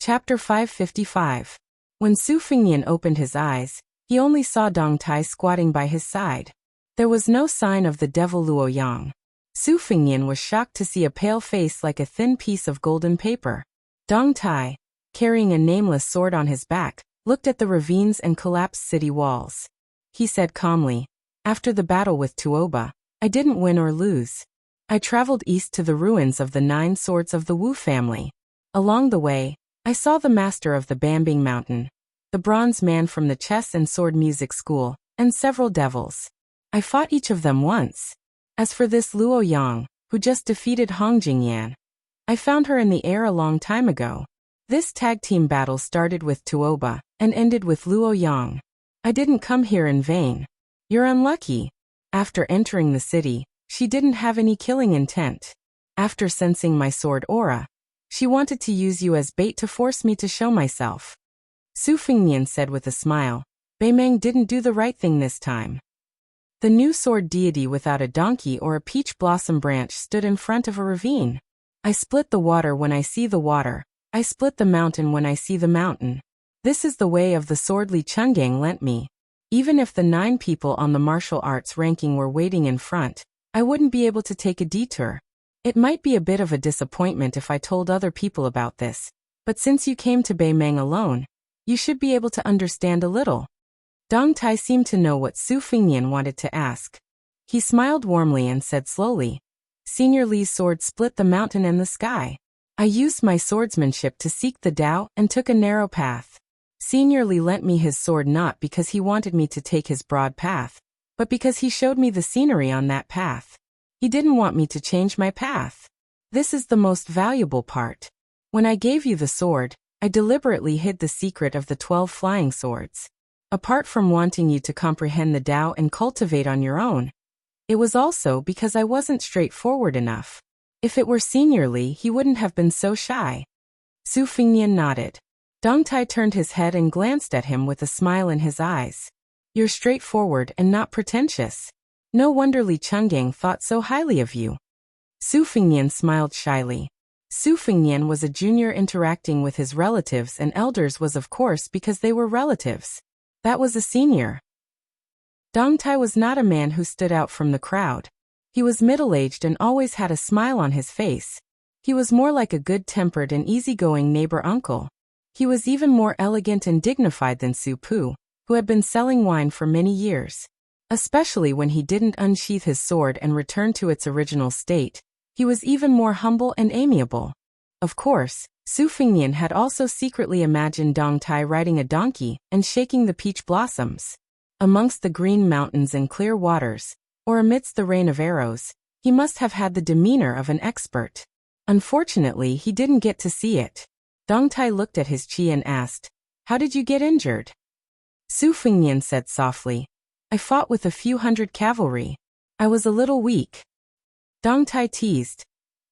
Chapter 555. When Su Fingnian opened his eyes, he only saw Dong Tai squatting by his side. There was no sign of the devil Luo Yang. Su Fingnian was shocked to see a pale face like a thin piece of golden paper. Dong Tai, carrying a nameless sword on his back, looked at the ravines and collapsed city walls. He said calmly, "After the battle with Tuoba, I didn't win or lose. I traveled east to the ruins of the 9 swords of the Wu family. Along the way, I saw the master of the Bambing Mountain, the bronze man from the chess and sword music school, and several devils. I fought each of them once. As for this Luo Yang, who just defeated Hong Jingyan, I found her in the air a long time ago. This tag team battle started with Tuoba and ended with Luo Yang. I didn't come here in vain. You're unlucky." After entering the city, she didn't have any killing intent. After sensing my sword aura, she wanted to use you as bait to force me to show myself. Su Fingnian said with a smile, "Beimeng didn't do the right thing this time." The new sword deity without a donkey or a peach blossom branch stood in front of a ravine. "I split the water when I see the water. I split the mountain when I see the mountain. This is the way of the sword Li Chenggang lent me. Even if the 9 people on the martial arts ranking were waiting in front, I wouldn't be able to take a detour. It might be a bit of a disappointment if I told other people about this, but since you came to Beimeng alone, you should be able to understand a little." Dong Tai seemed to know what Su Fingnian wanted to ask. He smiled warmly and said slowly, "Senior Li's sword split the mountain and the sky. I used my swordsmanship to seek the Tao and took a narrow path. Senior Li lent me his sword not because he wanted me to take his broad path, but because he showed me the scenery on that path. He didn't want me to change my path. This is the most valuable part. When I gave you the sword, I deliberately hid the secret of the 12 flying swords. Apart from wanting you to comprehend the Tao and cultivate on your own, it was also because I wasn't straightforward enough. If it were Senior Li, he wouldn't have been so shy." Su Fingnian nodded. Dong Tai turned his head and glanced at him with a smile in his eyes. "You're straightforward and not pretentious. No wonder Li Chenggang thought so highly of you." Su Fingnian smiled shyly. Su Fingnian was a junior interacting with his relatives, and elders was of course because they were relatives. That was a senior. Dong Tai was not a man who stood out from the crowd. He was middle-aged and always had a smile on his face. He was more like a good-tempered and easygoing neighbor uncle. He was even more elegant and dignified than Su Pu, who had been selling wine for many years. Especially when he didn't unsheath his sword and return to its original state, he was even more humble and amiable. Of course, Su Fingnian had also secretly imagined Dong Tai riding a donkey and shaking the peach blossoms. Amongst the green mountains and clear waters, or amidst the rain of arrows, he must have had the demeanor of an expert. Unfortunately, he didn't get to see it. Dong Tai looked at his chi and asked, "How did you get injured?" Su Fingnian said softly, "I fought with a few hundred cavalry. I was a little weak." Dong Tai teased,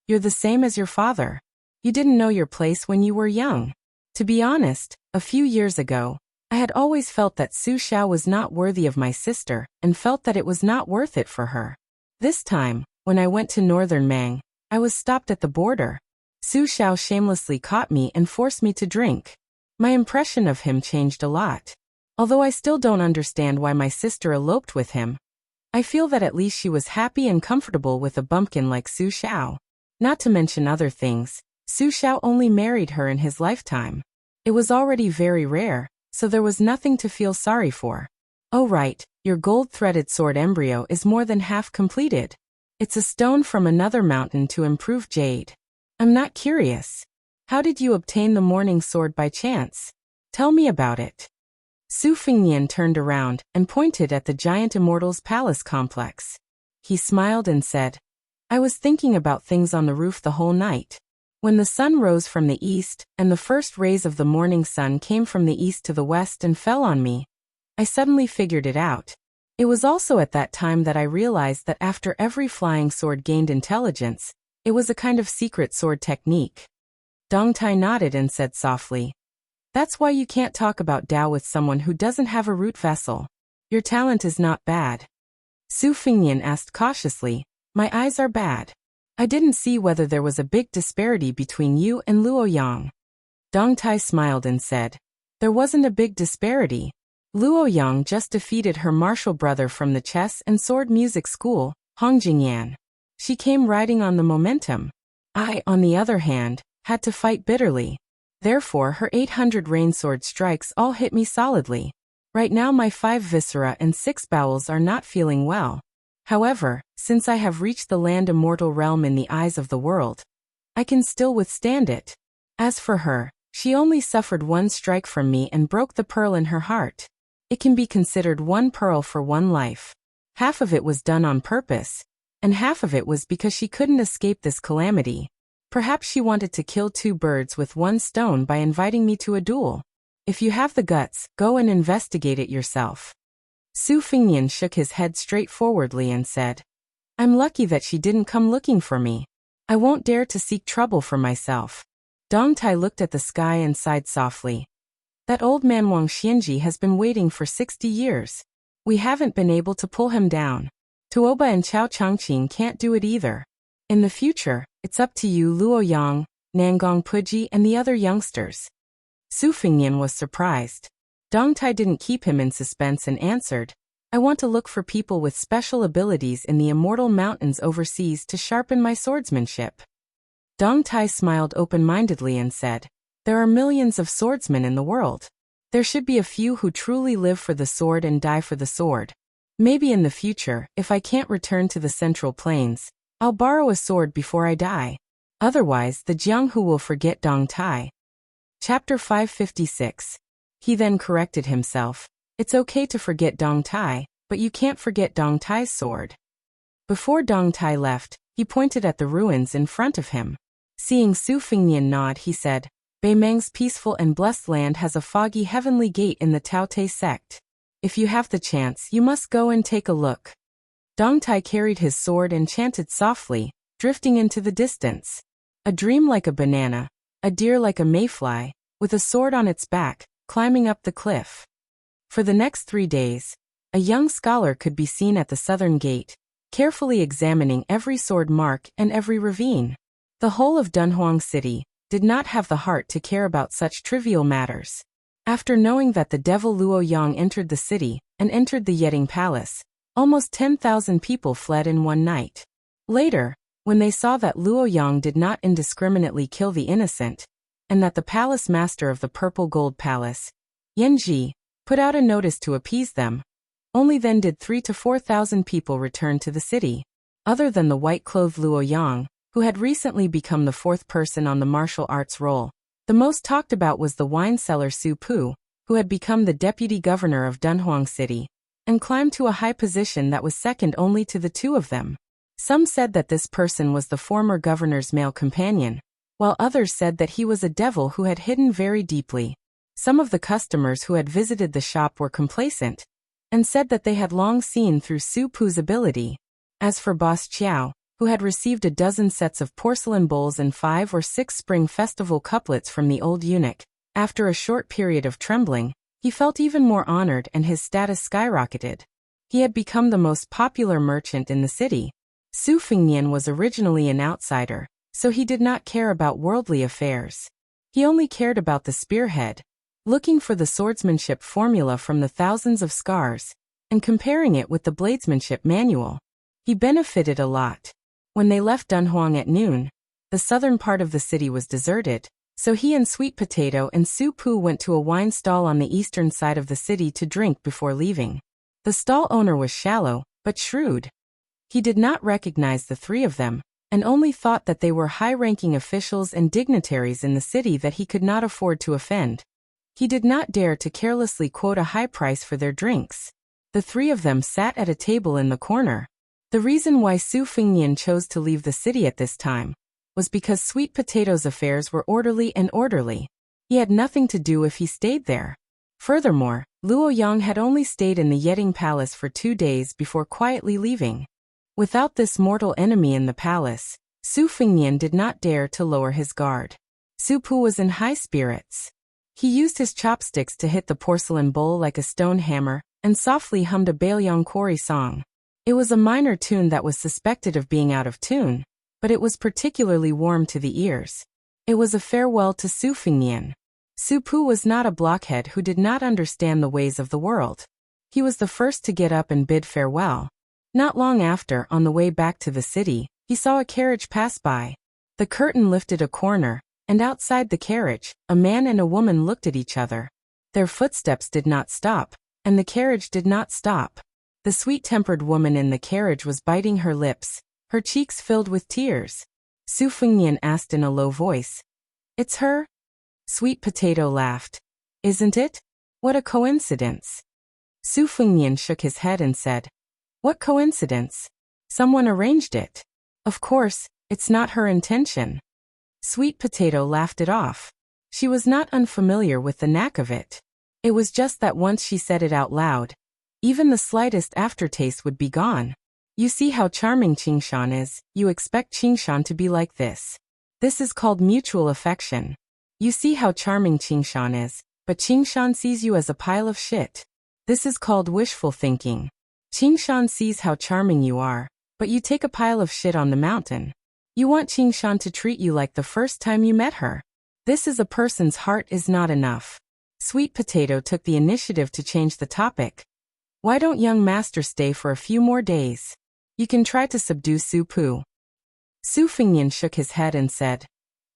"You're the same as your father. You didn't know your place when you were young." To be honest, a few years ago, I had always felt that Su Xiao was not worthy of my sister and felt that it was not worth it for her. This time, when I went to northern Mang, I was stopped at the border. Su Xiao shamelessly caught me and forced me to drink. My impression of him changed a lot. Although I still don't understand why my sister eloped with him, I feel that at least she was happy and comfortable with a bumpkin like Su Xiao. Not to mention other things, Su Xiao only married her in his lifetime. It was already very rare, so there was nothing to feel sorry for. "Oh right, your gold-threaded sword embryo is more than half completed. It's a stone from another mountain to improve jade. I'm not curious. How did you obtain the morning sword by chance? Tell me about it." Su Fingnian turned around and pointed at the giant immortal's palace complex. He smiled and said, "I was thinking about things on the roof the whole night. When the sun rose from the east, and the first rays of the morning sun came from the east to the west and fell on me, I suddenly figured it out. It was also at that time that I realized that after every flying sword gained intelligence, it was a kind of secret sword technique." Dong Tai nodded and said softly, "That's why you can't talk about Tao with someone who doesn't have a root vessel. Your talent is not bad." Su Fingnian asked cautiously, "My eyes are bad. I didn't see whether there was a big disparity between you and Luo Yang." Dong Tai smiled and said, "There wasn't a big disparity. Luo Yang just defeated her martial brother from the chess and sword music school, Hong Jingyan. She came riding on the momentum. I, on the other hand, had to fight bitterly. Therefore her 800 rain sword strikes all hit me solidly. Right now my 5 viscera and 6 bowels are not feeling well. However, since I have reached the land immortal realm in the eyes of the world, I can still withstand it. As for her, she only suffered 1 strike from me and broke the pearl in her heart. It can be considered 1 pearl for 1 life. Half of it was done on purpose, and half of it was because she couldn't escape this calamity. Perhaps she wanted to kill 2 birds with 1 stone by inviting me to a duel. If you have the guts, go and investigate it yourself." Su Fingyan shook his head straightforwardly and said, "I'm lucky that she didn't come looking for me. I won't dare to seek trouble for myself." Dong Tai looked at the sky and sighed softly. "That old man Wang Xianji has been waiting for 60 years. We haven't been able to pull him down. Tuoba and Chao Changqing can't do it either. In the future, it's up to you, Luo Yang, Nangong Puji and the other youngsters." Su Fingyan was surprised. Dong Tai didn't keep him in suspense and answered, "I want to look for people with special abilities in the immortal mountains overseas to sharpen my swordsmanship." Dong Tai smiled open-mindedly and said, "There are millions of swordsmen in the world. There should be a few who truly live for the sword and die for the sword. Maybe in the future, if I can't return to the Central Plains, I'll borrow a sword before I die. Otherwise, the Jianghu will forget Dong Tai." Chapter 556. He then corrected himself. It's okay to forget Dong Tai, but you can't forget Dong Tai's sword. Before Dong Tai left, he pointed at the ruins in front of him. Seeing Su Fingyan nod, he said, "Beimeng's peaceful and blessed land has a foggy heavenly gate in the Tao Te sect. If you have the chance, you must go and take a look." Dong Tai carried his sword and chanted softly, drifting into the distance. "A dream like a banana, a deer like a mayfly, with a sword on its back, climbing up the cliff." For the next 3 days, a young scholar could be seen at the southern gate, carefully examining every sword mark and every ravine. The whole of Dunhuang City did not have the heart to care about such trivial matters. After knowing that the devil Luo Yang entered the city and entered the Yeting Palace, almost 10,000 people fled in one night. Later, when they saw that Luo Yang did not indiscriminately kill the innocent, and that the palace master of the Purple Gold Palace, Yanji, put out a notice to appease them, only then did 3,000 to 4,000 people return to the city. Other than the white-clothed Luo Yang, who had recently become the 4th person on the martial arts roll, the most talked about was the wine seller Su Pu, who had become the deputy governor of Dunhuang City, and climbed to a high position that was second only to the 2 of them. Some said that this person was the former governor's male companion, while others said that he was a devil who had hidden very deeply. Some of the customers who had visited the shop were complacent, and said that they had long seen through Su Pu's ability. As for Boss Chiao, who had received a dozen sets of porcelain bowls and 5 or 6 spring festival couplets from the old eunuch, after a short period of trembling, he felt even more honored and his status skyrocketed. He had become the most popular merchant in the city. Su Fingyan was originally an outsider, so he did not care about worldly affairs. He only cared about the spearhead, looking for the swordsmanship formula from the thousands of scars, and comparing it with the bladesmanship manual. He benefited a lot. When they left Dunhuang at noon, the southern part of the city was deserted, so he and Sweet Potato and Su Pu went to a wine stall on the eastern side of the city to drink before leaving. The stall owner was shallow, but shrewd. He did not recognize the 3 of them, and only thought that they were high-ranking officials and dignitaries in the city that he could not afford to offend. He did not dare to carelessly quote a high price for their drinks. The 3 of them sat at a table in the corner. The reason why Su Fingyan chose to leave the city at this time was because Sweet Potato's affairs were orderly. He had nothing to do if he stayed there. Furthermore, Luo Yang had only stayed in the Yeting Palace for 2 days before quietly leaving. Without this mortal enemy in the palace, Su Fingyan did not dare to lower his guard. Su Pu was in high spirits. He used his chopsticks to hit the porcelain bowl like a stone hammer, and softly hummed a Baelyong Kori song. It was a minor tune that was suspected of being out of tune, but it was particularly warm to the ears. It was a farewell to Su Fingyan. Su-pu was not a blockhead who did not understand the ways of the world. He was the first to get up and bid farewell. Not long after, on the way back to the city, he saw a carriage pass by. The curtain lifted a corner, and outside the carriage, a man and a woman looked at each other. Their footsteps did not stop, and the carriage did not stop. The sweet-tempered woman in the carriage was biting her lips, her cheeks filled with tears. Su Fengnian asked in a low voice, "It's her?" Sweet Potato laughed. "Isn't it? What a coincidence." Su Fengnian shook his head and said, "What coincidence? Someone arranged it. Of course, it's not her intention." Sweet Potato laughed it off. She was not unfamiliar with the knack of it. It was just that once she said it out loud, even the slightest aftertaste would be gone. You see how charming Qingshan is, you expect Qingshan to be like this. This is called mutual affection. You see how charming Qingshan is, but Qingshan sees you as a pile of shit. This is called wishful thinking. Qingshan sees how charming you are, but you take a pile of shit on the mountain. You want Qingshan to treat you like the first time you met her. This is a person's heart is not enough. Sweet Potato took the initiative to change the topic. Why don't young master stay for a few more days? You can try to subdue Su-pu. Su Fengnian shook his head and said,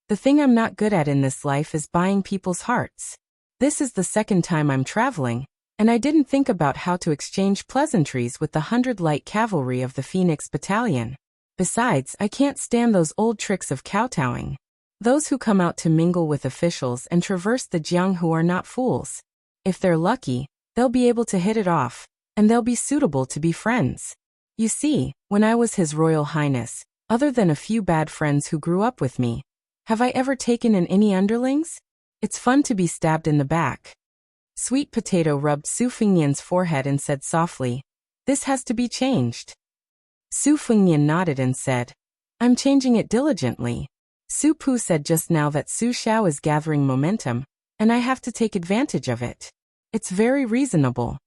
"The thing I'm not good at in this life is buying people's hearts. This is the second time I'm traveling, and I didn't think about how to exchange pleasantries with the 100 light cavalry of the Phoenix Battalion. Besides, I can't stand those old tricks of kowtowing. Those who come out to mingle with officials and traverse the jiang who are not fools. If they're lucky, they'll be able to hit it off, and they'll be suitable to be friends. You see, when I was His Royal Highness, other than a few bad friends who grew up with me, have I ever taken in any underlings? It's fun to be stabbed in the back." Sweet Potato rubbed Su Fengnian's forehead and said softly, "This has to be changed." Su Fengnian nodded and said, "I'm changing it diligently. Su-pu said just now that Su Xiao is gathering momentum, and I have to take advantage of it. It's very reasonable."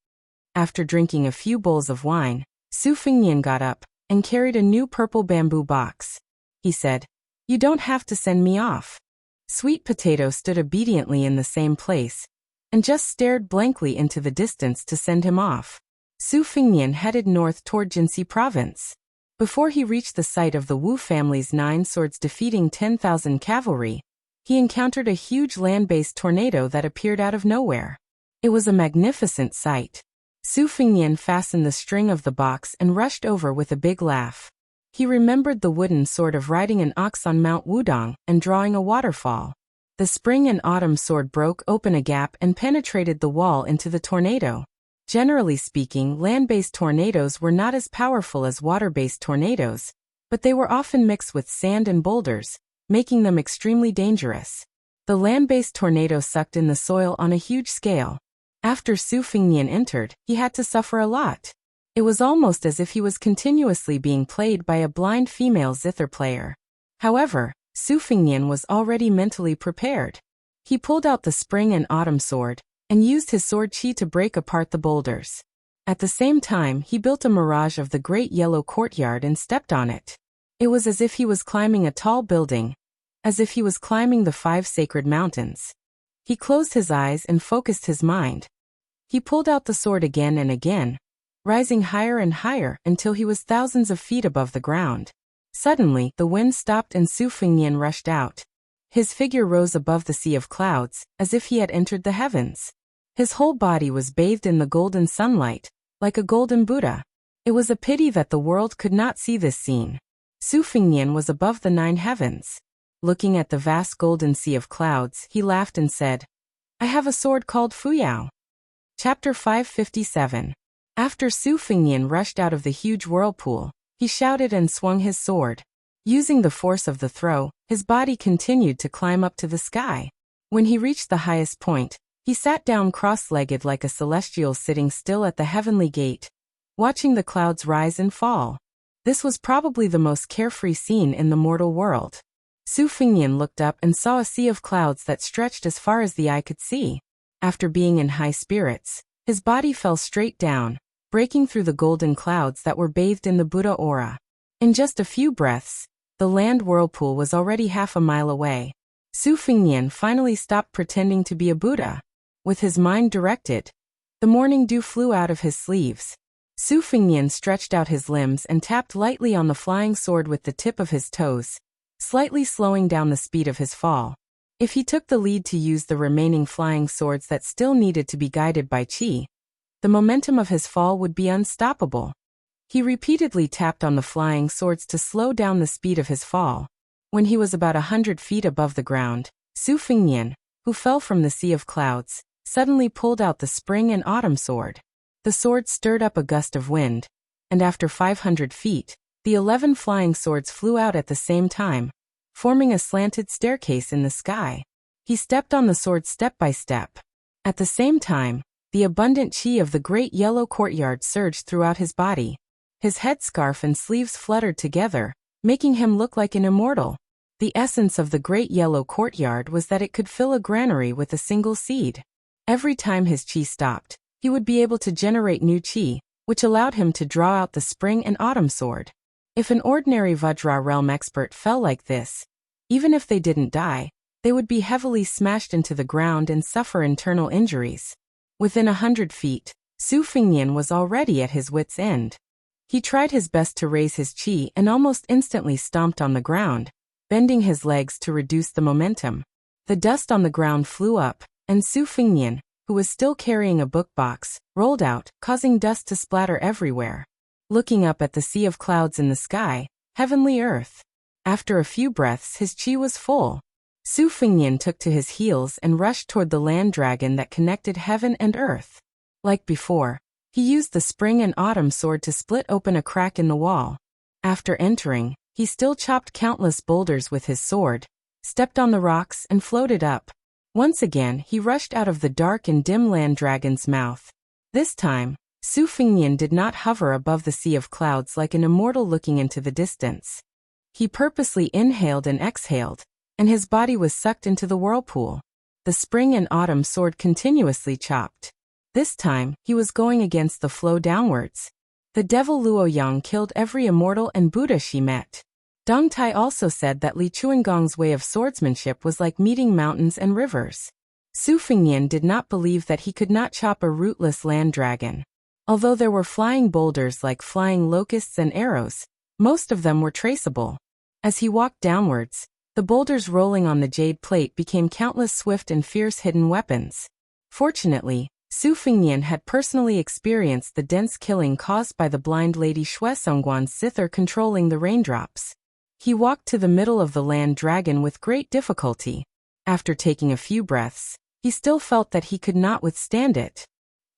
After drinking a few bowls of wine, Su Fengnian got up and carried a new purple bamboo box. He said, "You don't have to send me off." Sweet Potato stood obediently in the same place and just stared blankly into the distance to send him off. Su Fengnian headed north toward Jinsei province. Before he reached the site of the Wu family's 9 swords defeating 10,000 cavalry, he encountered a huge land-based tornado that appeared out of nowhere. It was a magnificent sight. Su Fengnian fastened the string of the box and rushed over with a big laugh. He remembered the wooden sword of riding an ox on Mount Wudong and drawing a waterfall. The spring and autumn sword broke open a gap and penetrated the wall into the tornado. Generally speaking, land-based tornadoes were not as powerful as water-based tornadoes, but they were often mixed with sand and boulders, making them extremely dangerous. The land-based tornado sucked in the soil on a huge scale. After Su Fengnian entered, he had to suffer a lot. It was almost as if he was continuously being played by a blind female zither player. However, Su Fengnian was already mentally prepared. He pulled out the spring and autumn sword, and used his sword chi to break apart the boulders. At the same time, he built a mirage of the great yellow courtyard and stepped on it. It was as if he was climbing a tall building, as if he was climbing the 5 sacred mountains. He closed his eyes and focused his mind. He pulled out the sword again and again, rising higher and higher until he was thousands of feet above the ground. Suddenly, the wind stopped and Su Fengnian rushed out. His figure rose above the sea of clouds, as if he had entered the heavens. His whole body was bathed in the golden sunlight, like a golden Buddha. It was a pity that the world could not see this scene. Su Fengnian was above the 9 heavens. Looking at the vast golden sea of clouds, he laughed and said, "I have a sword called Fuyao." Chapter 557. After Su Fengnian rushed out of the huge whirlpool, he shouted and swung his sword. Using the force of the throw, his body continued to climb up to the sky. When he reached the highest point, he sat down cross-legged like a celestial sitting still at the heavenly gate, watching the clouds rise and fall. This was probably the most carefree scene in the mortal world. Su Fengnian looked up and saw a sea of clouds that stretched as far as the eye could see. After being in high spirits, his body fell straight down, breaking through the golden clouds that were bathed in the Buddha aura. In just a few breaths, the land whirlpool was already half a mile away. Su Fingnian finally stopped pretending to be a Buddha. With his mind directed, the morning dew flew out of his sleeves. Su Fingnian stretched out his limbs and tapped lightly on the flying sword with the tip of his toes, slightly slowing down the speed of his fall. If he took the lead to use the remaining flying swords that still needed to be guided by qi, the momentum of his fall would be unstoppable. He repeatedly tapped on the flying swords to slow down the speed of his fall. When he was about 100 feet above the ground, Su Fingnian, who fell from the sea of clouds, suddenly pulled out the spring and autumn sword. The sword stirred up a gust of wind, and after 500 feet, the 11 flying swords flew out at the same time, forming a slanted staircase in the sky. He stepped on the sword step by step. At the same time, the abundant qi of the great yellow courtyard surged throughout his body. His headscarf and sleeves fluttered together, making him look like an immortal. The essence of the great yellow courtyard was that it could fill a granary with a single seed. Every time his qi stopped, he would be able to generate new qi, which allowed him to draw out the spring and autumn sword. If an ordinary Vajra realm expert fell like this, even if they didn't die, they would be heavily smashed into the ground and suffer internal injuries. Within 100 feet, Su Fingnian was already at his wit's end. He tried his best to raise his qi and almost instantly stomped on the ground, bending his legs to reduce the momentum. The dust on the ground flew up, and Su Fingnian, who was still carrying a book box, rolled out, causing dust to splatter everywhere. Looking up at the sea of clouds in the sky, heavenly earth. After a few breaths, his qi was full. Su Fingnian took to his heels and rushed toward the land dragon that connected heaven and earth. Like before, he used the spring and autumn sword to split open a crack in the wall. After entering, he still chopped countless boulders with his sword, stepped on the rocks and floated up. Once again, he rushed out of the dark and dim land dragon's mouth. This time, Su Fingnian did not hover above the sea of clouds like an immortal looking into the distance. He purposely inhaled and exhaled, and his body was sucked into the whirlpool. The spring and autumn sword continuously chopped. This time, he was going against the flow downwards. The devil Luo Yang killed every immortal and Buddha she met. Dong Tai also said that Li Chuangong's way of swordsmanship was like meeting mountains and rivers. Su Fingnian did not believe that he could not chop a rootless land dragon. Although there were flying boulders like flying locusts and arrows, most of them were traceable. As he walked downwards, the boulders rolling on the jade plate became countless swift and fierce hidden weapons. Fortunately, Su Fingnian had personally experienced the dense killing caused by the blind lady Xue Songguan's zither controlling the raindrops. He walked to the middle of the land dragon with great difficulty. After taking a few breaths, he still felt that he could not withstand it.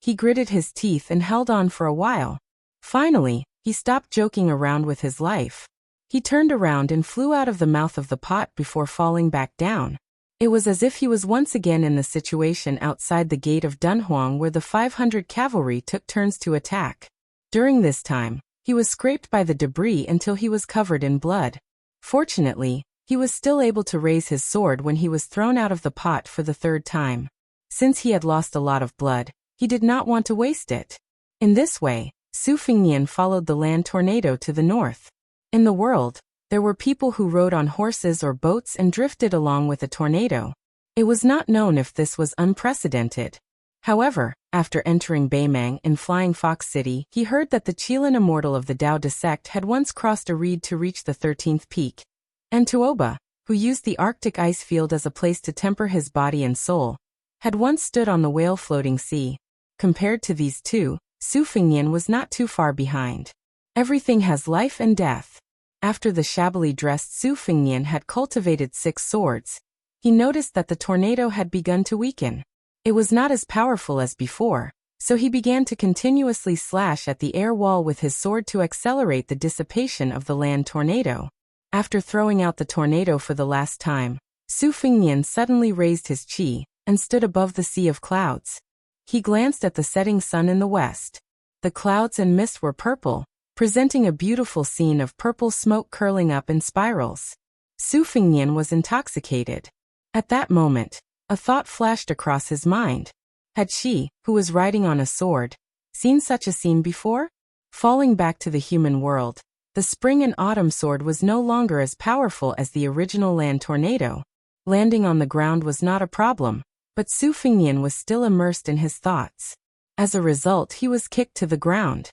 He gritted his teeth and held on for a while. Finally, he stopped joking around with his life. He turned around and flew out of the mouth of the pot before falling back down. It was as if he was once again in the situation outside the gate of Dunhuang where the 500 cavalry took turns to attack. During this time, he was scraped by the debris until he was covered in blood. Fortunately, he was still able to raise his sword when he was thrown out of the pot for the third time. Since he had lost a lot of blood, he did not want to waste it. In this way, Su Fingnian followed the land tornado to the north. In the world, there were people who rode on horses or boats and drifted along with a tornado. It was not known if this was unprecedented. However, after entering Beimang in Flying Fox City, he heard that the Qilin immortal of the Dao De sect had once crossed a reed to reach the 13th peak. And Tuoba, who used the Arctic ice field as a place to temper his body and soul, had once stood on the whale-floating sea. Compared to these two, Su Fingnian was not too far behind. Everything has life and death. After the shabbily dressed Su Fingnian had cultivated 6 swords, he noticed that the tornado had begun to weaken. It was not as powerful as before, so he began to continuously slash at the air wall with his sword to accelerate the dissipation of the land tornado. After throwing out the tornado for the last time, Su Fingnian suddenly raised his qi and stood above the sea of clouds. He glanced at the setting sun in the west. The clouds and mist were purple, presenting a beautiful scene of purple smoke curling up in spirals. Su Fingnian was intoxicated. At that moment, a thought flashed across his mind. Had she, who was riding on a sword, seen such a scene before? Falling back to the human world, the spring and autumn sword was no longer as powerful as the original land tornado. Landing on the ground was not a problem, but Su Fingnian was still immersed in his thoughts. As a result, he was kicked to the ground.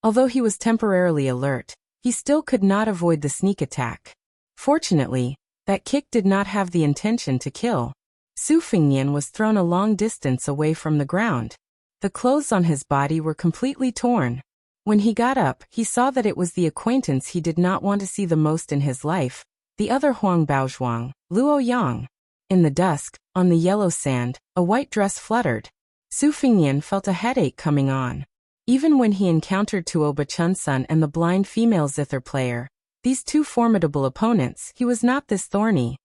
Although he was temporarily alert, he still could not avoid the sneak attack. Fortunately, that kick did not have the intention to kill. Su Fingnian was thrown a long distance away from the ground. The clothes on his body were completely torn. When he got up, he saw that it was the acquaintance he did not want to see the most in his life, the other Huang Baozhuang, Luo Yang. In the dusk, on the yellow sand, a white dress fluttered. Su Fingnian felt a headache coming on. Even when he encountered Tuoba Chunsun and the blind female zither player, these two formidable opponents, he was not this thorny.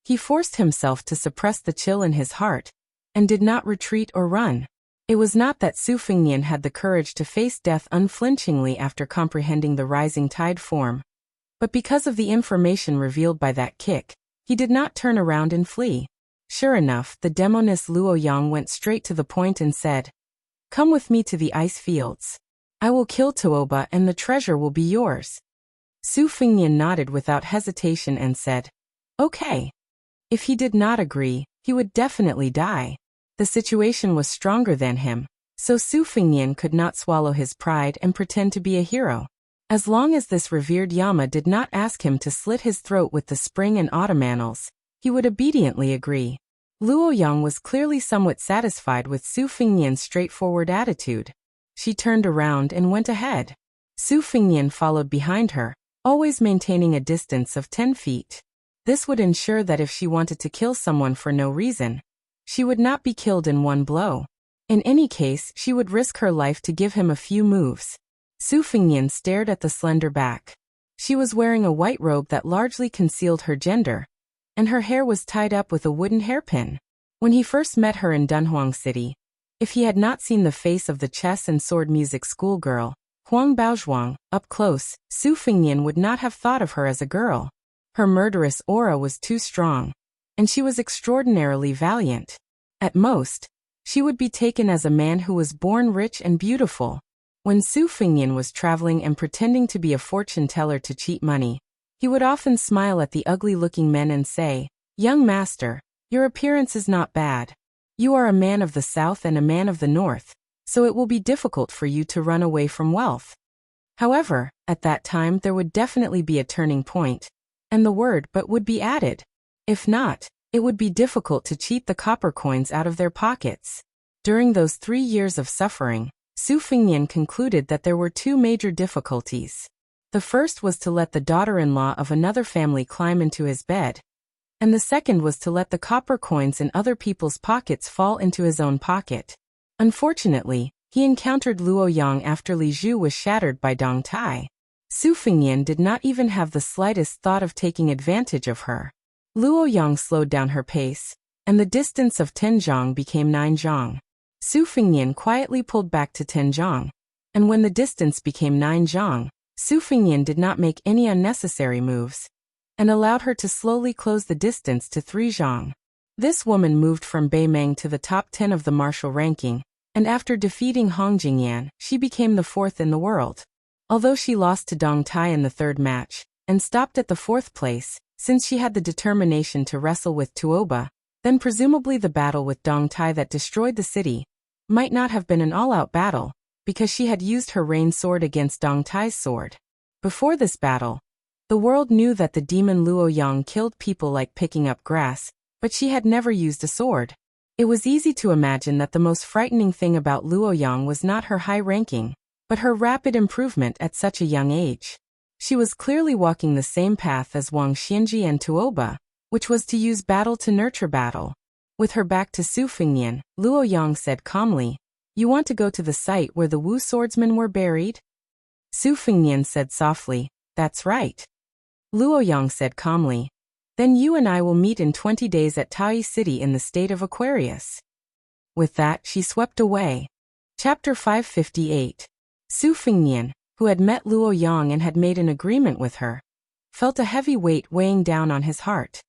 He forced himself to suppress the chill in his heart, and did not retreat or run. It was not that Su Fingnian had the courage to face death unflinchingly after comprehending the rising tide form, but because of the information revealed by that kick, he did not turn around and flee. Sure enough, the demoness Luo Yang went straight to the point and said, "Come with me to the ice fields. I will kill Tuoba and the treasure will be yours." Su Fingnian nodded without hesitation and said, "Okay." If he did not agree, he would definitely die. The situation was stronger than him, so Su Fingnian could not swallow his pride and pretend to be a hero. As long as this revered Yama did not ask him to slit his throat with the spring and autumn annals, he would obediently agree. Luo Yang was clearly somewhat satisfied with Su Fingnian's straightforward attitude. She turned around and went ahead. Su Fingnian followed behind her, always maintaining a distance of 10 feet. This would ensure that if she wanted to kill someone for no reason, she would not be killed in one blow. In any case, she would risk her life to give him a few moves. Su Fingnian stared at the slender back. She was wearing a white robe that largely concealed her gender, and her hair was tied up with a wooden hairpin. When he first met her in Dunhuang City, if he had not seen the face of the chess and sword music schoolgirl, Huang Baozhuang, up close, Su Fingnian would not have thought of her as a girl. Her murderous aura was too strong, and she was extraordinarily valiant. At most, she would be taken as a man who was born rich and beautiful. When Su Fingnian was traveling and pretending to be a fortune teller to cheat money, he would often smile at the ugly-looking men and say, "Young master, your appearance is not bad. You are a man of the south and a man of the north, so it will be difficult for you to run away from wealth." However, at that time there would definitely be a turning point, and the word "but" would be added. If not, it would be difficult to cheat the copper coins out of their pockets. During those 3 years of suffering, Su Fingnian concluded that there were two major difficulties. The first was to let the daughter-in-law of another family climb into his bed, and the second was to let the copper coins in other people's pockets fall into his own pocket. Unfortunately, he encountered Luo Yang after Li Zhu was shattered by Dong Tai. Su Fingnian did not even have the slightest thought of taking advantage of her. Luo Yang slowed down her pace, and the distance of 10 zhang became 9 zhang. Su Fingnian quietly pulled back to 10 zhang, and when the distance became 9 zhang, Su Fingnian did not make any unnecessary moves, and allowed her to slowly close the distance to 3 zhang. This woman moved from Beimeng to the top 10 of the martial ranking, and after defeating Hong Jingyan, she became the 4th in the world. Although she lost to Dong Tai in the 3rd match, and stopped at the 4th place, since she had the determination to wrestle with Tuoba, then presumably the battle with Dong Tai that destroyed the city might not have been an all-out battle, because she had used her rain sword against Dong Tai's sword. Before this battle, the world knew that the demon Luo Yang killed people like picking up grass, but she had never used a sword. It was easy to imagine that the most frightening thing about Luo Yang was not her high ranking, but her rapid improvement at such a young age. She was clearly walking the same path as Wang Xianji and Tuoba, which was to use battle to nurture battle. With her back to Su Fingnian, Luo Yang said calmly, "You want to go to the site where the Wu swordsmen were buried?" Su Fingnian said softly, "That's right." Luo Yang said calmly, "Then you and I will meet in 20 days at Tai City in the state of Aquarius." With that, she swept away. Chapter 558. Su Fingnian, who had met Luo Yang and had made an agreement with her, felt a heavy weight weighing down on his heart.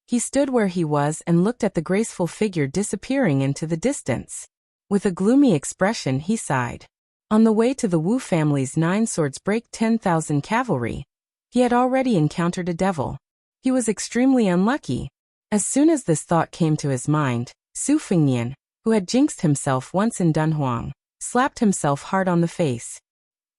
He stood where he was and looked at the graceful figure disappearing into the distance. With a gloomy expression, he sighed. On the way to the Wu family's 9 swords break 10,000 cavalry, he had already encountered a devil. He was extremely unlucky, As soon as this thought came to his mind, Su Fengnian, who had jinxed himself once in Dunhuang, slapped himself hard on the face.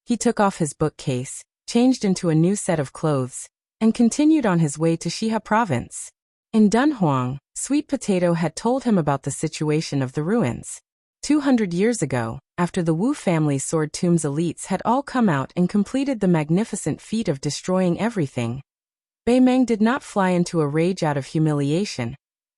He took off his bookcase, changed into a new set of clothes, and continued on his way to Shihe province. In Dunhuang, Sweet Potato had told him about the situation of the ruins. 200 years ago, after the Wu family's sword tomb's elites had all come out and completed the magnificent feat of destroying everything, Bei Meng did not fly into a rage out of humiliation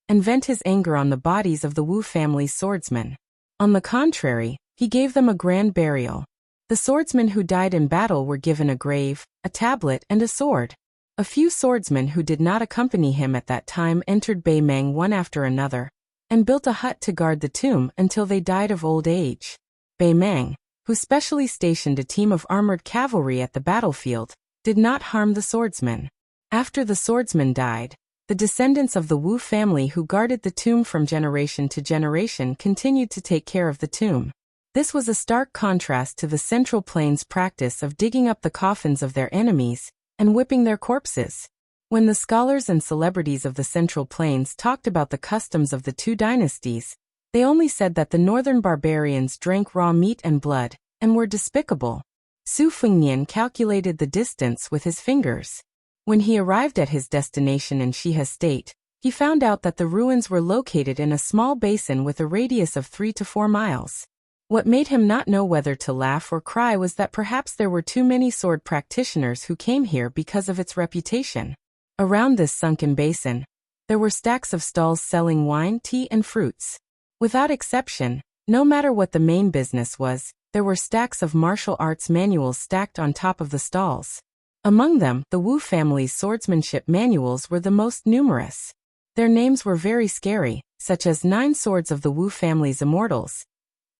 and vent his anger on the bodies of the Wu family's swordsmen. On the contrary, he gave them a grand burial. The swordsmen who died in battle were given a grave, a tablet, and a sword. A few swordsmen who did not accompany him at that time entered Bei Meng one after another, and built a hut to guard the tomb until they died of old age. Bei Meng, who specially stationed a team of armored cavalry at the battlefield, did not harm the swordsmen. After the swordsmen died, the descendants of the Wu family who guarded the tomb from generation to generation continued to take care of the tomb. This was a stark contrast to the Central Plains' practice of digging up the coffins of their enemies and whipping their corpses. When the scholars and celebrities of the Central Plains talked about the customs of the two dynasties, they only said that the northern barbarians drank raw meat and blood and were despicable. Su Fengnian calculated the distance with his fingers. When he arrived at his destination in Shihe State, he found out that the ruins were located in a small basin with a radius of 3 to 4 miles. What made him not know whether to laugh or cry was that perhaps there were too many sword practitioners who came here because of its reputation. Around this sunken basin, there were stacks of stalls selling wine, tea, and fruits. Without exception, no matter what the main business was, there were stacks of martial arts manuals stacked on top of the stalls. Among them, the Wu family's swordsmanship manuals were the most numerous. Their names were very scary, such as 9 Swords of the Wu family's Immortals,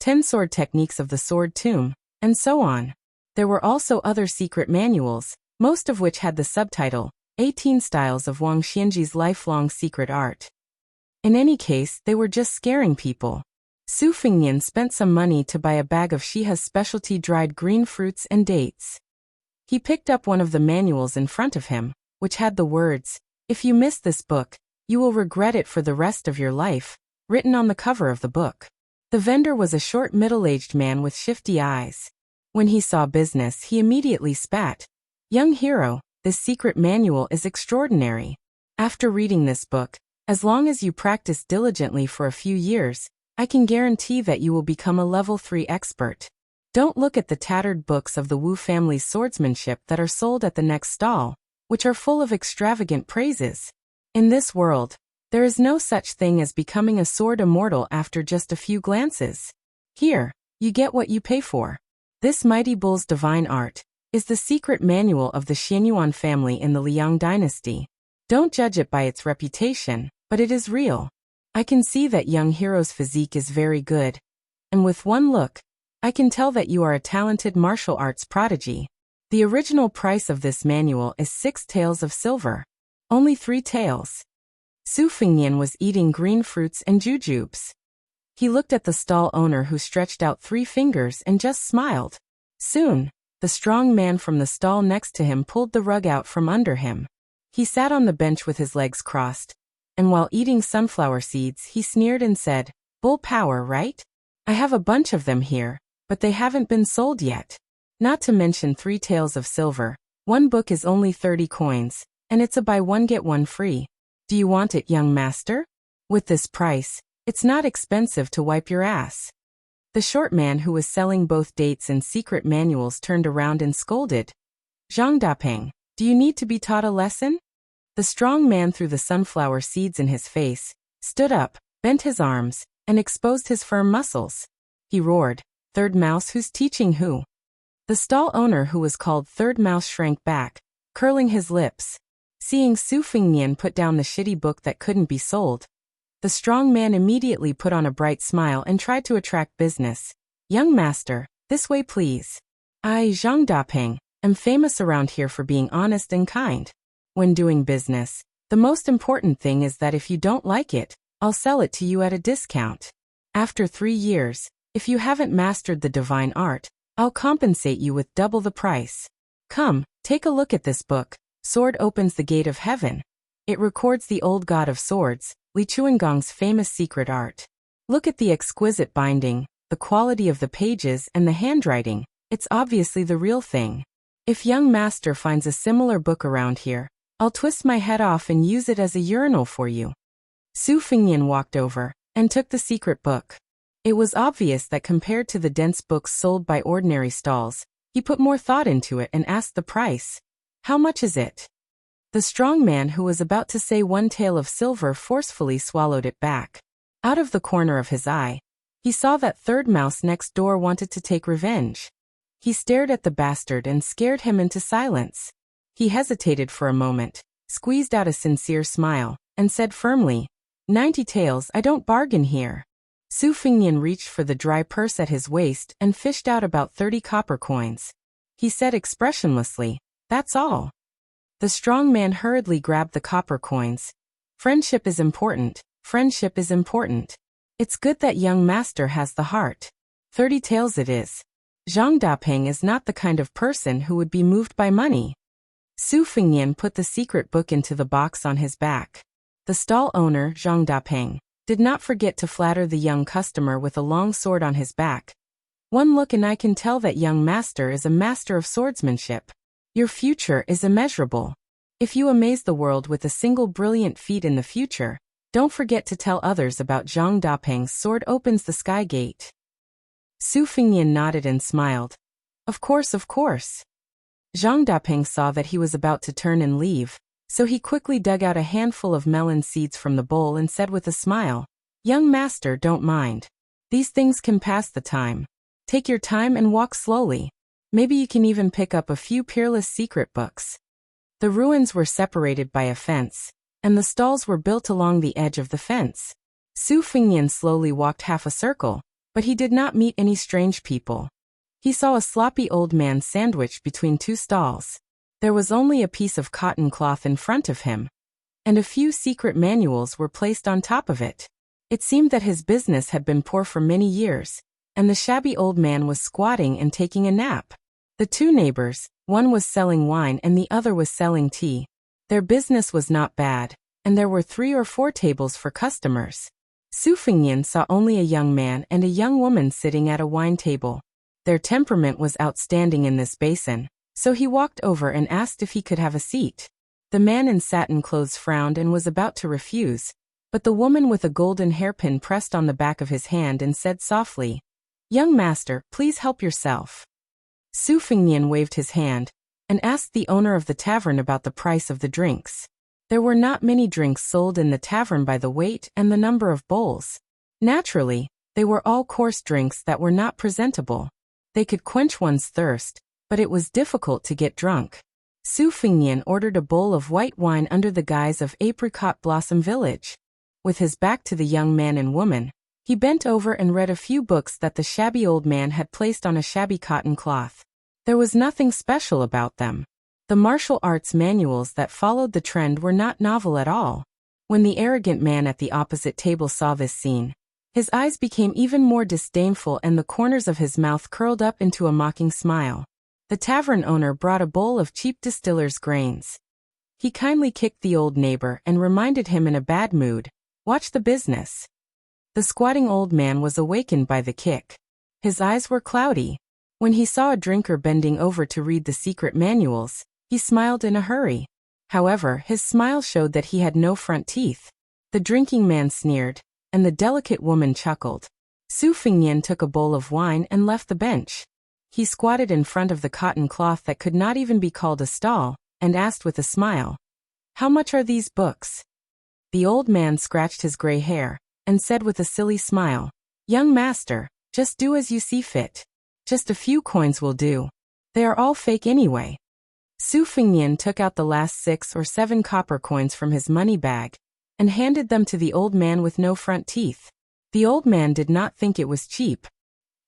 10 Sword Techniques of the Sword Tomb, and so on. There were also other secret manuals, most of which had the subtitle, 18 Styles of Wang Xianji's Lifelong Secret Art. In any case, they were just scaring people. Su Fengnian spent some money to buy a bag of Shihe's specialty dried green fruits and dates. He picked up one of the manuals in front of him, which had the words, "If you miss this book, you will regret it for the rest of your life," written on the cover of the book. The vendor was a short middle-aged man with shifty eyes. When he saw business, he immediately spat. "Young hero, this secret manual is extraordinary. After reading this book, as long as you practice diligently for a few years, I can guarantee that you will become a level 3 expert. Don't look at the tattered books of the Wu family's swordsmanship that are sold at the next stall, which are full of extravagant praises. In this world, there is no such thing as becoming a sword immortal after just a few glances. Here, you get what you pay for. This mighty bull's divine art is the secret manual of the Xianyuan family in the Liang dynasty. Don't judge it by its reputation, but it is real. I can see that young hero's physique is very good, and with one look, I can tell that you are a talented martial arts prodigy. The original price of this manual is 6 taels of silver. Only 3 taels." Su Fengnian was eating green fruits and jujubes. He looked at the stall owner who stretched out 3 fingers and just smiled. Soon, the strong man from the stall next to him pulled the rug out from under him. He sat on the bench with his legs crossed, and while eating sunflower seeds he sneered and said, "Bull power, right? I have a bunch of them here, but they haven't been sold yet. Not to mention 3 taels of silver. One book is only 30 coins, and it's a buy one get one free. Do you want it, young master? With this price, it's not expensive to wipe your ass." The short man who was selling both dates and secret manuals turned around and scolded. "Zhang Dapeng, do you need to be taught a lesson?" The strong man threw the sunflower seeds in his face, stood up, bent his arms, and exposed his firm muscles. He roared, "Third Mouse, who's teaching who?" The stall owner, who was called Third Mouse, shrank back, curling his lips. Seeing Su Fengnian put down the shitty book that couldn't be sold, the strong man immediately put on a bright smile and tried to attract business. "Young master, this way please. I, Zhang Dapeng, am famous around here for being honest and kind. When doing business, the most important thing is that if you don't like it, I'll sell it to you at a discount. After 3 years, if you haven't mastered the divine art, I'll compensate you with double the price. Come, take a look at this book, Sword Opens the Gate of Heaven. It records the old god of swords, Li Chuangong's famous secret art. Look at the exquisite binding, the quality of the pages and the handwriting. It's obviously the real thing. If young master finds a similar book around here, I'll twist my head off and use it as a urinal for you. Su Fengnian walked over and took the secret book. It was obvious that compared to the dense books sold by ordinary stalls, he put more thought into it and asked the price. How much is it? The strong man who was about to say 1 tael of silver forcefully swallowed it back. Out of the corner of his eye, he saw that third mouse next door wanted to take revenge. He stared at the bastard and scared him into silence. He hesitated for a moment, squeezed out a sincere smile, and said firmly, 90 taels, I don't bargain here. Su Fengnian reached for the dry purse at his waist and fished out about 30 copper coins. He said expressionlessly, that's all. The strong man hurriedly grabbed the copper coins. Friendship is important, friendship is important. It's good that young master has the heart. 30 taels it is. Zhang Dapeng is not the kind of person who would be moved by money. Su Fengnian put the secret book into the box on his back. The stall owner, Zhang Dapeng, did not forget to flatter the young customer with a long sword on his back. One look and I can tell that young master is a master of swordsmanship. Your future is immeasurable. If you amaze the world with a single brilliant feat in the future, don't forget to tell others about Zhang Dapeng's sword opens the sky gate. Su Fengnian nodded and smiled. Of course, of course. Zhang Dapeng saw that he was about to turn and leave, so he quickly dug out a handful of melon seeds from the bowl and said with a smile, Young master, don't mind. These things can pass the time. Take your time and walk slowly. Maybe you can even pick up a few peerless secret books. The ruins were separated by a fence, and the stalls were built along the edge of the fence. Su Fengnian slowly walked half a circle, but he did not meet any strange people. He saw a sloppy old man sandwiched between 2 stalls. There was only a piece of cotton cloth in front of him, and a few secret manuals were placed on top of it. It seemed that his business had been poor for many years, and the shabby old man was squatting and taking a nap. The 2 neighbors, one was selling wine and the other was selling tea. Their business was not bad, and there were 3 or 4 tables for customers. Su Fengnian saw only a young man and a young woman sitting at a wine table. Their temperament was outstanding in this basin, so he walked over and asked if he could have a seat. The man in satin clothes frowned and was about to refuse, but the woman with a golden hairpin pressed on the back of his hand and said softly, Young master, please help yourself. Su Fengnian waved his hand and asked the owner of the tavern about the price of the drinks. There were not many drinks sold in the tavern by the weight and the number of bowls. Naturally, they were all coarse drinks that were not presentable. They could quench one's thirst, but it was difficult to get drunk. Su Fengnian ordered a bowl of white wine under the guise of Apricot Blossom Village. With his back to the young man and woman, he bent over and read a few books that the shabby old man had placed on a shabby cotton cloth. There was nothing special about them. The martial arts manuals that followed the trend were not novel at all. When the arrogant man at the opposite table saw this scene, his eyes became even more disdainful and the corners of his mouth curled up into a mocking smile. The tavern owner brought a bowl of cheap distiller's grains. He kindly kicked the old neighbor and reminded him in a bad mood, Watch the business. The squatting old man was awakened by the kick. His eyes were cloudy. When he saw a drinker bending over to read the secret manuals, he smiled in a hurry. However, his smile showed that he had no front teeth. The drinking man sneered, and the delicate woman chuckled. Su Fengnian took a bowl of wine and left the bench. He squatted in front of the cotton cloth that could not even be called a stall, and asked with a smile, How much are these books? The old man scratched his gray hair, and said with a silly smile, Young master, just do as you see fit. Just a few coins will do. They are all fake anyway. Su Fengnian took out the last 6 or 7 copper coins from his money bag, and handed them to the old man with no front teeth. The old man did not think it was cheap.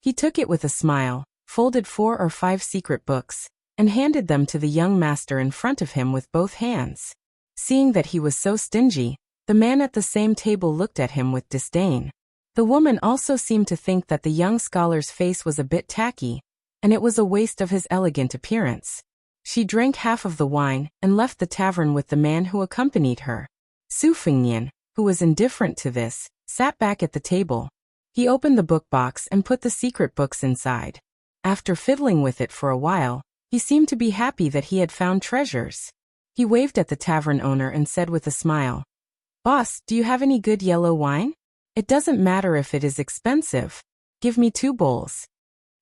He took it with a smile, folded 4 or 5 secret books, and handed them to the young master in front of him with both hands. Seeing that he was so stingy, the man at the same table looked at him with disdain. The woman also seemed to think that the young scholar's face was a bit tacky, and it was a waste of his elegant appearance. She drank half of the wine and left the tavern with the man who accompanied her. Su Fengnian, who was indifferent to this, sat back at the table. He opened the book box and put the secret books inside. After fiddling with it for a while, he seemed to be happy that he had found treasures. He waved at the tavern owner and said with a smile, "Boss, do you have any good yellow wine? It doesn't matter if it is expensive. Give me 2 bowls."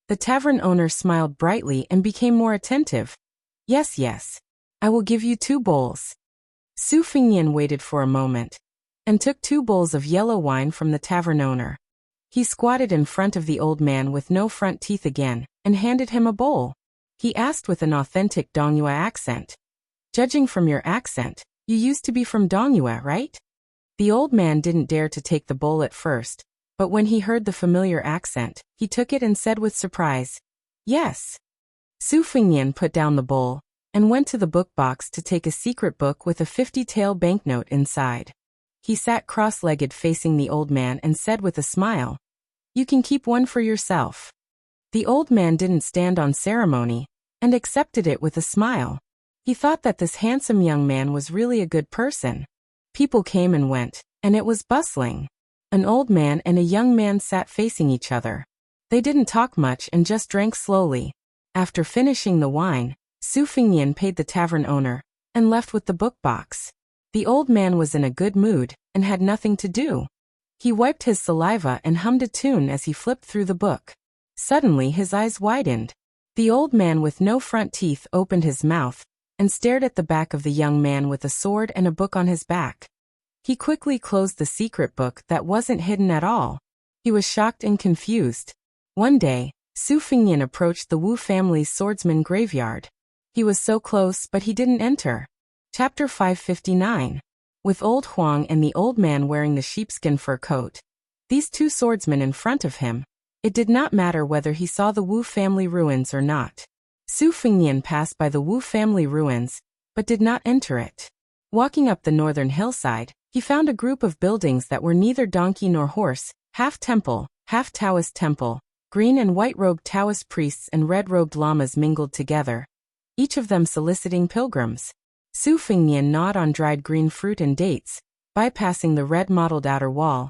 The tavern owner smiled brightly and became more attentive. Yes, I will give you 2 bowls." Su Fengnian waited for a moment and took 2 bowls of yellow wine from the tavern owner. He squatted in front of the old man with no front teeth again and handed him a bowl. He asked with an authentic Dongyue accent, "Judging from your accent, you used to be from Dongyue, right?" The old man didn't dare to take the bowl at first, but when he heard the familiar accent, he took it and said with surprise, "Yes." Su Fengnian put down the bowl and went to the book box to take a secret book with a 50-tael banknote inside. He sat cross-legged facing the old man and said with a smile, "You can keep one for yourself." The old man didn't stand on ceremony and accepted it with a smile. He thought that this handsome young man was really a good person. People came and went, and it was bustling. An old man and a young man sat facing each other. They didn't talk much and just drank slowly. After finishing the wine, Su Fengnian paid the tavern owner and left with the book box. The old man was in a good mood and had nothing to do. He wiped his saliva and hummed a tune as he flipped through the book. Suddenly his eyes widened. The old man with no front teeth opened his mouth and stared at the back of the young man with a sword and a book on his back. He quickly closed the secret book that wasn't hidden at all. He was shocked and confused. One day, Su Fengnian approached the Wu family's swordsman graveyard. He was so close but he didn't enter. Chapter 559. With old Huang and the old man wearing the sheepskin fur coat, these 2 swordsmen in front of him, it did not matter whether he saw the Wu family ruins or not. Su Fengnian passed by the Wu family ruins, but did not enter it. Walking up the northern hillside, he found a group of buildings that were neither donkey nor horse, half temple, half Taoist temple. Green and white-robed Taoist priests and red-robed lamas mingled together, each of them soliciting pilgrims. Su Fengnian gnawed on dried green fruit and dates, bypassing the red-mottled outer wall,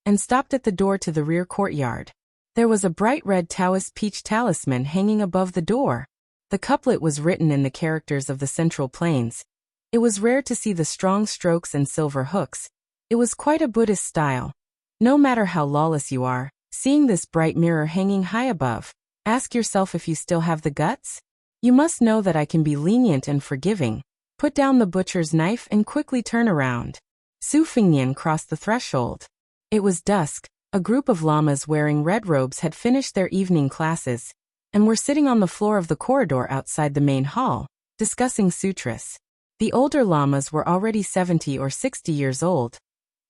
and stopped at the door to the rear courtyard. There was a bright red Taoist peach talisman hanging above the door. The couplet was written in the characters of the Central Plains. It was rare to see the strong strokes and silver hooks. It was quite a Buddhist style. No matter how lawless you are, seeing this bright mirror hanging high above, ask yourself if you still have the guts? You must know that I can be lenient and forgiving. Put down the butcher's knife and quickly turn around. Su Fengnian crossed the threshold. It was dusk. A group of lamas wearing red robes had finished their evening classes and were sitting on the floor of the corridor outside the main hall, discussing sutras. The older lamas were already 70 or 60 years old.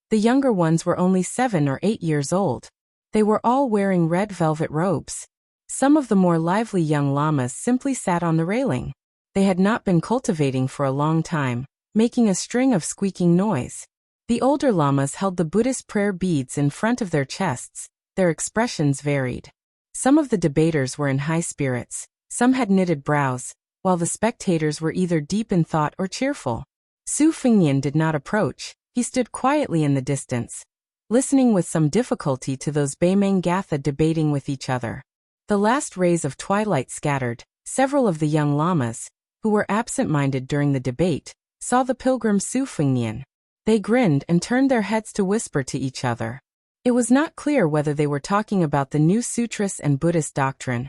The younger ones were only 7 or 8 years old. They were all wearing red velvet robes. Some of the more lively young lamas simply sat on the railing. They had not been cultivating for a long time, making a string of squeaking noise. The older lamas held the Buddhist prayer beads in front of their chests. Their expressions varied. Some of the debaters were in high spirits, some had knitted brows, while the spectators were either deep in thought or cheerful. Su Fengnian did not approach. He stood quietly in the distance, listening with some difficulty to those Beimeng Gatha debating with each other. The last rays of twilight scattered. Several of the young lamas, who were absent-minded during the debate, saw the pilgrim Su Fengnian. They grinned and turned their heads to whisper to each other. It was not clear whether they were talking about the new sutras and Buddhist doctrine,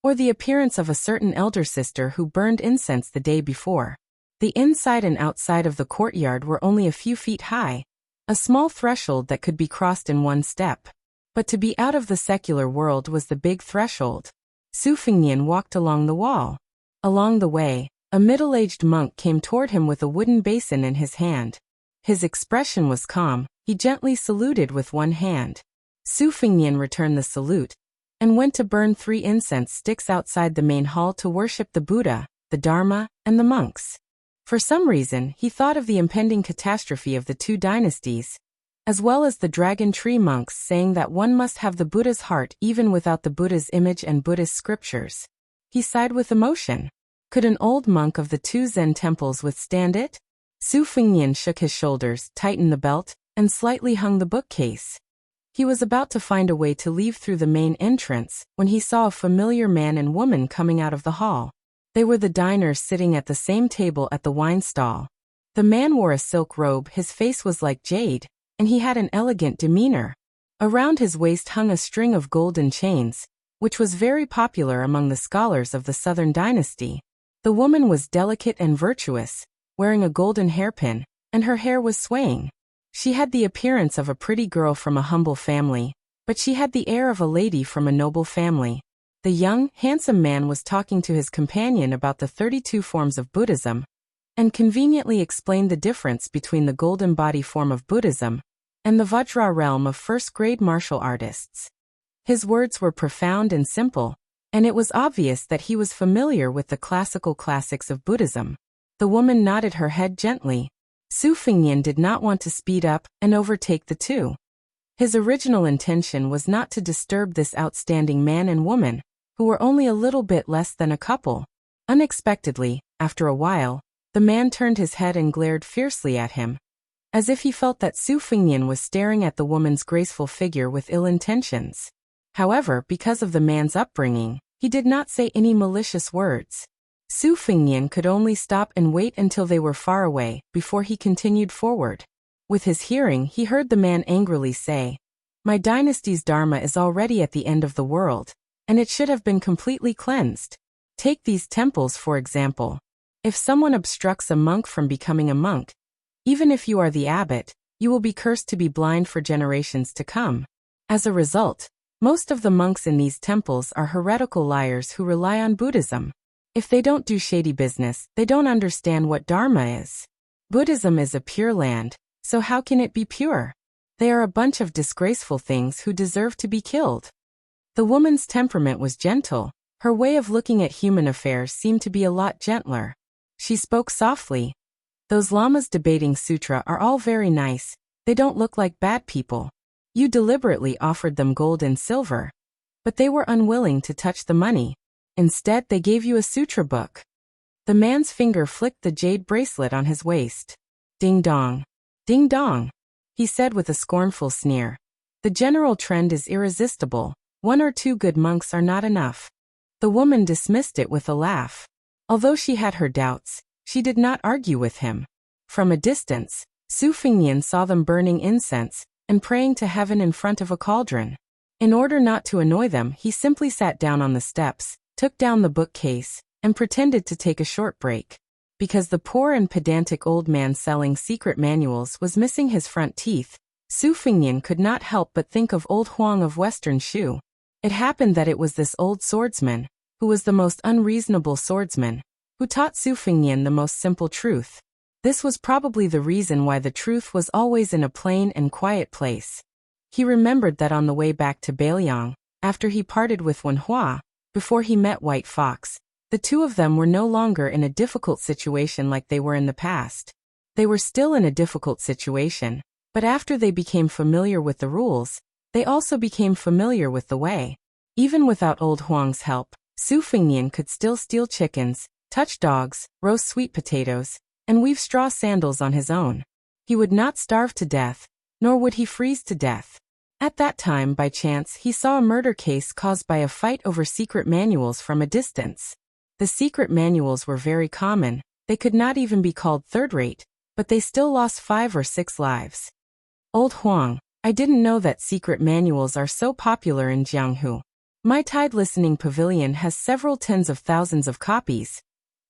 or the appearance of a certain elder sister who burned incense the day before. The inside and outside of the courtyard were only a few feet high, a small threshold that could be crossed in one step. But to be out of the secular world was the big threshold. Su Fengnian walked along the wall. Along the way, a middle-aged monk came toward him with a wooden basin in his hand. His expression was calm. He gently saluted with one hand. Su Fengnian returned the salute and went to burn 3 incense sticks outside the main hall to worship the Buddha, the Dharma, and the monks. For some reason, he thought of the impending catastrophe of the 2 dynasties, as well as the dragon tree monks saying that one must have the Buddha's heart even without the Buddha's image and Buddhist scriptures. He sighed with emotion. Could an old monk of the 2 Zen temples withstand it? Su Fengnian shook his shoulders, tightened the belt, and slightly hung the bookcase. He was about to find a way to leave through the main entrance when he saw a familiar man and woman coming out of the hall. They were the diners sitting at the same table at the wine stall. The man wore a silk robe, his face was like jade, and he had an elegant demeanor. Around his waist hung a string of golden chains, which was very popular among the scholars of the Southern dynasty. The woman was delicate and virtuous, wearing a golden hairpin, and her hair was swaying. She had the appearance of a pretty girl from a humble family, but she had the air of a lady from a noble family. The young, handsome man was talking to his companion about the 32 forms of Buddhism, and conveniently explained the difference between the golden body form of Buddhism and the Vajra realm of first-grade martial artists. His words were profound and simple, and it was obvious that he was familiar with the classical classics of Buddhism. The woman nodded her head gently. Su Fengnian did not want to speed up and overtake the two. His original intention was not to disturb this outstanding man and woman, who were only a little bit less than a couple. Unexpectedly, after a while, the man turned his head and glared fiercely at him, as if he felt that Su Fengnian was staring at the woman's graceful figure with ill intentions. However, because of the man's upbringing, he did not say any malicious words. Su Fengnian could only stop and wait until they were far away before he continued forward. With his hearing, he heard the man angrily say, "My dynasty's dharma is already at the end of the world, and it should have been completely cleansed. Take these temples for example. If someone obstructs a monk from becoming a monk, even if you are the abbot, you will be cursed to be blind for generations to come. As a result, most of the monks in these temples are heretical liars who rely on Buddhism. If they don't do shady business, they don't understand what dharma is. Buddhism is a pure land, so how can it be pure? They are a bunch of disgraceful things who deserve to be killed." The woman's temperament was gentle. Her way of looking at human affairs seemed to be a lot gentler. She spoke softly. "Those lamas debating sutra are all very nice. They don't look like bad people. You deliberately offered them gold and silver, but they were unwilling to touch the money. Instead, they gave you a sutra book." The man's finger flicked the jade bracelet on his waist. "Ding dong. Ding dong," he said with a scornful sneer. "The general trend is irresistible. 1 or 2 good monks are not enough." The woman dismissed it with a laugh. Although she had her doubts, she did not argue with him. From a distance, Su Fengnian saw them burning incense and praying to heaven in front of a cauldron. In order not to annoy them, he simply sat down on the steps, took down the bookcase, and pretended to take a short break. Because the poor and pedantic old man selling secret manuals was missing his front teeth, Su Fengnian could not help but think of old Huang of Western Shu. It happened that it was this old swordsman, who was the most unreasonable swordsman, who taught Su Fengnian the most simple truth. This was probably the reason why the truth was always in a plain and quiet place. He remembered that on the way back to Bailiang, after he parted with Wenhua, before he met White Fox, the two of them were no longer in a difficult situation like they were in the past. They were still in a difficult situation, but after they became familiar with the rules, they also became familiar with the way. Even without old Huang's help, Su Fengnian could still steal chickens, touch dogs, roast sweet potatoes, and weave straw sandals on his own. He would not starve to death, nor would he freeze to death. At that time, by chance, he saw a murder case caused by a fight over secret manuals from a distance. The secret manuals were very common. They could not even be called third-rate, but they still lost 5 or 6 lives. "Old Huang, I didn't know that secret manuals are so popular in Jianghu. My Tide Listening Pavilion has several tens of thousands of copies.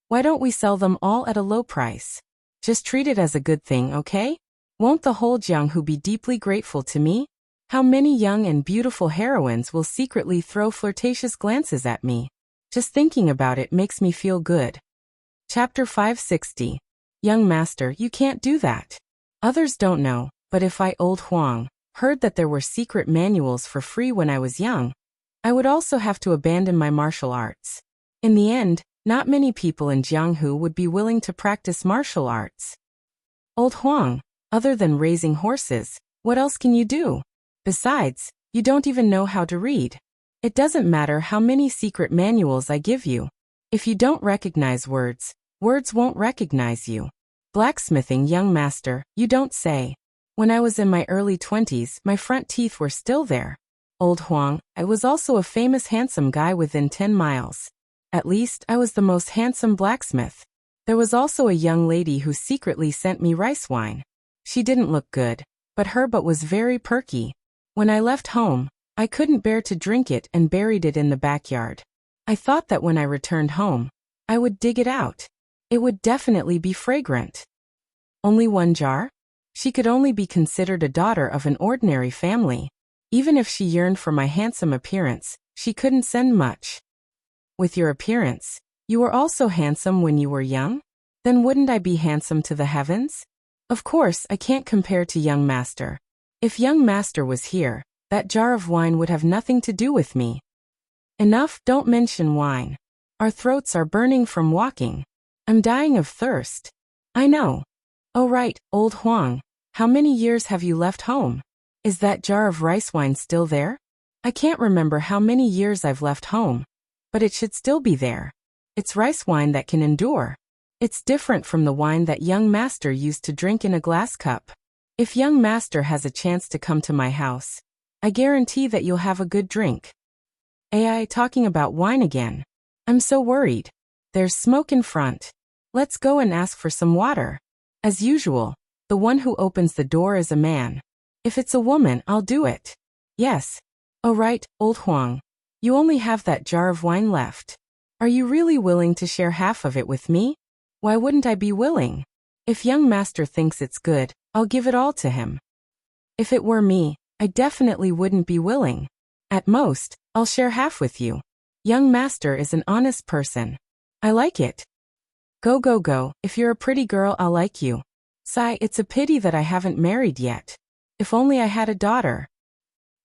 Why don't we sell them all at a low price? Just treat it as a good thing, okay? Won't the whole Jianghu be deeply grateful to me? How many young and beautiful heroines will secretly throw flirtatious glances at me? Just thinking about it makes me feel good." Chapter 560. Young Master, you can't do that. Others don't know, but if I, Old Huang, heard that there were secret manuals for free when I was young, I would also have to abandon my martial arts. In the end, not many people in Jianghu would be willing to practice martial arts. "Old Huang, other than raising horses, what else can you do? Besides, you don't even know how to read. It doesn't matter how many secret manuals I give you. If you don't recognize words, words won't recognize you. Blacksmithing, young master, you don't say. When I was in my early 20s, my front teeth were still there. Old Huang, I was also a famous handsome guy within 10 miles. At least, I was the most handsome blacksmith. There was also a young lady who secretly sent me rice wine. She didn't look good, but her butt was very perky. When I left home, I couldn't bear to drink it and buried it in the backyard. I thought that when I returned home, I would dig it out. It would definitely be fragrant. Only one jar? She could only be considered a daughter of an ordinary family. Even if she yearned for my handsome appearance, she couldn't send much. With your appearance, you were also handsome when you were young? Then wouldn't I be handsome to the heavens? Of course, I can't compare to young master. If young master was here, that jar of wine would have nothing to do with me. Enough, don't mention wine. Our throats are burning from walking. I'm dying of thirst. I know. Oh right, old Huang, how many years have you left home? Is that jar of rice wine still there? I can't remember how many years I've left home, but it should still be there. It's rice wine that can endure. It's different from the wine that young master used to drink in a glass cup. If young master has a chance to come to my house, I guarantee that you'll have a good drink. AI talking about wine again. I'm so worried. There's smoke in front. Let's go and ask for some water. As usual, the one who opens the door is a man. If it's a woman, I'll do it. Yes. Oh right, old Huang. You only have that jar of wine left. Are you really willing to share half of it with me? Why wouldn't I be willing? If young master thinks it's good, I'll give it all to him. If it were me, I definitely wouldn't be willing. At most, I'll share half with you. Young master is an honest person. I like it. Go go go, if you're a pretty girl I'll like you. Sigh, it's a pity that I haven't married yet. If only I had a daughter.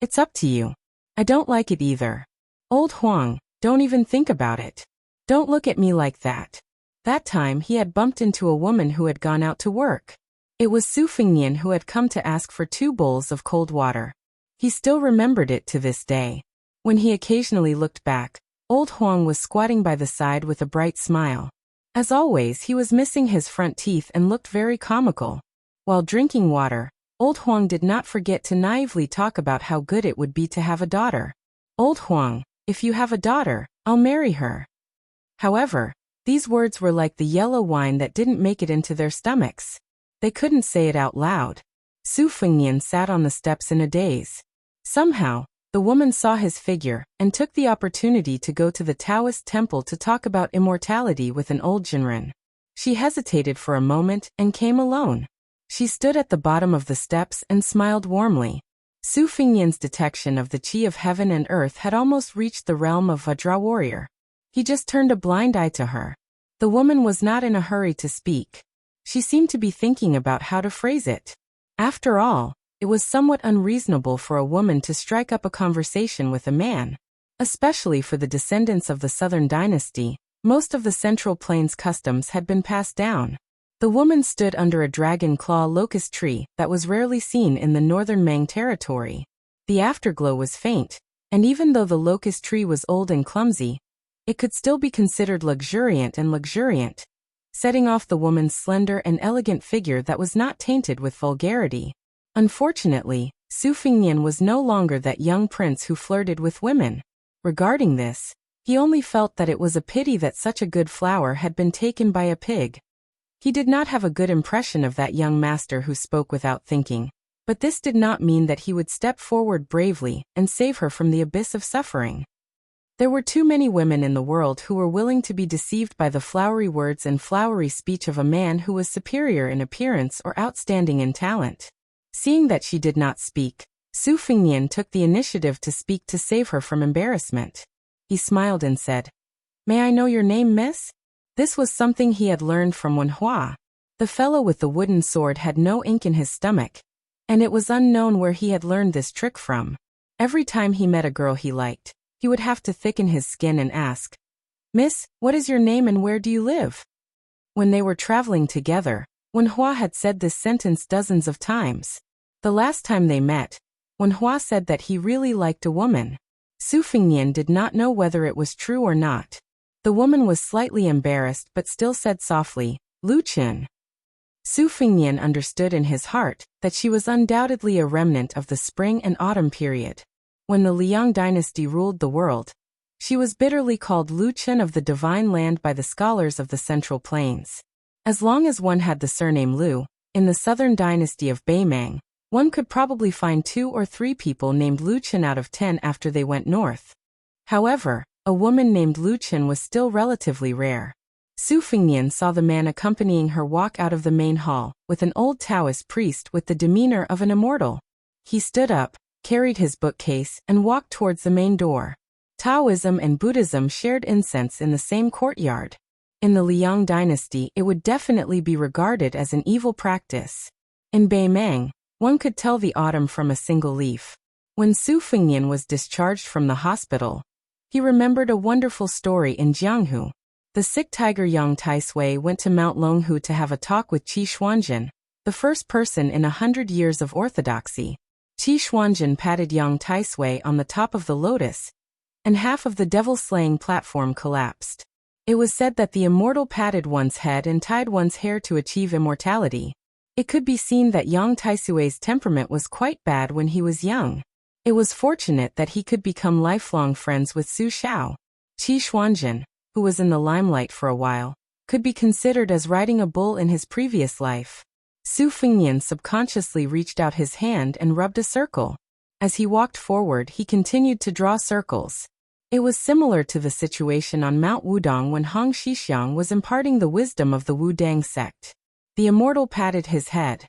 It's up to you. I don't like it either. Old Huang, don't even think about it. Don't look at me like that. That time he had bumped into a woman who had gone out to work. It was Su Fengnian who had come to ask for 2 bowls of cold water. He still remembered it to this day. When he occasionally looked back, old Huang was squatting by the side with a bright smile. As always, he was missing his front teeth and looked very comical. While drinking water, old Huang did not forget to naively talk about how good it would be to have a daughter. Old Huang, if you have a daughter, I'll marry her. However, these words were like the yellow wine that didn't make it into their stomachs. They couldn't say it out loud. Su Fengnian sat on the steps in a daze. Somehow, the woman saw his figure and took the opportunity to go to the Taoist temple to talk about immortality with an old Jinren. She hesitated for a moment and came alone. She stood at the bottom of the steps and smiled warmly. Su Fengnian's detection of the qi of heaven and earth had almost reached the realm of Vajra warrior. He just turned a blind eye to her. The woman was not in a hurry to speak. She seemed to be thinking about how to phrase it. After all, it was somewhat unreasonable for a woman to strike up a conversation with a man. Especially for the descendants of the Southern dynasty, most of the Central Plains customs had been passed down. The woman stood under a dragon claw locust tree that was rarely seen in the northern Mang territory. The afterglow was faint, and even though the locust tree was old and clumsy, it could still be considered luxuriant, setting off the woman's slender and elegant figure that was not tainted with vulgarity. Unfortunately, Su Fengnian was no longer that young prince who flirted with women. Regarding this, he only felt that it was a pity that such a good flower had been taken by a pig. He did not have a good impression of that young master who spoke without thinking, but this did not mean that he would step forward bravely and save her from the abyss of suffering. There were too many women in the world who were willing to be deceived by the flowery words and flowery speech of a man who was superior in appearance or outstanding in talent. Seeing that she did not speak, Su Fengnian took the initiative to speak to save her from embarrassment. He smiled and said, "May I know your name, miss?" This was something he had learned from Wen Hua. The fellow with the wooden sword had no ink in his stomach, and it was unknown where he had learned this trick from. Every time he met a girl he liked, he would have to thicken his skin and ask, "Miss, what is your name and where do you live?" When they were traveling together, Wen Hua had said this sentence dozens of times. The last time they met, Wen Hua said that he really liked a woman. Su Fengnian did not know whether it was true or not. The woman was slightly embarrassed but still said softly, "Lu Chen." Su Fengnian understood in his heart that she was undoubtedly a remnant of the spring and autumn period. When the Liang dynasty ruled the world, she was bitterly called Lu Chen of the divine land by the scholars of the Central Plains. As long as one had the surname Lu, in the southern dynasty of Beimang, one could probably find 2 or 3 people named Lu Chen out of 10 after they went north. However, a woman named Lu Chen was still relatively rare. Su Fengnian saw the man accompanying her walk out of the main hall, with an old Taoist priest with the demeanor of an immortal. He stood up, carried his bookcase, and walked towards the main door. Taoism and Buddhism shared incense in the same courtyard. In the Liang dynasty, it would definitely be regarded as an evil practice. In Beimang, one could tell the autumn from a single leaf. When Su Fengnian was discharged from the hospital, he remembered a wonderful story in Jianghu. The sick tiger Yang Taisui went to Mount Longhu to have a talk with Qi Xuanzhen, the first person in 100 years of orthodoxy. Qi Xuanzhen patted Yang Taisui on the top of the lotus, and half of the devil-slaying platform collapsed. It was said that the immortal patted one's head and tied one's hair to achieve immortality. It could be seen that Yang Taisui's temperament was quite bad when he was young. It was fortunate that he could become lifelong friends with Su Xiao. Qi Xuanzhen, who was in the limelight for a while, could be considered as riding a bull in his previous life. Su Fengnian subconsciously reached out his hand and rubbed a circle. As he walked forward, he continued to draw circles. It was similar to the situation on Mount Wudong when Hong Xixiang was imparting the wisdom of the Wudang sect. The immortal patted his head.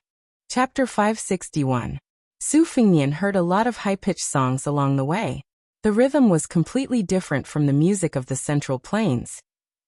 Chapter 561. Su Fengnian heard a lot of high-pitched songs along the way. The rhythm was completely different from the music of the Central Plains,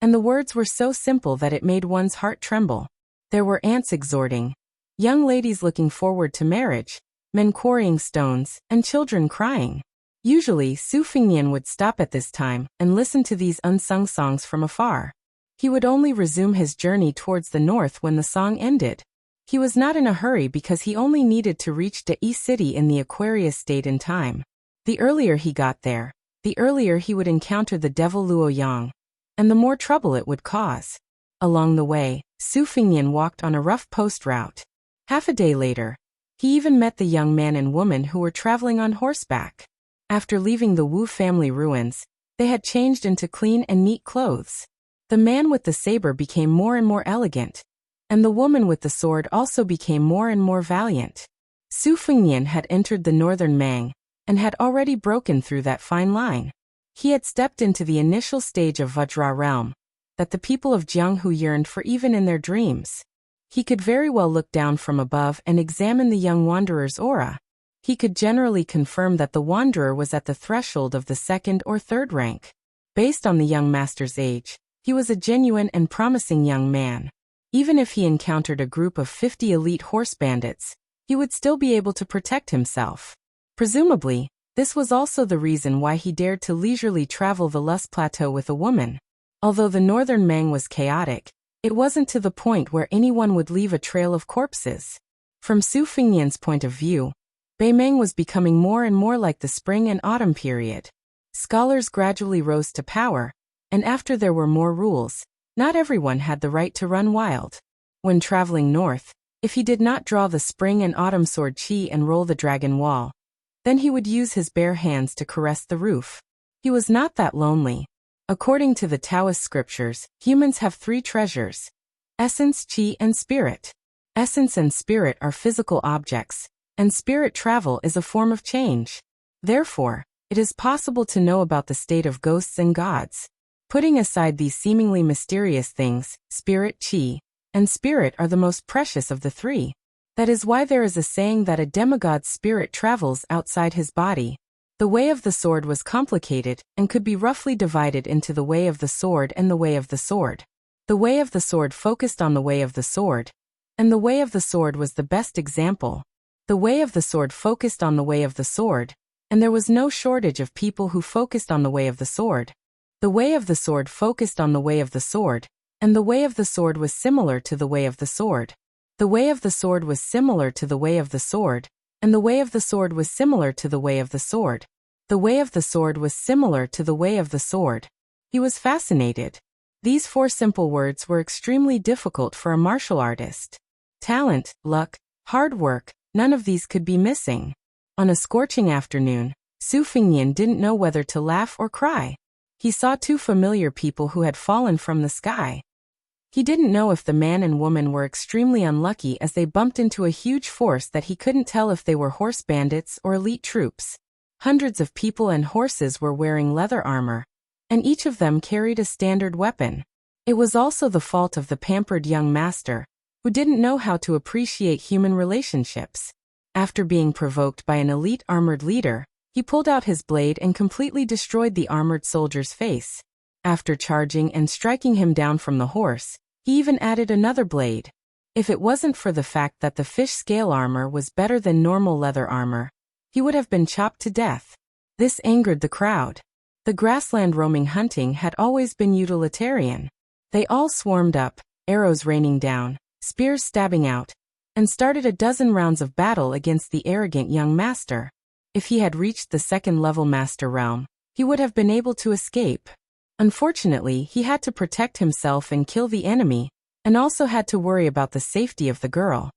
and the words were so simple that it made one's heart tremble. There were ants exhorting, young ladies looking forward to marriage, men quarrying stones, and children crying. Usually, Su Fengnian would stop at this time and listen to these unsung songs from afar. He would only resume his journey towards the north when the song ended. He was not in a hurry because he only needed to reach Dai City in the Aquarius state in time. The earlier he got there, the earlier he would encounter the devil Luoyang, and the more trouble it would cause. Along the way, Su Fengnian walked on a rough post route. Half a day later, he even met the young man and woman who were traveling on horseback. After leaving the Wu family ruins, they had changed into clean and neat clothes. The man with the saber became more and more elegant, and the woman with the sword also became more and more valiant. Su Fengnian had entered the northern Mang, and had already broken through that fine line. He had stepped into the initial stage of Vajra realm, that the people of Jianghu yearned for even in their dreams. He could very well look down from above and examine the young wanderer's aura. He could generally confirm that the wanderer was at the threshold of the 2nd or 3rd rank. Based on the young master's age, he was a genuine and promising young man. Even if he encountered a group of 50 elite horse bandits, he would still be able to protect himself. Presumably, this was also the reason why he dared to leisurely travel the Lus Plateau with a woman. Although the northern Mang was chaotic, it wasn't to the point where anyone would leave a trail of corpses. From Su Fengnian's point of view, Beimang was becoming more and more like the spring and autumn period. Scholars gradually rose to power, and after there were more rules, not everyone had the right to run wild. When traveling north, if he did not draw the spring and autumn sword Qi and roll the dragon wall, then he would use his bare hands to caress the roof. He was not that lonely. According to the Taoist scriptures, humans have 3 treasures: essence, qi, and spirit. Essence and spirit are physical objects, and spirit travel is a form of change. Therefore, it is possible to know about the state of ghosts and gods. Putting aside these seemingly mysterious things, spirit, qi, and spirit are the most precious of the 3. That is why there is a saying that a demigod's spirit travels outside his body. The way of the sword was complicated and could be roughly divided into the way of the sword and the way of the sword. The way of the sword focused on the way of the sword, and the way of the sword was the best example. The way of the sword focused on the way of the sword, and there was no shortage of people who focused on the way of the sword. The way of the sword focused on the way of the sword, and the way of the sword was similar to the way of the sword. The way of the sword was similar to the way of the sword, and the way of the sword was similar to the way of the sword. The way of the sword was similar to the way of the sword, He was fascinated. These 4 simple words were extremely difficult for a martial artist. Talent, luck, hard work, none of these could be missing. On a scorching afternoon, Su Fingyan didn't know whether to laugh or cry. He saw 2 familiar people who had fallen from the sky. He didn't know if the man and woman were extremely unlucky as they bumped into a huge force that he couldn't tell if they were horse bandits or elite troops. Hundreds of people and horses were wearing leather armor, and each of them carried a standard weapon. It was also the fault of the pampered young master, who didn't know how to appreciate human relationships. After being provoked by an elite armored leader, he pulled out his blade and completely destroyed the armored soldier's face. After charging and striking him down from the horse, he even added another blade. If it wasn't for the fact that the fish scale armor was better than normal leather armor, he would have been chopped to death. This angered the crowd. The grassland roaming hunting had always been utilitarian. They all swarmed up, arrows raining down, spears stabbing out, and started a dozen rounds of battle against the arrogant young master. If he had reached the 2nd-level master realm, he would have been able to escape. Unfortunately, he had to protect himself and kill the enemy, and also had to worry about the safety of the girl.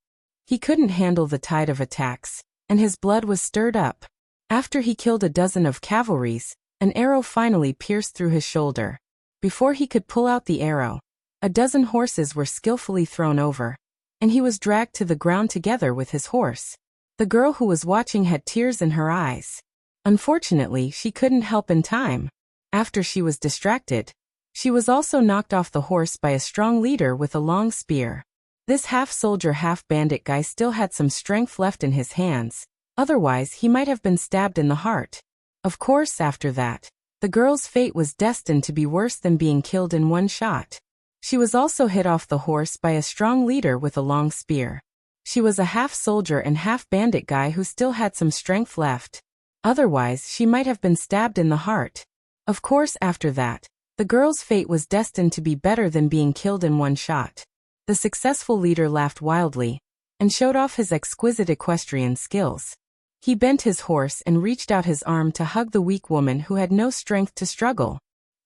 He couldn't handle the tide of attacks, and his blood was stirred up. After he killed a dozen of cavalries, an arrow finally pierced through his shoulder. Before he could pull out the arrow, a dozen horses were skillfully thrown over, and he was dragged to the ground together with his horse. The girl who was watching had tears in her eyes. Unfortunately, she couldn't help in time. After she was distracted, she was also knocked off the horse by a strong leader with a long spear. This half-soldier, half-bandit guy still had some strength left in his hands, otherwise he might have been stabbed in the heart. Of course, after that, the girl's fate was destined to be worse than being killed in one shot. She was also hit off the horse by a strong leader with a long spear. She was a half-soldier and half-bandit guy who still had some strength left. Otherwise, she might have been stabbed in the heart. Of course, after that, the girl's fate was destined to be better than being killed in one shot. The successful leader laughed wildly and showed off his exquisite equestrian skills. He bent his horse and reached out his arm to hug the weak woman who had no strength to struggle.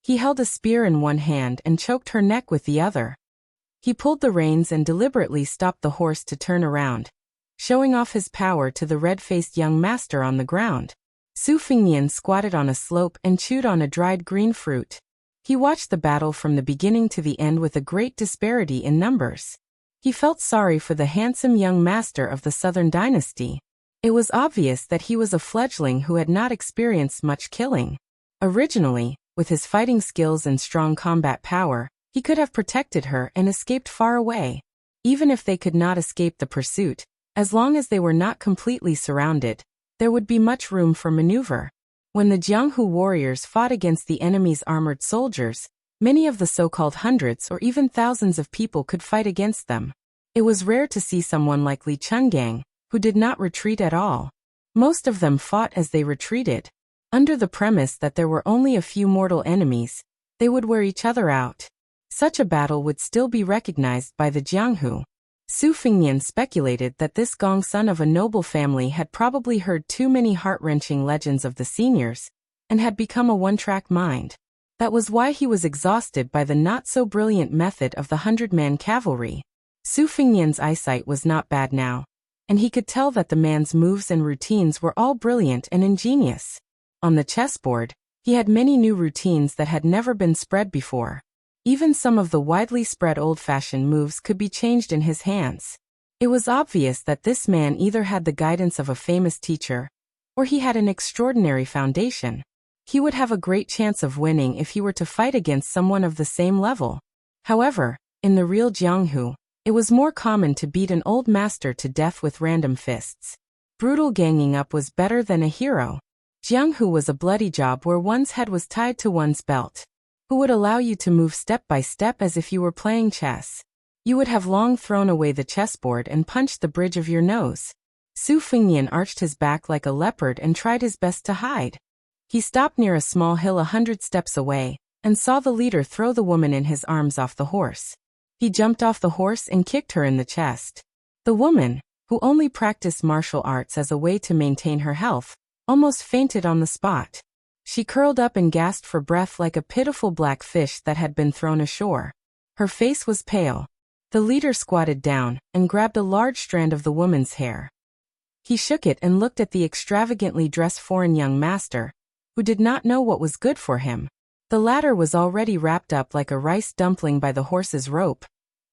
He held a spear in one hand and choked her neck with the other. He pulled the reins and deliberately stopped the horse to turn around, showing off his power to the red-faced young master on the ground. Su Fingyan squatted on a slope and chewed on a dried green fruit. He watched the battle from the beginning to the end with a great disparity in numbers. He felt sorry for the handsome young master of the Southern Dynasty. It was obvious that he was a fledgling who had not experienced much killing. Originally, with his fighting skills and strong combat power, he could have protected her and escaped far away. Even if they could not escape the pursuit, as long as they were not completely surrounded, there would be much room for maneuver. When the Jianghu warriors fought against the enemy's armored soldiers, many of the so-called hundreds or even thousands of people could fight against them. It was rare to see someone like Li Chungang, who did not retreat at all. Most of them fought as they retreated. Under the premise that there were only a few mortal enemies, they would wear each other out. Such a battle would still be recognized by the Jianghu. Su Fingyan speculated that this Gong son of a noble family had probably heard too many heart-wrenching legends of the seniors, and had become a one-track mind. That was why he was exhausted by the not-so-brilliant method of the 100-man cavalry. Su Fingyan's eyesight was not bad now, and he could tell that the man's moves and routines were all brilliant and ingenious. On the chessboard, he had many new routines that had never been spread before. Even some of the widely spread old-fashioned moves could be changed in his hands. It was obvious that this man either had the guidance of a famous teacher, or he had an extraordinary foundation. He would have a great chance of winning if he were to fight against someone of the same level. However, in the real Jianghu, it was more common to beat an old master to death with random fists. Brutal ganging up was better than a hero. Jianghu was a bloody job where one's head was tied to one's belt. Who would allow you to move step by step as if you were playing chess. You would have long thrown away the chessboard and punched the bridge of your nose. Su Fingyan arched his back like a leopard and tried his best to hide. He stopped near a small hill 100 steps away, and saw the leader throw the woman in his arms off the horse. He jumped off the horse and kicked her in the chest. The woman, who only practiced martial arts as a way to maintain her health, almost fainted on the spot. She curled up and gasped for breath like a pitiful black fish that had been thrown ashore. Her face was pale. The leader squatted down and grabbed a large strand of the woman's hair. He shook it and looked at the extravagantly dressed foreign young master, who did not know what was good for him. The latter was already wrapped up like a rice dumpling by the horse's rope,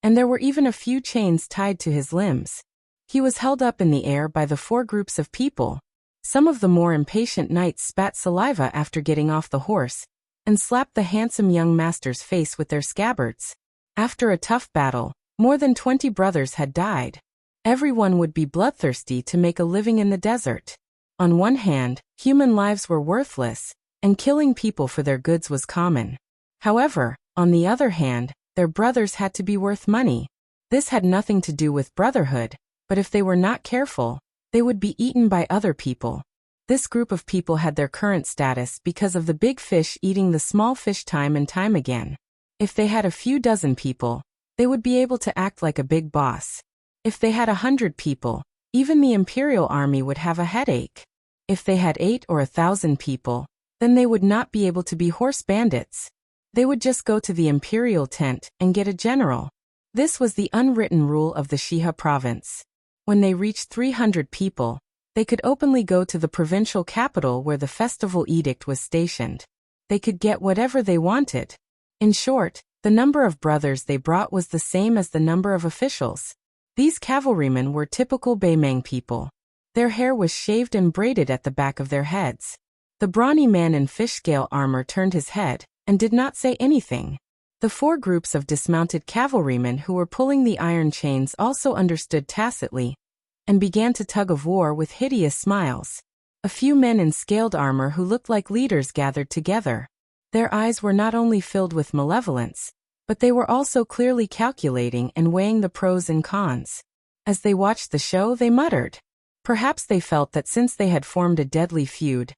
and there were even a few chains tied to his limbs. He was held up in the air by the 4 groups of people. Some of the more impatient knights spat saliva after getting off the horse, and slapped the handsome young master's face with their scabbards. After a tough battle, more than 20 brothers had died. Everyone would be bloodthirsty to make a living in the desert. On one hand, human lives were worthless, and killing people for their goods was common. However, on the other hand, their brothers had to be worth money. This had nothing to do with brotherhood, but if they were not careful, they would be eaten by other people. This group of people had their current status because of the big fish eating the small fish time and time again. If they had a few dozen people, they would be able to act like a big boss. If they had 100 people, even the imperial army would have a headache. If they had 8 or 1,000 people, then they would not be able to be horse bandits. They would just go to the imperial tent and get a general. This was the unwritten rule of the Shiha province. When they reached 300 people, they could openly go to the provincial capital where the festival edict was stationed. They could get whatever they wanted. In short, the number of brothers they brought was the same as the number of officials. These cavalrymen were typical Baimang people. Their hair was shaved and braided at the back of their heads. The brawny man in fish-scale armor turned his head and did not say anything. The 4 groups of dismounted cavalrymen who were pulling the iron chains also understood tacitly and began to tug of war with hideous smiles. A few men in scaled armor who looked like leaders gathered together. Their eyes were not only filled with malevolence, but they were also clearly calculating and weighing the pros and cons. As they watched the show, they muttered. Perhaps they felt that since they had formed a deadly feud,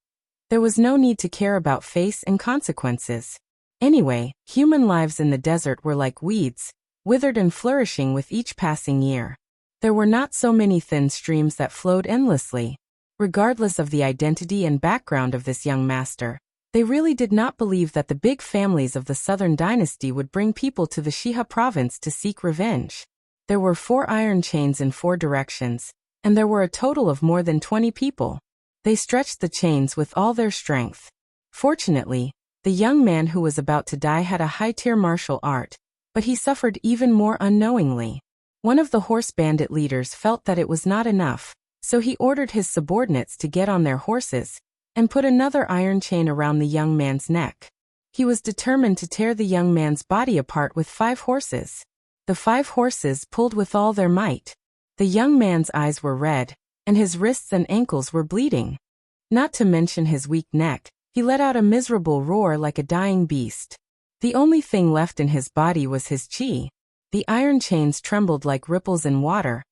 there was no need to care about face and consequences. Anyway, human lives in the desert were like weeds, withered and flourishing with each passing year. There were not so many thin streams that flowed endlessly. Regardless of the identity and background of this young master, they really did not believe that the big families of the southern dynasty would bring people to the Shiha province to seek revenge. There were 4 iron chains in 4 directions, and there were a total of more than 20 people. They stretched the chains with all their strength. Fortunately, the young man who was about to die had a high-tier martial art, but he suffered even more unknowingly. One of the horse bandit leaders felt that it was not enough, so he ordered his subordinates to get on their horses and put another iron chain around the young man's neck. He was determined to tear the young man's body apart with 5 horses. The 5 horses pulled with all their might. The young man's eyes were red, and his wrists and ankles were bleeding. Not to mention his weak neck, he let out a miserable roar like a dying beast. The only thing left in his body was his chi. The iron chains trembled like ripples in water,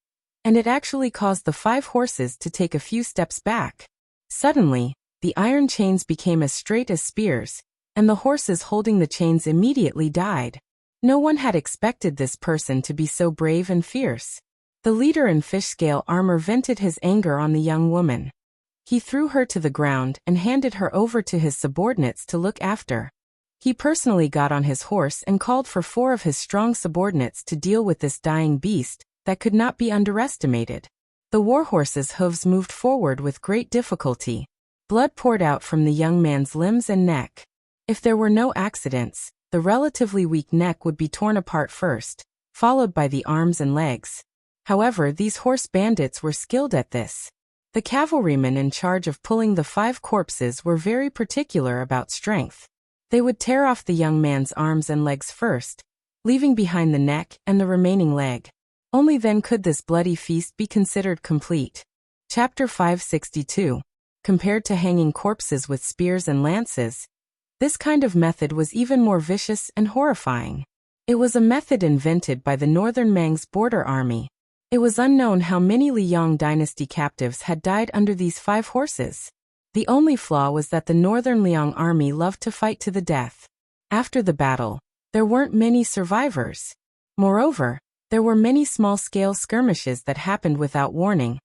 and it actually caused the 5 horses to take a few steps back. Suddenly, the iron chains became as straight as spears, and the horses holding the chains immediately died. No one had expected this person to be so brave and fierce. The leader in fish-scale armor vented his anger on the young woman. He threw her to the ground and handed her over to his subordinates to look after. He personally got on his horse and called for 4 of his strong subordinates to deal with this dying beast that could not be underestimated. The warhorse's hooves moved forward with great difficulty. Blood poured out from the young man's limbs and neck. If there were no accidents, the relatively weak neck would be torn apart first, followed by the arms and legs. However, these horse bandits were skilled at this. The cavalrymen in charge of pulling the 5 corpses were very particular about strength. They would tear off the young man's arms and legs first, leaving behind the neck and the remaining leg. Only then could this bloody feast be considered complete. Chapter 562. Compared to hanging corpses with spears and lances, this kind of method was even more vicious and horrifying. It was a method invented by the Northern Mang's border army. It was unknown how many Liang dynasty captives had died under these 5 horses. The only flaw was that the Northern Liang army loved to fight to the death. After the battle, there weren't many survivors. Moreover, there were many small-scale skirmishes that happened without warning,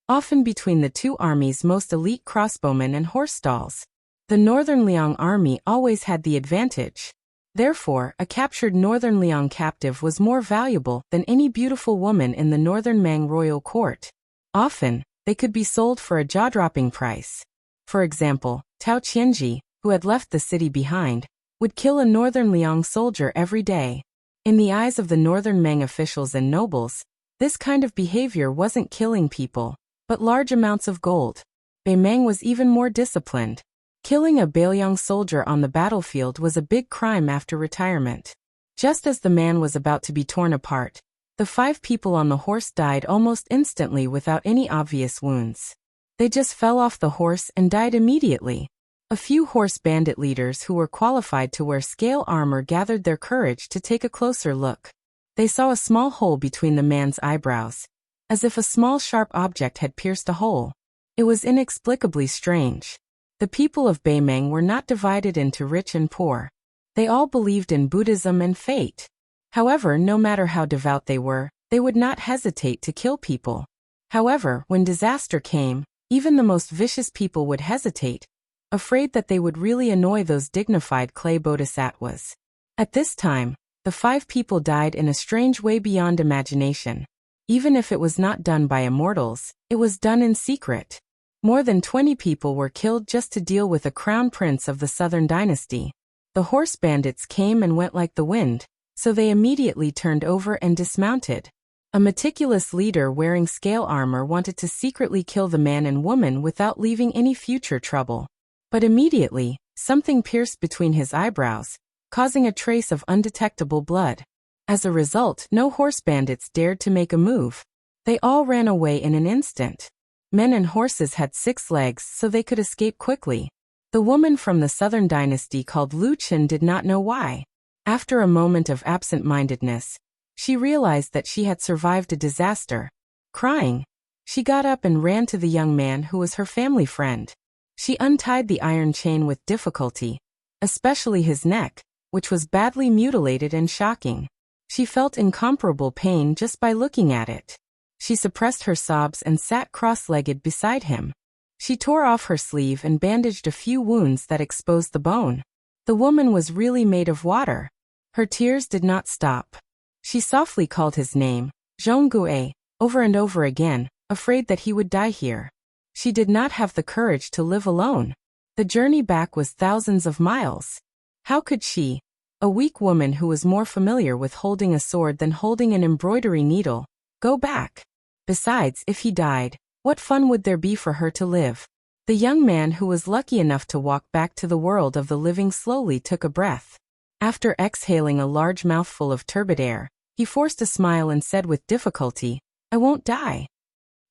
often between the 2 armies' most elite crossbowmen and horse stalls. The Northern Liang army always had the advantage. Therefore, a captured Northern Liang captive was more valuable than any beautiful woman in the Northern Mang royal court. Often, they could be sold for a jaw-dropping price. For example, Tao Qianji, who had left the city behind, would kill a Northern Liang soldier every day. In the eyes of the Northern Mang officials and nobles, this kind of behavior wasn't killing people, but large amounts of gold. Beimang was even more disciplined. Killing a Beiliang soldier on the battlefield was a big crime after retirement. Just as the man was about to be torn apart, the 5 people on the horse died almost instantly without any obvious wounds. They just fell off the horse and died immediately. A few horse bandit leaders who were qualified to wear scale armor gathered their courage to take a closer look. They saw a small hole between the man's eyebrows, as if a small sharp object had pierced a hole. It was inexplicably strange. The people of Beimang were not divided into rich and poor. They all believed in Buddhism and fate. However, no matter how devout they were, they would not hesitate to kill people. However, when disaster came, even the most vicious people would hesitate, afraid that they would really annoy those dignified clay bodhisattvas. At this time, the 5 people died in a strange way beyond imagination. Even if it was not done by immortals, it was done in secret. More than 20 people were killed just to deal with a crown prince of the southern dynasty. The horse bandits came and went like the wind, so they immediately turned over and dismounted. A meticulous leader wearing scale armor wanted to secretly kill the man and woman without leaving any future trouble. But immediately, something pierced between his eyebrows, causing a trace of undetectable blood. As a result, no horse bandits dared to make a move. They all ran away in an instant. Men and horses had 6 legs so they could escape quickly. The woman from the southern dynasty called Lu Chen did not know why. After a moment of absent-mindedness, she realized that she had survived a disaster. Crying, she got up and ran to the young man who was her family friend. She untied the iron chain with difficulty, especially his neck, which was badly mutilated and shocking. She felt incomparable pain just by looking at it. She suppressed her sobs and sat cross-legged beside him. She tore off her sleeve and bandaged a few wounds that exposed the bone. The woman was really made of water. Her tears did not stop. She softly called his name, Zhonggue, over and over again, afraid that he would die here. She did not have the courage to live alone. The journey back was thousands of miles. How could she, a weak woman who was more familiar with holding a sword than holding an embroidery needle, go back? Besides, if he died, what fun would there be for her to live? The young man who was lucky enough to walk back to the world of the living slowly took a breath. After exhaling a large mouthful of turbid air, he forced a smile and said with difficulty, "I won't die."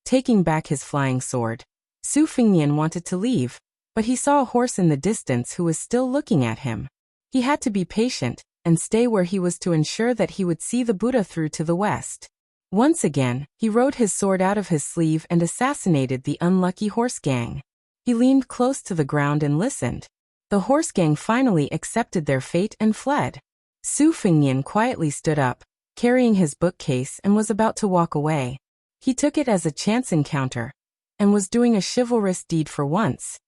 Taking back his flying sword, Su Fingnian wanted to leave, but he saw a horse in the distance who was still looking at him. He had to be patient and stay where he was to ensure that he would see the Buddha through to the west. Once again, he rode his sword out of his sleeve and assassinated the unlucky horse gang. He leaned close to the ground and listened. The horse gang finally accepted their fate and fled. Su Fingnian quietly stood up, carrying his bookcase, and was about to walk away. He took it as a chance encounter, and was doing a chivalrous deed for once.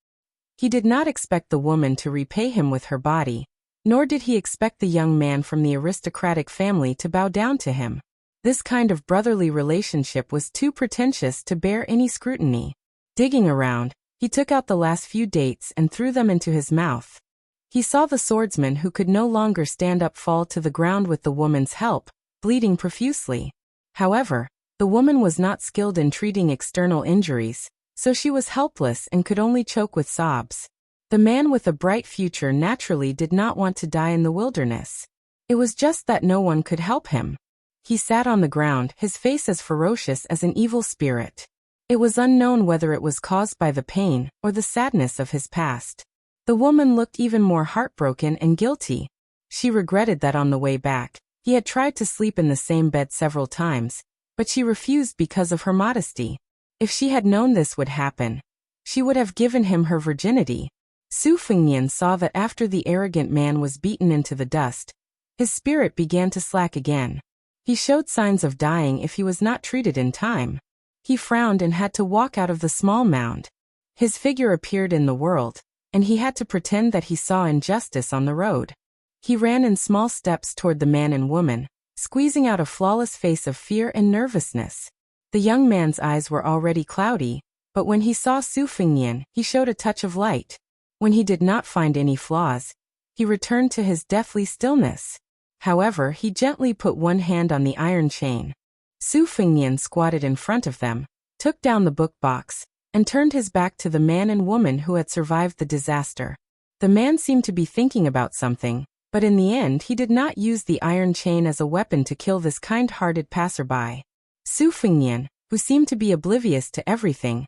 He did not expect the woman to repay him with her body, nor did he expect the young man from the aristocratic family to bow down to him. This kind of brotherly relationship was too pretentious to bear any scrutiny. Digging around, he took out the last few dates and threw them into his mouth. He saw the swordsman who could no longer stand up fall to the ground with the woman's help, bleeding profusely. However, the woman was not skilled in treating external injuries, so she was helpless and could only choke with sobs. The man with a bright future naturally did not want to die in the wilderness. It was just that no one could help him. He sat on the ground, his face as ferocious as an evil spirit. It was unknown whether it was caused by the pain or the sadness of his past. The woman looked even more heartbroken and guilty. She regretted that on the way back, he had tried to sleep in the same bed several times, but she refused because of her modesty. If she had known this would happen, she would have given him her virginity. Su Fingnian saw that after the arrogant man was beaten into the dust, his spirit began to slack again. He showed signs of dying if he was not treated in time. He frowned and had to walk out of the small mound. His figure appeared in the world, and he had to pretend that he saw injustice on the road. He ran in small steps toward the man and woman, squeezing out a flawless face of fear and nervousness. The young man's eyes were already cloudy, but when he saw Su Fengnian, he showed a touch of light. When he did not find any flaws, he returned to his deathly stillness. However, he gently put one hand on the iron chain. Su Fengnian squatted in front of them, took down the book box, and turned his back to the man and woman who had survived the disaster. The man seemed to be thinking about something, but in the end he did not use the iron chain as a weapon to kill this kind-hearted passerby. Su Fengnian, who seemed to be oblivious to everything,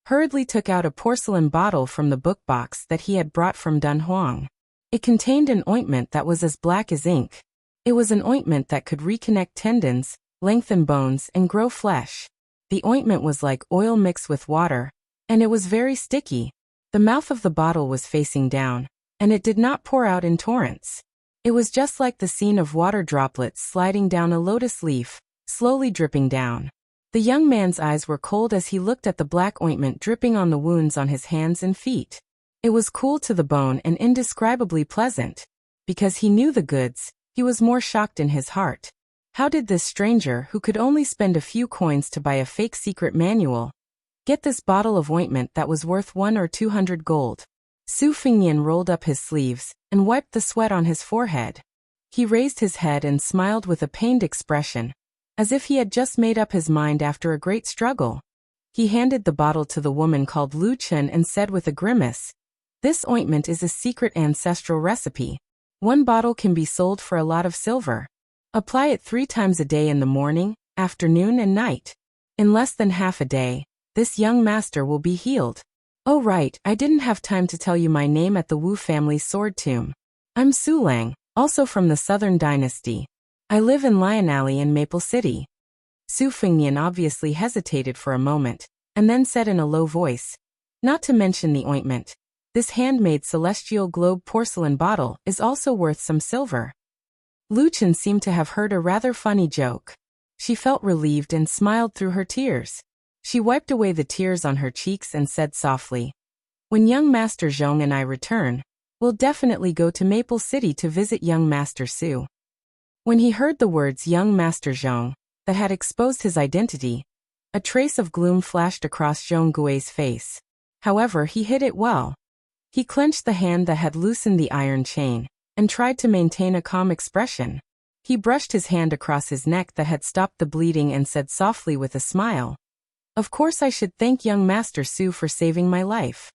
hurriedly took out a porcelain bottle from the book box that he had brought from Dunhuang. It contained an ointment that was as black as ink. It was an ointment that could reconnect tendons, lengthen bones, and grow flesh. The ointment was like oil mixed with water, and it was very sticky. The mouth of the bottle was facing down, and it did not pour out in torrents. It was just like the scene of water droplets sliding down a lotus leaf, slowly dripping down. The young man's eyes were cold as he looked at the black ointment dripping on the wounds on his hands and feet. It was cool to the bone and indescribably pleasant. Because he knew the goods, he was more shocked in his heart. How did this stranger, who could only spend a few coins to buy a fake secret manual, get this bottle of ointment that was worth 100 or 200 gold? Su Fengnian rolled up his sleeves and wiped the sweat on his forehead. He raised his head and smiled with a pained expression, as if he had just made up his mind after a great struggle. He handed the bottle to the woman called Lu Chen and said with a grimace, "This ointment is a secret ancestral recipe. One bottle can be sold for a lot of silver. Apply it 3 times a day in the morning, afternoon, and night. In less than half a day, this young master will be healed." "Oh right, I didn't have time to tell you my name at the Wu family sword tomb. I'm Su Lang, also from the Southern Dynasty. I live in Lion Alley in Maple City." Su Fengnian obviously hesitated for a moment, and then said in a low voice, "Not to mention the ointment, this handmade celestial globe porcelain bottle is also worth some silver." Lu Chen seemed to have heard a rather funny joke. She felt relieved and smiled through her tears. She wiped away the tears on her cheeks and said softly, "When young Master Zhong and I return, we'll definitely go to Maple City to visit young Master Su." When he heard the words young Master Zhong, that had exposed his identity, a trace of gloom flashed across Zhong Gui's face. However, he hid it well. He clenched the hand that had loosened the iron chain, and tried to maintain a calm expression. He brushed his hand across his neck that had stopped the bleeding and said softly with a smile, "Of course I should thank young Master Su for saving my life."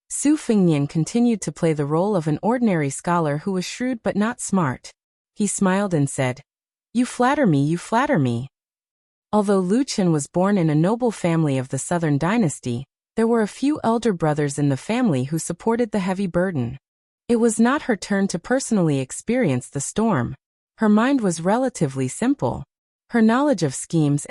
Su Fengnian continued to play the role of an ordinary scholar who was shrewd but not smart. He smiled and said, "You flatter me, you flatter me." Although Lu Chen was born in a noble family of the Southern Dynasty, there were a few elder brothers in the family who supported the heavy burden. It was not her turn to personally experience the storm. Her mind was relatively simple. Her knowledge of schemes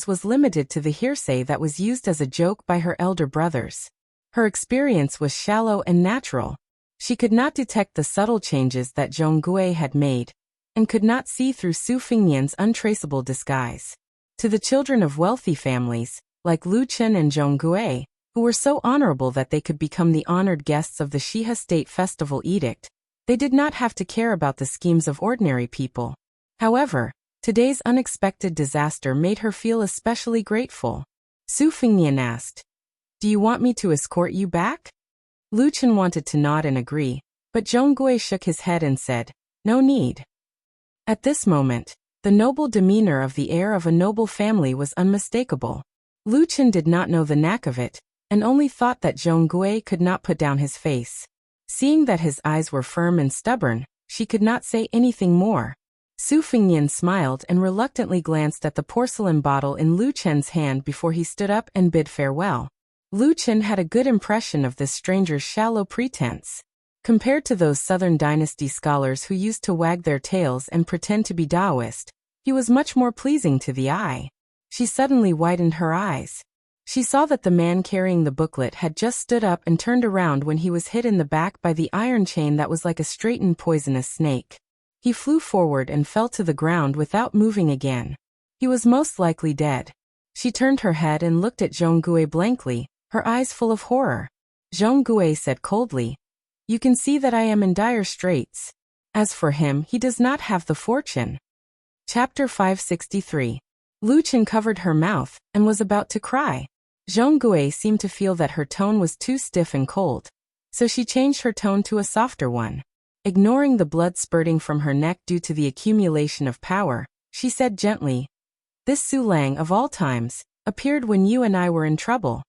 was limited to the hearsay that was used as a joke by her elder brothers. Her experience was shallow and natural. She could not detect the subtle changes that Zhong Gui had made, and could not see through Su Fengnian's untraceable disguise. To the children of wealthy families, like Lu Chen and Zhong Gui, who were so honorable that they could become the honored guests of the Shiha State Festival Edict, they did not have to care about the schemes of ordinary people. However, today's unexpected disaster made her feel especially grateful. Su Fengnian asked, "Do you want me to escort you back?" Lu Chen wanted to nod and agree, but Zhong Gui shook his head and said, "No need." At this moment, the noble demeanor of the heir of a noble family was unmistakable. Lu Chen did not know the knack of it, and only thought that Zhong Gui could not put down his face. Seeing that his eyes were firm and stubborn, she could not say anything more. Su Fengnian smiled and reluctantly glanced at the porcelain bottle in Lu Chen's hand before he stood up and bid farewell. Lu Chen had a good impression of this stranger's shallow pretense. Compared to those Southern Dynasty scholars who used to wag their tails and pretend to be Taoist, he was much more pleasing to the eye. She suddenly widened her eyes. She saw that the man carrying the booklet had just stood up and turned around when he was hit in the back by the iron chain that was like a straightened poisonous snake. He flew forward and fell to the ground without moving again. He was most likely dead. She turned her head and looked at Zhong Gui blankly, her eyes full of horror. Zhong Gui said coldly, You can see that I am in dire straits. As for him, he does not have the fortune. Chapter 563. Lu Chen covered her mouth and was about to cry. Zhong Gui seemed to feel that her tone was too stiff and cold, so she changed her tone to a softer one. Ignoring the blood spurting from her neck due to the accumulation of power, she said gently, "This Su Lang of all times appeared when you and I were in trouble.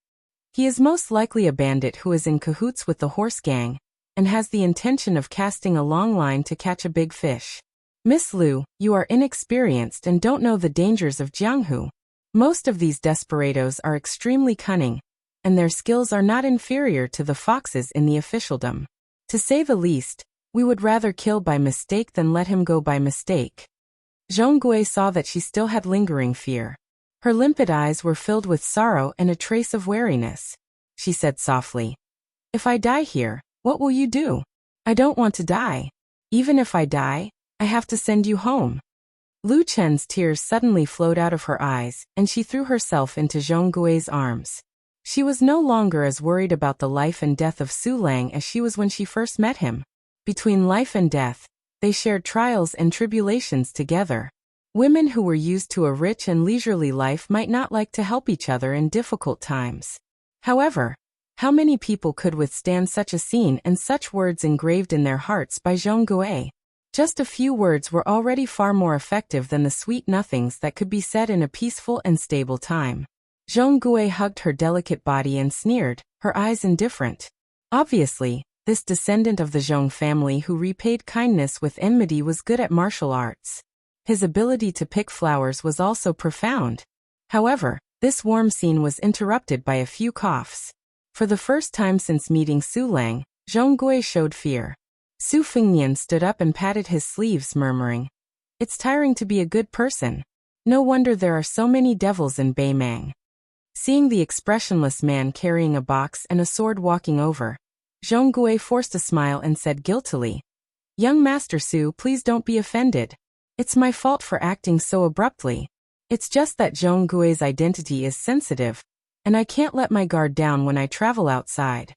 He is most likely a bandit who is in cahoots with the horse gang and has the intention of casting a long line to catch a big fish. Miss Lu, you are inexperienced and don't know the dangers of Jianghu. Most of these desperados are extremely cunning, and their skills are not inferior to the foxes in the officialdom. To say the least, we would rather kill by mistake than let him go by mistake." Zhong Gui saw that she still had lingering fear. Her limpid eyes were filled with sorrow and a trace of wariness. She said softly, "If I die here, what will you do? I don't want to die. Even if I die, I have to send you home." Lu Chen's tears suddenly flowed out of her eyes, and she threw herself into Zhong Gui's arms. She was no longer as worried about the life and death of Su Lang as she was when she first met him. Between life and death, they shared trials and tribulations together. Women who were used to a rich and leisurely life might not like to help each other in difficult times. However, how many people could withstand such a scene and such words engraved in their hearts by Zhong Gui? Just a few words were already far more effective than the sweet nothings that could be said in a peaceful and stable time. Zhong Gui hugged her delicate body and sneered, her eyes indifferent. Obviously, this descendant of the Zhong family who repaid kindness with enmity was good at martial arts. His ability to pick flowers was also profound. However, this warm scene was interrupted by a few coughs. For the first time since meeting Su Lang, Zhong Gui showed fear. Su Fengnian stood up and patted his sleeves, murmuring, "It's tiring to be a good person. No wonder there are so many devils in Beimang." Seeing the expressionless man carrying a box and a sword walking over, Zhong Gui forced a smile and said guiltily, "Young Master Su, please don't be offended. It's my fault for acting so abruptly. It's just that Zhong Gui's identity is sensitive, and I can't let my guard down when I travel outside."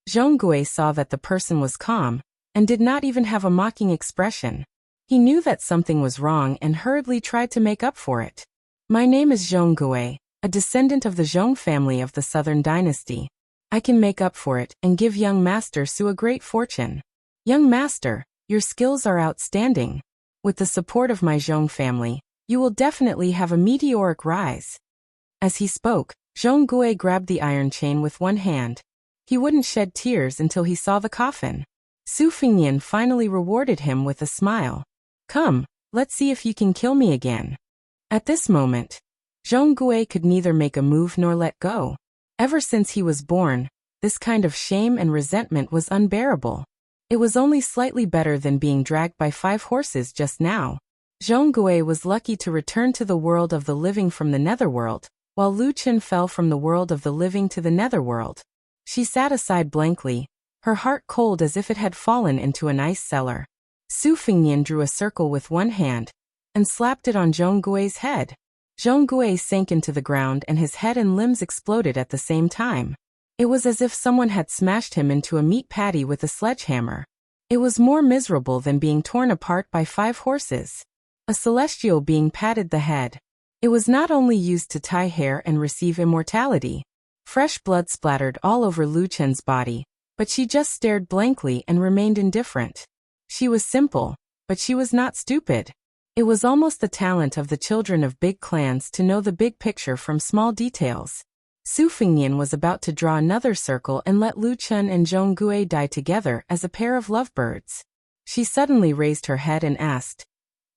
Zhong Gui saw that the person was calm, and did not even have a mocking expression. He knew that something was wrong and hurriedly tried to make up for it. "My name is Zhong Gui, a descendant of the Zhong family of the Southern Dynasty. I can make up for it and give young Master Su a great fortune. Young Master, your skills are outstanding. With the support of my Zhong family, you will definitely have a meteoric rise." As he spoke, Zhong Gui grabbed the iron chain with one hand. He wouldn't shed tears until he saw the coffin. Su Fengnian finally rewarded him with a smile. "Come, let's see if you can kill me again." At this moment, Zhong Gui could neither make a move nor let go. Ever since he was born, this kind of shame and resentment was unbearable. It was only slightly better than being dragged by 5 horses just now. Zhong Gui was lucky to return to the world of the living from the netherworld, while Lu Chen fell from the world of the living to the netherworld. She sat aside blankly, her heart cold as if it had fallen into an ice cellar. Su Fengnian drew a circle with one hand and slapped it on Zhong Gui's head. Zhong Gui sank into the ground and his head and limbs exploded at the same time. It was as if someone had smashed him into a meat patty with a sledgehammer. It was more miserable than being torn apart by 5 horses. A celestial being patted the head. It was not only used to tie hair and receive immortality. Fresh blood splattered all over Lu Chen's body, but she just stared blankly and remained indifferent. She was simple, but she was not stupid. It was almost the talent of the children of big clans to know the big picture from small details. Su Fengnian was about to draw another circle and let Lu Chen and Zhong Gui die together as a pair of lovebirds. She suddenly raised her head and asked,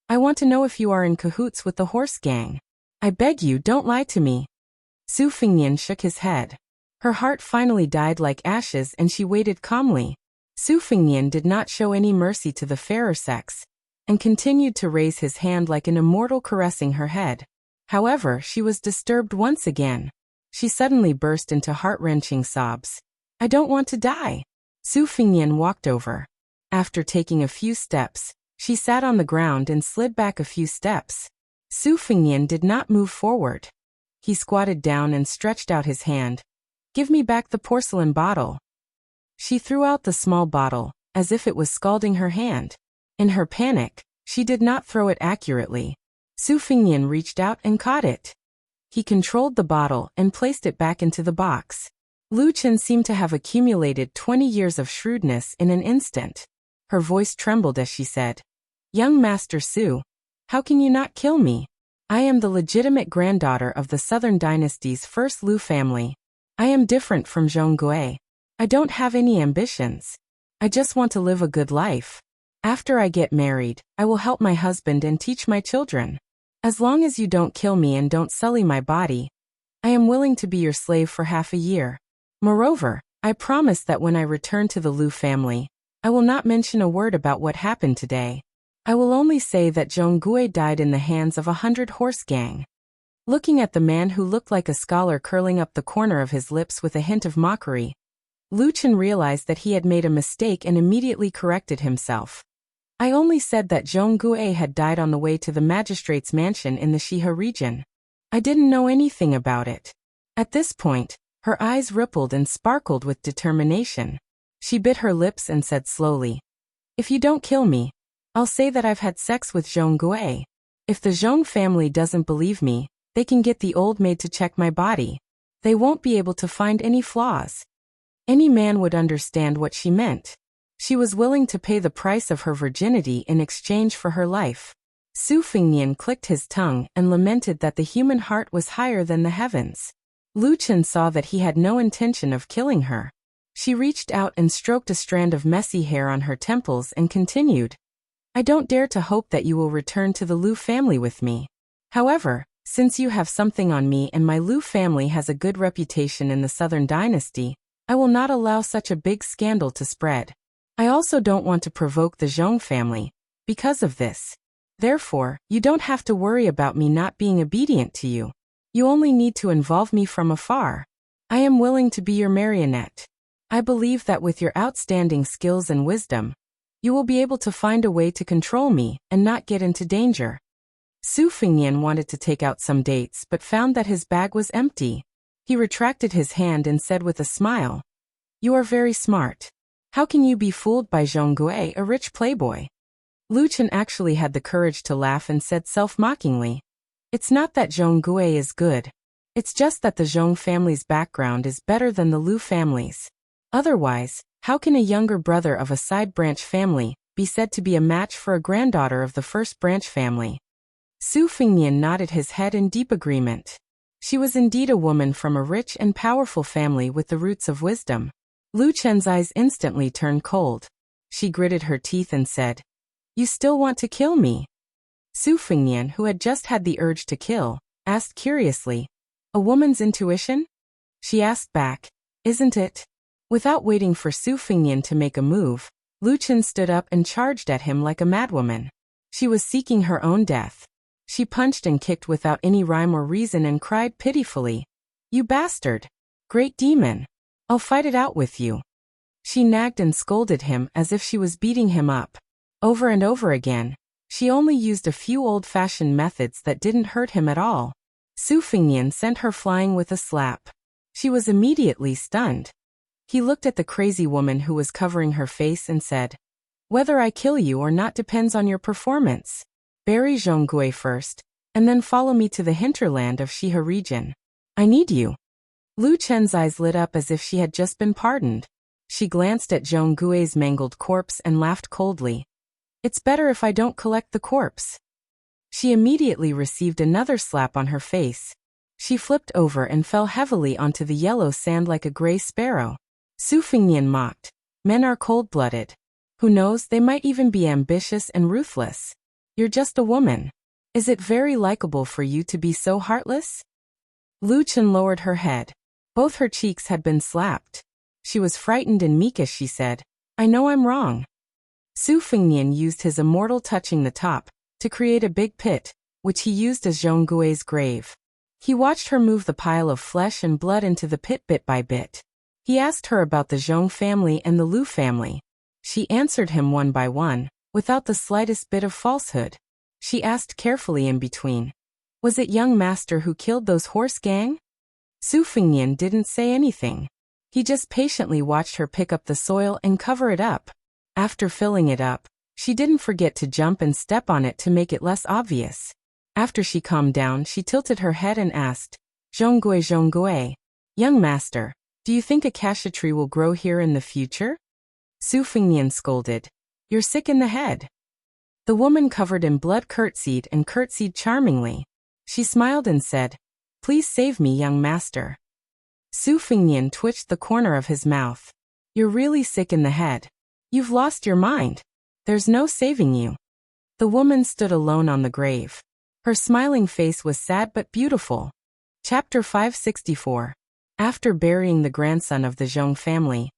"I want to know if you are in cahoots with the horse gang. I beg you, don't lie to me." Su Fengnian shook his head. Her heart finally died like ashes and she waited calmly. Su Fengnian did not show any mercy to the fairer sex, and continued to raise his hand like an immortal caressing her head. However, she was disturbed once again. She suddenly burst into heart-wrenching sobs. "I don't want to die." Su Fengnian walked over. After taking a few steps, she sat on the ground and slid back a few steps. Su Fengnian did not move forward. He squatted down and stretched out his hand. "Give me back the porcelain bottle." She threw out the small bottle, as if it was scalding her hand. In her panic, she did not throw it accurately. Su Fingyan reached out and caught it. He controlled the bottle and placed it back into the box. Lu Chen seemed to have accumulated 20 years of shrewdness in an instant. Her voice trembled as she said, "Young Master Su, how can you not kill me? I am the legitimate granddaughter of the Southern Dynasty's first Lu family. I am different from Zhong Gui. I don't have any ambitions. I just want to live a good life. After I get married, I will help my husband and teach my children. As long as you don't kill me and don't sully my body, I am willing to be your slave for half a year. Moreover, I promise that when I return to the Lu family, I will not mention a word about what happened today. I will only say that Zhong Gui died in the hands of 100 horse gang." Looking at the man who looked like a scholar curling up the corner of his lips with a hint of mockery, Lu Chen realized that he had made a mistake and immediately corrected himself. "I only said that Zhong Gui had died on the way to the magistrate's mansion in the Shihe region. I didn't know anything about it." At this point, her eyes rippled and sparkled with determination. She bit her lips and said slowly, "If you don't kill me, I'll say that I've had sex with Zhong Gui. If the Zhong family doesn't believe me, they can get the old maid to check my body. They won't be able to find any flaws." Any man would understand what she meant. She was willing to pay the price of her virginity in exchange for her life. Su Fingyan clicked his tongue and lamented that the human heart was higher than the heavens. Lu Chen saw that he had no intention of killing her. She reached out and stroked a strand of messy hair on her temples and continued, "I don't dare to hope that you will return to the Lu family with me. However, since you have something on me and my Lu family has a good reputation in the Southern Dynasty, I will not allow such a big scandal to spread. I also don't want to provoke the Zhong family because of this. Therefore, you don't have to worry about me not being obedient to you. You only need to involve me from afar. I am willing to be your marionette. I believe that with your outstanding skills and wisdom, you will be able to find a way to control me and not get into danger." Su Fingyan wanted to take out some dates but found that his bag was empty. He retracted his hand and said with a smile, "You are very smart. How can you be fooled by Zhong Gui, a rich playboy?" Lu Chen actually had the courage to laugh and said self-mockingly, "It's not that Zhong Gui is good. It's just that the Zhong family's background is better than the Lu family's. Otherwise, how can a younger brother of a side branch family be said to be a match for a granddaughter of the first branch family?" Su Fingyan nodded his head in deep agreement. She was indeed a woman from a rich and powerful family with the roots of wisdom. Lu Chen's eyes instantly turned cold. She gritted her teeth and said, "You still want to kill me?" Su Fingyan, who had just had the urge to kill, asked curiously, "A woman's intuition?" She asked back, "Isn't it?" Without waiting for Su Fingyan to make a move, Lu Chen stood up and charged at him like a madwoman. She was seeking her own death. She punched and kicked without any rhyme or reason and cried pitifully, "You bastard! Great demon! I'll fight it out with you." She nagged and scolded him as if she was beating him up. Over and over again, she only used a few old-fashioned methods that didn't hurt him at all. Su Fingyan sent her flying with a slap. She was immediately stunned. He looked at the crazy woman who was covering her face and said, "Whether I kill you or not depends on your performance. Bury Zhong Gui first, and then follow me to the hinterland of Shihe region. I need you." Lu Chen's eyes lit up as if she had just been pardoned. She glanced at Zhong Gui's mangled corpse and laughed coldly. "It's better if I don't collect the corpse." She immediately received another slap on her face. She flipped over and fell heavily onto the yellow sand like a gray sparrow. Su Fingyan mocked, "Men are cold-blooded. Who knows, they might even be ambitious and ruthless. You're just a woman. Is it very likable for you to be so heartless?" Lu Chen lowered her head. Both her cheeks had been slapped. She was frightened and meek as she said, "I know I'm wrong." Su Fingyan used his immortal touching the top to create a big pit, which he used as Zhong Gui's grave. He watched her move the pile of flesh and blood into the pit bit by bit. He asked her about the Zhong family and the Lu family. She answered him one by one, without the slightest bit of falsehood. She asked carefully in between, "Was it young master who killed those horse gang?" Su Fingyan didn't say anything. He just patiently watched her pick up the soil and cover it up. After filling it up, she didn't forget to jump and step on it to make it less obvious. After she calmed down, she tilted her head and asked, Zhongguo, young master, do you think a cassia tree will grow here in the future? Su Fengnian scolded. You're sick in the head. The woman covered in blood curtsied and curtsied charmingly. She smiled and said, Please save me, young master. Su Fengnian twitched the corner of his mouth. You're really sick in the head. You've lost your mind. There's no saving you. The woman stood alone on the grave. Her smiling face was sad but beautiful. Chapter 564. After burying the grandson of the Zhong family,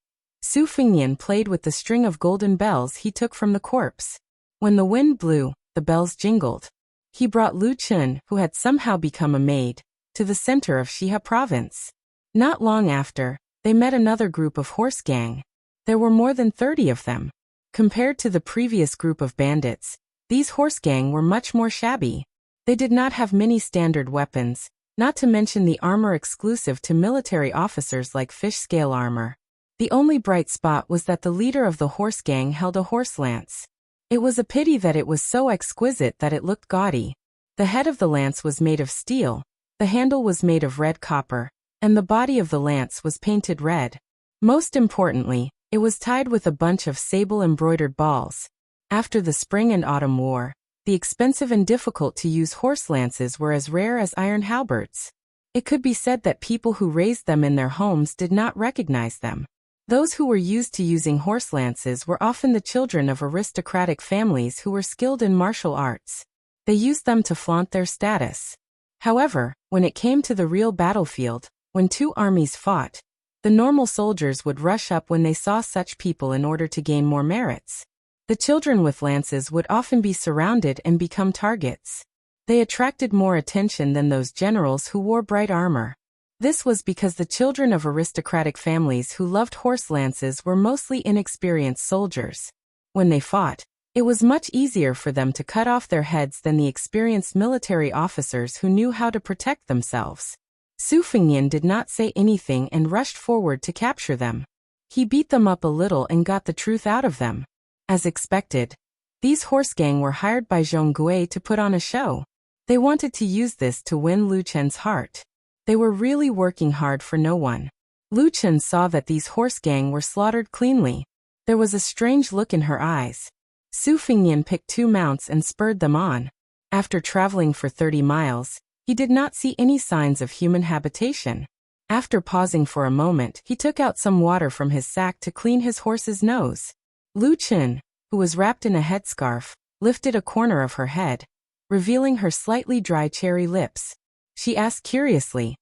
Su Fengnian played with the string of golden bells he took from the corpse. When the wind blew, the bells jingled. He brought Lu Chen, who had somehow become a maid, to the center of Shiha province. Not long after, they met another group of horse gang. There were more than 30 of them. Compared to the previous group of bandits, these horse gang were much more shabby. They did not have many standard weapons, not to mention the armor exclusive to military officers like fish scale armor. The only bright spot was that the leader of the horse gang held a horse lance. It was a pity that it was so exquisite that it looked gaudy. The head of the lance was made of steel, the handle was made of red copper, and the body of the lance was painted red. Most importantly, it was tied with a bunch of sable-embroidered balls. After the spring and autumn war, the expensive and difficult-to-use horse lances were as rare as iron halberds. It could be said that people who raised them in their homes did not recognize them. Those who were used to using horse lances were often the children of aristocratic families who were skilled in martial arts. They used them to flaunt their status. However, when it came to the real battlefield, when two armies fought, the normal soldiers would rush up when they saw such people in order to gain more merits. The children with lances would often be surrounded and become targets. They attracted more attention than those generals who wore bright armor. This was because the children of aristocratic families who loved horse lances were mostly inexperienced soldiers. When they fought, it was much easier for them to cut off their heads than the experienced military officers who knew how to protect themselves. Su Fengnian did not say anything and rushed forward to capture them. He beat them up a little and got the truth out of them. As expected, these horse gang were hired by Zhongguo to put on a show. They wanted to use this to win Lu Chen's heart. They were really working hard for no one. Lu Chen saw that these horse gang were slaughtered cleanly. There was a strange look in her eyes. Su Fengnian picked 2 mounts and spurred them on. After traveling for 30 miles, he did not see any signs of human habitation. After pausing for a moment, he took out some water from his sack to clean his horse's nose. Lu Chen, who was wrapped in a headscarf, lifted a corner of her head, revealing her slightly dry cherry lips. She asked curiously,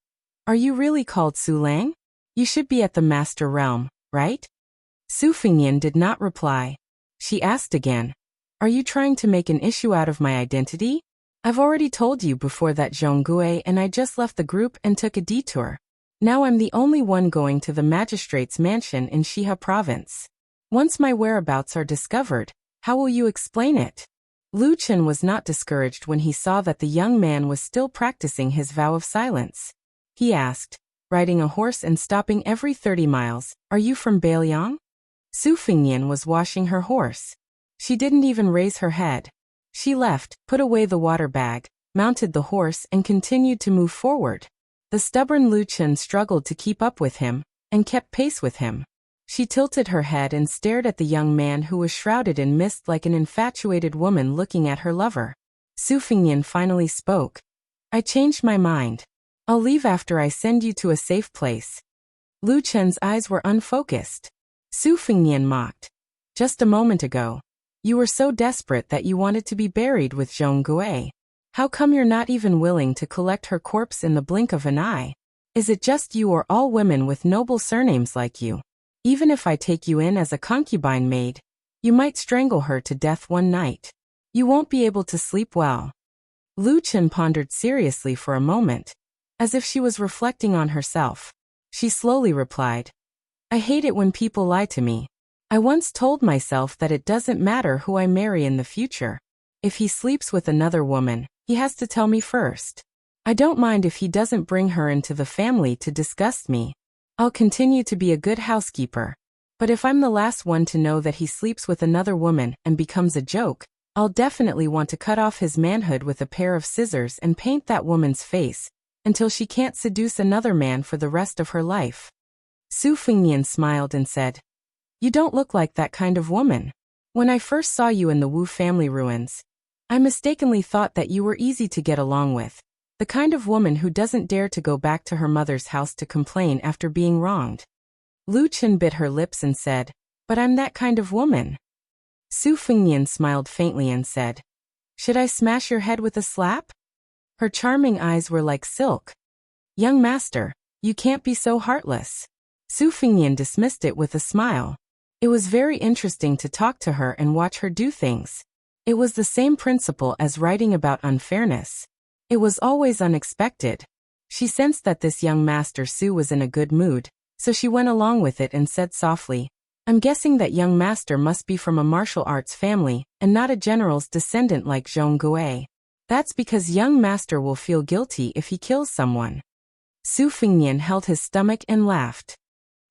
Are you really called Su Lang? You should be at the Master Realm, right? Su Fengnian did not reply. She asked again, Are you trying to make an issue out of my identity? I've already told you before that Zhongguo and I just left the group and took a detour. Now I'm the only one going to the magistrate's mansion in Shiha province. Once my whereabouts are discovered, how will you explain it? Lu Chen was not discouraged when he saw that the young man was still practicing his vow of silence. He asked, riding a horse and stopping every 30 miles, Are you from Bailiang? Su Fengnian was washing her horse. She didn't even raise her head. She left, put away the water bag, mounted the horse and continued to move forward. The stubborn Lu Chen struggled to keep up with him, and kept pace with him. She tilted her head and stared at the young man who was shrouded in mist like an infatuated woman looking at her lover. Su Fengnian finally spoke. I changed my mind. I'll leave after I send you to a safe place. Lu Chen's eyes were unfocused. Su Fengnian mocked. Just a moment ago, you were so desperate that you wanted to be buried with Zhongguo. How come you're not even willing to collect her corpse in the blink of an eye? Is it just you or all women with noble surnames like you? Even if I take you in as a concubine maid, you might strangle her to death one night. You won't be able to sleep well. Lu Chen pondered seriously for a moment, as if she was reflecting on herself. She slowly replied, I hate it when people lie to me. I once told myself that it doesn't matter who I marry in the future. If he sleeps with another woman, he has to tell me first. I don't mind if he doesn't bring her into the family to disgust me. I'll continue to be a good housekeeper. But if I'm the last one to know that he sleeps with another woman and becomes a joke, I'll definitely want to cut off his manhood with a pair of scissors and paint that woman's face, until she can't seduce another man for the rest of her life. Su Fengnian smiled and said, You don't look like that kind of woman. When I first saw you in the Wu family ruins, I mistakenly thought that you were easy to get along with, the kind of woman who doesn't dare to go back to her mother's house to complain after being wronged. Lu Chen bit her lips and said, But I'm that kind of woman. Su Fengnian smiled faintly and said, Should I smash your head with a slap? Her charming eyes were like silk. Young master, you can't be so heartless. Su Fengnian dismissed it with a smile. It was very interesting to talk to her and watch her do things. It was the same principle as writing about unfairness. It was always unexpected. She sensed that this young master Su was in a good mood, so she went along with it and said softly, I'm guessing that young master must be from a martial arts family and not a general's descendant like Zhong Gui. That's because young master will feel guilty if he kills someone. Su Fengnian held his stomach and laughed.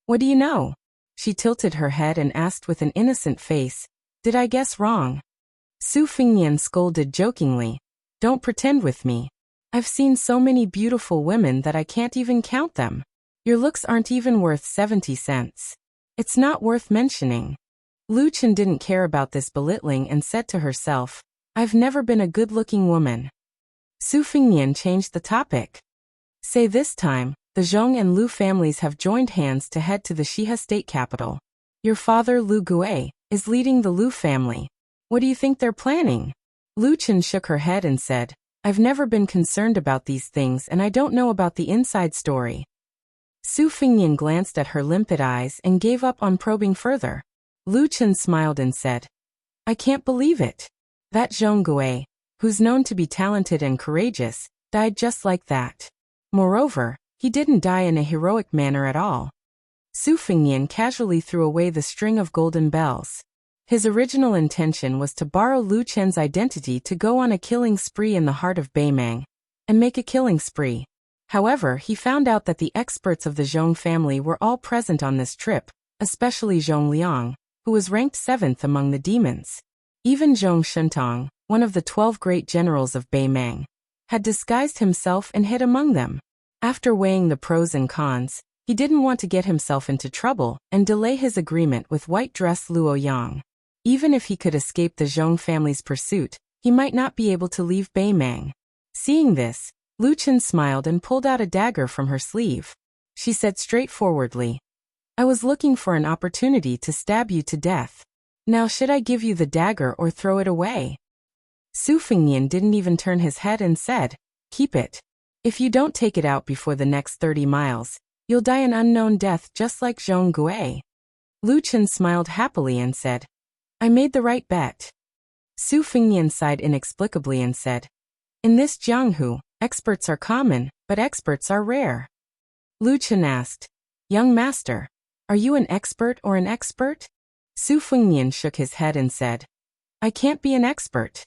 What do you know? She tilted her head and asked with an innocent face, Did I guess wrong? Su Fengnian scolded jokingly, Don't pretend with me. I've seen so many beautiful women that I can't even count them. Your looks aren't even worth 70 cents. It's not worth mentioning. Lu Chen didn't care about this belittling and said to herself, I've never been a good-looking woman. Su Fengnian changed the topic. Say this time, the Zhong and Lu families have joined hands to head to the Shihe state capital. Your father Lu Gui is leading the Lu family. What do you think they're planning? Lu Chen shook her head and said, I've never been concerned about these things and I don't know about the inside story. Su Fengnian glanced at her limpid eyes and gave up on probing further. Lu Chen smiled and said, I can't believe it. That Zhong Gui, who's known to be talented and courageous, died just like that. Moreover, he didn't die in a heroic manner at all. Su Fengnian casually threw away the string of golden bells. His original intention was to borrow Lu Chen's identity to go on a killing spree in the heart of Beimang, and make a killing spree. However, he found out that the experts of the Zhong family were all present on this trip, especially Zhong Liang, who was ranked 7th among the demons. Even Zhong Shentong, one of the 12 great generals of Beimang, had disguised himself and hid among them. After weighing the pros and cons, he didn't want to get himself into trouble and delay his agreement with white dress Luo Yang. Even if he could escape the Zhong family's pursuit, he might not be able to leave Beimang. Seeing this, Lu Chen smiled and pulled out a dagger from her sleeve. She said straightforwardly, I was looking for an opportunity to stab you to death. Now should I give you the dagger or throw it away? Su Fengnian didn't even turn his head and said, Keep it. If you don't take it out before the next 30 miles, you'll die an unknown death just like Zhong Gui. Lu Chen smiled happily and said, I made the right bet. Su Fengnian sighed inexplicably and said, In this Jianghu, experts are common, but experts are rare. Lu Chen asked, Young master, are you an expert or an expert? Su Fengnian shook his head and said, I can't be an expert.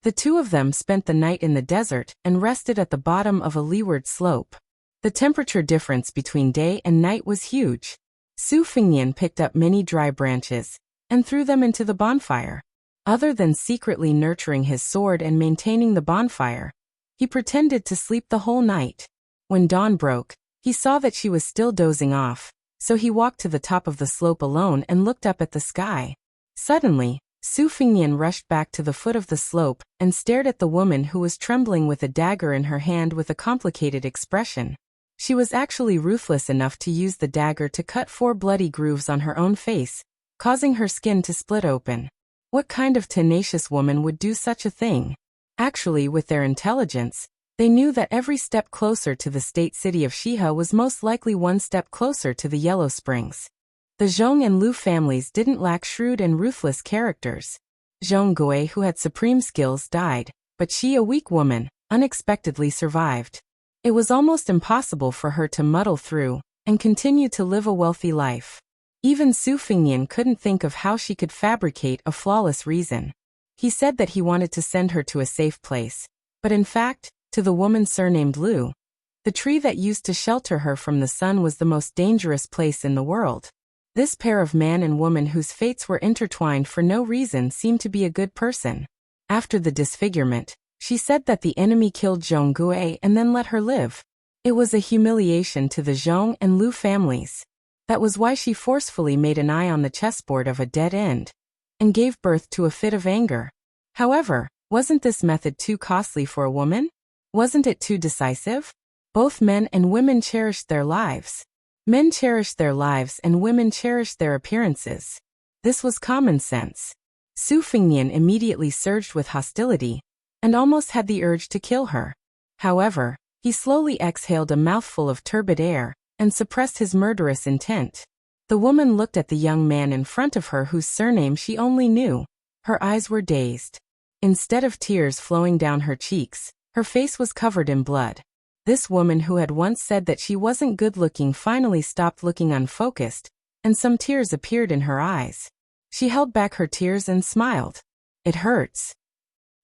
The two of them spent the night in the desert and rested at the bottom of a leeward slope. The temperature difference between day and night was huge. Su Fengnian picked up many dry branches and threw them into the bonfire. Other than secretly nurturing his sword and maintaining the bonfire, he pretended to sleep the whole night. When dawn broke, he saw that she was still dozing off, so he walked to the top of the slope alone and looked up at the sky. Suddenly, Su Fengnian rushed back to the foot of the slope and stared at the woman who was trembling with a dagger in her hand with a complicated expression. She was actually ruthless enough to use the dagger to cut 4 bloody grooves on her own face, causing her skin to split open. What kind of tenacious woman would do such a thing? Actually, with their intelligence, they knew that every step closer to the state city of Shihe was most likely one step closer to the Yellow Springs. The Zhong and Lu families didn't lack shrewd and ruthless characters. Zhong Gui, who had supreme skills, died, but she, a weak woman, unexpectedly survived. It was almost impossible for her to muddle through and continue to live a wealthy life. Even Su Fengnian couldn't think of how she could fabricate a flawless reason. He said that he wanted to send her to a safe place, but in fact, to the woman surnamed Lu. The tree that used to shelter her from the sun was the most dangerous place in the world. This pair of man and woman whose fates were intertwined for no reason seemed to be a good person. After the disfigurement, she said that the enemy killed Zhong Gui and then let her live. It was a humiliation to the Zhong and Lu families. That was why she forcefully made an eye on the chessboard of a dead end and gave birth to a fit of anger. However, wasn't this method too costly for a woman? Wasn't it too decisive? Both men and women cherished their lives. Men cherished their lives and women cherished their appearances. This was common sense. Su Fengnian immediately surged with hostility and almost had the urge to kill her. However, he slowly exhaled a mouthful of turbid air and suppressed his murderous intent. The woman looked at the young man in front of her whose surname she only knew. Her eyes were dazed. Instead of tears flowing down her cheeks, her face was covered in blood. This woman who had once said that she wasn't good-looking finally stopped looking unfocused, and some tears appeared in her eyes. She held back her tears and smiled. It hurts.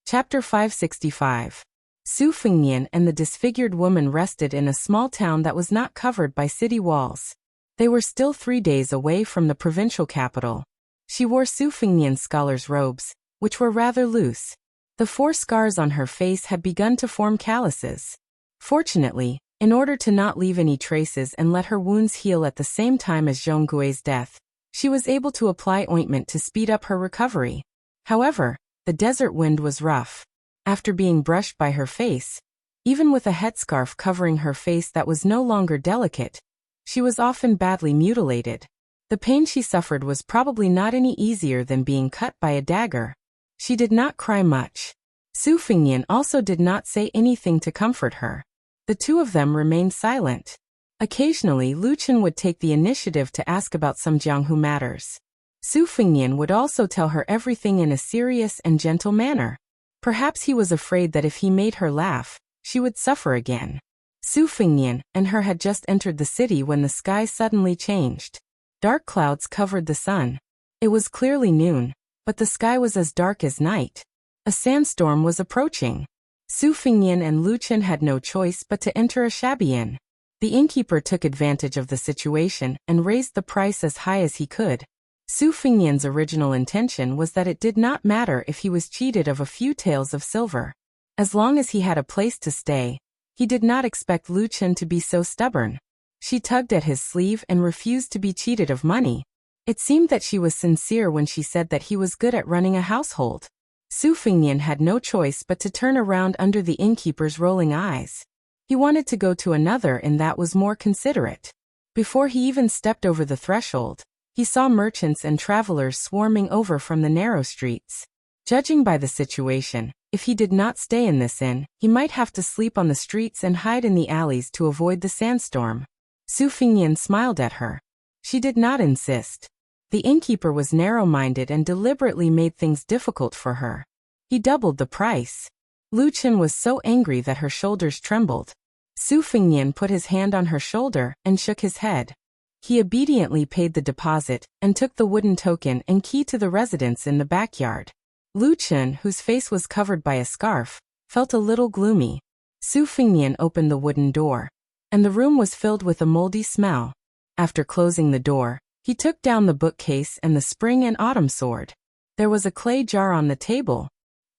Chapter 565. Su Fengnian and the disfigured woman rested in a small town that was not covered by city walls. They were still 3 days away from the provincial capital. She wore Su Fengnian's scholar's robes, which were rather loose. The 4 scars on her face had begun to form calluses. Fortunately, in order to not leave any traces and let her wounds heal at the same time as Zhong Gui's death, she was able to apply ointment to speed up her recovery. However, the desert wind was rough. After being brushed by her face, even with a headscarf covering her face that was no longer delicate, she was often badly mutilated. The pain she suffered was probably not any easier than being cut by a dagger. She did not cry much. Su Fengnian also did not say anything to comfort her. The two of them remained silent. Occasionally Lu Chen would take the initiative to ask about some Jianghu matters. Su Fengnian would also tell her everything in a serious and gentle manner. Perhaps he was afraid that if he made her laugh, she would suffer again. Su Fengnian and her had just entered the city when the sky suddenly changed. Dark clouds covered the sun. It was clearly noon, but the sky was as dark as night. A sandstorm was approaching. Su Fengnian and Lu Chen had no choice but to enter a shabby inn. The innkeeper took advantage of the situation and raised the price as high as he could. Su Fengnian's original intention was that it did not matter if he was cheated of a few taels of silver. As long as he had a place to stay, he did not expect Lu Chen to be so stubborn. She tugged at his sleeve and refused to be cheated of money. It seemed that she was sincere when she said that he was good at running a household. Su Fengnian had no choice but to turn around under the innkeeper's rolling eyes. He wanted to go to another inn that was more considerate. Before he even stepped over the threshold, he saw merchants and travelers swarming over from the narrow streets. Judging by the situation, if he did not stay in this inn, he might have to sleep on the streets and hide in the alleys to avoid the sandstorm. Su Fengnian smiled at her. She did not insist. The innkeeper was narrow-minded and deliberately made things difficult for her. He doubled the price. Lu Chen was so angry that her shoulders trembled. Su Fengnian put his hand on her shoulder and shook his head. He obediently paid the deposit and took the wooden token and key to the residence in the backyard. Lu Chen, whose face was covered by a scarf, felt a little gloomy. Su Fengnian opened the wooden door, and the room was filled with a moldy smell. After closing the door, he took down the bookcase and the spring and autumn sword. There was a clay jar on the table.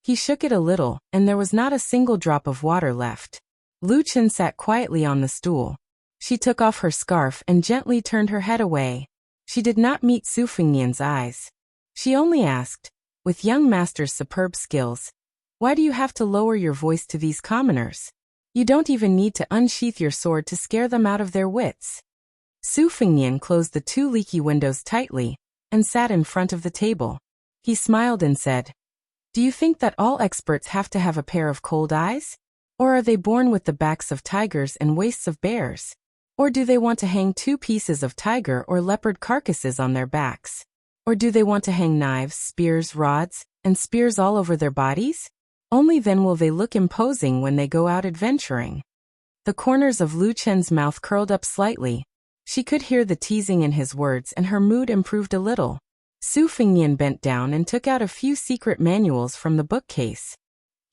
He shook it a little, and there was not a single drop of water left. Lu Chen sat quietly on the stool. She took off her scarf and gently turned her head away. She did not meet Su Fengnian's eyes. She only asked, with young master's superb skills, "Why do you have to lower your voice to these commoners? You don't even need to unsheath your sword to scare them out of their wits." Su Fengnian closed the 2 leaky windows tightly and sat in front of the table. He smiled and said, "Do you think that all experts have to have a pair of cold eyes? Or are they born with the backs of tigers and waists of bears? Or do they want to hang 2 pieces of tiger or leopard carcasses on their backs? Or do they want to hang knives, spears, rods, and spears all over their bodies? Only then will they look imposing when they go out adventuring." The corners of Lu Chen's mouth curled up slightly. She could hear the teasing in his words and her mood improved a little. Su Fengnian bent down and took out a few secret manuals from the bookcase.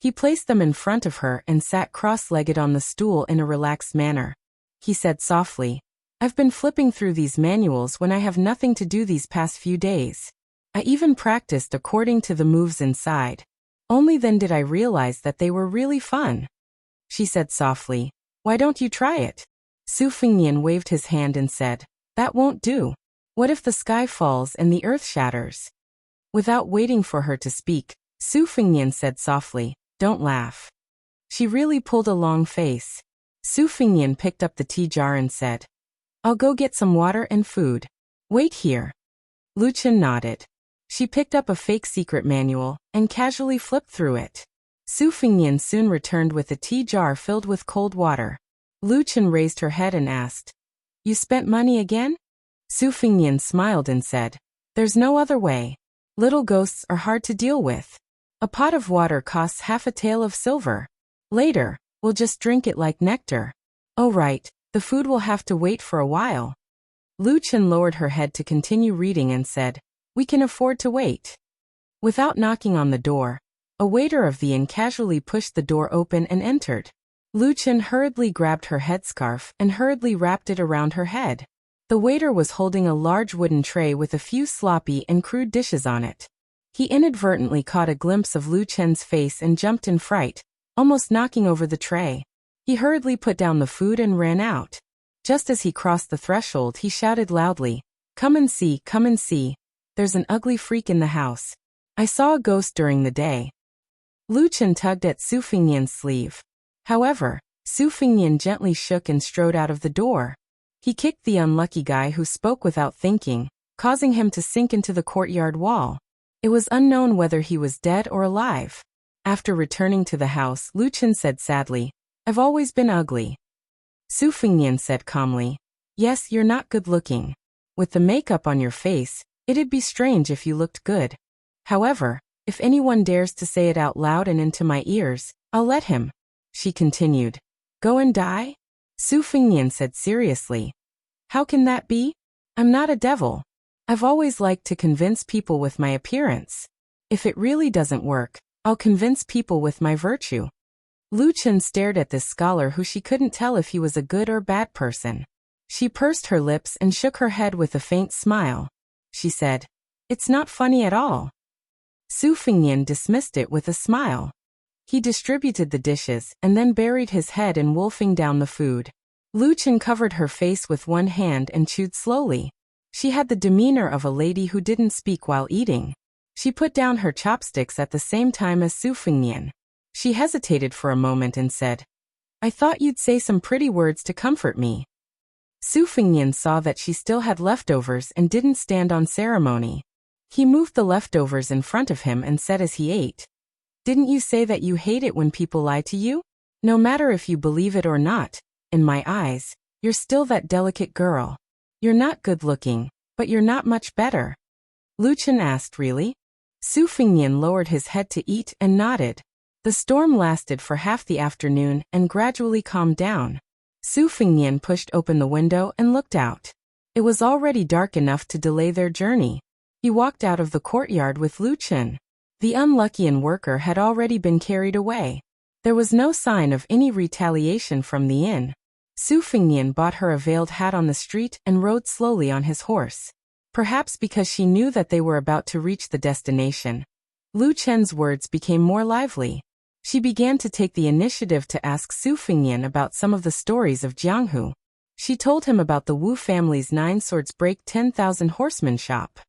He placed them in front of her and sat cross-legged on the stool in a relaxed manner. He said softly, "I've been flipping through these manuals when I have nothing to do these past few days. I even practiced according to the moves inside. Only then did I realize that they were really fun." She said softly, "Why don't you try it?" Su Fengnian waved his hand and said, "That won't do. What if the sky falls and the earth shatters?" Without waiting for her to speak, Su Fengnian said softly, "Don't laugh." She really pulled a long face. Su Fengnian picked up the tea jar and said, "I'll go get some water and food. Wait here." Lu Chen nodded. She picked up a fake secret manual and casually flipped through it. Su Fengnian soon returned with a tea jar filled with cold water. Lu Chen raised her head and asked, "You spent money again?" Su Fengnian smiled and said, "There's no other way. Little ghosts are hard to deal with. A pot of water costs half a tael of silver. Later, we'll just drink it like nectar. Oh right, the food will have to wait for a while." Lu Chen lowered her head to continue reading and said, "We can afford to wait." Without knocking on the door, a waiter of the inn casually pushed the door open and entered. Lu Chen hurriedly grabbed her headscarf and hurriedly wrapped it around her head. The waiter was holding a large wooden tray with a few sloppy and crude dishes on it. He inadvertently caught a glimpse of Lu Chen's face and jumped in fright, almost knocking over the tray. He hurriedly put down the food and ran out. Just as he crossed the threshold, he shouted loudly, come and see, there's an ugly freak in the house. I saw a ghost during the day." Lu Chen tugged at Su Fengnian's sleeve. However, Su Fengnian gently shook and strode out of the door. He kicked the unlucky guy who spoke without thinking, causing him to sink into the courtyard wall. It was unknown whether he was dead or alive. After returning to the house, Lu Chen said sadly, "I've always been ugly." Su Fengnian said calmly, "Yes, you're not good looking. With the makeup on your face, it'd be strange if you looked good. However, if anyone dares to say it out loud and into my ears, I'll let him." She continued, "Go and die?" Su Fengnian said seriously, "How can that be? I'm not a devil. I've always liked to convince people with my appearance. If it really doesn't work, I'll convince people with my virtue." Lu Chen stared at this scholar who she couldn't tell if he was a good or bad person. She pursed her lips and shook her head with a faint smile. She said, "It's not funny at all." Su Fengnian dismissed it with a smile. He distributed the dishes and then buried his head in wolfing down the food. Lu Chen covered her face with one hand and chewed slowly. She had the demeanor of a lady who didn't speak while eating. She put down her chopsticks at the same time as Su Fengnian. She hesitated for a moment and said, "I thought you'd say some pretty words to comfort me." Su Fengnian saw that she still had leftovers and didn't stand on ceremony. He moved the leftovers in front of him and said as he ate, "Didn't you say that you hate it when people lie to you? No matter if you believe it or not, in my eyes, you're still that delicate girl. You're not good looking, but you're not much better." Lu Chen asked, "Really?" Su Fengnian lowered his head to eat and nodded. The storm lasted for half the afternoon and gradually calmed down. Su Fengnian pushed open the window and looked out. It was already dark enough to delay their journey. He walked out of the courtyard with Lu Chen. The unlucky inn worker had already been carried away. There was no sign of any retaliation from the inn. Su Fengnian bought her a veiled hat on the street and rode slowly on his horse. Perhaps because she knew that they were about to reach the destination, Lu Chen's words became more lively. She began to take the initiative to ask Su Fengnian about some of the stories of Jianghu. She told him about the Wu family's 9 swords break 10,000 horsemen shop.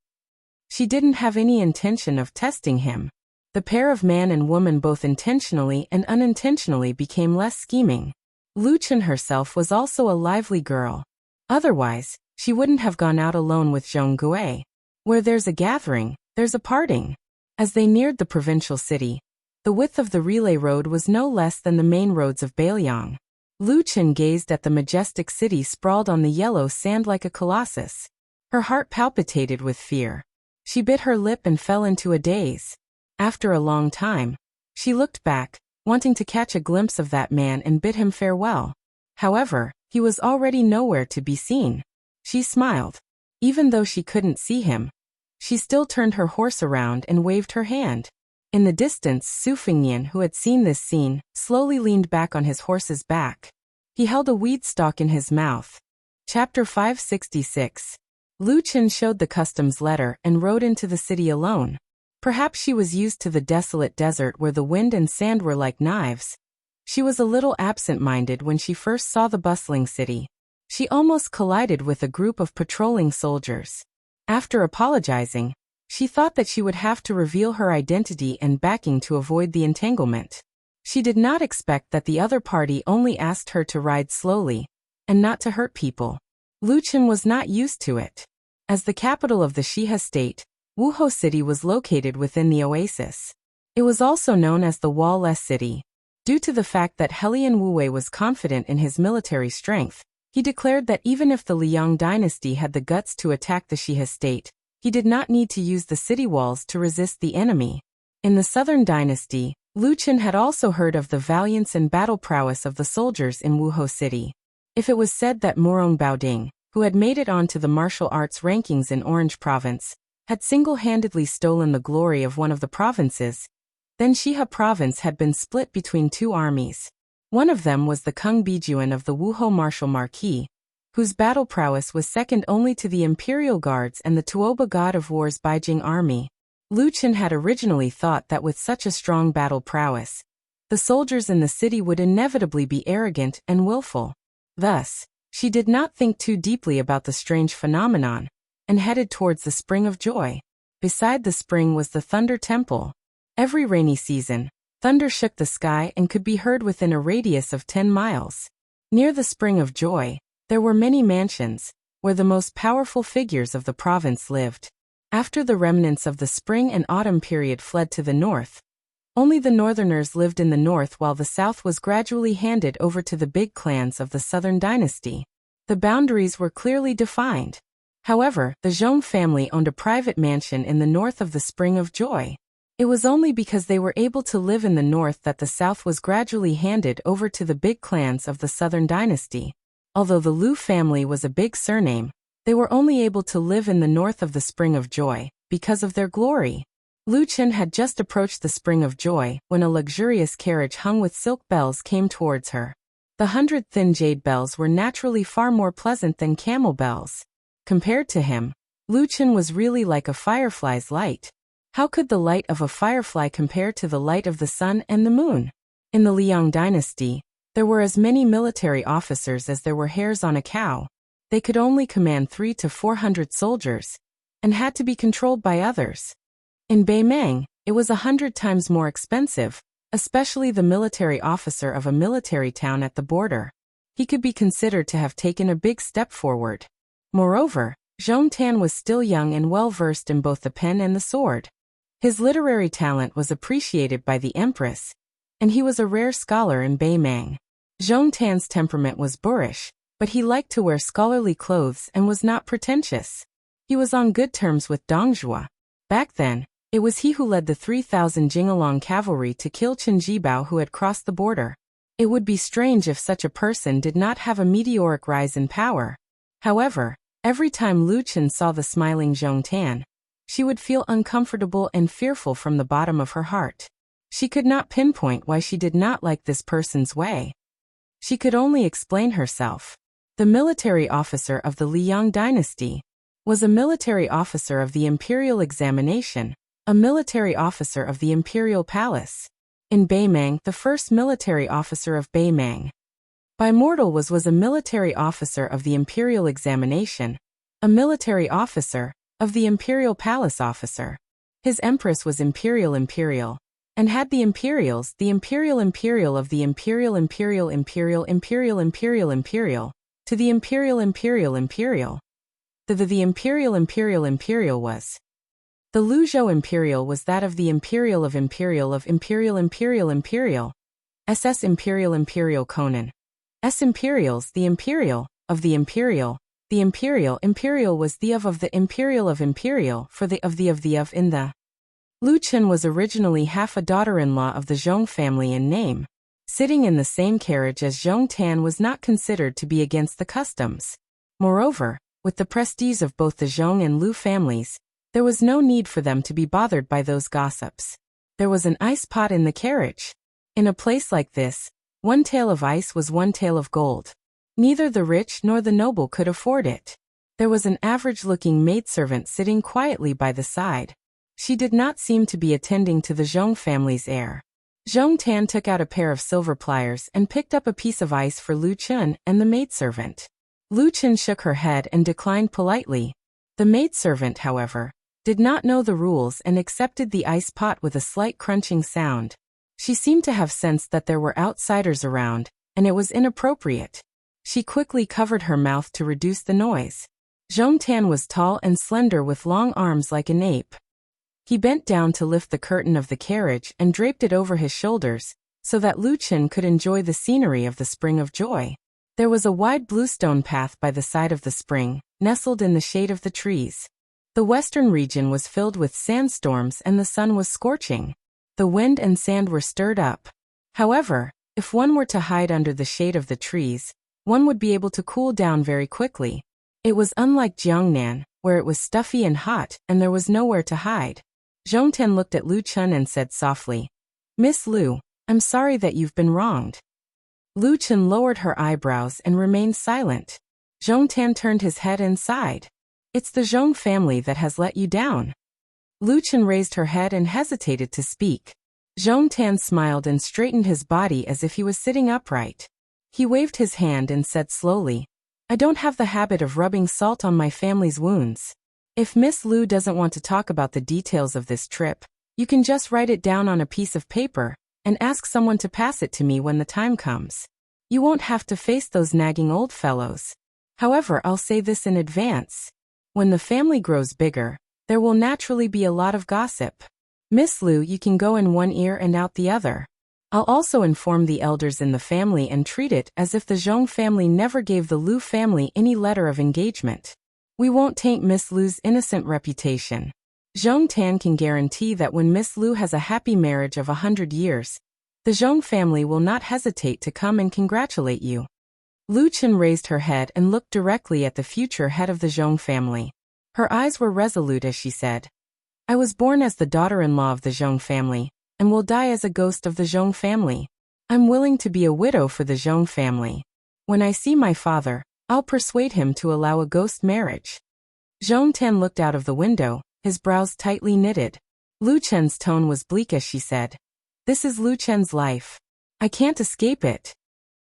She didn't have any intention of testing him. The pair of man and woman both intentionally and unintentionally became less scheming. Lu Chen herself was also a lively girl. Otherwise, she wouldn't have gone out alone with Zhong Gui. Where there's a gathering, there's a parting. As they neared the provincial city, the width of the relay road was no less than the main roads of Beiliang. Lu Chen gazed at the majestic city sprawled on the yellow sand like a colossus. Her heart palpitated with fear. She bit her lip and fell into a daze. After a long time, she looked back, wanting to catch a glimpse of that man and bid him farewell. However, he was already nowhere to be seen. She smiled. Even though she couldn't see him, she still turned her horse around and waved her hand. In the distance, Su Fengnian, who had seen this scene, slowly leaned back on his horse's back. He held a weed stalk in his mouth. Chapter 566. Lu Chen showed the customs letter and rode into the city alone. Perhaps she was used to the desolate desert where the wind and sand were like knives. She was a little absent-minded when she first saw the bustling city. She almost collided with a group of patrolling soldiers. After apologizing, she thought that she would have to reveal her identity and backing to avoid the entanglement. She did not expect that the other party only asked her to ride slowly, and not to hurt people. Lu Chen was not used to it. As the capital of the Shihe state, Wuhou City was located within the oasis. It was also known as the Wall-less City. Due to the fact that Helian Wuwei was confident in his military strength, he declared that even if the Liang dynasty had the guts to attack the Shihe state, he did not need to use the city walls to resist the enemy. In the southern dynasty, Lu Chen had also heard of the valiance and battle prowess of the soldiers in Wuhou City. If it was said that Morong Baoding, who had made it onto the martial arts rankings in Orange Province, had single-handedly stolen the glory of one of the provinces, then Shihe Province had been split between two armies. One of them was the Kung Bijuan of the Wuhou Martial Marquis, whose battle prowess was second only to the Imperial Guards and the Tuoba God of War's Beijing army. Lu Chen had originally thought that with such a strong battle prowess, the soldiers in the city would inevitably be arrogant and willful. Thus, she did not think too deeply about the strange phenomenon, and headed towards the Spring of Joy. Beside the spring was the Thunder Temple. Every rainy season, thunder shook the sky and could be heard within a radius of 10 miles. Near the Spring of Joy, there were many mansions, where the most powerful figures of the province lived. After the remnants of the spring and autumn period fled to the north, only the northerners lived in the north while the south was gradually handed over to the big clans of the southern dynasty. The boundaries were clearly defined. However, the Zhong family owned a private mansion in the north of the Spring of Joy. It was only because they were able to live in the north that the south was gradually handed over to the big clans of the southern dynasty. Although the Lu family was a big surname, they were only able to live in the north of the Spring of Joy because of their glory. Lu Chen had just approached the Spring of Joy when a luxurious carriage hung with silk bells came towards her. The 100 thin jade bells were naturally far more pleasant than camel bells. Compared to him, Lu Chen was really like a firefly's light. How could the light of a firefly compare to the light of the sun and the moon? In the Liang dynasty, there were as many military officers as there were hairs on a cow. They could only command 300 to 400 soldiers, and had to be controlled by others. In Beimang, it was 100 times more expensive, especially the military officer of a military town at the border. He could be considered to have taken a big step forward. Moreover, Zhong Tan was still young and well-versed in both the pen and the sword. His literary talent was appreciated by the empress, and he was a rare scholar in Beimang. Zhong Tan's temperament was boorish, but he liked to wear scholarly clothes and was not pretentious. He was on good terms with Dong Zhuo. Back then, it was he who led the 3,000 Jingalong cavalry to kill Chen Jibao who had crossed the border. It would be strange if such a person did not have a meteoric rise in power. However, every time Lu Chen saw the smiling Zhong Tan, she would feel uncomfortable and fearful from the bottom of her heart. She could not pinpoint why she did not like this person's way. She could only explain herself. The military officer of the Liang dynasty was a military officer of the imperial examination, a military officer of the imperial palace. In Beimang, the first military officer of Beimang. Bimortal was a military officer of the imperial examination, a military officer of the imperial palace officer. His empress was imperial, and had the imperials, the imperial of the imperial, to the imperial. The imperial was. The Luzhou imperial was that of the imperial, SS imperial Conan. S imperials, the imperial of the imperial. The imperial was the of the imperial for the of in the. Lu Chen was originally half a daughter-in-law of the Zhong family in name. Sitting in the same carriage as Zhong Tan was not considered to be against the customs. Moreover, with the prestige of both the Zhong and Lu families, there was no need for them to be bothered by those gossips. There was an ice pot in the carriage. In a place like this, one tael of ice was one tael of gold. Neither the rich nor the noble could afford it. There was an average-looking maidservant sitting quietly by the side. She did not seem to be attending to the Zhong family's heir. Zhong Tan took out a pair of silver pliers and picked up a piece of ice for Lu Chun and the maidservant. Lu Chun shook her head and declined politely. The maidservant, however, did not know the rules and accepted the ice pot with a slight crunching sound. She seemed to have sensed that there were outsiders around, and it was inappropriate. She quickly covered her mouth to reduce the noise. Zhong Tan was tall and slender with long arms like an ape. He bent down to lift the curtain of the carriage and draped it over his shoulders, so that Lu Chun could enjoy the scenery of the Spring of Joy. There was a wide bluestone path by the side of the spring, nestled in the shade of the trees. The western region was filled with sandstorms and the sun was scorching. The wind and sand were stirred up. However, if one were to hide under the shade of the trees, one would be able to cool down very quickly. It was unlike Jiangnan, where it was stuffy and hot and there was nowhere to hide. Zhong Tan looked at Lu Chun and said softly, "Miss Lu, I'm sorry that you've been wronged." Lu Chun lowered her eyebrows and remained silent. Zhong Tan turned his head and sighed. "It's the Zhong family that has let you down." Lu Chun raised her head and hesitated to speak. Zhong Tan smiled and straightened his body as if he was sitting upright. He waved his hand and said slowly, "I don't have the habit of rubbing salt on my family's wounds. If Miss Lu doesn't want to talk about the details of this trip, you can just write it down on a piece of paper and ask someone to pass it to me when the time comes. You won't have to face those nagging old fellows. However, I'll say this in advance. When the family grows bigger, there will naturally be a lot of gossip. Miss Lu, you can go in one ear and out the other. I'll also inform the elders in the family and treat it as if the Zhong family never gave the Lu family any letter of engagement. We won't taint Miss Lu's innocent reputation. Zhong Tan can guarantee that when Miss Lu has a happy marriage of 100 years, the Zhong family will not hesitate to come and congratulate you." Lu Chun raised her head and looked directly at the future head of the Zhong family. Her eyes were resolute as she said, "I was born as the daughter-in-law of the Zhong family, and will die as a ghost of the Zhong family. I'm willing to be a widow for the Zhong family. When I see my father, I'll persuade him to allow a ghost marriage." Zhong Tan looked out of the window, his brows tightly knitted. Lu Chen's tone was bleak as she said, "This is Lu Chen's life. I can't escape it."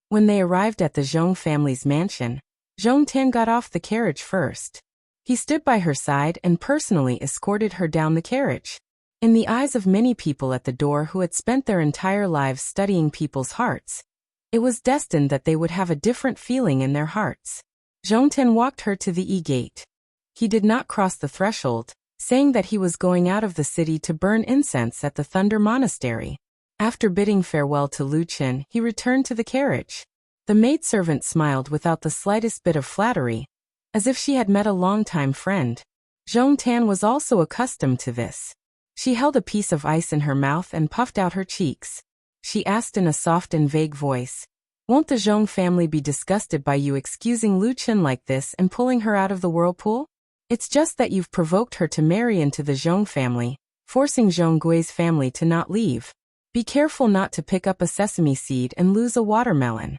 When they arrived at the Zhong family's mansion, Zhong Tan got off the carriage first. He stood by her side and personally escorted her down the carriage. In the eyes of many people at the door who had spent their entire lives studying people's hearts, it was destined that they would have a different feeling in their hearts. Zhong Tan walked her to the E-gate. He did not cross the threshold, saying that he was going out of the city to burn incense at the Thunder Monastery. After bidding farewell to Lu Chun, he returned to the carriage. The maidservant smiled without the slightest bit of flattery, as if she had met a long-time friend. Zhong Tan was also accustomed to this. She held a piece of ice in her mouth and puffed out her cheeks. She asked in a soft and vague voice, "Won't the Zhong family be disgusted by you excusing Lu Chun like this and pulling her out of the whirlpool? It's just that you've provoked her to marry into the Zhong family, forcing Zhong Gui's family to not leave. Be careful not to pick up a sesame seed and lose a watermelon."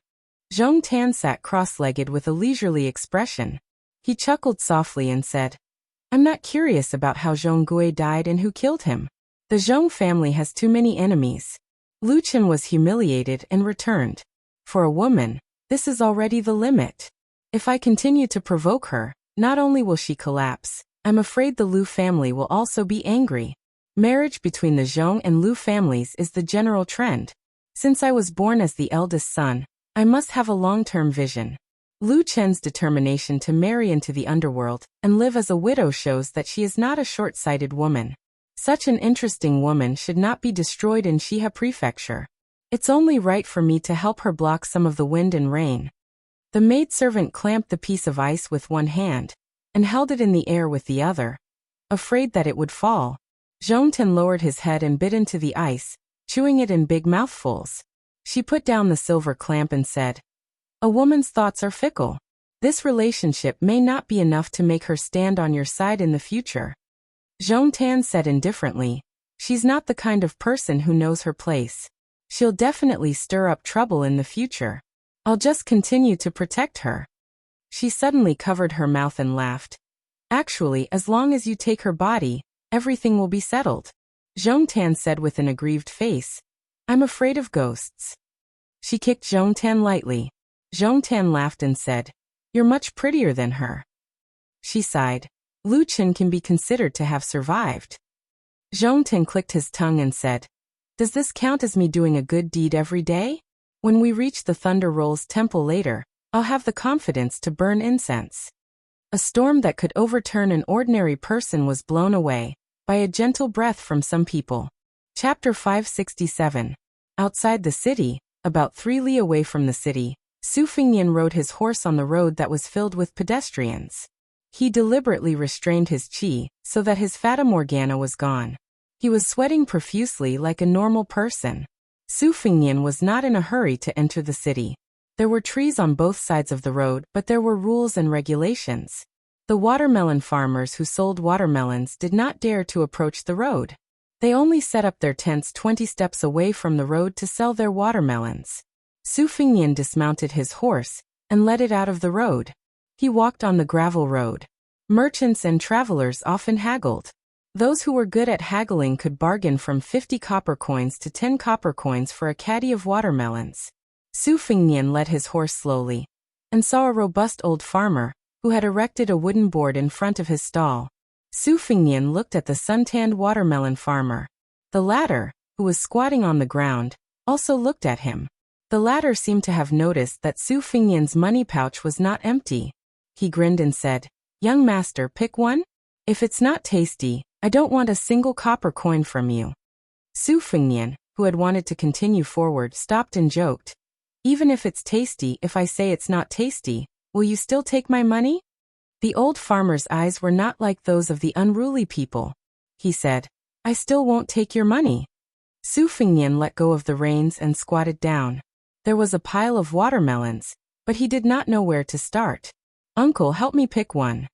Zhong Tan sat cross-legged with a leisurely expression. He chuckled softly and said, "I'm not curious about how Zhong Gui died and who killed him. The Zhong family has too many enemies." Lu Chun was humiliated and returned, "For a woman, this is already the limit. If I continue to provoke her, not only will she collapse, I'm afraid the Lu family will also be angry. Marriage between the Zhong and Lu families is the general trend. Since I was born as the eldest son, I must have a long-term vision." Lu Chen's determination to marry into the underworld and live as a widow shows that she is not a short-sighted woman. Such an interesting woman should not be destroyed in Shihe Prefecture. It's only right for me to help her block some of the wind and rain. The maidservant clamped the piece of ice with one hand and held it in the air with the other, afraid that it would fall. Zhong Tan lowered his head and bit into the ice, chewing it in big mouthfuls. She put down the silver clamp and said, "A woman's thoughts are fickle. This relationship may not be enough to make her stand on your side in the future." Zhong Tan said indifferently, She's not the kind of person who knows her place. She'll definitely stir up trouble in the future. I'll just continue to protect her." She suddenly covered her mouth and laughed. "Actually, as long as you take her body, everything will be settled," Zhongtan said with an aggrieved face. "I'm afraid of ghosts." She kicked Zhongtan lightly. Zhongtan laughed and said, "You're much prettier than her." She sighed. Lu Chen can be considered to have survived. Zhongtan clicked his tongue and said, "Does this count as me doing a good deed every day? When we reach the Thunder Rolls temple later, I'll have the confidence to burn incense." A storm that could overturn an ordinary person was blown away by a gentle breath from some people. Chapter 567. Outside the city, about 3 li away from the city, Su Fingyan rode his horse on the road that was filled with pedestrians. He deliberately restrained his qi so that his fata morgana was gone. He was sweating profusely like a normal person. Su Fingyan was not in a hurry to enter the city. There were trees on both sides of the road, but there were rules and regulations. The watermelon farmers who sold watermelons did not dare to approach the road. They only set up their tents 20 steps away from the road to sell their watermelons. Su Fingyan dismounted his horse and led it out of the road. He walked on the gravel road. Merchants and travelers often haggled. Those who were good at haggling could bargain from 50 copper coins to 10 copper coins for a caddy of watermelons. Su Fingyan led his horse slowly and saw a robust old farmer who had erected a wooden board in front of his stall. Su Fingyan looked at the suntanned watermelon farmer. The latter, who was squatting on the ground, also looked at him. The latter seemed to have noticed that Su Fingyan's money pouch was not empty. He grinned and said, "Young master, pick one? If it's not tasty, I don't want a single copper coin from you." Su Fingyan, who had wanted to continue forward, stopped and joked, "Even if it's tasty, if I say it's not tasty, will you still take my money?" The old farmer's eyes were not like those of the unruly people. He said, "I still won't take your money." Su Fingyan let go of the reins and squatted down. There was a pile of watermelons, but he did not know where to start. "Uncle, help me pick one."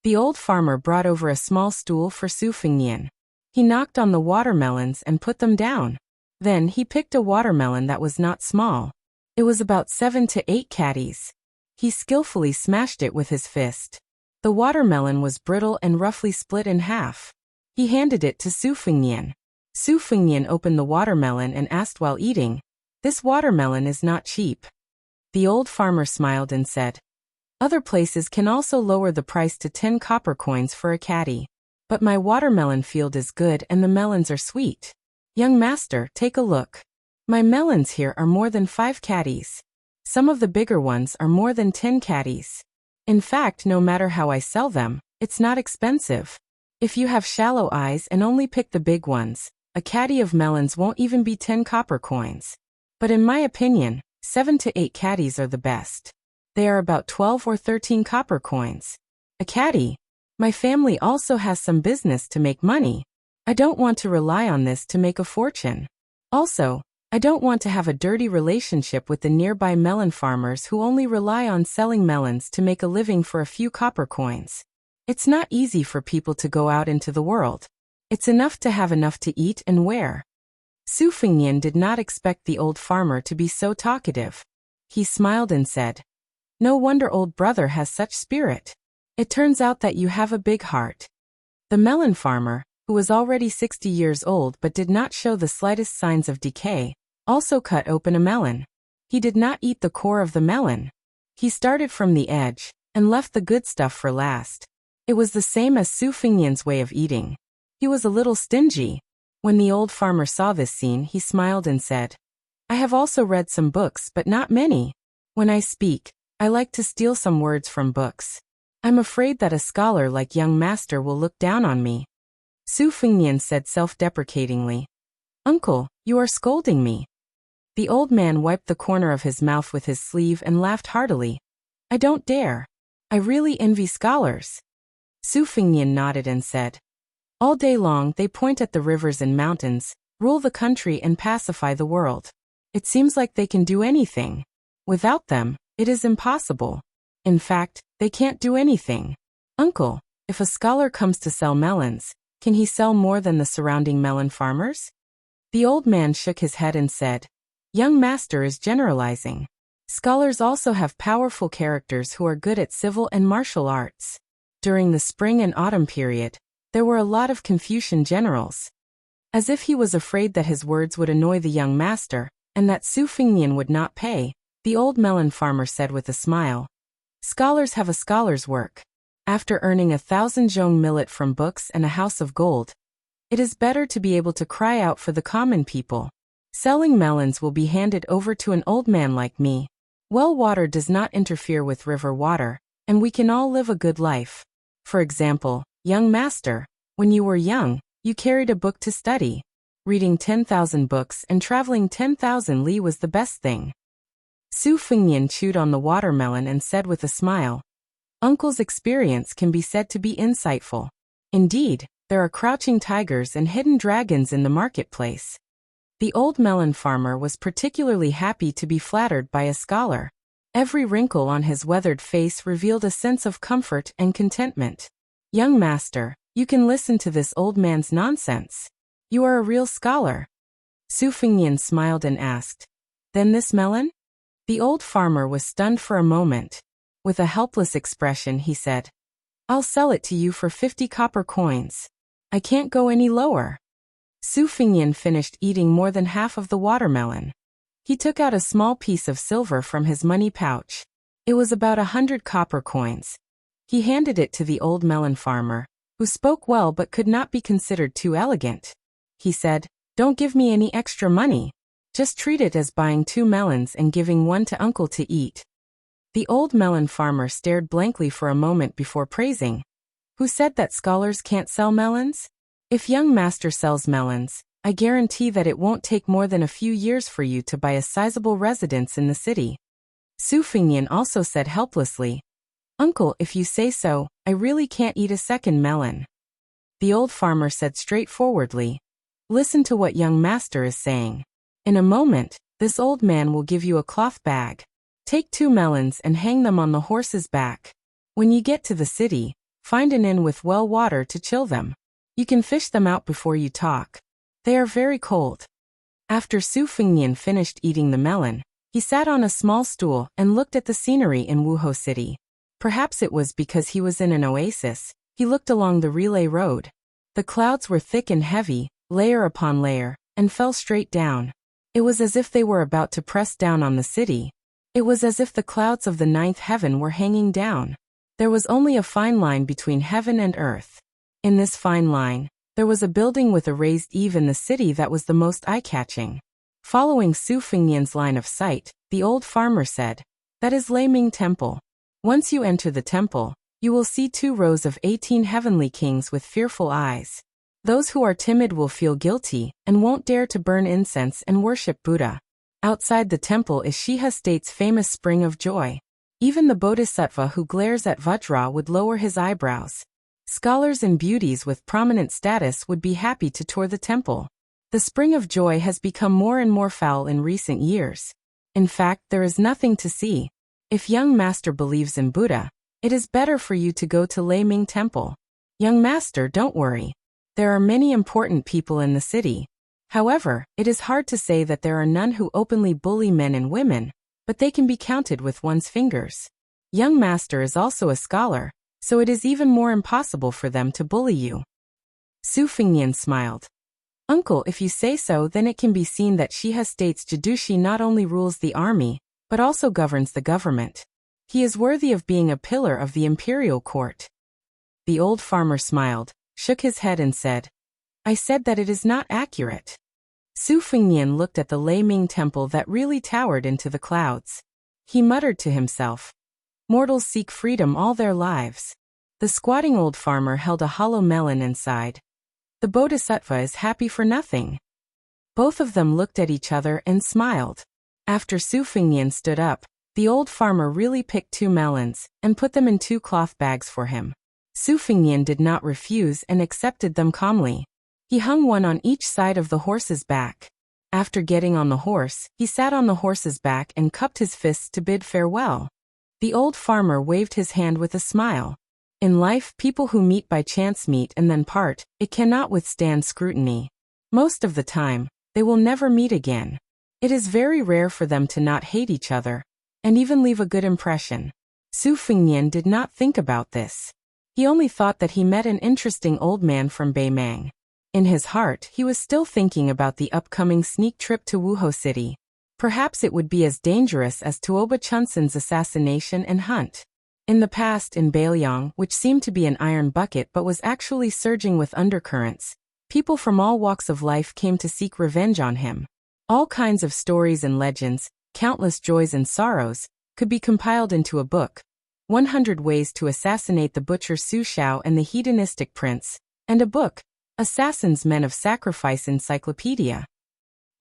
The old farmer brought over a small stool for Su Fingyan. He knocked on the watermelons and put them down. Then he picked a watermelon that was not small. It was about 7 to 8 caddies. He skillfully smashed it with his fist. The watermelon was brittle and roughly split in half. He handed it to Su Fingyan. Su Fingyan opened the watermelon and asked while eating, "This watermelon is not cheap." The old farmer smiled and said, "Other places can also lower the price to 10 copper coins for a caddy. But my watermelon field is good and the melons are sweet. Young master, take a look. My melons here are more than 5 caddies. Some of the bigger ones are more than 10 caddies. In fact, no matter how I sell them, it's not expensive. If you have shallow eyes and only pick the big ones, a caddy of melons won't even be 10 copper coins. But in my opinion, 7 to 8 caddies are the best. They are about 12 or 13 copper coins. A caddy. My family also has some business to make money. I don't want to rely on this to make a fortune. Also, I don't want to have a dirty relationship with the nearby melon farmers who only rely on selling melons to make a living for a few copper coins. It's not easy for people to go out into the world. It's enough to have enough to eat and wear." Su Fingyan did not expect the old farmer to be so talkative. He smiled and said, "No wonder old brother has such spirit. It turns out that you have a big heart." The melon farmer, who was already 60 years old but did not show the slightest signs of decay, also cut open a melon. He did not eat the core of the melon. He started from the edge and left the good stuff for last. It was the same as Su Fingyan's way of eating. He was a little stingy. When the old farmer saw this scene, he smiled and said, "I have also read some books, but not many. When I speak, I like to steal some words from books. I'm afraid that a scholar like young master will look down on me." Su Fingyan said self-deprecatingly, "Uncle, you are scolding me." The old man wiped the corner of his mouth with his sleeve and laughed heartily. "I don't dare. I really envy scholars." Su Fingyan nodded and said, "All day long they point at the rivers and mountains, rule the country and pacify the world. It seems like they can do anything. Without them, it is impossible. In fact, they can't do anything. Uncle, if a scholar comes to sell melons, Can he sell more than the surrounding melon farmers? The old man shook his head and said, Young master is generalizing. Scholars also have powerful characters who are good at civil and martial arts. During the spring and autumn period, there were a lot of Confucian generals. As if he was afraid that his words would annoy the young master, and that Su Fingnian would not pay, the old melon farmer said with a smile, Scholars have a scholar's work. After earning 1,000 zhong millet from books and a house of gold, it is better to be able to cry out for the common people. Selling melons will be handed over to an old man like me. Well water does not interfere with river water, and we can all live a good life. For example, young master, when you were young, you carried a book to study. Reading 10,000 books and traveling 10,000 li was the best thing. Su Fingnian chewed on the watermelon and said with a smile, Uncle's experience can be said to be insightful. Indeed, there are crouching tigers and hidden dragons in the marketplace. The old melon farmer was particularly happy to be flattered by a scholar. Every wrinkle on his weathered face revealed a sense of comfort and contentment. Young master, you can listen to this old man's nonsense. You are a real scholar. Su Fingnian smiled and asked, Then this melon? The old farmer was stunned for a moment. With a helpless expression he said, I'll sell it to you for 50 copper coins. I can't go any lower. Su Fingnian finished eating more than half of the watermelon. He took out a small piece of silver from his money pouch. It was about 100 copper coins. He handed it to the old melon farmer, who spoke well but could not be considered too elegant. He said, Don't give me any extra money. Just treat it as buying 2 melons and giving one to uncle to eat. The old melon farmer stared blankly for a moment before praising. Who said that scholars can't sell melons? If young master sells melons, I guarantee that it won't take more than a few years for you to buy a sizable residence in the city. Su Fingnian also said helplessly, Uncle, if you say so, I really can't eat a second melon. The old farmer said straightforwardly, Listen to what young master is saying. In a moment, this old man will give you a cloth bag. Take 2 melons and hang them on the horse's back. When you get to the city, find an inn with well water to chill them. You can fish them out before you talk. They are very cold. After Su Fingnian finished eating the melon, he sat on a small stool and looked at the scenery in Wuhou City. Perhaps it was because he was in an oasis. He looked along the relay road. The clouds were thick and heavy, layer upon layer, and fell straight down. It was as if they were about to press down on the city. It was as if the clouds of the 9th heaven were hanging down. There was only a fine line between heaven and earth. In this fine line, there was a building with a raised eave in the city that was the most eye-catching. Following Su Fingnian's line of sight, the old farmer said, That is Leiming Temple. Once you enter the temple, you will see 2 rows of 18 heavenly kings with fearful eyes. Those who are timid will feel guilty and won't dare to burn incense and worship Buddha. Outside the temple is Shiha State's famous spring of joy. Even the bodhisattva who glares at Vajra would lower his eyebrows. Scholars and beauties with prominent status would be happy to tour the temple. The spring of joy has become more and more foul in recent years. In fact, there is nothing to see. If young master believes in Buddha, it is better for you to go to Leiming Temple. Young master, don't worry. There are many important people in the city. However, it is hard to say that there are none who openly bully men and women, but they can be counted with one's fingers. Young master is also a scholar, so it is even more impossible for them to bully you. Su Fingnian smiled. Uncle, if you say so, then it can be seen that Shiha State's Jidushi not only rules the army, but also governs the government. He is worthy of being a pillar of the imperial court. The old farmer smiled, shook his head and said, I said that it is not accurate. Su Fingnian looked at the Leiming Temple that really towered into the clouds. He muttered to himself, Mortals seek freedom all their lives. The squatting old farmer held a hollow melon inside. The bodhisattva is happy for nothing. Both of them looked at each other and smiled. After Su Fingnian stood up, the old farmer really picked 2 melons and put them in 2 cloth bags for him. Su Fingnian did not refuse and accepted them calmly. He hung one on each side of the horse's back. After getting on the horse, he sat on the horse's back and cupped his fists to bid farewell. The old farmer waved his hand with a smile. In life, people who meet by chance meet and then part. It cannot withstand scrutiny. Most of the time, they will never meet again. It is very rare for them to not hate each other, and even leave a good impression. Su Fengnian did not think about this. He only thought that he met an interesting old man from Beimang. In his heart, he was still thinking about the upcoming sneak trip to Wuhou City. Perhaps it would be as dangerous as Tuoba Chunsen's assassination and hunt. In the past in Bailiang, which seemed to be an iron bucket but was actually surging with undercurrents, people from all walks of life came to seek revenge on him. All kinds of stories and legends, countless joys and sorrows, could be compiled into a book. 100 Ways to Assassinate the Butcher Su Shao and the Hedonistic Prince, and a book, Assassin's Men of Sacrifice Encyclopedia.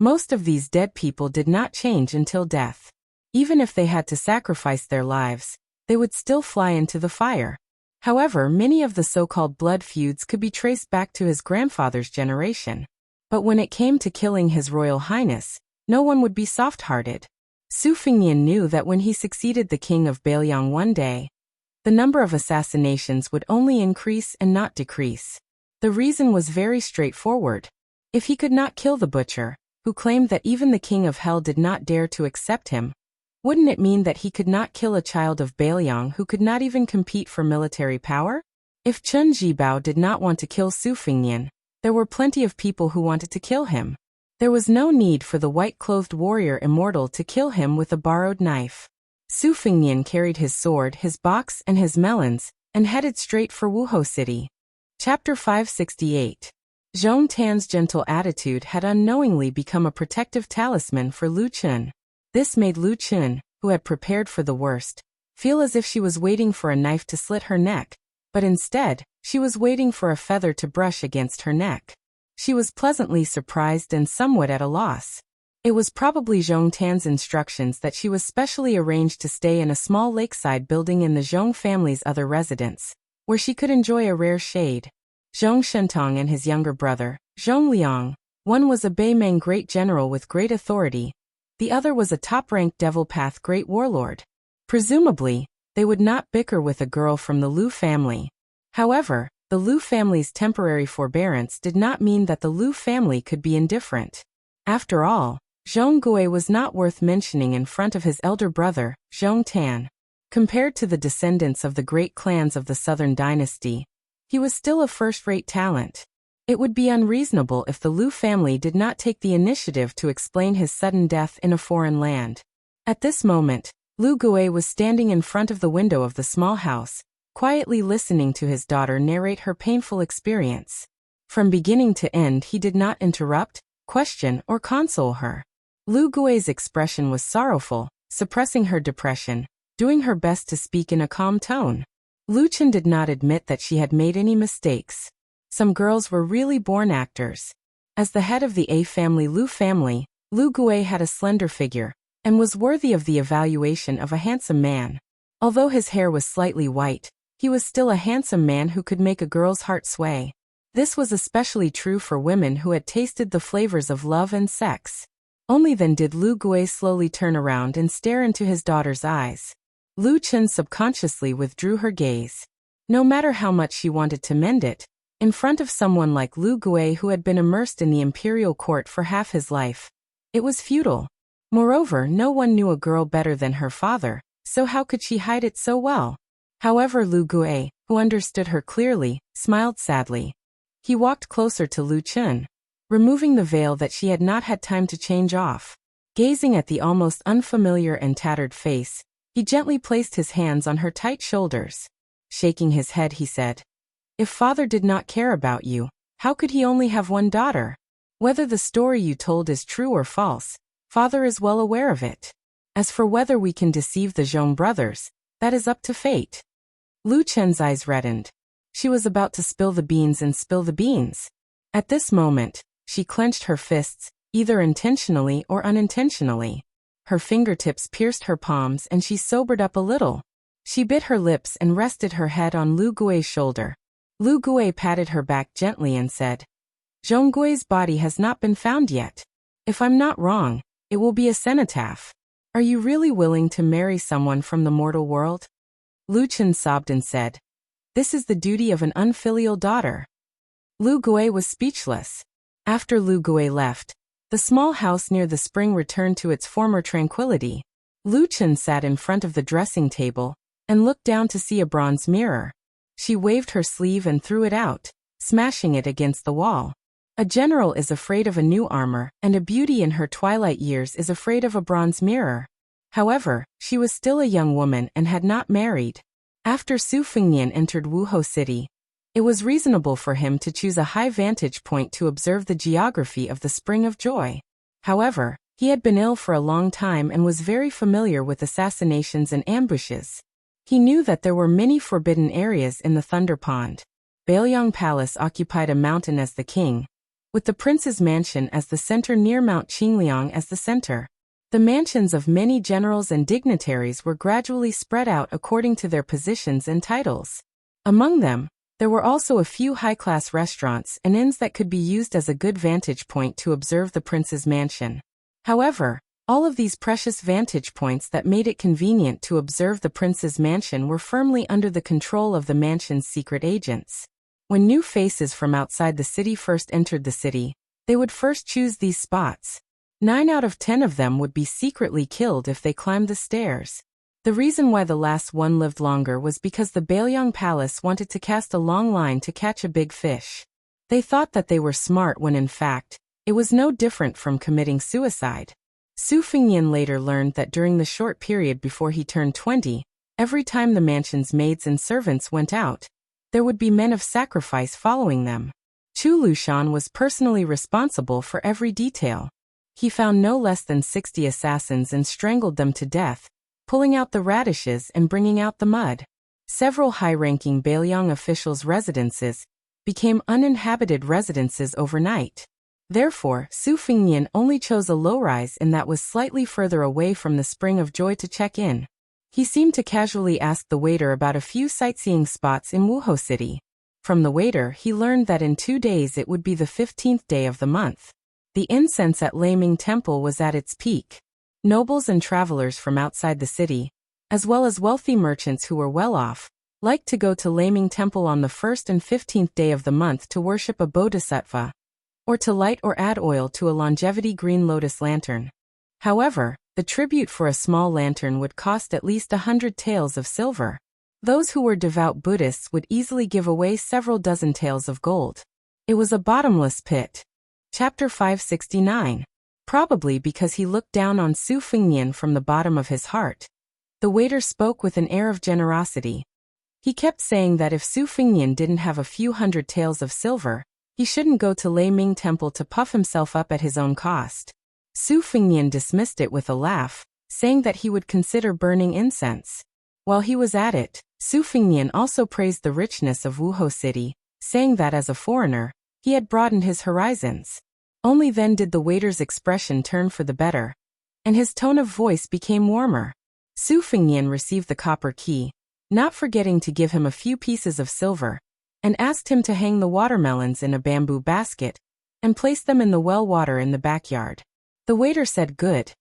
Most of these dead people did not change until death. Even if they had to sacrifice their lives, they would still fly into the fire. However, many of the so-called blood feuds could be traced back to his grandfather's generation. But when it came to killing His Royal Highness, no one would be soft-hearted. Su Fengnian knew that when he succeeded the king of Bailiang one day, the number of assassinations would only increase and not decrease. The reason was very straightforward. If he could not kill the butcher, who claimed that even the king of hell did not dare to accept him, wouldn't it mean that he could not kill a child of Bailiang who could not even compete for military power? If Chun Jibao did not want to kill Su Fengnian, there were plenty of people who wanted to kill him. There was no need for the white-clothed warrior immortal to kill him with a borrowed knife. Su Fengnian carried his sword, his box, and his melons, and headed straight for Wuhou City. Chapter 568. Zhong Tan's gentle attitude had unknowingly become a protective talisman for Lu Chun. This made Lu Chun, who had prepared for the worst, feel as if she was waiting for a knife to slit her neck, but instead, she was waiting for a feather to brush against her neck. She was pleasantly surprised and somewhat at a loss. It was probably Zhong Tan's instructions that she was specially arranged to stay in a small lakeside building in the Zhong family's other residence, where she could enjoy a rare shade. Zhong Shentong and his younger brother, Zhong Liang, one was a Beimang great general with great authority, the other was a top-ranked Devil Path great warlord. Presumably, they would not bicker with a girl from the Lu family. However, the Lu family's temporary forbearance did not mean that the Lu family could be indifferent. After all, Zhong Gui was not worth mentioning in front of his elder brother, Zhong Tan. Compared to the descendants of the great clans of the Southern Dynasty, he was still a first-rate talent. It would be unreasonable if the Lu family did not take the initiative to explain his sudden death in a foreign land. At this moment, Lu Gui was standing in front of the window of the small house, quietly listening to his daughter narrate her painful experience. From beginning to end, he did not interrupt, question, or console her. Lu Gui's expression was sorrowful, suppressing her depression, doing her best to speak in a calm tone. Lu Chen did not admit that she had made any mistakes. Some girls were really born actors. As the head of the A family Lu family, Lu Gui had a slender figure, and was worthy of the evaluation of a handsome man. Although his hair was slightly white, he was still a handsome man who could make a girl's heart sway. This was especially true for women who had tasted the flavors of love and sex. Only then did Lu Gui slowly turn around and stare into his daughter's eyes. Lu Chen subconsciously withdrew her gaze. No matter how much she wanted to mend it, in front of someone like Lu Gui who had been immersed in the imperial court for half his life, it was futile. Moreover, no one knew a girl better than her father, so how could she hide it so well? However, Lu Gui, who understood her clearly, smiled sadly. He walked closer to Lu Chen, removing the veil that she had not had time to change off. Gazing at the almost unfamiliar and tattered face, he gently placed his hands on her tight shoulders. Shaking his head, he said, "If father did not care about you, how could he only have one daughter? Whether the story you told is true or false, father is well aware of it. As for whether we can deceive the Zhong brothers, that is up to fate." Lu Chen's eyes reddened. She was about to spill the beans and spill the beans. At this moment, she clenched her fists, either intentionally or unintentionally. Her fingertips pierced her palms and she sobered up a little. She bit her lips and rested her head on Lu Gui's shoulder. Lu Gui patted her back gently and said, "Zhong Gui's body has not been found yet. If I'm not wrong, it will be a cenotaph. Are you really willing to marry someone from the mortal world?" Lu Chen sobbed and said, This is the duty of an unfilial daughter." Lu Gui was speechless. After Lu Gui left, the small house near the spring returned to its former tranquility. Lu Chen sat in front of the dressing table and looked down to see a bronze mirror. She waved her sleeve and threw it out, smashing it against the wall. A general is afraid of a new armor, and a beauty in her twilight years is afraid of a bronze mirror. However, she was still a young woman and had not married. After Su Fengnian entered Wuhou City, it was reasonable for him to choose a high vantage point to observe the geography of the Spring of Joy. However, he had been ill for a long time and was very familiar with assassinations and ambushes. He knew that there were many forbidden areas in the Thunder Pond. Bailiang Palace occupied a mountain as the king, with the prince's mansion as the center near Mount Qingliang as the center. The mansions of many generals and dignitaries were gradually spread out according to their positions and titles. Among them, there were also a few high-class restaurants and inns that could be used as a good vantage point to observe the prince's mansion. However, all of these precious vantage points that made it convenient to observe the prince's mansion were firmly under the control of the mansion's secret agents. When new faces from outside the city first entered the city, they would first choose these spots. 9 out of 10 of them would be secretly killed if they climbed the stairs. The reason why the last one lived longer was because the Bailiang Palace wanted to cast a long line to catch a big fish. They thought that they were smart when in fact, it was no different from committing suicide. Su Fengnian later learned that during the short period before he turned 20, every time the mansion's maids and servants went out, there would be men of sacrifice following them. Chu Lushan was personally responsible for every detail. He found no less than 60 assassins and strangled them to death, pulling out the radishes and bringing out the mud. Several high-ranking Bailiang officials' residences became uninhabited residences overnight. Therefore, Su Fengnian only chose a low-rise inn that was slightly further away from the Spring of Joy to check in. He seemed to casually ask the waiter about a few sightseeing spots in Wuhou City. From the waiter, he learned that in 2 days it would be the 15th day of the month. The incense at Laming Temple was at its peak. Nobles and travelers from outside the city, as well as wealthy merchants who were well off, liked to go to Laming Temple on the 1st and 15th day of the month to worship a bodhisattva, or to light or add oil to a longevity green lotus lantern. However, the tribute for a small lantern would cost at least 100 taels of silver. Those who were devout Buddhists would easily give away several dozen taels of gold. It was a bottomless pit. Chapter 569. Probably because he looked down on Su Fengnian from the bottom of his heart. The waiter spoke with an air of generosity. He kept saying that if Su Fengnian didn't have a few hundred taels of silver, he shouldn't go to Lei Ming Temple to puff himself up at his own cost. Su Fengnian dismissed it with a laugh, saying that he would consider burning incense. While he was at it, Su Fengnian also praised the richness of Wuhou City, saying that as a foreigner, he had broadened his horizons. Only then did the waiter's expression turn for the better, and his tone of voice became warmer. Su Fengnian received the copper key, not forgetting to give him a few pieces of silver, and asked him to hang the watermelons in a bamboo basket and place them in the well water in the backyard. The waiter said good,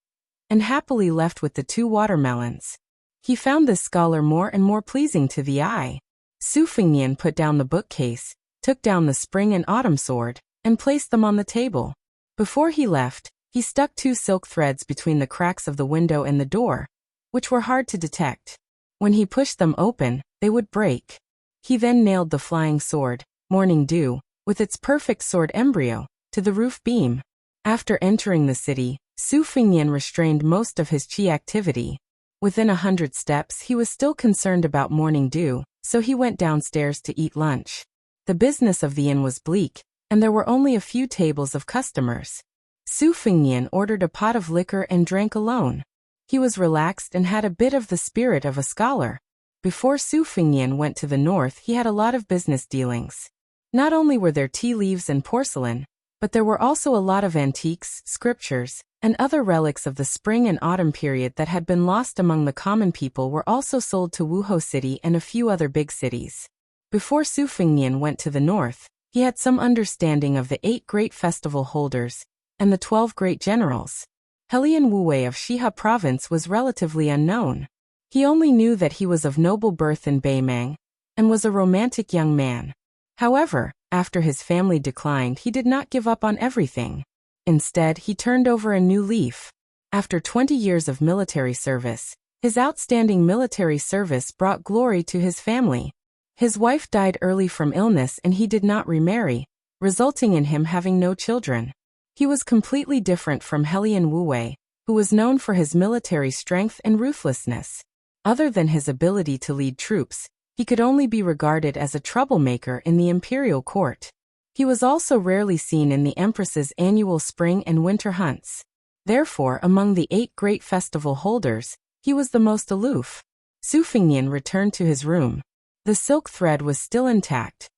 and happily left with the 2 watermelons. He found this scholar more and more pleasing to the eye. Su Fengnian put down the bookcase, took down the spring and autumn sword, and placed them on the table. Before he left, he stuck 2 silk threads between the cracks of the window and the door, which were hard to detect. When he pushed them open, they would break. He then nailed the flying sword, Morning Dew, with its perfect sword embryo, to the roof beam. After entering the city, Su Fengnian restrained most of his qi activity. Within 100 steps he was still concerned about Morning Dew, so he went downstairs to eat lunch. The business of the inn was bleak, and there were only a few tables of customers. Su Fengnian ordered a pot of liquor and drank alone. He was relaxed and had a bit of the spirit of a scholar. Before Su Fengnian went to the north, he had a lot of business dealings. Not only were there tea leaves and porcelain, but there were also a lot of antiques, scriptures, and other relics of the spring and autumn period that had been lost among the common people were also sold to Wuhou City and a few other big cities. Before Su Fengnian went to the north, he had some understanding of the 8 great festival holders and the 12 great generals. Helian Wuwei of Shihe province was relatively unknown. He only knew that he was of noble birth in Beimang, and was a romantic young man. However, after his family declined, he did not give up on everything. Instead, he turned over a new leaf. After 20 years of military service, his outstanding military service brought glory to his family. His wife died early from illness and he did not remarry, resulting in him having no children. He was completely different from Helian Wu-wei, who was known for his military strength and ruthlessness. Other than his ability to lead troops, he could only be regarded as a troublemaker in the imperial court. He was also rarely seen in the Empress's annual spring and winter hunts. Therefore, among the 8 great festival holders, he was the most aloof. Su Fengnian returned to his room. The silk thread was still intact.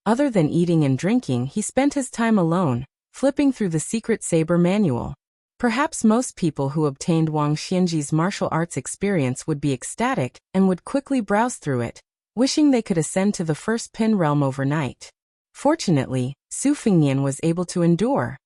Other than eating and drinking, he spent his time alone, flipping through the secret saber manual. Perhaps most people who obtained Wang Xianji's martial arts experience would be ecstatic and would quickly browse through it, wishing they could ascend to the first pin realm overnight. Fortunately, Su Fengnian was able to endure.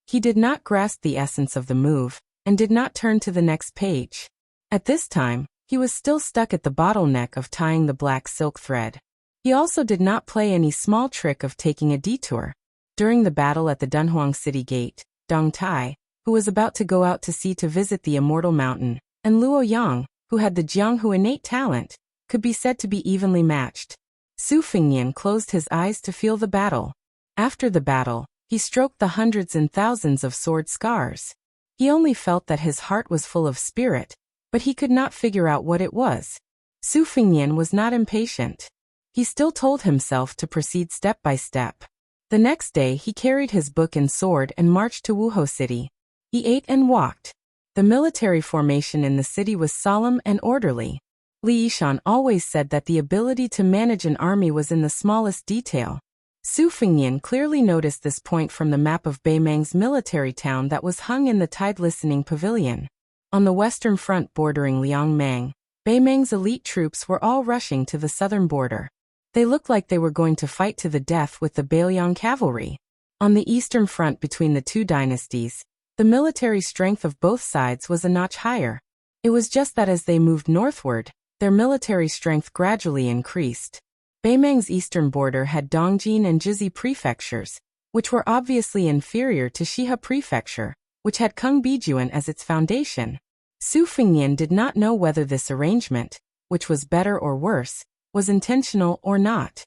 He did not grasp the essence of the move, and did not turn to the next page. At this time, he was still stuck at the bottleneck of tying the black silk thread. He also did not play any small trick of taking a detour. During the battle at the Dunhuang City Gate, Dong Tai, who was about to go out to sea to visit the Immortal Mountain, and Luo Yang, who had the Jianghu innate talent, could be said to be evenly matched. Su Fengnian closed his eyes to feel the battle. After the battle, he stroked the hundreds and thousands of sword scars. He only felt that his heart was full of spirit, but he could not figure out what it was. Su Fengnian was not impatient. He still told himself to proceed step by step. The next day he carried his book and sword and marched to Wuhou City. He ate and walked. The military formation in the city was solemn and orderly. Li Yishan always said that the ability to manage an army was in the smallest detail. Su Fengnian clearly noticed this point from the map of Beimang's military town that was hung in the Tide Listening Pavilion. On the western front bordering Liangmang, Beimang's elite troops were all rushing to the southern border. They looked like they were going to fight to the death with the Bailiang cavalry. On the eastern front between the two dynasties, the military strength of both sides was a notch higher. It was just that as they moved northward, their military strength gradually increased. Beimang's eastern border had Dongjin and Jizhi prefectures, which were obviously inferior to Shihe Prefecture, which had Kungbijuan as its foundation. Su Fengnian did not know whether this arrangement, which was better or worse, was intentional or not.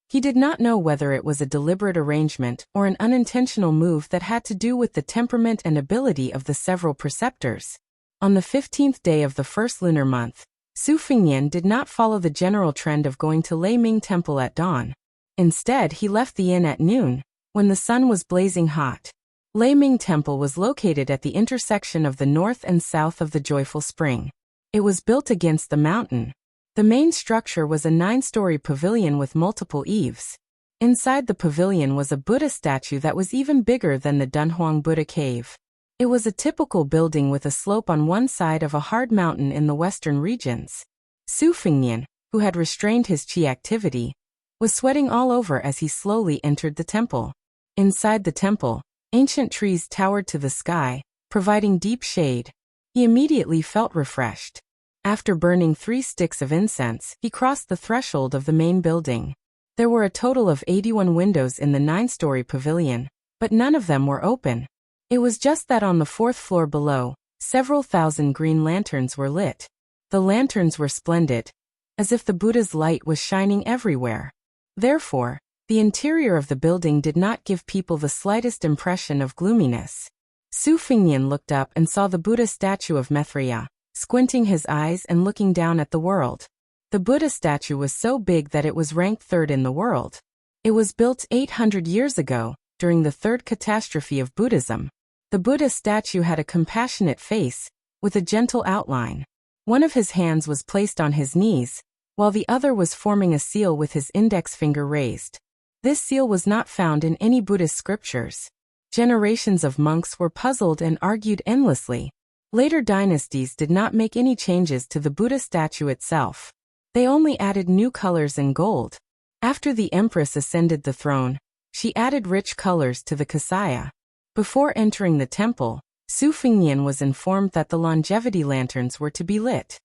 He did not know whether it was a deliberate arrangement or an unintentional move that had to do with the temperament and ability of the several preceptors. On the 15th day of the first lunar month, Su Fengnian did not follow the general trend of going to Lei Ming Temple at dawn. Instead, he left the inn at noon, when the sun was blazing hot. Lei Ming Temple was located at the intersection of the north and south of the Joyful Spring. It was built against the mountain. The main structure was a 9-story pavilion with multiple eaves. Inside the pavilion was a Buddha statue that was even bigger than the Dunhuang Buddha cave. It was a typical building with a slope on one side of a hard mountain in the western regions. Su Fengnian, who had restrained his qi activity, was sweating all over as he slowly entered the temple. Inside the temple, ancient trees towered to the sky, providing deep shade. He immediately felt refreshed. After burning 3 sticks of incense, he crossed the threshold of the main building. There were a total of 81 windows in the 9-story pavilion, but none of them were open. It was just that on the 4th floor below, several thousand green lanterns were lit. The lanterns were splendid, as if the Buddha's light was shining everywhere. Therefore, the interior of the building did not give people the slightest impression of gloominess. Su Fengnian looked up and saw the Buddha statue of Maitreya, squinting his eyes and looking down at the world. The Buddha statue was so big that it was ranked 3rd in the world. It was built 800 years ago, during the 3rd catastrophe of Buddhism. The Buddha statue had a compassionate face, with a gentle outline. One of his hands was placed on his knees, while the other was forming a seal with his index finger raised. This seal was not found in any Buddhist scriptures. Generations of monks were puzzled and argued endlessly. Later dynasties did not make any changes to the Buddha statue itself. They only added new colors and gold. After the empress ascended the throne, she added rich colors to the kasaya. Before entering the temple, Su Fengnian was informed that the longevity lanterns were to be lit.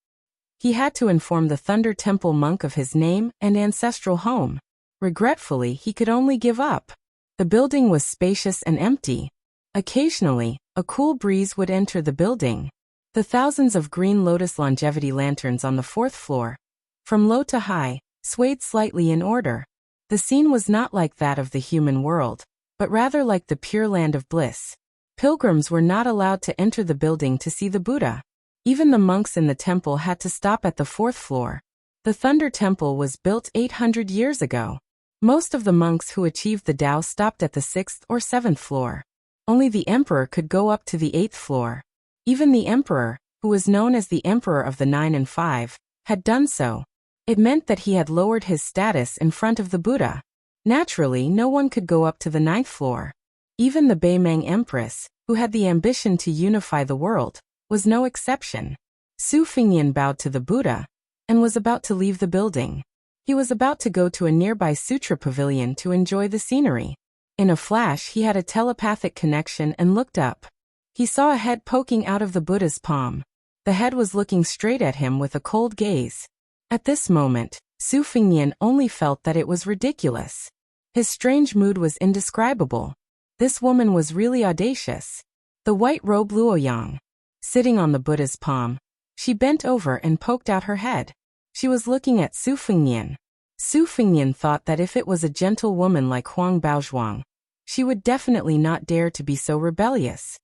He had to inform the Thunder Temple monk of his name and ancestral home. Regretfully, he could only give up. The building was spacious and empty. Occasionally, a cool breeze would enter the building. The thousands of green lotus longevity lanterns on the fourth floor, from low to high, swayed slightly in order. The scene was not like that of the human world, but rather like the pure land of bliss. Pilgrims were not allowed to enter the building to see the Buddha. Even the monks in the temple had to stop at the fourth floor. The Thunder Temple was built 800 years ago. Most of the monks who achieved the Tao stopped at the 6th or 7th floor. Only the emperor could go up to the 8th floor. Even the emperor, who was known as the Emperor of the 9 and 5, had done so. It meant that he had lowered his status in front of the Buddha. Naturally, no one could go up to the 9th floor. Even the Beimeng Empress, who had the ambition to unify the world, was no exception. Su Fingyan bowed to the Buddha and was about to leave the building. He was about to go to a nearby sutra pavilion to enjoy the scenery. In a flash, he had a telepathic connection and looked up. He saw a head poking out of the Buddha's palm. The head was looking straight at him with a cold gaze. At this moment, Su Fingyan only felt that it was ridiculous. His strange mood was indescribable. This woman was really audacious. The white-robed Luoyang, sitting on the Buddha's palm, she bent over and poked out her head. She was looking at Su Fingyan. Su Fingyan thought that if it was a gentle woman like Huang Baozhuang, she would definitely not dare to be so rebellious.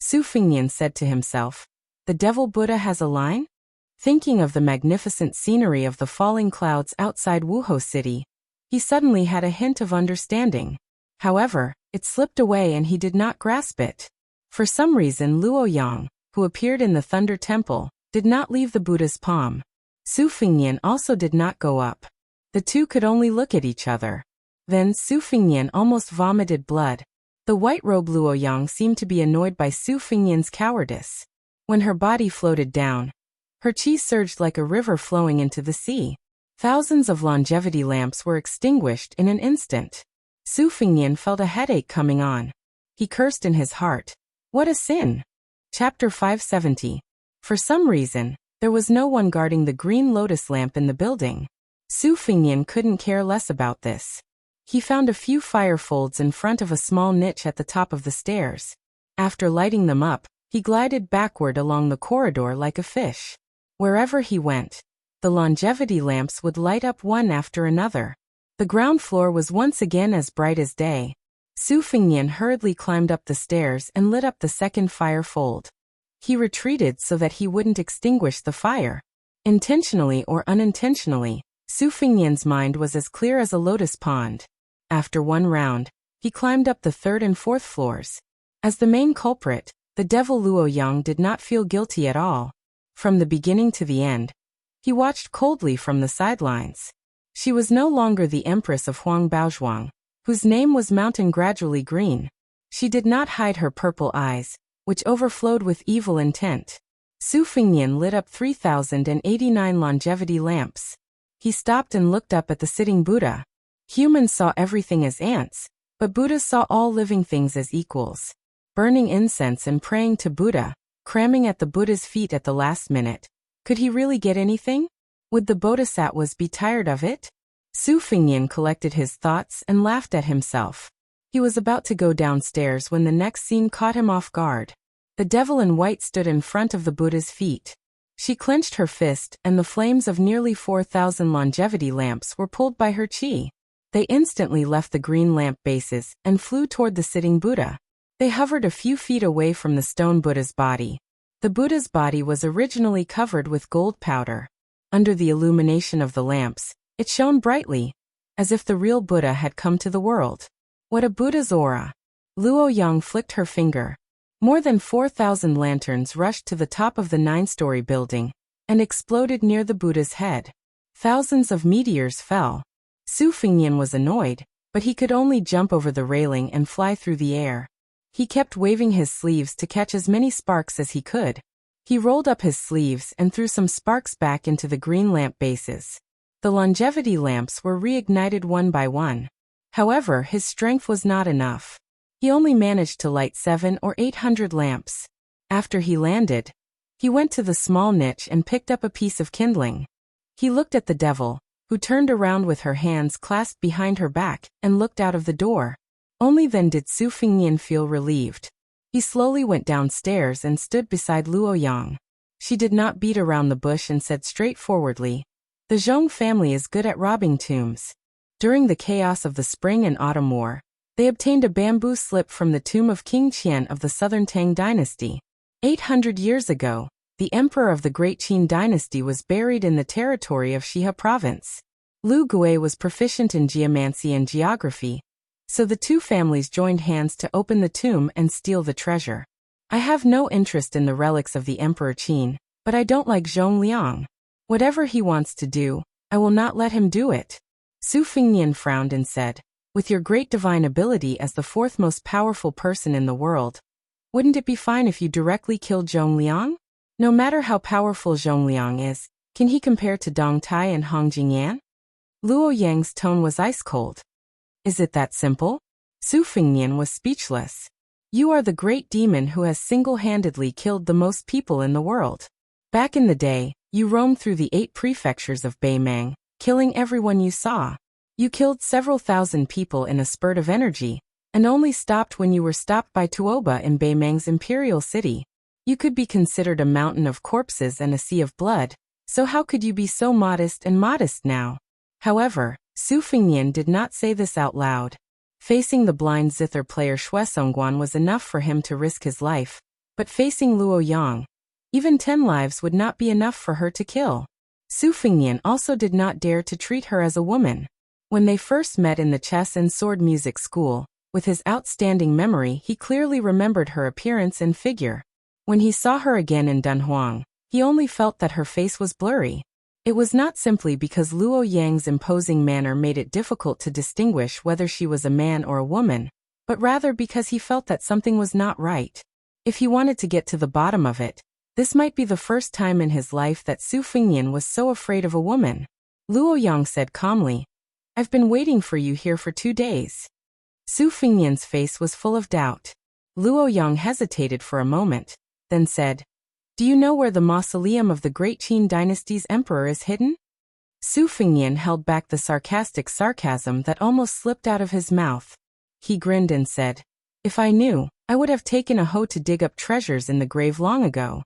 Su Fingyan said to himself, "The devil Buddha has a line?" Thinking of the magnificent scenery of the falling clouds outside Wuhou City, he suddenly had a hint of understanding. However, it slipped away and he did not grasp it. For some reason, Luoyang, who appeared in the Thunder Temple, did not leave the Buddha's palm. Su Fingyan also did not go up. The two could only look at each other. Then Su Fingyan almost vomited blood. The white-robed Luoyang seemed to be annoyed by Su Fingyan's cowardice. When her body floated down, her chi surged like a river flowing into the sea. Thousands of longevity lamps were extinguished in an instant. Su Fingyan felt a headache coming on. He cursed in his heart. What a sin! Chapter 570. For some reason, there was no one guarding the green lotus lamp in the building. Su Fingyan couldn't care less about this. He found a few fire folds in front of a small niche at the top of the stairs. After lighting them up, he glided backward along the corridor like a fish. Wherever he went, the longevity lamps would light up one after another. The ground floor was once again as bright as day. Su Fingyan hurriedly climbed up the stairs and lit up the second fire fold. He retreated so that he wouldn't extinguish the fire. Intentionally or unintentionally, Su Fingyan's mind was as clear as a lotus pond. After one round, he climbed up the 3rd and 4th floors. As the main culprit, the devil Luoyang did not feel guilty at all. From the beginning to the end, he watched coldly from the sidelines. She was no longer the empress of Huang Baozhuang, whose name was Mountain Gradually Green. She did not hide her purple eyes, which overflowed with evil intent. Su Fingyan lit up 3,089 longevity lamps. He stopped and looked up at the sitting Buddha. Humans saw everything as ants, but Buddhas saw all living things as equals. Burning incense and praying to Buddha, cramming at the Buddha's feet at the last minute. Could he really get anything? Would the bodhisattvas be tired of it? Su Fingyan collected his thoughts and laughed at himself. He was about to go downstairs when the next scene caught him off guard. The devil in white stood in front of the Buddha's feet. She clenched her fist and the flames of nearly 4,000 longevity lamps were pulled by her chi. They instantly left the green lamp bases and flew toward the sitting Buddha. They hovered a few feet away from the stone Buddha's body. The Buddha's body was originally covered with gold powder. Under the illumination of the lamps, it shone brightly, as if the real Buddha had come to the world. What a Buddha's aura! Luoyang flicked her finger. More than 4,000 lanterns rushed to the top of the 9-story building and exploded near the Buddha's head. Thousands of meteors fell. Su Fingyan was annoyed, but he could only jump over the railing and fly through the air. He kept waving his sleeves to catch as many sparks as he could. He rolled up his sleeves and threw some sparks back into the green lamp bases. The longevity lamps were reignited one by one. However, his strength was not enough. He only managed to light 700 or 800 lamps. After he landed, He went to the small niche and picked up a piece of kindling. He looked at the devil, who turned around with her hands clasped behind her back, and looked out of the door. Only then did Su Fingnian feel relieved. He slowly went downstairs and stood beside Luo Yang. She did not beat around the bush and said straightforwardly, "The Zhong family is good at robbing tombs." During the chaos of the Spring and Autumn War, they obtained a bamboo slip from the tomb of King Qian of the Southern Tang dynasty. 800 years ago, the emperor of the Great Qin dynasty was buried in the territory of Shihe province. Lu Gui was proficient in geomancy and geography, so the two families joined hands to open the tomb and steal the treasure. I have no interest in the relics of the Emperor Qin, but I don't like Zhong Liang. Whatever he wants to do, I will not let him do it. Su Fingnian frowned and said, "With your great divine ability as the fourth most powerful person in the world, wouldn't it be fine if you directly killed Zhong Liang? No matter how powerful Zhong Liang is, can he compare to Dong Tai and Hong Jingyan?" Luo Yang's tone was ice-cold. "Is it that simple?" Su Fingnian was speechless. "You are the great demon who has single-handedly killed the most people in the world. Back in the day, you roamed through the 8 prefectures of Beimang, killing everyone you saw. You killed several thousand people in a spurt of energy, and only stopped when you were stopped by Tuoba in Beimang's imperial city. You could be considered a mountain of corpses and a sea of blood, so how could you be so modest and modest now?" However, Su Fingnian did not say this out loud. Facing the blind zither player Xue Songguan was enough for him to risk his life, but facing Luo Yang, even 10 lives would not be enough for her to kill. Su Fingnian also did not dare to treat her as a woman. When they first met in the chess and sword music school, with his outstanding memory he clearly remembered her appearance and figure. When he saw her again in Dunhuang, he only felt that her face was blurry. It was not simply because Luo Yang's imposing manner made it difficult to distinguish whether she was a man or a woman, but rather because he felt that something was not right. If he wanted to get to the bottom of it, this might be the first time in his life that Su Fingnian was so afraid of a woman. Luo Yang said calmly, "I've been waiting for you here for 2 days." Su Fingnian's face was full of doubt. Luo Yang hesitated for a moment, then said, "Do you know where the mausoleum of the Great Qin dynasty's emperor is hidden?" Su Fingnian held back the sarcastic sarcasm that almost slipped out of his mouth. He grinned and said, "If I knew, I would have taken a hoe to dig up treasures in the grave long ago."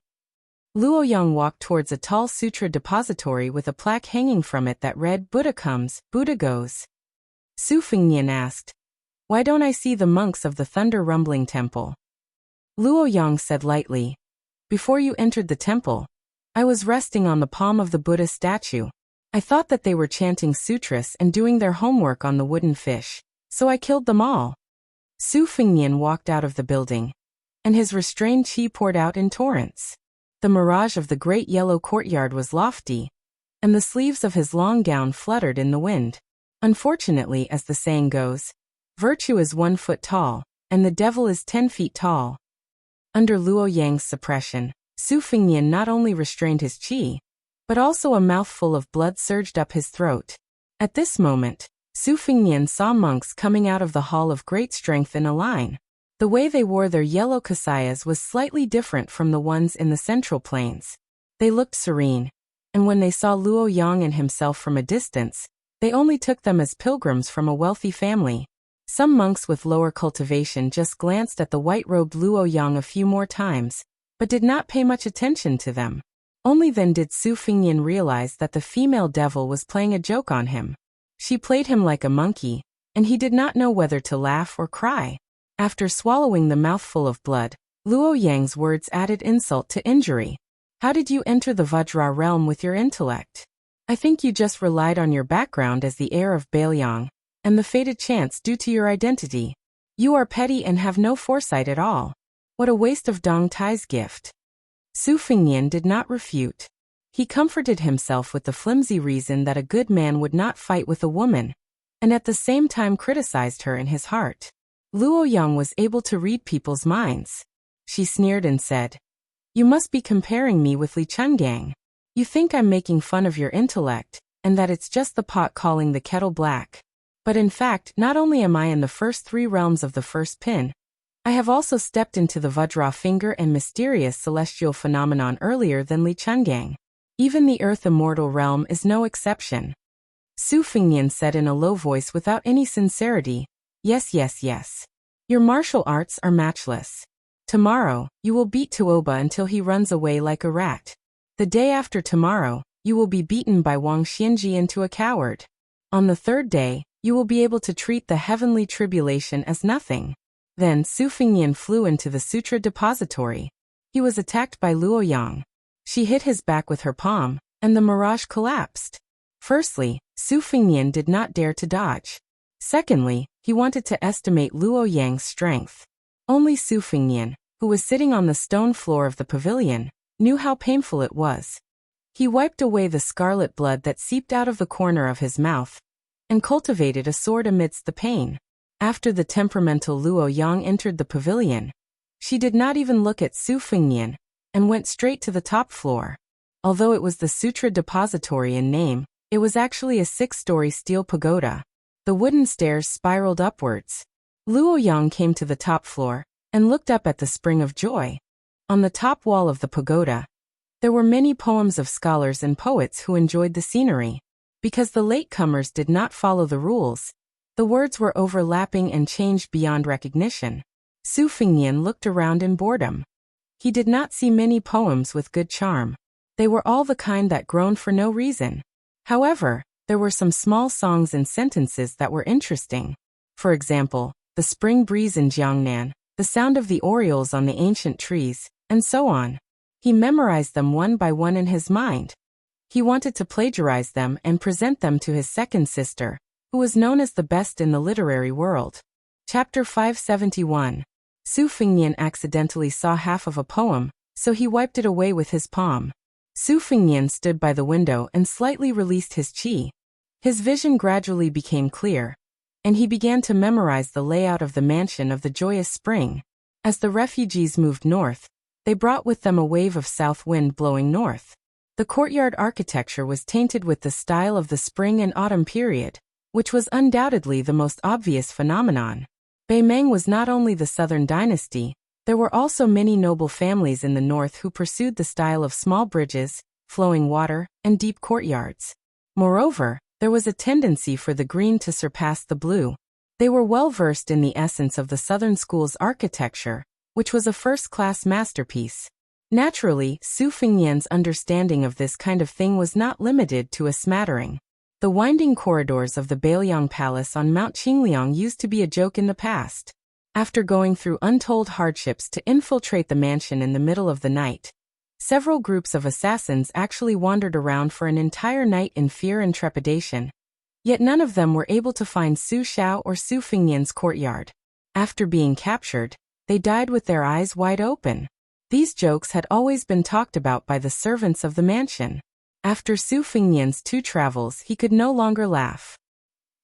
Luo Yang walked towards a tall sutra depository with a plaque hanging from it that read, "Buddha comes, Buddha goes." Su Fingnian asked, "Why don't I see the monks of the Thunder Rumbling Temple?" Luo Yang said lightly, "Before you entered the temple, I was resting on the palm of the Buddha statue. I thought that they were chanting sutras and doing their homework on the wooden fish, so I killed them all." Su Fingnian walked out of the building, and his restrained qi poured out in torrents. The mirage of the great yellow courtyard was lofty, and the sleeves of his long gown fluttered in the wind. Unfortunately, as the saying goes, virtue is 1 foot tall, and the devil is 10 feet tall. Under Luo Yang's suppression, Su Fingnian not only restrained his qi, but also a mouthful of blood surged up his throat. At this moment, Su Fingnian saw monks coming out of the Hall of Great Strength in a line. The way they wore their yellow kasayas was slightly different from the ones in the Central Plains. They looked serene, and when they saw Luo Yang and himself from a distance, they only took them as pilgrims from a wealthy family. Some monks with lower cultivation just glanced at the white-robed Luo Yang a few more times, but did not pay much attention to them. Only then did Su Fingnian realize that the female devil was playing a joke on him. She played him like a monkey, and he did not know whether to laugh or cry. After swallowing the mouthful of blood, Luo Yang's words added insult to injury. "How did you enter the Vajra realm with your intellect? I think you just relied on your background as the heir of Bailiang, and the fated chance due to your identity. You are petty and have no foresight at all. What a waste of Dong Tai's gift." Su Fingnian did not refute. He comforted himself with the flimsy reason that a good man would not fight with a woman, and at the same time criticized her in his heart. Luo Yang was able to read people's minds. She sneered and said, "You must be comparing me with Li Chungang. You think I'm making fun of your intellect, and that it's just the pot calling the kettle black. But in fact, not only am I in the first 3 realms of the first pin, I have also stepped into the Vajra finger and mysterious celestial phenomenon earlier than Li Chungang. Even the earth immortal realm is no exception. Su Fengnian said in a low voice without any sincerity, yes, yes, yes. Your martial arts are matchless. Tomorrow, you will beat Tuoba until he runs away like a rat. The day after tomorrow, you will be beaten by Wang Xianji into a coward. On the third day, you will be able to treat the heavenly tribulation as nothing. Then Su Fengnian flew into the sutra depository. He was attacked by Luoyang. She hit his back with her palm, and the mirage collapsed. Firstly, Su Fengnian did not dare to dodge. Secondly, he wanted to estimate Luo Yang's strength. Only Su Fengnian, who was sitting on the stone floor of the pavilion, knew how painful it was. He wiped away the scarlet blood that seeped out of the corner of his mouth, and cultivated a sword amidst the pain. After the temperamental Luo Yang entered the pavilion, she did not even look at Su Fengnian, and went straight to the top floor. Although it was the Sutra Depository in name, it was actually a 6-story steel pagoda. The wooden stairs spiraled upwards. Luo Yang came to the top floor, and looked up at the Spring of Joy. On the top wall of the pagoda, there were many poems of scholars and poets who enjoyed the scenery. Because the latecomers did not follow the rules, the words were overlapping and changed beyond recognition. Su Fengnian looked around in boredom. He did not see many poems with good charm. They were all the kind that groaned for no reason. However, there were some small songs and sentences that were interesting. For example, the spring breeze in Jiangnan, the sound of the orioles on the ancient trees, and so on. He memorized them one by one in his mind. He wanted to plagiarize them and present them to his second sister, who was known as the best in the literary world. Chapter 571. Su Fengnian accidentally saw half of a poem, so he wiped it away with his palm. Su Fengnian stood by the window and slightly released his qi. His vision gradually became clear, and he began to memorize the layout of the mansion of the joyous spring. As the refugees moved north, they brought with them a wave of south wind blowing north. The courtyard architecture was tainted with the style of the spring and autumn period, which was undoubtedly the most obvious phenomenon. Beimeng was not only the southern dynasty, there were also many noble families in the north who pursued the style of small bridges, flowing water, and deep courtyards. Moreover, there was a tendency for the green to surpass the blue. They were well versed in the essence of the southern school's architecture, which was a first-class masterpiece. Naturally, Su Fengnian's understanding of this kind of thing was not limited to a smattering. The winding corridors of the Bailiang Palace on Mount Qingliang used to be a joke in the past. After going through untold hardships to infiltrate the mansion in the middle of the night, several groups of assassins actually wandered around for an entire night in fear and trepidation. Yet none of them were able to find Su Xiao or Su Fengnian's courtyard. After being captured, they died with their eyes wide open. These jokes had always been talked about by the servants of the mansion. After Su Fengnian's 2 travels, he could no longer laugh.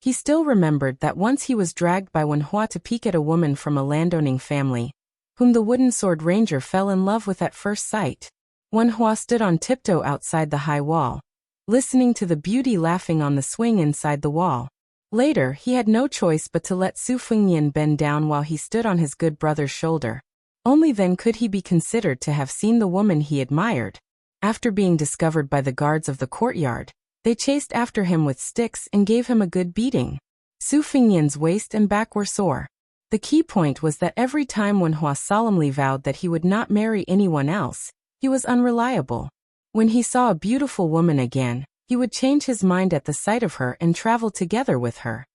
He still remembered that once he was dragged by Wenhua to peek at a woman from a landowning family, whom the wooden sword ranger fell in love with at first sight. Wenhua stood on tiptoe outside the high wall, listening to the beauty laughing on the swing inside the wall. Later, he had no choice but to let Su Fengnian bend down while he stood on his good brother's shoulder. Only then could he be considered to have seen the woman he admired. After being discovered by the guards of the courtyard, they chased after him with sticks and gave him a good beating. Su Fengnian's waist and back were sore. The key point was that every time Wenhua solemnly vowed that he would not marry anyone else, he was unreliable. When he saw a beautiful woman again, he would change his mind at the sight of her and travel together with her.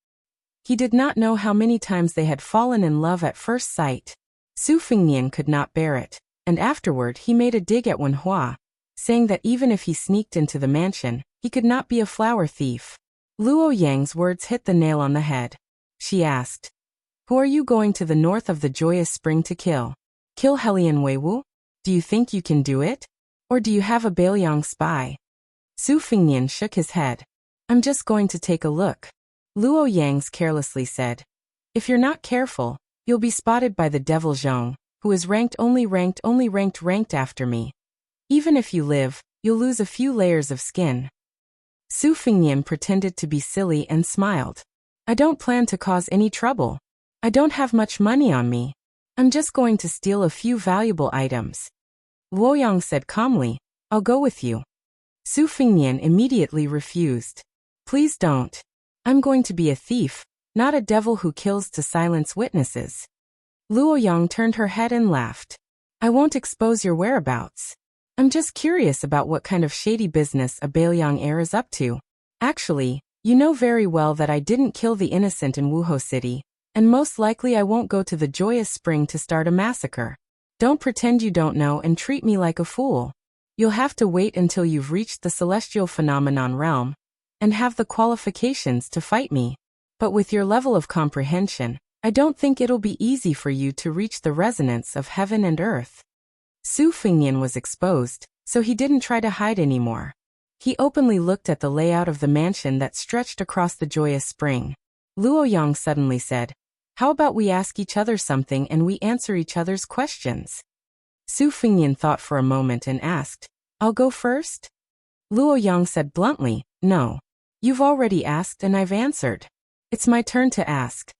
He did not know how many times they had fallen in love at first sight. Su Fengnian could not bear it, and afterward he made a dig at Wenhua, saying that even if he sneaked into the mansion, he could not be a flower thief. Luo Yang's words hit the nail on the head. She asked, "Who are you going to the north of the joyous spring to kill? Kill Helian Weiwu? Do you think you can do it? Or do you have a Bailiang spy?" Su Fengnian shook his head. "I'm just going to take a look." Luo Yang's carelessly said, "If you're not careful, you'll be spotted by the devil Zhong, who is ranked after me. Even if you live, you'll lose a few layers of skin." Su Fengnian pretended to be silly and smiled. "I don't plan to cause any trouble. I don't have much money on me. I'm just going to steal a few valuable items. Luoyang said calmly, I'll go with you. Su Fingnian immediately refused. Please don't. I'm going to be a thief, not a devil who kills to silence witnesses. Luoyang turned her head and laughed. I won't expose your whereabouts. I'm just curious about what kind of shady business a Bailiang heir is up to. Actually, you know very well that I didn't kill the innocent in Wuho City, and most likely I won't go to the Joyous Spring to start a massacre. Don't pretend you don't know and treat me like a fool. You'll have to wait until you've reached the celestial phenomenon realm, and have the qualifications to fight me. But with your level of comprehension, I don't think it'll be easy for you to reach the resonance of heaven and earth. Su Fingnian was exposed, so he didn't try to hide anymore. He openly looked at the layout of the mansion that stretched across the Joyous Spring. Luoyang suddenly said, How about we ask each other something and we answer each other's questions? Su Fingnian thought for a moment and asked, I'll go first? Luoyang said bluntly, No. You've already asked and I've answered. It's my turn to ask.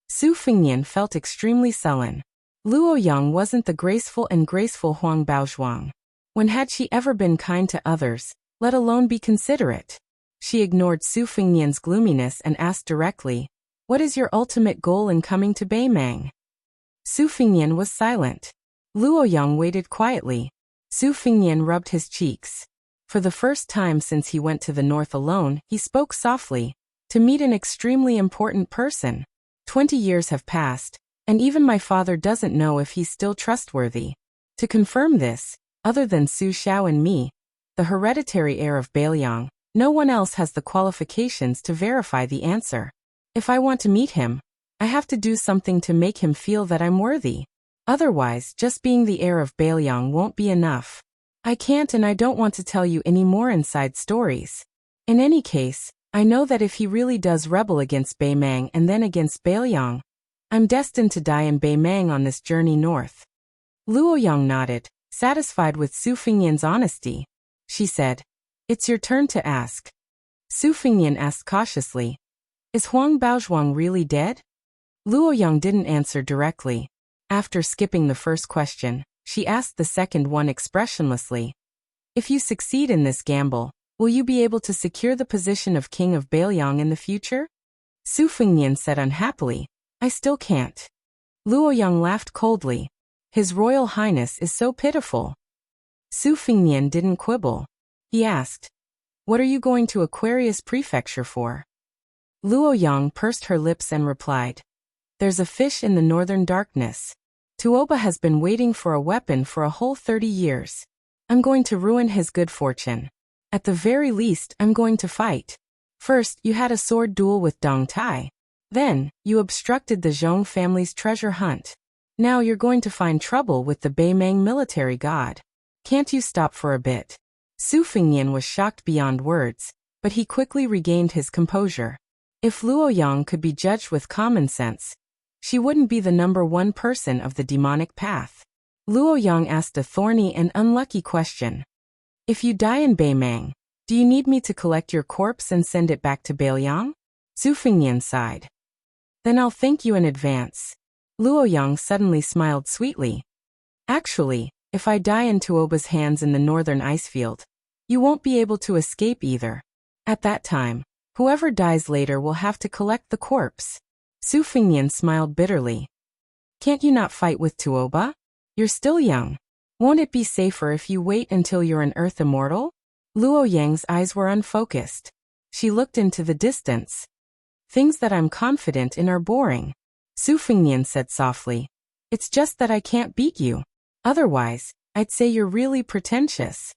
Su Fingnian felt extremely sullen. Luoyang wasn't the graceful Huang Baozhuang. When had she ever been kind to others, let alone be considerate? She ignored Su Fingnian's gloominess and asked directly, What is your ultimate goal in coming to Beimang? Su Fingnian was silent. Luoyang waited quietly. Su Fingnian rubbed his cheeks. For the first time since he went to the north alone, he spoke softly, to meet an extremely important person. 20 years have passed, and even my father doesn't know if he's still trustworthy. To confirm this, other than Su Xiao and me, the hereditary heir of Bailiang, no one else has the qualifications to verify the answer. If I want to meet him, I have to do something to make him feel that I'm worthy. Otherwise, just being the heir of Bailiang won't be enough. I can't and I don't want to tell you any more inside stories. In any case, I know that if he really does rebel against Beimang and then against Bailiang, I'm destined to die in Beimang on this journey north. Luoyang nodded, satisfied with Su Fingnian's honesty. She said, It's your turn to ask. Su Fingnian asked cautiously, Is Huang Baozhuang really dead? Luoyang didn't answer directly. After skipping the first question, she asked the second one expressionlessly. If you succeed in this gamble, will you be able to secure the position of King of Bailiang in the future? Su Fingnian said unhappily, I still can't. Luoyang laughed coldly. His Royal Highness is so pitiful. Su Fingnian didn't quibble. He asked, What are you going to Aquarius Prefecture for? Luoyang pursed her lips and replied, There's a fish in the northern darkness. Tuoba has been waiting for a weapon for a whole 30 years. I'm going to ruin his good fortune. At the very least, I'm going to fight. First, you had a sword duel with Dong Tai. Then, you obstructed the Zhong family's treasure hunt. Now you're going to find trouble with the Beimang military god. Can't you stop for a bit? Su Fingnian was shocked beyond words, but he quickly regained his composure. If Luoyang could be judged with common sense, she wouldn't be the number one person of the demonic path. Luoyang asked a thorny and unlucky question. If you die in Beimang, do you need me to collect your corpse and send it back to Bailiang? Su Fingnian sighed. Then I'll thank you in advance. Luoyang suddenly smiled sweetly. Actually, if I die in Tuoba's hands in the northern icefield, you won't be able to escape either. At that time, whoever dies later will have to collect the corpse. Su Fingnian smiled bitterly. Can't you not fight with Tuoba? You're still young. Won't it be safer if you wait until you're an earth immortal? Luoyang's eyes were unfocused. She looked into the distance. Things that I'm confident in are boring. Su Fingnian said softly. It's just that I can't beat you. Otherwise, I'd say you're really pretentious.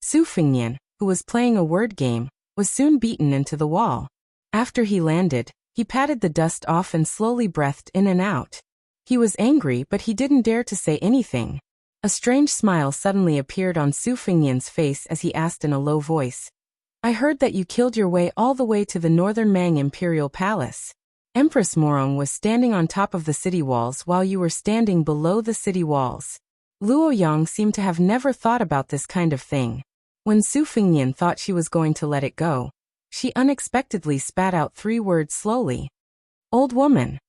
Su Fingnian, who was playing a word game, was soon beaten into the wall. After he landed, he patted the dust off and slowly breathed in and out. He was angry, but he didn't dare to say anything. A strange smile suddenly appeared on Su Fingnian's face as he asked in a low voice. I heard that you killed your way all the way to the northern Mang Imperial Palace. Empress Morong was standing on top of the city walls while you were standing below the city walls. Luoyang seemed to have never thought about this kind of thing. When Su Fingnian thought she was going to let it go, she unexpectedly spat out 3 words slowly. Old woman.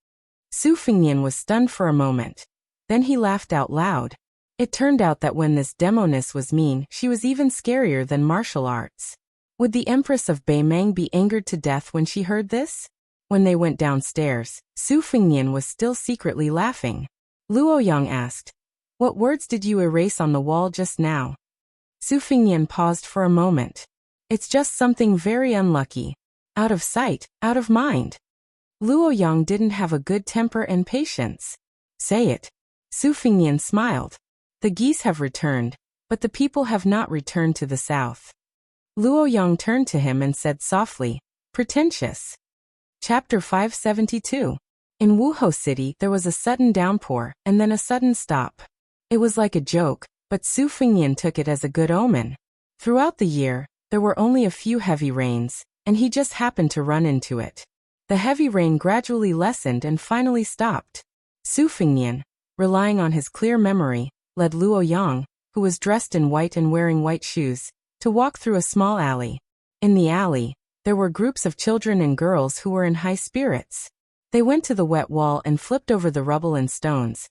Su Fingnian was stunned for a moment. Then he laughed out loud. It turned out that when this demoness was mean, she was even scarier than martial arts. Would the Empress of Beimang be angered to death when she heard this? When they went downstairs, Su Fengnian was still secretly laughing. Luo Yang asked, "What words did you erase on the wall just now?" Su Fengnian paused for a moment. "It's just something very unlucky. Out of sight, out of mind." Luo Yang didn't have a good temper and patience. "Say it." Su Fengnian smiled. "The geese have returned, but the people have not returned to the south." Luo Yang turned to him and said softly, "Pretentious." Chapter 572. In Wuhou City there was a sudden downpour, and then a sudden stop. It was like a joke, but Su Fengnian took it as a good omen. Throughout the year, there were only a few heavy rains, and he just happened to run into it. The heavy rain gradually lessened and finally stopped. Su Fengnian, relying on his clear memory, led Luo Yang, who was dressed in white and wearing white shoes, to walk through a small alley. In the alley, there were groups of children and girls who were in high spirits. They went to the wet wall and flipped over the rubble and stones,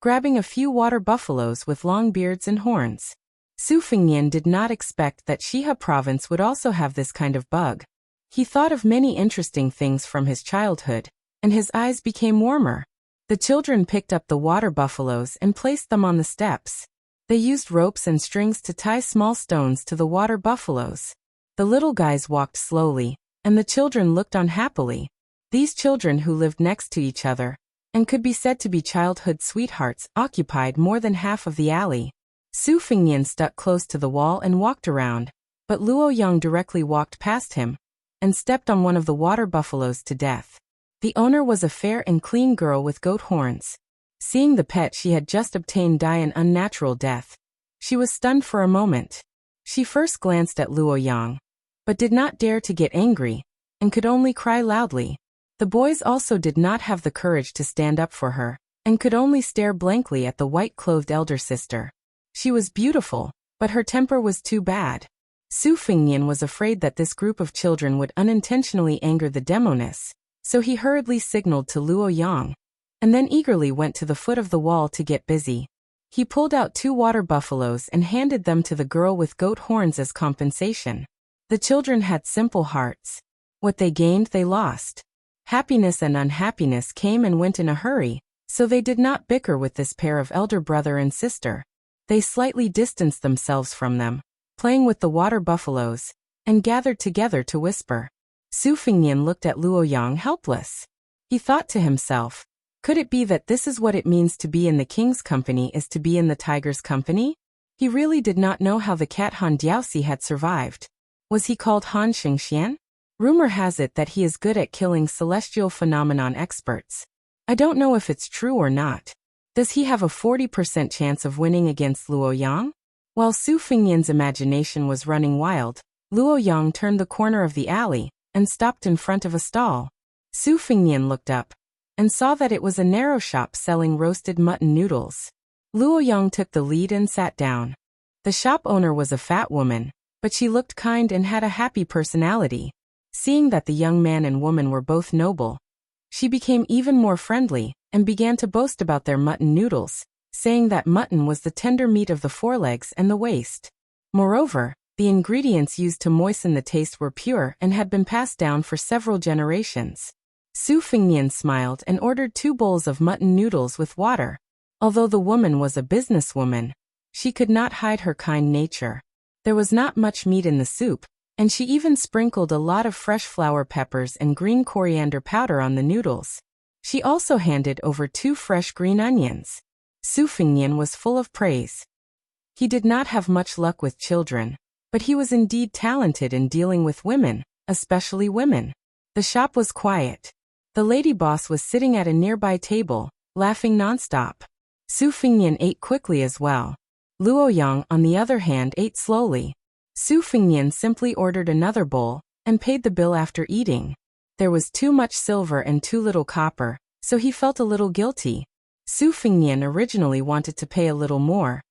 grabbing a few water buffaloes with long beards and horns. Su Fengnian did not expect that Shihe province would also have this kind of bug. He thought of many interesting things from his childhood, and his eyes became warmer. The children picked up the water buffaloes and placed them on the steps. They used ropes and strings to tie small stones to the water buffaloes. The little guys walked slowly, and the children looked on happily. These children who lived next to each other, and could be said to be childhood sweethearts, occupied more than half of the alley. Su Fengnian stuck close to the wall and walked around, but Luo Yang directly walked past him, and stepped on one of the water buffaloes to death. The owner was a fair and clean girl with goat horns. Seeing the pet she had just obtained die an unnatural death, she was stunned for a moment. She first glanced at Luo Yang, but did not dare to get angry, and could only cry loudly. The boys also did not have the courage to stand up for her, and could only stare blankly at the white-clothed elder sister. She was beautiful, but her temper was too bad. Su Fengnian was afraid that this group of children would unintentionally anger the demoness, so he hurriedly signaled to Luo Yang, and then eagerly went to the foot of the wall to get busy. He pulled out 2 water buffaloes and handed them to the girl with goat horns as compensation. The children had simple hearts. What they gained they lost. Happiness and unhappiness came and went in a hurry, so they did not bicker with this pair of elder brother and sister. They slightly distanced themselves from them, playing with the water buffaloes, and gathered together to whisper. Su Fengnian looked at Luo Yang helpless. He thought to himself, could it be that this is what it means to be in the king's company is to be in the tiger's company? He really did not know how the cat Han Diaoxi had survived. Was he called Han Xingxian? Rumor has it that he is good at killing celestial phenomenon experts. I don't know if it's true or not. Does he have a 40% chance of winning against Luo Yang? While Su Fengnian's imagination was running wild, Luo Yang turned the corner of the alley and stopped in front of a stall. Su Fengnian looked up and saw that it was a narrow shop selling roasted mutton noodles. Luo Yang took the lead and sat down. The shop owner was a fat woman, but she looked kind and had a happy personality. Seeing that the young man and woman were both noble, she became even more friendly and began to boast about their mutton noodles, saying that mutton was the tender meat of the forelegs and the waist. Moreover, the ingredients used to moisten the taste were pure and had been passed down for several generations. Su Fengnian smiled and ordered 2 bowls of mutton noodles with water. Although the woman was a businesswoman, she could not hide her kind nature. There was not much meat in the soup, and she even sprinkled a lot of fresh flower peppers and green coriander powder on the noodles. She also handed over 2 fresh green onions. Su Fengnian was full of praise. He did not have much luck with children, but he was indeed talented in dealing with women, especially women. The shop was quiet. The lady boss was sitting at a nearby table, laughing nonstop. Su Fengnian ate quickly as well. Luo Yang, on the other hand, ate slowly. Su Fengnian simply ordered another bowl, and paid the bill after eating. There was too much silver and too little copper, so he felt a little guilty. Su Fengnian originally wanted to pay a little more,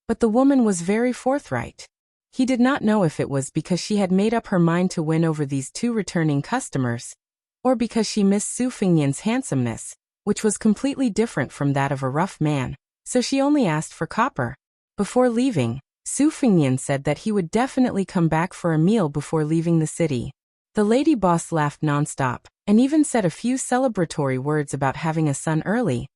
but the woman was very forthright. He did not know if it was because she had made up her mind to win over these 2 returning customers, or because she missed Su Fengnian's handsomeness, which was completely different from that of a rough man. so she only asked for copper. Before leaving, Su Fengnian said that he would definitely come back for a meal before leaving the city. The lady boss laughed nonstop, and even said a few celebratory words about having a son early,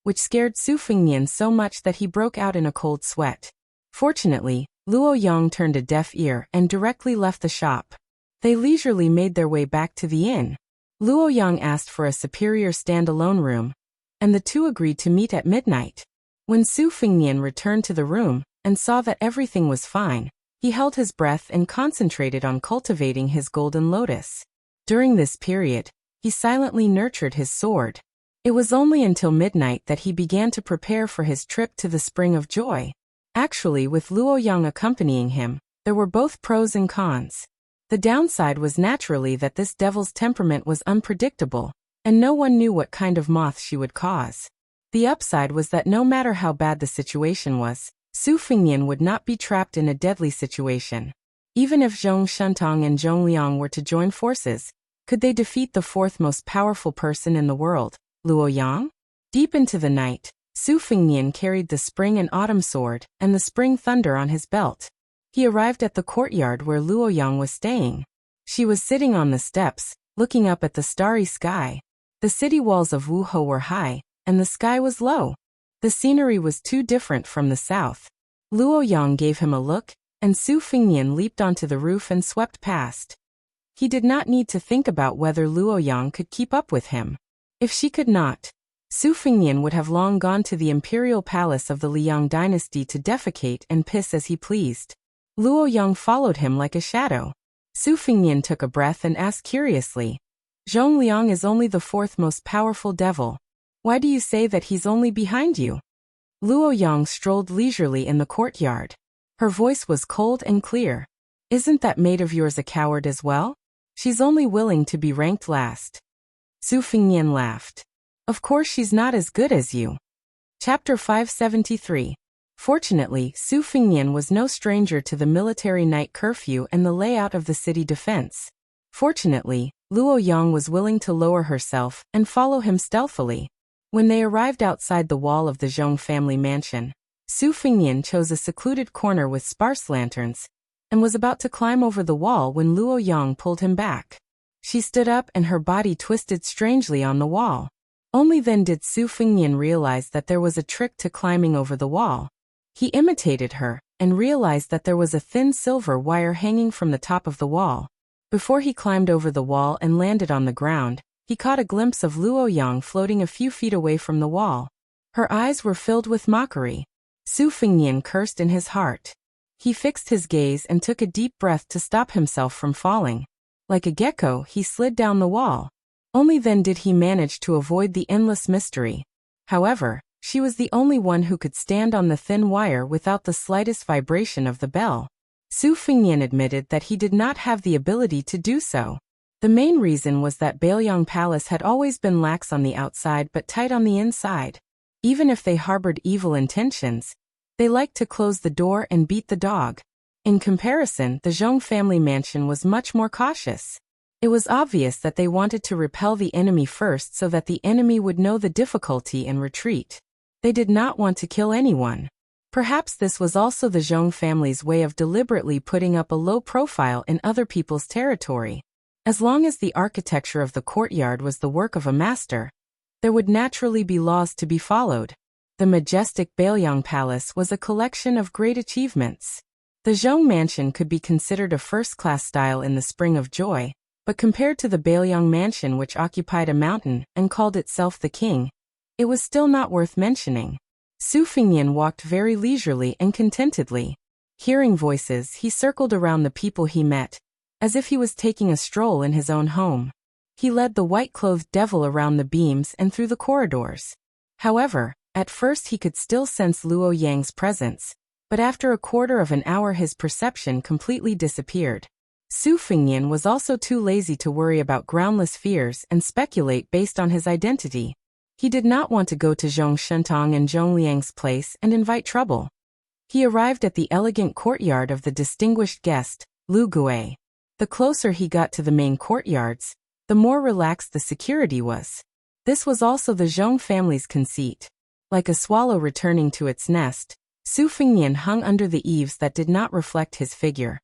which scared Su Fengnian so much that he broke out in a cold sweat. Fortunately, Luo Yang turned a deaf ear and directly left the shop. They leisurely made their way back to the inn. Luo Yang asked for a superior standalone room, and the two agreed to meet at midnight. When Su Fengnian returned to the room and saw that everything was fine, he held his breath and concentrated on cultivating his golden lotus. During this period, he silently nurtured his sword. It was only until midnight that he began to prepare for his trip to the Spring of Joy. Actually, with Luo Yang accompanying him, there were both pros and cons. The downside was naturally that this devil's temperament was unpredictable, and no one knew what kind of moth she would cause. The upside was that no matter how bad the situation was, Su Fengnian would not be trapped in a deadly situation. Even if Zhong Shentong and Zhong Liang were to join forces, could they defeat the fourth most powerful person in the world, Luo Yang? Deep into the night, Su Fengnian carried the spring and autumn sword and the spring thunder on his belt. He arrived at the courtyard where Luo Yang was staying. She was sitting on the steps, looking up at the starry sky. The city walls of Wuhe were high, and the sky was low. The scenery was too different from the south. Luo Yang gave him a look, and Su Fengnian leaped onto the roof and swept past. He did not need to think about whether Luo Yang could keep up with him. If she could not, Su Fengnian would have long gone to the imperial palace of the Liang dynasty to defecate and piss as he pleased. Luo Yang followed him like a shadow. Su Fengnian took a breath and asked curiously, "Zhong Liang is only the fourth most powerful devil. Why do you say that he's only behind you?" Luo Yang strolled leisurely in the courtyard. Her voice was cold and clear. "Isn't that maid of yours a coward as well? She's only willing to be ranked last." Su Fengnian laughed. "Of course she's not as good as you." Chapter 573. Fortunately, Su Fengnian was no stranger to the military night curfew and the layout of the city defense. Fortunately, Luo Yang was willing to lower herself and follow him stealthily. When they arrived outside the wall of the Zhong family mansion, Su Fengnian chose a secluded corner with sparse lanterns and was about to climb over the wall when Luo Yang pulled him back. She stood up and her body twisted strangely on the wall. Only then did Su Fengnian realize that there was a trick to climbing over the wall. He imitated her and realized that there was a thin silver wire hanging from the top of the wall. Before he climbed over the wall and landed on the ground, he caught a glimpse of Luo Yang floating a few feet away from the wall. Her eyes were filled with mockery. Su Fengnian cursed in his heart. He fixed his gaze and took a deep breath to stop himself from falling. Like a gecko, he slid down the wall. Only then did he manage to avoid the endless mystery. However, she was the only one who could stand on the thin wire without the slightest vibration of the bell. Su Fengnian admitted that he did not have the ability to do so. The main reason was that Bailiang Palace had always been lax on the outside but tight on the inside. Even if they harbored evil intentions, they liked to close the door and beat the dog. In comparison, the Zhong family mansion was much more cautious. It was obvious that they wanted to repel the enemy first so that the enemy would know the difficulty and retreat. They did not want to kill anyone. Perhaps this was also the Zhong family's way of deliberately putting up a low profile in other people's territory. As long as the architecture of the courtyard was the work of a master, there would naturally be laws to be followed. The majestic Bailiang Palace was a collection of great achievements. The Zhong mansion could be considered a first-class style in the Spring of Joy, but compared to the Bailiang mansion which occupied a mountain and called itself the king, it was still not worth mentioning. Su Fengnian walked very leisurely and contentedly. Hearing voices, he circled around the people he met, as if he was taking a stroll in his own home. He led the white-clothed devil around the beams and through the corridors. However, at first he could still sense Luo Yang's presence, but after a quarter of an hour his perception completely disappeared. Su Fengnian was also too lazy to worry about groundless fears and speculate based on his identity. He did not want to go to Zhong Shentong and Zhong Liang's place and invite trouble. He arrived at the elegant courtyard of the distinguished guest, Lu Gui. The closer he got to the main courtyards, the more relaxed the security was. This was also the Zhong family's conceit. Like a swallow returning to its nest, Su Fengnian hung under the eaves that did not reflect his figure.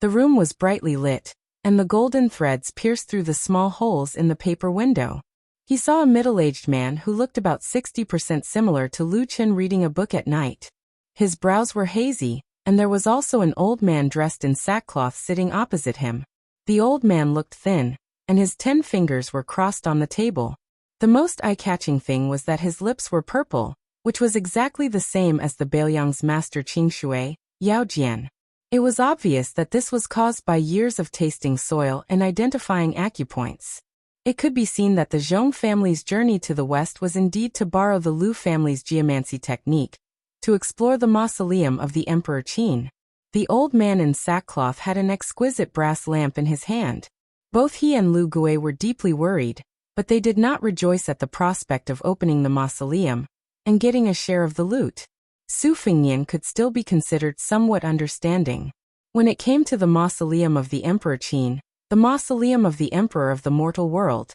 The room was brightly lit, and the golden threads pierced through the small holes in the paper window. He saw a middle-aged man who looked about 60% similar to Lu Qin reading a book at night. His brows were hazy, and there was also an old man dressed in sackcloth sitting opposite him. The old man looked thin, and his 10 fingers were crossed on the table. The most eye-catching thing was that his lips were purple, which was exactly the same as the Beiliang's master Qing Yao Jian. It was obvious that this was caused by years of tasting soil and identifying acupoints. It could be seen that the Zhong family's journey to the west was indeed to borrow the Lu family's geomancy technique, to explore the mausoleum of the Emperor Qin. The old man in sackcloth had an exquisite brass lamp in his hand. Both he and Lu Gui were deeply worried, but they did not rejoice at the prospect of opening the mausoleum and getting a share of the loot. Su Fengnian could still be considered somewhat understanding. When it came to the mausoleum of the Emperor Qin, the mausoleum of the Emperor of the mortal world,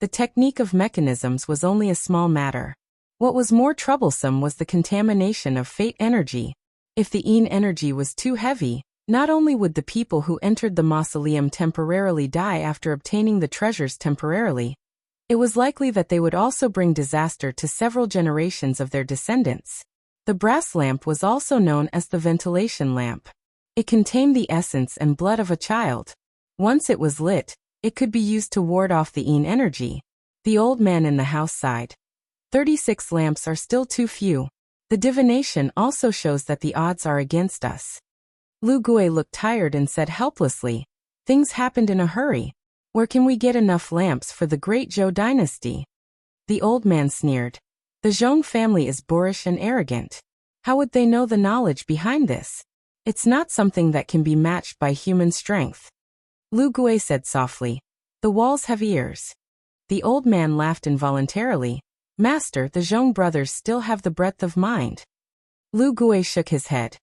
the technique of mechanisms was only a small matter. What was more troublesome was the contamination of fate energy. If the Yin energy was too heavy, not only would the people who entered the mausoleum temporarily die after obtaining the treasures temporarily, it was likely that they would also bring disaster to several generations of their descendants. The brass lamp was also known as the ventilation lamp. It contained the essence and blood of a child. Once it was lit, it could be used to ward off the Yin energy. The old man in the house sighed. 36 lamps are still too few. The divination also shows that the odds are against us. Lu Gui looked tired and said helplessly, "Things happened in a hurry. Where can we get enough lamps for the great Zhou dynasty?" The old man sneered. "The Zhong family is boorish and arrogant. How would they know the knowledge behind this? It's not something that can be matched by human strength." Lu Gui said softly, "The walls have ears." The old man laughed involuntarily. "Master, the Zhong brothers still have the breadth of mind." Lu Gui shook his head.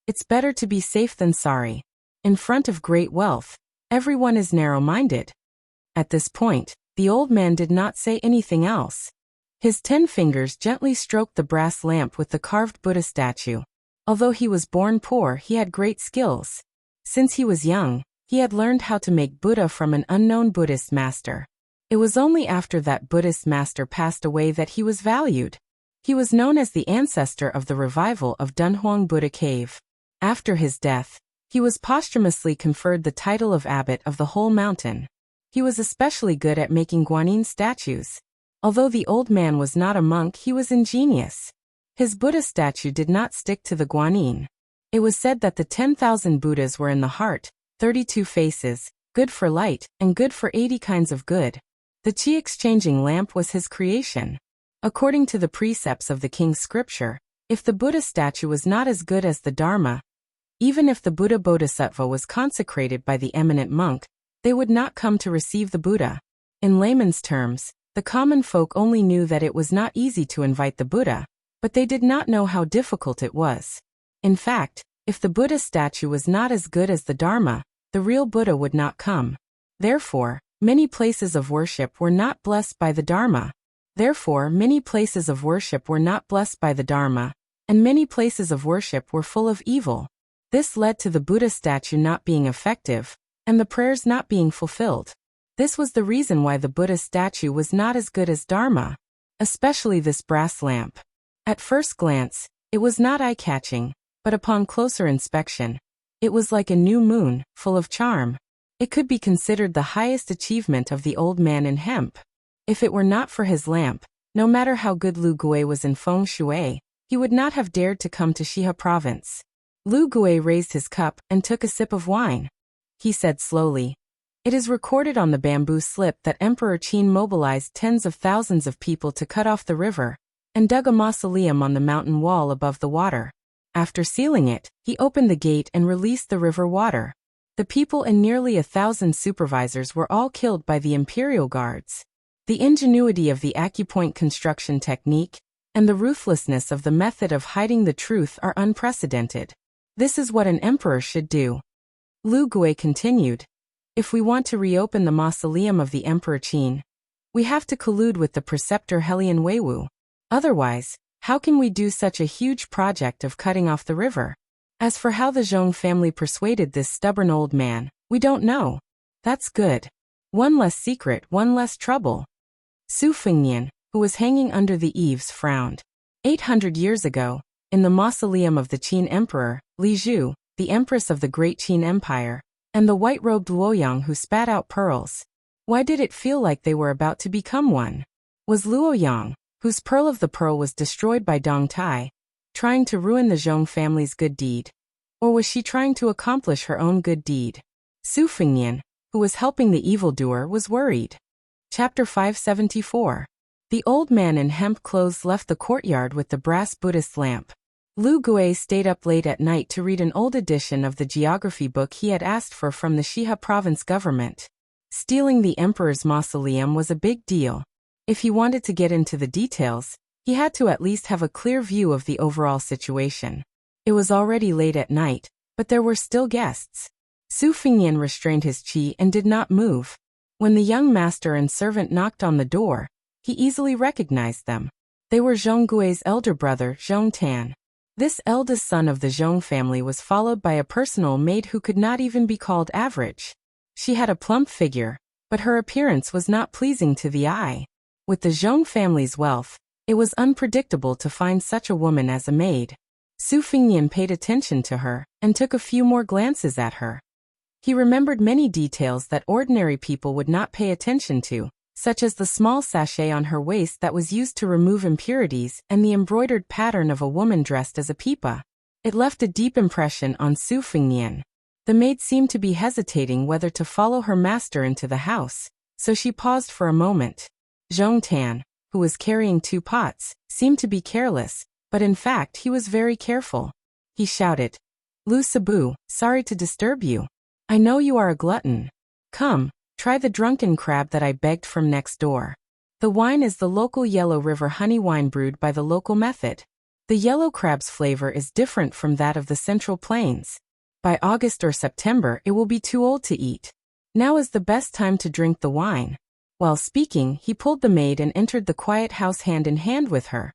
"It's better to be safe than sorry. In front of great wealth, everyone is narrow-minded." At this point, the old man did not say anything else. His 10 fingers gently stroked the brass lamp with the carved Buddha statue. Although he was born poor, he had great skills. Since he was young, he had learned how to make Buddha from an unknown Buddhist master. It was only after that Buddhist master passed away that he was valued. He was known as the ancestor of the revival of Dunhuang Buddha Cave. After his death, he was posthumously conferred the title of abbot of the whole mountain. He was especially good at making guanyin statues. Although the old man was not a monk, he was ingenious. His Buddha statue did not stick to the guanyin. It was said that the 10,000 Buddhas were in the heart, 32 faces, good for light, and good for 80 kinds of good. The qi-exchanging lamp was his creation. According to the precepts of the king's scripture, if the Buddha statue was not as good as the Dharma, even if the Buddha Bodhisattva was consecrated by the eminent monk, they would not come to receive the Buddha. In layman's terms, the common folk only knew that it was not easy to invite the Buddha, but they did not know how difficult it was. In fact, if the Buddha statue was not as good as the Dharma, the real Buddha would not come. Therefore, many places of worship were not blessed by the Dharma. And many places of worship were full of evil. This led to the Buddha statue not being effective, and the prayers not being fulfilled. This was the reason why the Buddha statue was not as good as Dharma, especially this brass lamp. At first glance, it was not eye-catching, but upon closer inspection, it was like a new moon, full of charm. It could be considered the highest achievement of the old man in hemp. If it were not for his lamp, no matter how good Lu Gui was in feng shui, he would not have dared to come to Shihe province. Lu Gui raised his cup and took a sip of wine. He said slowly, "It is recorded on the bamboo slip that Emperor Qin mobilized tens of thousands of people to cut off the river, and dug a mausoleum on the mountain wall above the water. After sealing it, he opened the gate and released the river water. The people and nearly 1,000 supervisors were all killed by the imperial guards. The ingenuity of the acupoint construction technique and the ruthlessness of the method of hiding the truth are unprecedented. This is what an emperor should do." Lu Gui continued, "If we want to reopen the mausoleum of the Emperor Qin, we have to collude with the preceptor Helian Weiwu. Otherwise, How can we do such a huge project of cutting off the river? As for how the Zhong family persuaded this stubborn old man, we don't know. That's good. One less secret, one less trouble. Su Fengnian, who was hanging under the eaves, frowned. 800 years ago, in the mausoleum of the Qin Emperor, Li Zhu, the Empress of the Great Qin Empire, and the white-robed Luoyang who spat out pearls. Why did it feel like they were about to become one? Was Luoyang, whose pearl of the pearl was destroyed by Dong Tai, trying to ruin the Zhong family's good deed? Or was she trying to accomplish her own good deed? Su Fengnian, who was helping the evildoer, was worried. Chapter 574. The old man in hemp clothes left the courtyard with the brass Buddhist lamp. Lu Gui stayed up late at night to read an old edition of the geography book he had asked for from the Shiha province government. Stealing the emperor's mausoleum was a big deal. If he wanted to get into the details, he had to at least have a clear view of the overall situation. It was already late at night, but there were still guests. Su Fengnian restrained his qi and did not move. When the young master and servant knocked on the door, he easily recognized them. They were Zhong Gui's elder brother, Zhong Tan. This eldest son of the Zhong family was followed by a personal maid who could not even be called average. She had a plump figure, but her appearance was not pleasing to the eye. With the Zhong family's wealth, it was unpredictable to find such a woman as a maid. Su Fengnian paid attention to her and took a few more glances at her. He remembered many details that ordinary people would not pay attention to, such as the small sachet on her waist that was used to remove impurities and the embroidered pattern of a woman dressed as a pipa. It left a deep impression on Su Fengnian. The maid seemed to be hesitating whether to follow her master into the house, so she paused for a moment. Zhong Tan, who was carrying 2 pots, seemed to be careless, but in fact he was very careful. He shouted, "Lu Sabu, sorry to disturb you. I know you are a glutton. Come, try the drunken crab that I begged from next door. The wine is the local Yellow River honey wine brewed by the local method. The yellow crab's flavor is different from that of the Central Plains. By August or September it will be too old to eat. Now is the best time to drink the wine." While speaking, he pulled the maid and entered the quiet house hand in hand with her.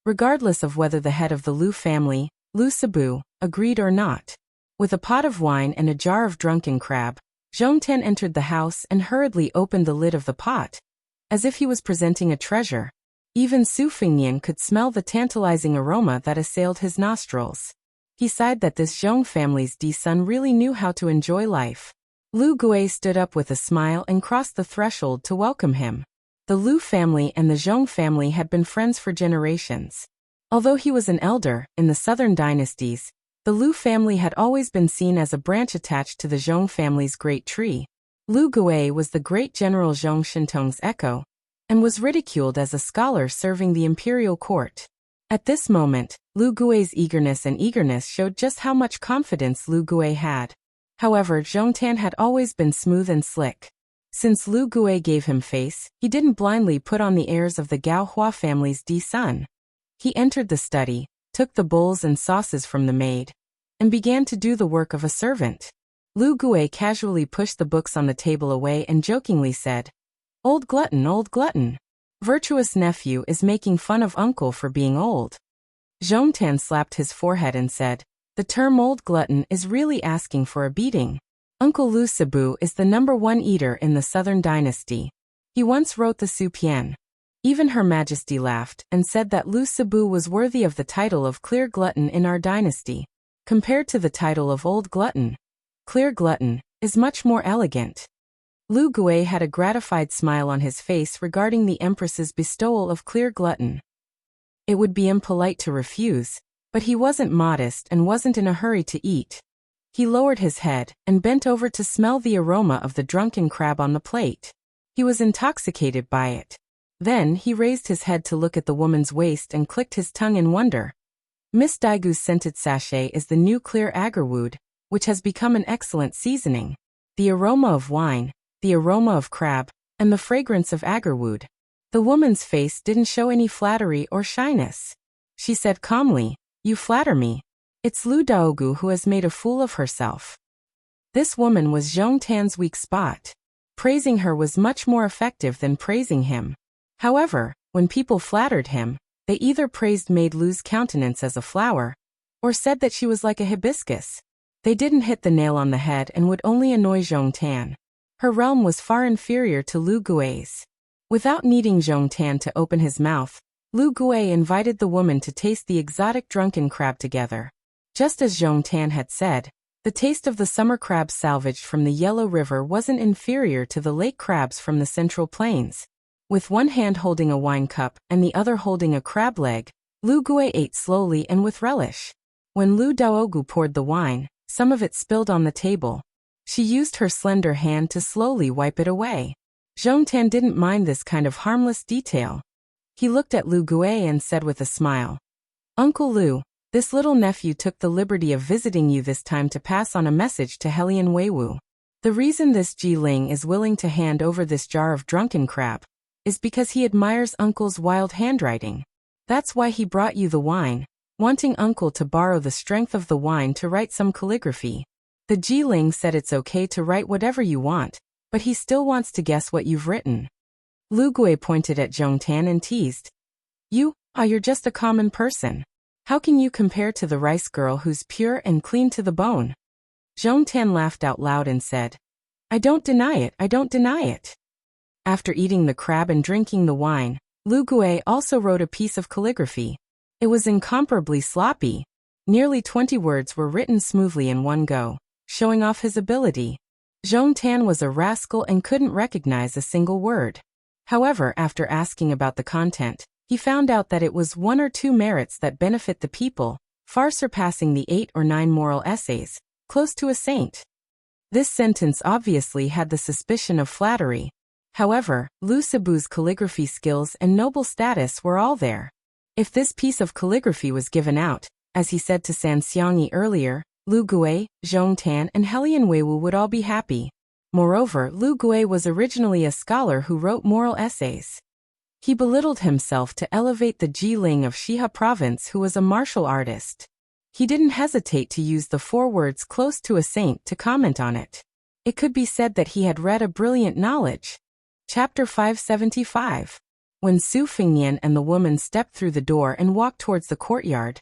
Regardless of whether the head of the Lu family, Lu Sabu, agreed or not. With a pot of wine and a jar of drunken crab, Zhong Tan entered the house and hurriedly opened the lid of the pot, as if he was presenting a treasure. Even Su Fengnian could smell the tantalizing aroma that assailed his nostrils. He sighed that this Zhong family's son really knew how to enjoy life. Lu Gui stood up with a smile and crossed the threshold to welcome him. The Lu family and the Zhong family had been friends for generations. Although he was an elder in the southern dynasties, the Lu family had always been seen as a branch attached to the Zhong family's great tree. Lu Gui was the great general Zhong Shintong's echo, and was ridiculed as a scholar serving the imperial court. At this moment, Lu Gui's eagerness showed just how much confidence Lu Gui had. However, Zhong Tan had always been smooth and slick. Since Lu Gui gave him face, he didn't blindly put on the airs of the Gao Hua family's son. He entered the study, took the bowls and sauces from the maid, and began to do the work of a servant. Lu Gui casually pushed the books on the table away and jokingly said, old glutton. Virtuous nephew is making fun of uncle for being old." Zhong Tan slapped his forehead and said, "The term old glutton is really asking for a beating. Uncle Lu Sabu is the #1 eater in the southern dynasty. He once wrote the Su Pian." Even Her Majesty laughed and said that Lu Sabu was worthy of the title of clear glutton in our dynasty. Compared to the title of old glutton, clear glutton is much more elegant. Lu Gui had a gratified smile on his face regarding the Empress's bestowal of clear glutton. It would be impolite to refuse, but he wasn't modest and wasn't in a hurry to eat. He lowered his head and bent over to smell the aroma of the drunken crab on the plate. He was intoxicated by it. Then he raised his head to look at the woman's waist and clicked his tongue in wonder. Miss Daigu's scented sachet is the new clear agarwood, which has become an excellent seasoning. The aroma of wine, the aroma of crab, and the fragrance of agarwood. The woman's face didn't show any flattery or shyness. She said calmly, "You flatter me. It's Lu Daogu who has made a fool of herself." This woman was Zhong Tan's weak spot. Praising her was much more effective than praising him. However, when people flattered him, They either praised Maid Lu's countenance as a flower, or said that she was like a hibiscus. They didn't hit the nail on the head and would only annoy Zhong Tan. Her realm was far inferior to Lu Gui's. Without needing Zhong Tan to open his mouth, Lu Gui invited the woman to taste the exotic drunken crab together. Just as Zhong Tan had said, the taste of the summer crabs salvaged from the Yellow River wasn't inferior to the lake crabs from the Central Plains. With one hand holding a wine cup and the other holding a crab leg, Lu Gui ate slowly and with relish. When Lu Daogu poured the wine, some of it spilled on the table. She used her slender hand to slowly wipe it away. Zhong Tan didn't mind this kind of harmless detail. He looked at Lu Gui and said with a smile, "Uncle Lu, this little nephew took the liberty of visiting you this time to pass on a message to Helian Weiwu. The reason this Ji Ling is willing to hand over this jar of drunken crab is because he admires Uncle's wild handwriting. That's why he brought you the wine, wanting Uncle to borrow the strength of the wine to write some calligraphy. The Ji Ling said it's okay to write whatever you want, but he still wants to guess what you've written." Lu Gui pointed at Zhong Tan and teased, You're just a common person. How can you compare to the rice girl who's pure and clean to the bone?" Zhong Tan laughed out loud and said, I don't deny it. After eating the crab and drinking the wine, Lu Gui also wrote a piece of calligraphy. It was incomparably sloppy. Nearly 20 words were written smoothly in one go, showing off his ability. Zhong Tan was a rascal and couldn't recognize a single word. However, after asking about the content, he found out that it was 1 or 2 merits that benefit the people, far surpassing the 8 or 9 moral essays, close to a saint. This sentence obviously had the suspicion of flattery. However, Lu Sibu's calligraphy skills and noble status were all there. If this piece of calligraphy was given out, as he said to San Xiangyi earlier, Lu Gui, Zhong Tan and Helian Weiwu would all be happy. Moreover, Lu Gui was originally a scholar who wrote moral essays. He belittled himself to elevate the Ji Ling of Shihe province, who was a martial artist. He didn't hesitate to use the 4 words close to a saint to comment on it. It could be said that he had read a brilliant knowledge. Chapter 575. When Su Fingyan and the woman stepped through the door and walked towards the courtyard,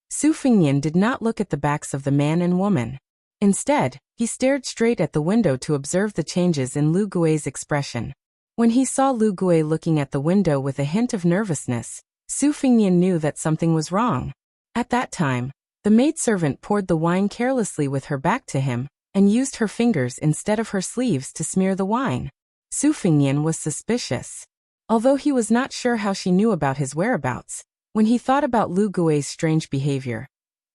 Su Fingyan did not look at the backs of the man and woman. Instead, he stared straight at the window to observe the changes in Lu Gui's expression. When he saw Lu Gui looking at the window with a hint of nervousness, Su Fingyan knew that something was wrong. At that time, the maidservant poured the wine carelessly with her back to him, and used her fingers instead of her sleeves to smear the wine. Su Fingyan was suspicious. Although he was not sure how she knew about his whereabouts, when he thought about Lu Gui's strange behavior,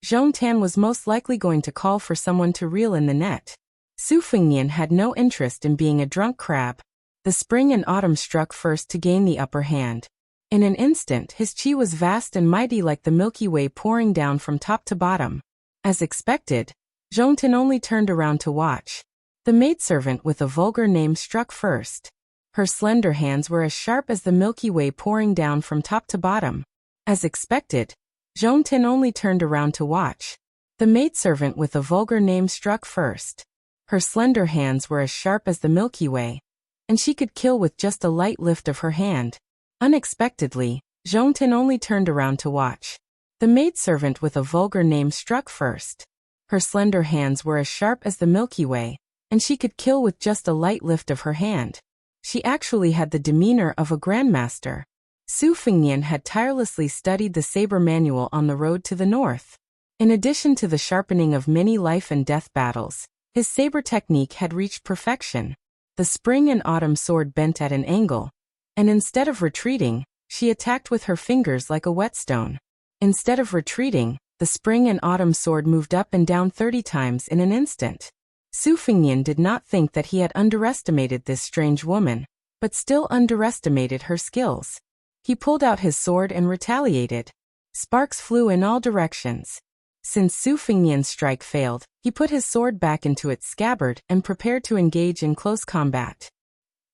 Zhong Tan was most likely going to call for someone to reel in the net. Su Fingyan had no interest in being a drunk crab. The spring and autumn struck first to gain the upper hand. In an instant, his chi was vast and mighty like the Milky Way pouring down from top to bottom. As expected, Zhong Tan only turned around to watch. The maidservant with a vulgar name struck first. Her slender hands were as sharp as the Milky Way pouring down from top to bottom. As expected, Zhong Tan only turned around to watch. The maidservant with a vulgar name struck first. Her slender hands were as sharp as the Milky Way, and she could kill with just a light lift of her hand. Unexpectedly, Zhong Tan only turned around to watch. The maidservant with a vulgar name struck first. Her slender hands were as sharp as the Milky Way, and she could kill with just a light lift of her hand. She actually had the demeanor of a grandmaster. Su Fingyan had tirelessly studied the saber manual on the road to the north. In addition to the sharpening of many life and death battles, his saber technique had reached perfection. The spring and autumn sword bent at an angle, and instead of retreating, she attacked with her fingers like a whetstone. Instead of retreating, the spring and autumn sword moved up and down 30 times in an instant. Su Fingyan did not think that he had underestimated this strange woman, but still underestimated her skills. He pulled out his sword and retaliated. Sparks flew in all directions. Since Su Fingyan's strike failed, he put his sword back into its scabbard and prepared to engage in close combat.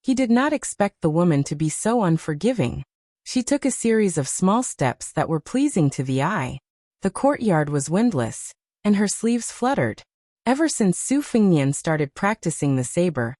He did not expect the woman to be so unforgiving. She took a series of small steps that were pleasing to the eye. The courtyard was windless, and her sleeves fluttered. Ever since Su Fingyan started practicing the saber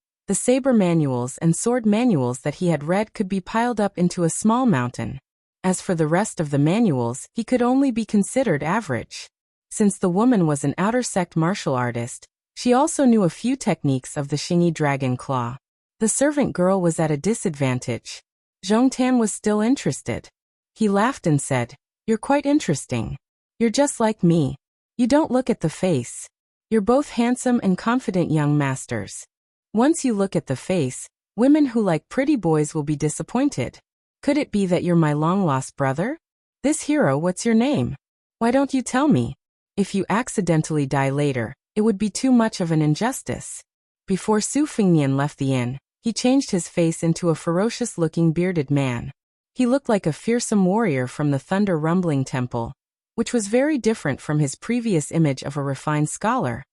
manuals and sword manuals that he had read could be piled up into a small mountain. As for the rest of the manuals, he could only be considered average. Since the woman was an outer sect martial artist, she also knew a few techniques of the Xingyi dragon claw. The servant girl was at a disadvantage. Zhong Tan was still interested. He laughed and said, "You're quite interesting. You're just like me. You don't look at the face. You're both handsome and confident young masters. Once you look at the face, women who like pretty boys will be disappointed. Could it be that you're my long-lost brother? This hero, what's your name? Why don't you tell me? If you accidentally die later, it would be too much of an injustice." Before Su Fengnian left the inn, he changed his face into a ferocious-looking bearded man. He looked like a fearsome warrior from the thunder-rumbling temple, which was very different from his previous image of a refined scholar.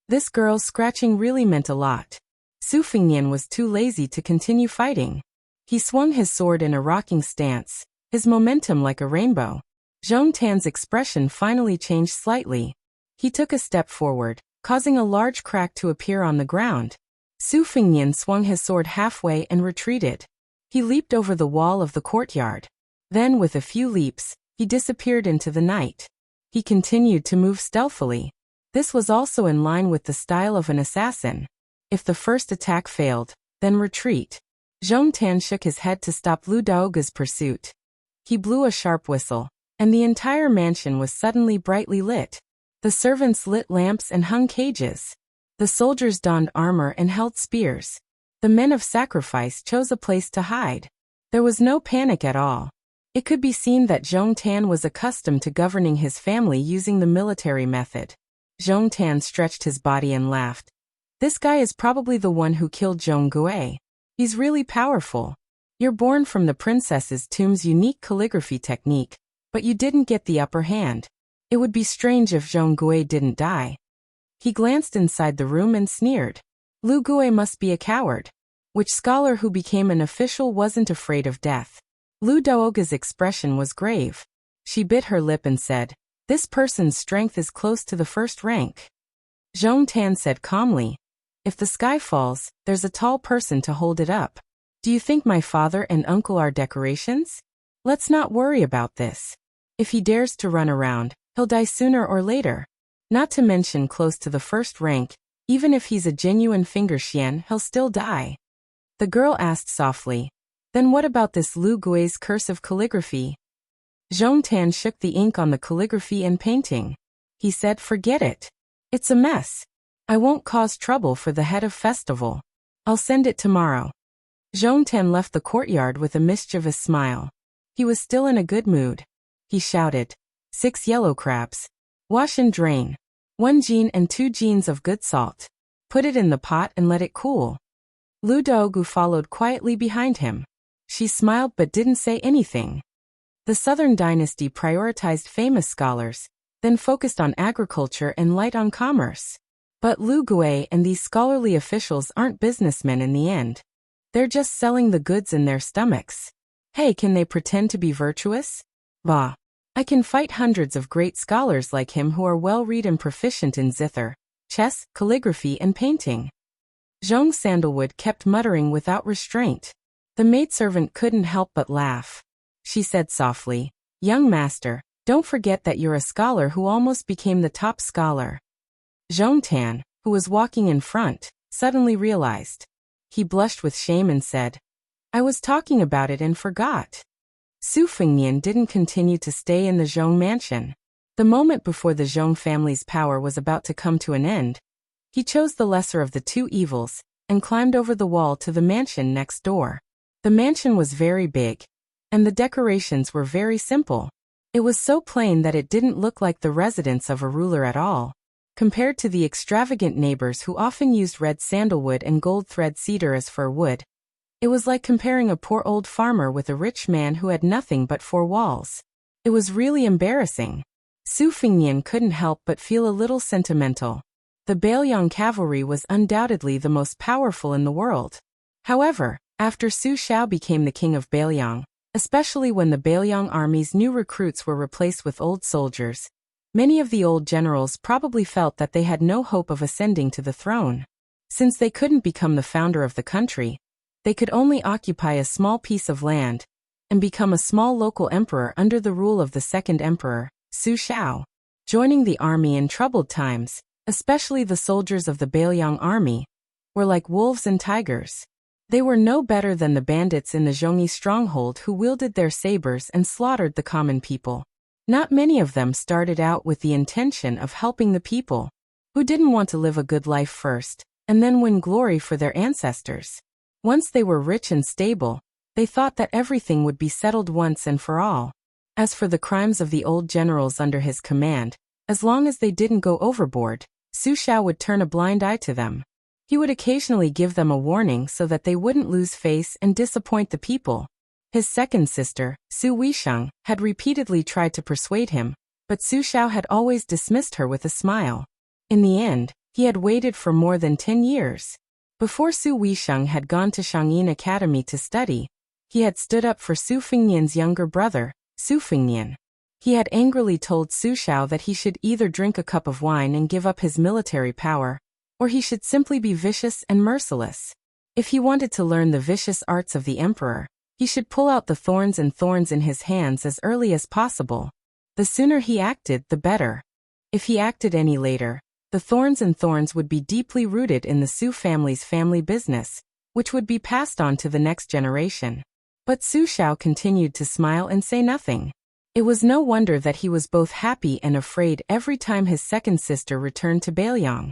This girl's scratching really meant a lot. Su Fengnian was too lazy to continue fighting. He swung his sword in a rocking stance, his momentum like a rainbow. Zhong Tan's expression finally changed slightly. He took a step forward, causing a large crack to appear on the ground. Su Fengnian swung his sword halfway and retreated. He leaped over the wall of the courtyard. Then, with a few leaps, he disappeared into the night. He continued to move stealthily. This was also in line with the style of an assassin. If the first attack failed, then retreat. Zhong Tan shook his head to stop Lu Daoga's pursuit. He blew a sharp whistle, and the entire mansion was suddenly brightly lit. The servants lit lamps and hung cages. The soldiers donned armor and held spears. The men of sacrifice chose a place to hide. There was no panic at all. It could be seen that Zhong Tan was accustomed to governing his family using the military method. Zhong Tan stretched his body and laughed. This guy is probably the one who killed Zhong Gui. He's really powerful. You're born from the princess's tomb's unique calligraphy technique, but you didn't get the upper hand. It would be strange if Zhong Gui didn't die. He glanced inside the room and sneered. Lu Gui must be a coward. Which scholar who became an official wasn't afraid of death? Lu Daoga's expression was grave. She bit her lip and said, "This person's strength is close to the first rank." Zhong Tan said calmly, "If the sky falls, there's a tall person to hold it up. Do you think my father and uncle are decorations? Let's not worry about this. If he dares to run around, he'll die sooner or later. Not to mention close to the first rank, even if he's a genuine finger xian, he'll still die." The girl asked softly, "Then what about this Lu Gui's cursive calligraphy?" Zhong Tan shook the ink on the calligraphy and painting. He said, "Forget it. It's a mess. I won't cause trouble for the head of festival. I'll send it tomorrow." Zhong Tan left the courtyard with a mischievous smile. He was still in a good mood. He shouted, 6 yellow crabs. Wash and drain. 1 jean and 2 jeans of good salt. Put it in the pot and let it cool." Lu Daogu followed quietly behind him. She smiled but didn't say anything. The Southern dynasty prioritized famous scholars, then focused on agriculture and light on commerce. But Lu Gui and these scholarly officials aren't businessmen in the end. They're just selling the goods in their stomachs. Hey, can they pretend to be virtuous? Bah. I can fight hundreds of great scholars like him who are well-read and proficient in zither, chess, calligraphy and painting. Zhong Sandalwood kept muttering without restraint. The maidservant couldn't help but laugh. She said softly, "Young master, don't forget that you're a scholar who almost became the top scholar." Zhong Tan, who was walking in front, suddenly realized. He blushed with shame and said, "I was talking about it and forgot." Su Fengnian didn't continue to stay in the Zhong mansion. The moment before the Zhong family's power was about to come to an end, he chose the lesser of the two evils and climbed over the wall to the mansion next door. The mansion was very big, and the decorations were very simple. It was so plain that it didn't look like the residence of a ruler at all. Compared to the extravagant neighbors who often used red sandalwood and gold thread cedar as fir wood, it was like comparing a poor old farmer with a rich man who had nothing but 4 walls. It was really embarrassing. Su Fengnian couldn't help but feel a little sentimental. The Bailiang cavalry was undoubtedly the most powerful in the world. However, after Su Xiao became the king of Bailiang, especially when the Bailiang army's new recruits were replaced with old soldiers, many of the old generals probably felt that they had no hope of ascending to the throne. Since they couldn't become the founder of the country, they could only occupy a small piece of land, and become a small local emperor under the rule of the second emperor, Su Shao. Joining the army in troubled times, especially the soldiers of the Bailiang army, were like wolves and tigers. They were no better than the bandits in the Zhongyi stronghold who wielded their sabers and slaughtered the common people. Not many of them started out with the intention of helping the people, who didn't want to live a good life first, and then win glory for their ancestors. Once they were rich and stable, they thought that everything would be settled once and for all. As for the crimes of the old generals under his command, as long as they didn't go overboard, Su Shao would turn a blind eye to them. He would occasionally give them a warning so that they wouldn't lose face and disappoint the people. His second sister, Su Weisheng, had repeatedly tried to persuade him, but Su Shao had always dismissed her with a smile. In the end, he had waited for more than 10 years. Before Su Weisheng had gone to Shangyin Academy to study, he had stood up for Su Fengnian's younger brother, Su Fengnian. He had angrily told Su Shao that he should either drink a cup of wine and give up his military power, or he should simply be vicious and merciless. If he wanted to learn the vicious arts of the emperor, he should pull out the thorns in his hands as early as possible. The sooner he acted, the better. If he acted any later, the thorns would be deeply rooted in the Su family's family business, which would be passed on to the next generation. But Su Shao continued to smile and say nothing. It was no wonder that he was both happy and afraid every time his second sister returned to Bailiang.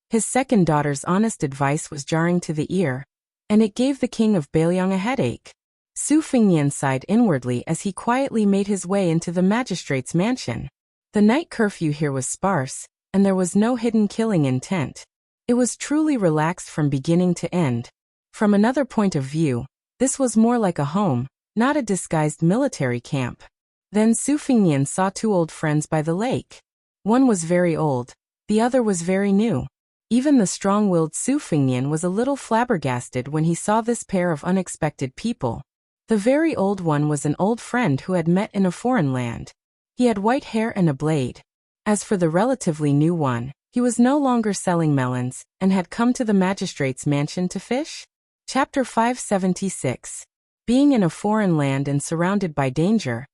His second daughter's honest advice was jarring to the ear, and it gave the king of Bailiang a headache. Su Fengnian sighed inwardly as he quietly made his way into the magistrate's mansion. The night curfew here was sparse, and there was no hidden killing intent. It was truly relaxed from beginning to end. From another point of view, this was more like a home, not a disguised military camp. Then Su Fengnian saw two old friends by the lake. One was very old, the other was very new. Even the strong-willed Su Fengnian was a little flabbergasted when he saw this pair of unexpected people. The very old one was an old friend who had met in a foreign land. He had white hair and a blade. As for the relatively new one, he was no longer selling melons, and had come to the magistrate's mansion to fish. Chapter 576. Being in a foreign land and surrounded by danger,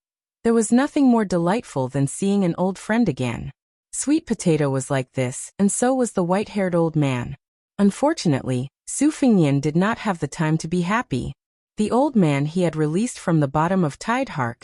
there was nothing more delightful than seeing an old friend again. Sweet Potato was like this, and so was the white-haired old man. Unfortunately, Su Fengnian did not have the time to be happy. The old man he had released from the bottom of Tidehark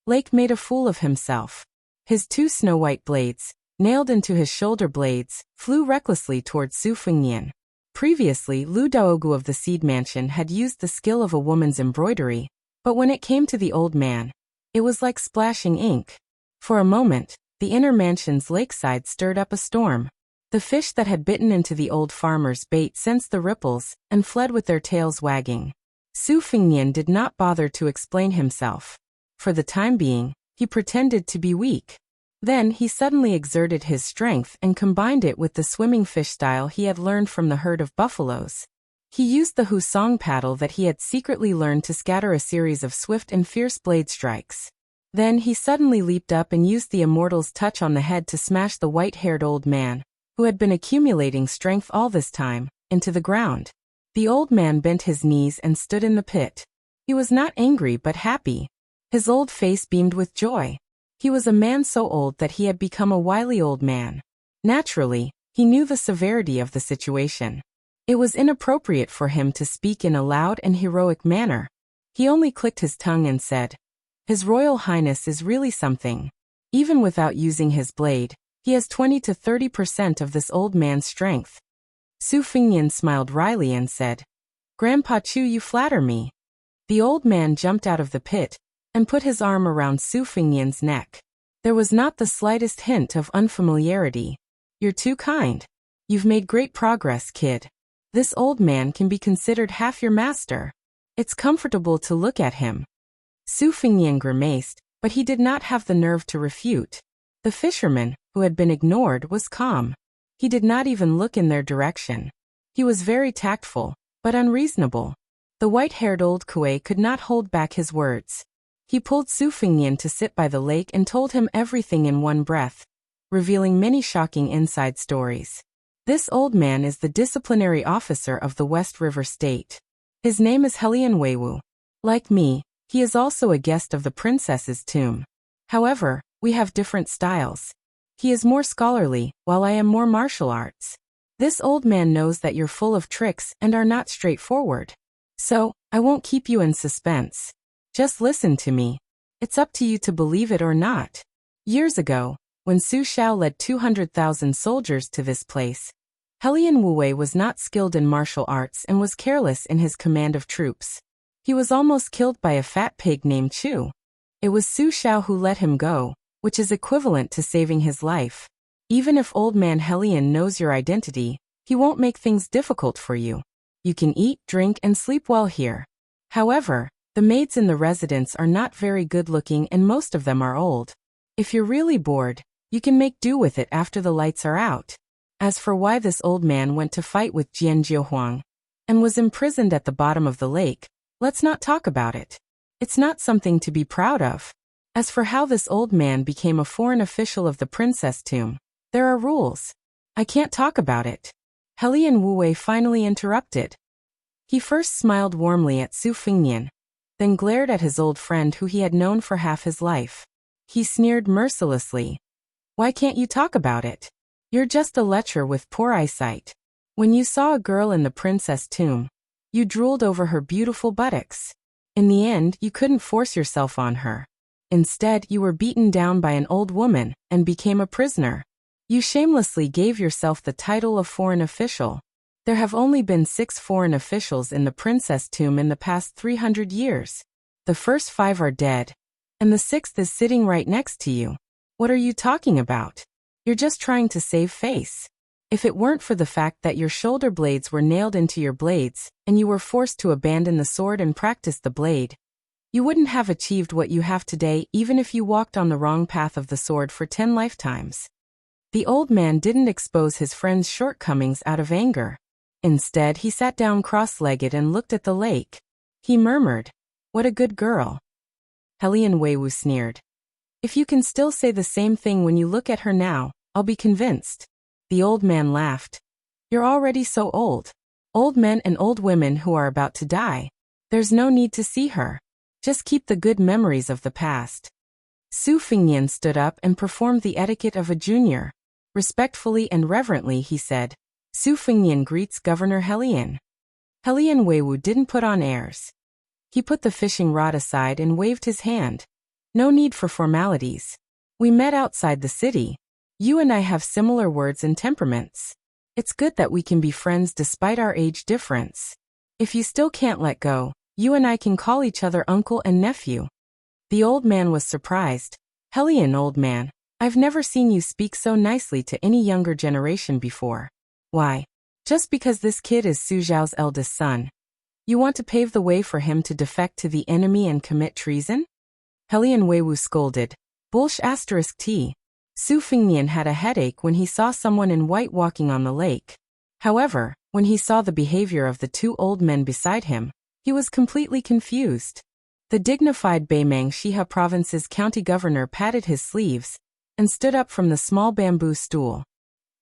Lake made a fool of himself. His two snow-white blades, nailed into his shoulder blades, flew recklessly towards Su Fengnian. Previously, Lu Daogu of the Seed Mansion had used the skill of a woman's embroidery, but when it came to the old man, it was like splashing ink. For a moment, the inner mansion's lakeside stirred up a storm. The fish that had bitten into the old farmer's bait sensed the ripples and fled with their tails wagging. Su Fengnian did not bother to explain himself. For the time being, he pretended to be weak. Then he suddenly exerted his strength and combined it with the swimming fish style he had learned from the herd of buffaloes. He used the Husong paddle that he had secretly learned to scatter a series of swift and fierce blade strikes. Then he suddenly leaped up and used the immortal's touch on the head to smash the white-haired old man, who had been accumulating strength all this time, into the ground. The old man bent his knees and stood in the pit. He was not angry but happy. His old face beamed with joy. He was a man so old that he had become a wily old man. Naturally, he knew the severity of the situation. It was inappropriate for him to speak in a loud and heroic manner. He only clicked his tongue and said, "His Royal Highness is really something. Even without using his blade, he has 20 to 30% of this old man's strength." Su Fengnian smiled wryly and said, "Grandpa Chu, you flatter me." The old man jumped out of the pit and put his arm around Su Fengnian's neck. There was not the slightest hint of unfamiliarity. "You're too kind. You've made great progress, kid. This old man can be considered half your master. It's comfortable to look at him." Su Fengnian grimaced, but he did not have the nerve to refute. The fisherman, who had been ignored, was calm. He did not even look in their direction. He was very tactful, but unreasonable. The white-haired old Kuei could not hold back his words. He pulled Su Fengnian to sit by the lake and told him everything in one breath, revealing many shocking inside stories. This old man is the disciplinary officer of the West River State. His name is Helian Weiwu. Like me, He is also a guest of the princess's tomb. However, we have different styles. He is more scholarly, while I am more martial arts. This old man knows that you're full of tricks and are not straightforward. So, I won't keep you in suspense. Just listen to me. It's up to you to believe it or not. Years ago, when Su Xiao led 200,000 soldiers to this place, Helian Wu was not skilled in martial arts and was careless in his command of troops. He was almost killed by a fat pig named Chu. It was Su Xiao who let him go, which is equivalent to saving his life. Even if old man Helian knows your identity, he won't make things difficult for you. You can eat, drink, and sleep well here. However, the maids in the residence are not very good looking and most of them are old. If you're really bored, you can make do with it after the lights are out. As for why this old man went to fight with Jian Jiohuang and was imprisoned at the bottom of the lake, let's not talk about it. It's not something to be proud of. As for how this old man became a foreign official of the princess tomb, there are rules. I can't talk about it. Helian Wu finally interrupted. He first smiled warmly at Su Fengnian, then glared at his old friend who he had known for half his life. He sneered mercilessly. Why can't you talk about it? You're just a lecher with poor eyesight. When you saw a girl in the princess tomb, you drooled over her beautiful buttocks. In the end, you couldn't force yourself on her. Instead, you were beaten down by an old woman and became a prisoner. You shamelessly gave yourself the title of foreign official. There have only been 6 foreign officials in the princess tomb in the past 300 years. The first 5 are dead, and the 6th is sitting right next to you. What are you talking about? You're just trying to save face. If it weren't for the fact that your shoulder blades were nailed into your blades, and you were forced to abandon the sword and practice the blade, you wouldn't have achieved what you have today even if you walked on the wrong path of the sword for 10 lifetimes. The old man didn't expose his friend's shortcomings out of anger. Instead, he sat down cross-legged and looked at the lake. He murmured, "What a good girl." Helian Wu sneered. "If you can still say the same thing when you look at her now, I'll be convinced." The old man laughed. "You're already so old. Old men and old women who are about to die. There's no need to see her. Just keep the good memories of the past." Su Fengnian stood up and performed the etiquette of a junior. Respectfully and reverently he said, "Su Fengnian greets Governor Helian." Helian Wu didn't put on airs. He put the fishing rod aside and waved his hand. "No need for formalities. We met outside the city. You and I have similar words and temperaments. It's good that we can be friends despite our age difference. If you still can't let go, you and I can call each other uncle and nephew." The old man was surprised. "Helian, old man, I've never seen you speak so nicely to any younger generation before. Why? Just because this kid is Su Zhao's eldest son? You want to pave the way for him to defect to the enemy and commit treason?" Helian Wu scolded. T. Su Fengnian had a headache when he saw someone in white walking on the lake. However, when he saw the behavior of the 2 old men beside him, he was completely confused. The dignified Beimang Shiha province's county governor patted his sleeves and stood up from the small bamboo stool.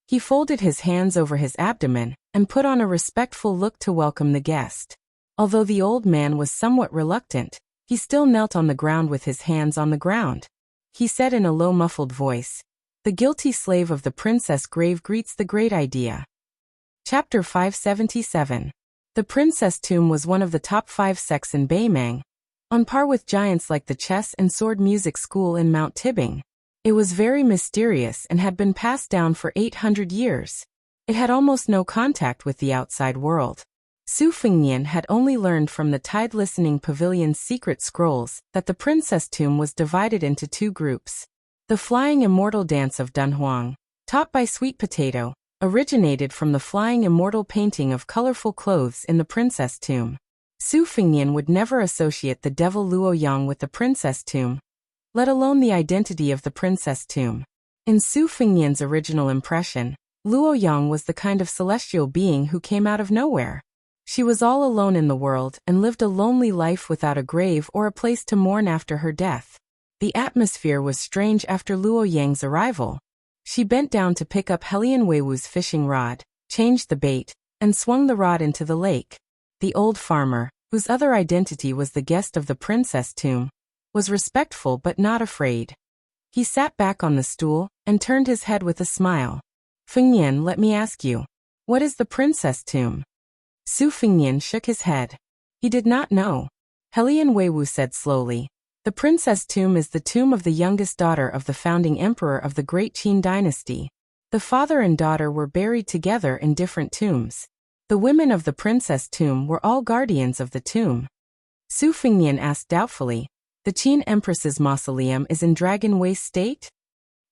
He folded his hands over his abdomen and put on a respectful look to welcome the guest. Although the old man was somewhat reluctant, he still knelt on the ground with his hands on the ground. He said in a low muffled voice, "The guilty slave of the princess grave greets the great idea." Chapter 577. The princess tomb was one of the top 5 sects in Beimang, on par with giants like the chess and sword music school in Mount Tibing. It was very mysterious and had been passed down for 800 years. It had almost no contact with the outside world. Su Fengnian had only learned from the Tide Listening Pavilion's secret scrolls that the princess tomb was divided into 2 groups. The Flying Immortal Dance of Dunhuang, taught by Sweet Potato, originated from the Flying Immortal painting of colorful clothes in the princess tomb. Su Fengnian would never associate the devil Luoyang with the princess tomb, let alone the identity of the princess tomb. In Su Fengnian's original impression, Luoyang was the kind of celestial being who came out of nowhere. She was all alone in the world and lived a lonely life without a grave or a place to mourn after her death. The atmosphere was strange after Luoyang's arrival. She bent down to pick up Helian Weiwu's fishing rod, changed the bait, and swung the rod into the lake. The old farmer, whose other identity was the guest of the princess tomb, was respectful but not afraid. He sat back on the stool and turned his head with a smile. Fengnian, let me ask you, what is the princess tomb? Su Fengnian shook his head. He did not know. Helian Weiwu said slowly, the princess tomb is the tomb of the youngest daughter of the founding emperor of the Great Qin dynasty. The father and daughter were buried together in different tombs. The women of the princess tomb were all guardians of the tomb. Su Fengnian asked doubtfully, the Qin empress's mausoleum is in Dragon Waste State?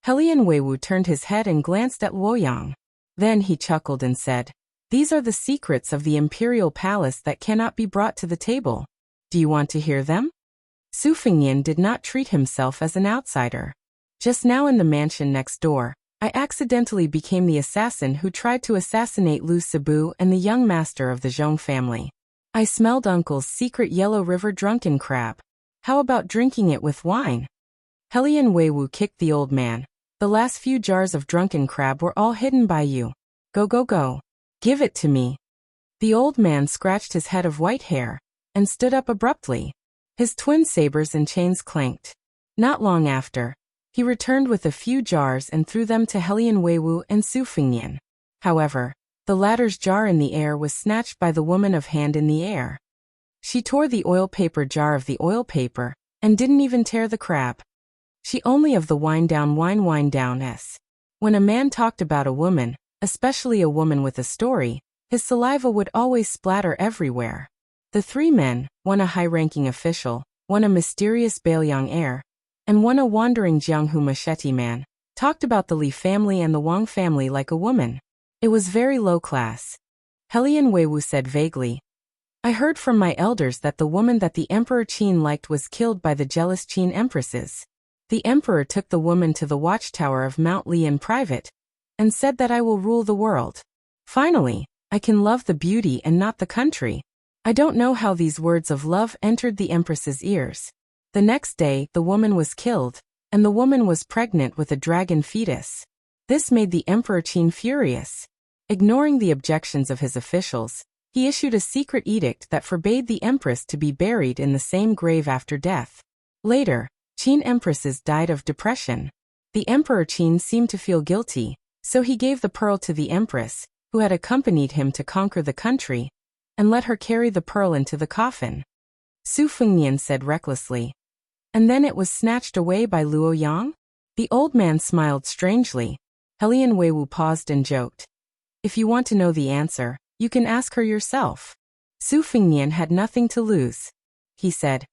Helian Weiwu turned his head and glanced at Luoyang. Then he chuckled and said, these are the secrets of the imperial palace that cannot be brought to the table. Do you want to hear them? Su Fengnian did not treat himself as an outsider. Just now in the mansion next door, I accidentally became the assassin who tried to assassinate Lu Sibu and the young master of the Zhong family. I smelled Uncle's secret Yellow River drunken crab. How about drinking it with wine? Helian Weiwu kicked the old man. The last few jars of drunken crab were all hidden by you. Go go go. Give it to me. The old man scratched his head of white hair and stood up abruptly. His twin sabers and chains clanked. Not long after, he returned with a few jars and threw them to Helian Weiwu and Su Fengnian. However, the latter's jar in the air was snatched by the woman of hand in the air. She tore the oil paper jar of the oil paper and didn't even tear the crab. She only of the wine down. When a man talked about a woman, especially a woman with a story, his saliva would always splatter everywhere. The three men, one a high-ranking official, one a mysterious Bailiang heir, and one a wandering Jianghu machete man, talked about the Li family and the Wang family like a woman. It was very low class. Helian Weiwu said vaguely, I heard from my elders that the woman that the Emperor Qin liked was killed by the jealous Qin empresses. The emperor took the woman to the watchtower of Mount Li in private, and said that I will rule the world. Finally, I can love the beauty and not the country. I don't know how these words of love entered the empress's ears. The next day, the woman was killed, and the woman was pregnant with a dragon fetus. This made the Emperor Qin furious. Ignoring the objections of his officials, he issued a secret edict that forbade the empress to be buried in the same grave after death. Later, Qin empresses died of depression. The Emperor Qin seemed to feel guilty, so he gave the pearl to the empress, who had accompanied him to conquer the country, and let her carry the pearl into the coffin. Su Fengnian said recklessly, and then it was snatched away by Luoyang? The old man smiled strangely. Helian Weiwu paused and joked, if you want to know the answer, you can ask her yourself. Su Fengnian had nothing to lose. He said,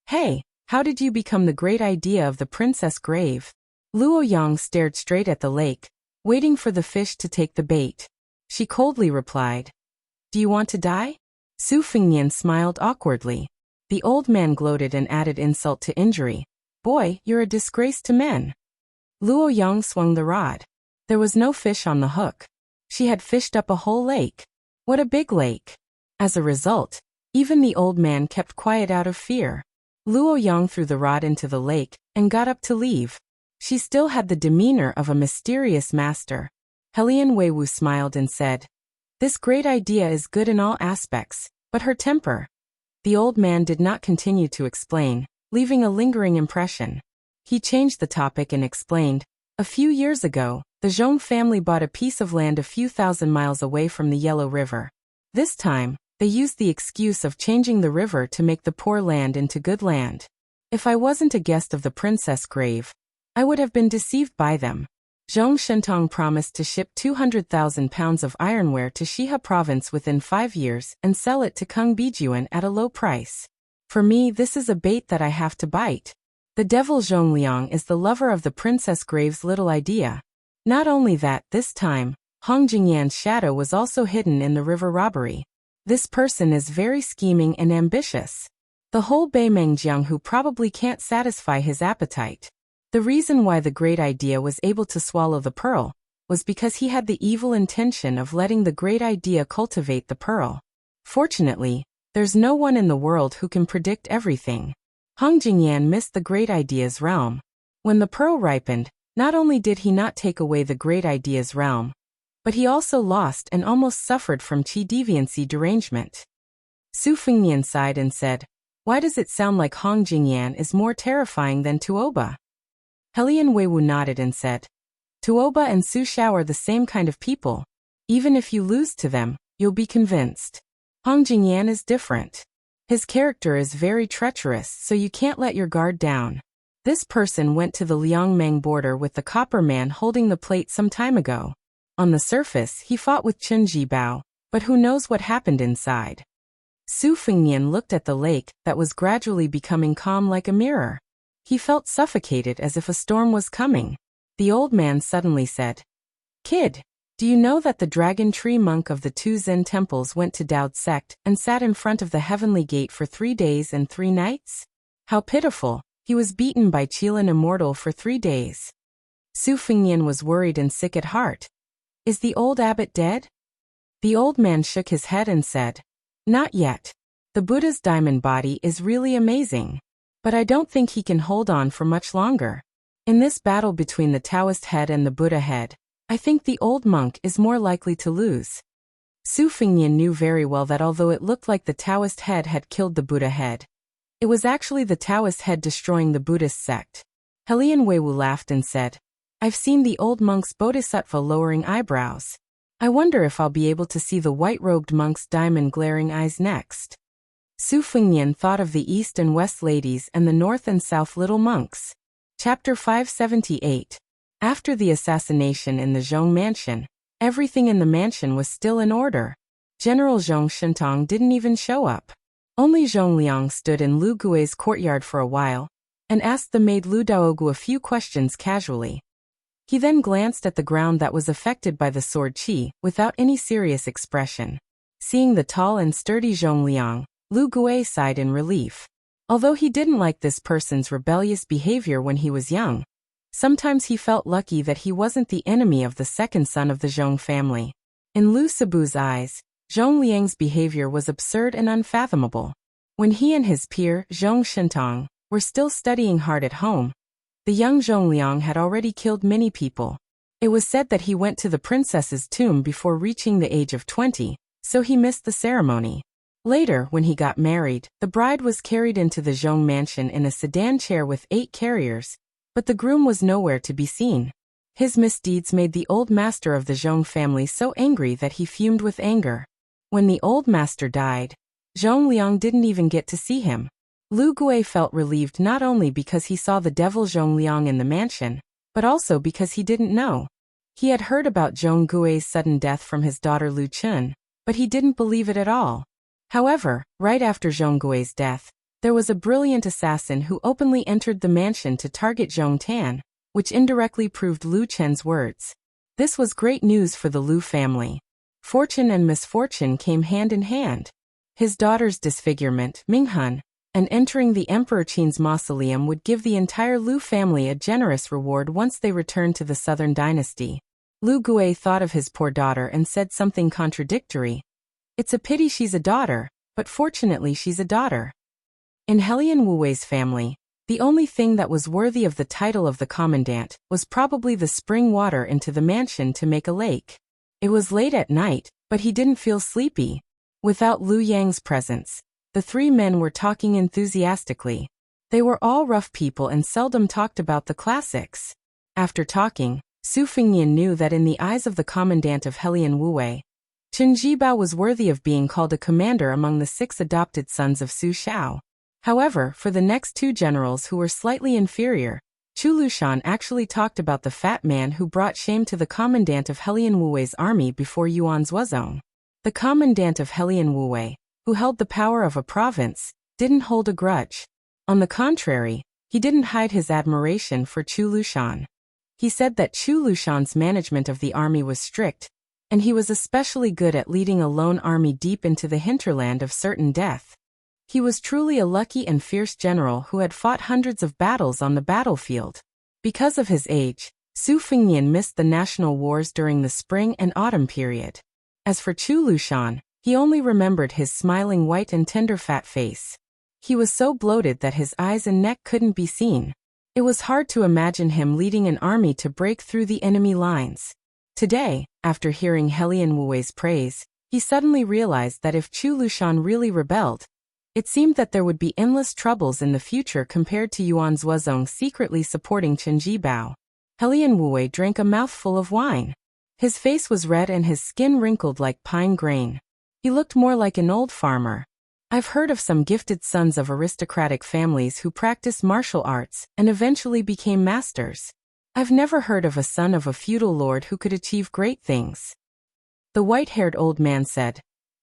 hey, how did you become the great idea of the princess grave? Luoyang stared straight at the lake, waiting for the fish to take the bait. She coldly replied, do you want to die? Su Fengnian smiled awkwardly. The old man gloated and added insult to injury. Boy, you're a disgrace to men. Luoyang swung the rod. There was no fish on the hook. She had fished up a whole lake. What a big lake. As a result, even the old man kept quiet out of fear. Luoyang threw the rod into the lake and got up to leave. She still had the demeanor of a mysterious master. Helian Weiwu smiled and said, this great idea is good in all aspects, but her temper. The old man did not continue to explain, leaving a lingering impression. He changed the topic and explained, a few years ago, the Zhong family bought a piece of land a few thousand miles away from the Yellow River. This time, they used the excuse of changing the river to make the poor land into good land. If I wasn't a guest of the princess grave, I would have been deceived by them. Zhong Shentong promised to ship 200,000 pounds of ironware to Shihe province within 5 years and sell it to Kung Bijuan at a low price. For me, this is a bait that I have to bite. The devil Zhong Liang is the lover of the princess grave's little idea. Not only that, this time, Hong Jingyan's shadow was also hidden in the river robbery. This person is very scheming and ambitious. The whole Beimeng Jianghu probably can't satisfy his appetite. The reason why the great idea was able to swallow the pearl was because he had the evil intention of letting the great idea cultivate the pearl. Fortunately, there's no one in the world who can predict everything. Hong Jingyan missed the great idea's realm. When the pearl ripened, not only did he not take away the great idea's realm, but he also lost and almost suffered from qi deviancy derangement. Su Fengnian sighed and said, "Why does it sound like Hong Jingyan is more terrifying than Tuoba?" Helian Weiwu nodded and said, "Tuoba and Su Shao are the same kind of people. Even if you lose to them, you'll be convinced. Hong Jingyan is different. His character is very treacherous, so you can't let your guard down." This person went to the Liangmeng border with the copper man holding the plate some time ago. On the surface, he fought with Chen Jibao, but who knows what happened inside. Su Fengnian looked at the lake that was gradually becoming calm like a mirror. He felt suffocated as if a storm was coming. The old man suddenly said, "Kid, do you know that the dragon tree monk of the two Zen temples went to Dao's sect and sat in front of the heavenly gate for 3 days and 3 nights? How pitiful, he was beaten by Qilin Immortal for 3 days." Su Fengnian was worried and sick at heart. "Is the old abbot dead?" The old man shook his head and said, "Not yet. The Buddha's diamond body is really amazing. But I don't think he can hold on for much longer. In this battle between the Taoist head and the Buddha head, I think the old monk is more likely to lose." Su Fengnian knew very well that although it looked like the Taoist head had killed the Buddha head, it was actually the Taoist head destroying the Buddhist sect. Helian Weiwu laughed and said, "I've seen the old monk's bodhisattva lowering eyebrows. I wonder if I'll be able to see the white-robed monk's diamond glaring eyes next." Su Fengnian thought of the East and West ladies and the North and South little monks. Chapter 578. After the assassination in the Zhong mansion, everything in the mansion was still in order. General Zhong Shentong didn't even show up. Only Zhong Liang stood in Lu Gui's courtyard for a while, and asked the maid Lu Daogu a few questions casually. He then glanced at the ground that was affected by the sword qi, without any serious expression. Seeing the tall and sturdy Zhong Liang, Lu Gui sighed in relief. Although he didn't like this person's rebellious behavior when he was young, sometimes he felt lucky that he wasn't the enemy of the second son of the Zhong family. In Lu Sibu's eyes, Zhong Liang's behavior was absurd and unfathomable. When he and his peer, Zhong Shentong, were still studying hard at home, the young Zhong Liang had already killed many people. It was said that he went to the princess's tomb before reaching the age of 20, so he missed the ceremony. Later, when he got married, the bride was carried into the Zhong mansion in a sedan chair with 8 carriers, but the groom was nowhere to be seen. His misdeeds made the old master of the Zhong family so angry that he fumed with anger. When the old master died, Zhong Liang didn't even get to see him. Lu Gui felt relieved not only because he saw the devil Zhong Liang in the mansion, but also because he didn't know. He had heard about Zhong Gui's sudden death from his daughter Lu Chun, but he didn't believe it at all. However, right after Zhong Gui's death, there was a brilliant assassin who openly entered the mansion to target Zhong Tan, which indirectly proved Lu Chen's words. This was great news for the Lu family. Fortune and misfortune came hand in hand. His daughter's disfigurement, Minghun, and entering the Emperor Qin's mausoleum would give the entire Lu family a generous reward once they returned to the Southern dynasty. Lu Gui thought of his poor daughter and said something contradictory. "It's a pity she's a daughter, but fortunately she's a daughter." In Helian Wuwei's family, the only thing that was worthy of the title of the commandant was probably the spring water into the mansion to make a lake. It was late at night, but he didn't feel sleepy. Without Lu Yang's presence, the 3 men were talking enthusiastically. They were all rough people and seldom talked about the classics. After talking, Su Fengnian knew that in the eyes of the commandant of Helian Wuwei, Chen Jibao was worthy of being called a commander among the 6 adopted sons of Su Shao. However, for the next 2 generals who were slightly inferior, Chu Lushan actually talked about the fat man who brought shame to the commandant of Helian Wuwei's army before Yuan Zuozong. The commandant of Helian Wuwei, who held the power of a province, didn't hold a grudge. On the contrary, he didn't hide his admiration for Chu Lushan. He said that Chu Lushan's management of the army was strict, and he was especially good at leading a lone army deep into the hinterland of certain death. He was truly a lucky and fierce general who had fought hundreds of battles on the battlefield. Because of his age, Su Fengnian missed the national wars during the spring and autumn period. As for Chu Lushan, he only remembered his smiling white and tender fat face. He was so bloated that his eyes and neck couldn't be seen. It was hard to imagine him leading an army to break through the enemy lines. Today, after hearing Helian Wuwei's praise, He suddenly realized that if Chu Lushan really rebelled, it seemed that there would be endless troubles in the future compared to Yuan Zuozong secretly supporting Chen Jibao. Helian Wu drank a mouthful of wine. His face was red and his skin wrinkled like pine grain. He looked more like an old farmer. I've heard of some gifted sons of aristocratic families who practiced martial arts and eventually became masters. I've never heard of a son of a feudal lord who could achieve great things. The white-haired old man said,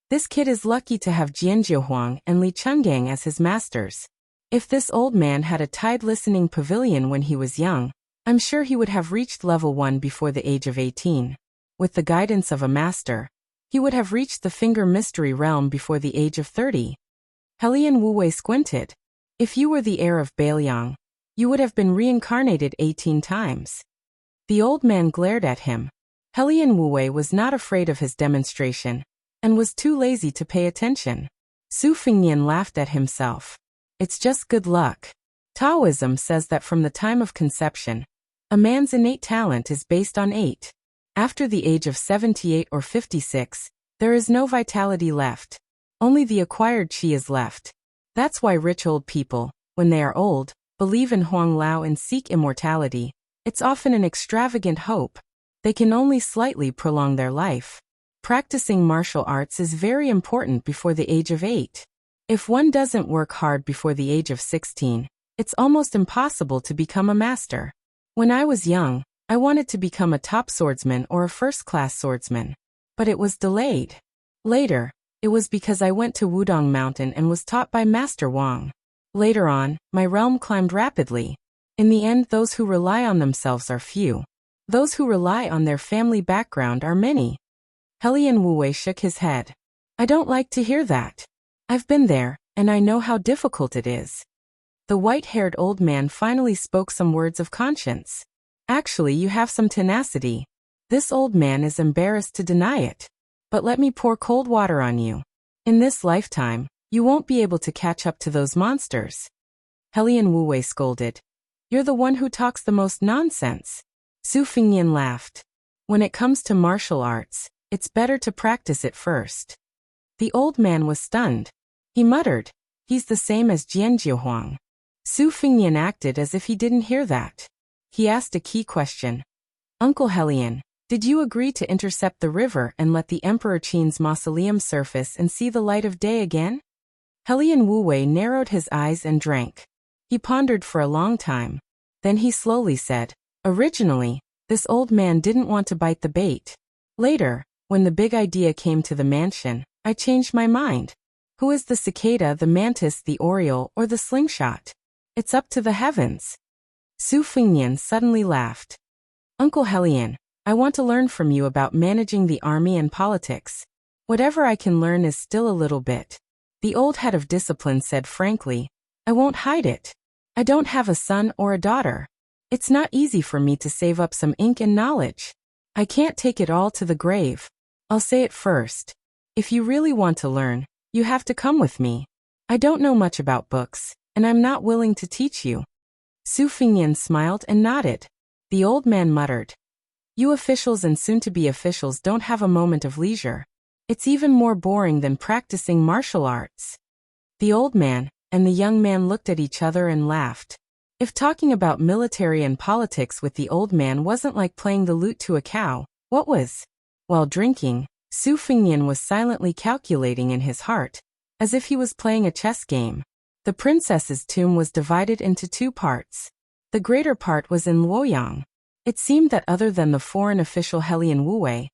"This kid is lucky to have Jian Jiehuang and Li Chenggang as his masters. If this old man had a tide listening pavilion when he was young, I'm sure he would have reached level 1 before the age of 18. With the guidance of a master, he would have reached the finger mystery realm before the age of 30. Helian Wu squinted. If you were the heir of Bailiang, you would have been reincarnated 18 times. The old man glared at him. Helian Wu was not afraid of his demonstration, and was too lazy to pay attention. Su Fingnian laughed at himself. It's just good luck. Taoism says that from the time of conception, a man's innate talent is based on 8. After the age of 78 or 56, there is no vitality left. Only the acquired qi is left. That's why rich old people, when they are old, believe in Huang Lao and seek immortality. It's often an extravagant hope. They can only slightly prolong their life. Practicing martial arts is very important before the age of 8. If one doesn't work hard before the age of 16, it's almost impossible to become a master. When I was young, I wanted to become a top swordsman or a first-class swordsman. But it was delayed. Later, it was because I went to Wudong Mountain and was taught by Master Wang. Later on, my realm climbed rapidly. In the end, those who rely on themselves are few. Those who rely on their family background are many. Helian Wu shook his head. I don't like to hear that. I've been there, and I know how difficult it is. The white-haired old man finally spoke some words of conscience. Actually, you have some tenacity. This old man is embarrassed to deny it. But let me pour cold water on you. In this lifetime, you won't be able to catch up to those monsters. Helian Wu scolded. You're the one who talks the most nonsense. Su Fingnian laughed. When it comes to martial arts, it's better to practice it first. The old man was stunned. He muttered, he's the same as Jian Jiehuang. Su Fingnian acted as if he didn't hear that. He asked a key question. Uncle Helian, did you agree to intercept the river and let the Emperor Qin's mausoleum surface and see the light of day again? Helian Wu narrowed his eyes and drank. He pondered for a long time. Then he slowly said, originally, this old man didn't want to bite the bait. Later, when the big idea came to the mansion, I changed my mind. Who is the cicada, the mantis, the oriole, or the slingshot? It's up to the heavens. Su Fingnian suddenly laughed. Uncle Helian, I want to learn from you about managing the army and politics. Whatever I can learn is still a little bit. The old head of discipline said frankly, I won't hide it. I don't have a son or a daughter. It's not easy for me to save up some ink and knowledge. I can't take it all to the grave. I'll say it first. If you really want to learn, you have to come with me. I don't know much about books, and I'm not willing to teach you. Su Fingnian smiled and nodded. The old man muttered. You officials and soon-to-be officials don't have a moment of leisure. It's even more boring than practicing martial arts. The old man and the young man looked at each other and laughed. If talking about military and politics with the old man wasn't like playing the lute to a cow, what was? While drinking, Su Fingnian was silently calculating in his heart, as if he was playing a chess game. The princess's tomb was divided into 2 parts. The greater part was in Luoyang. It seemed that other than the foreign official Helian Wu,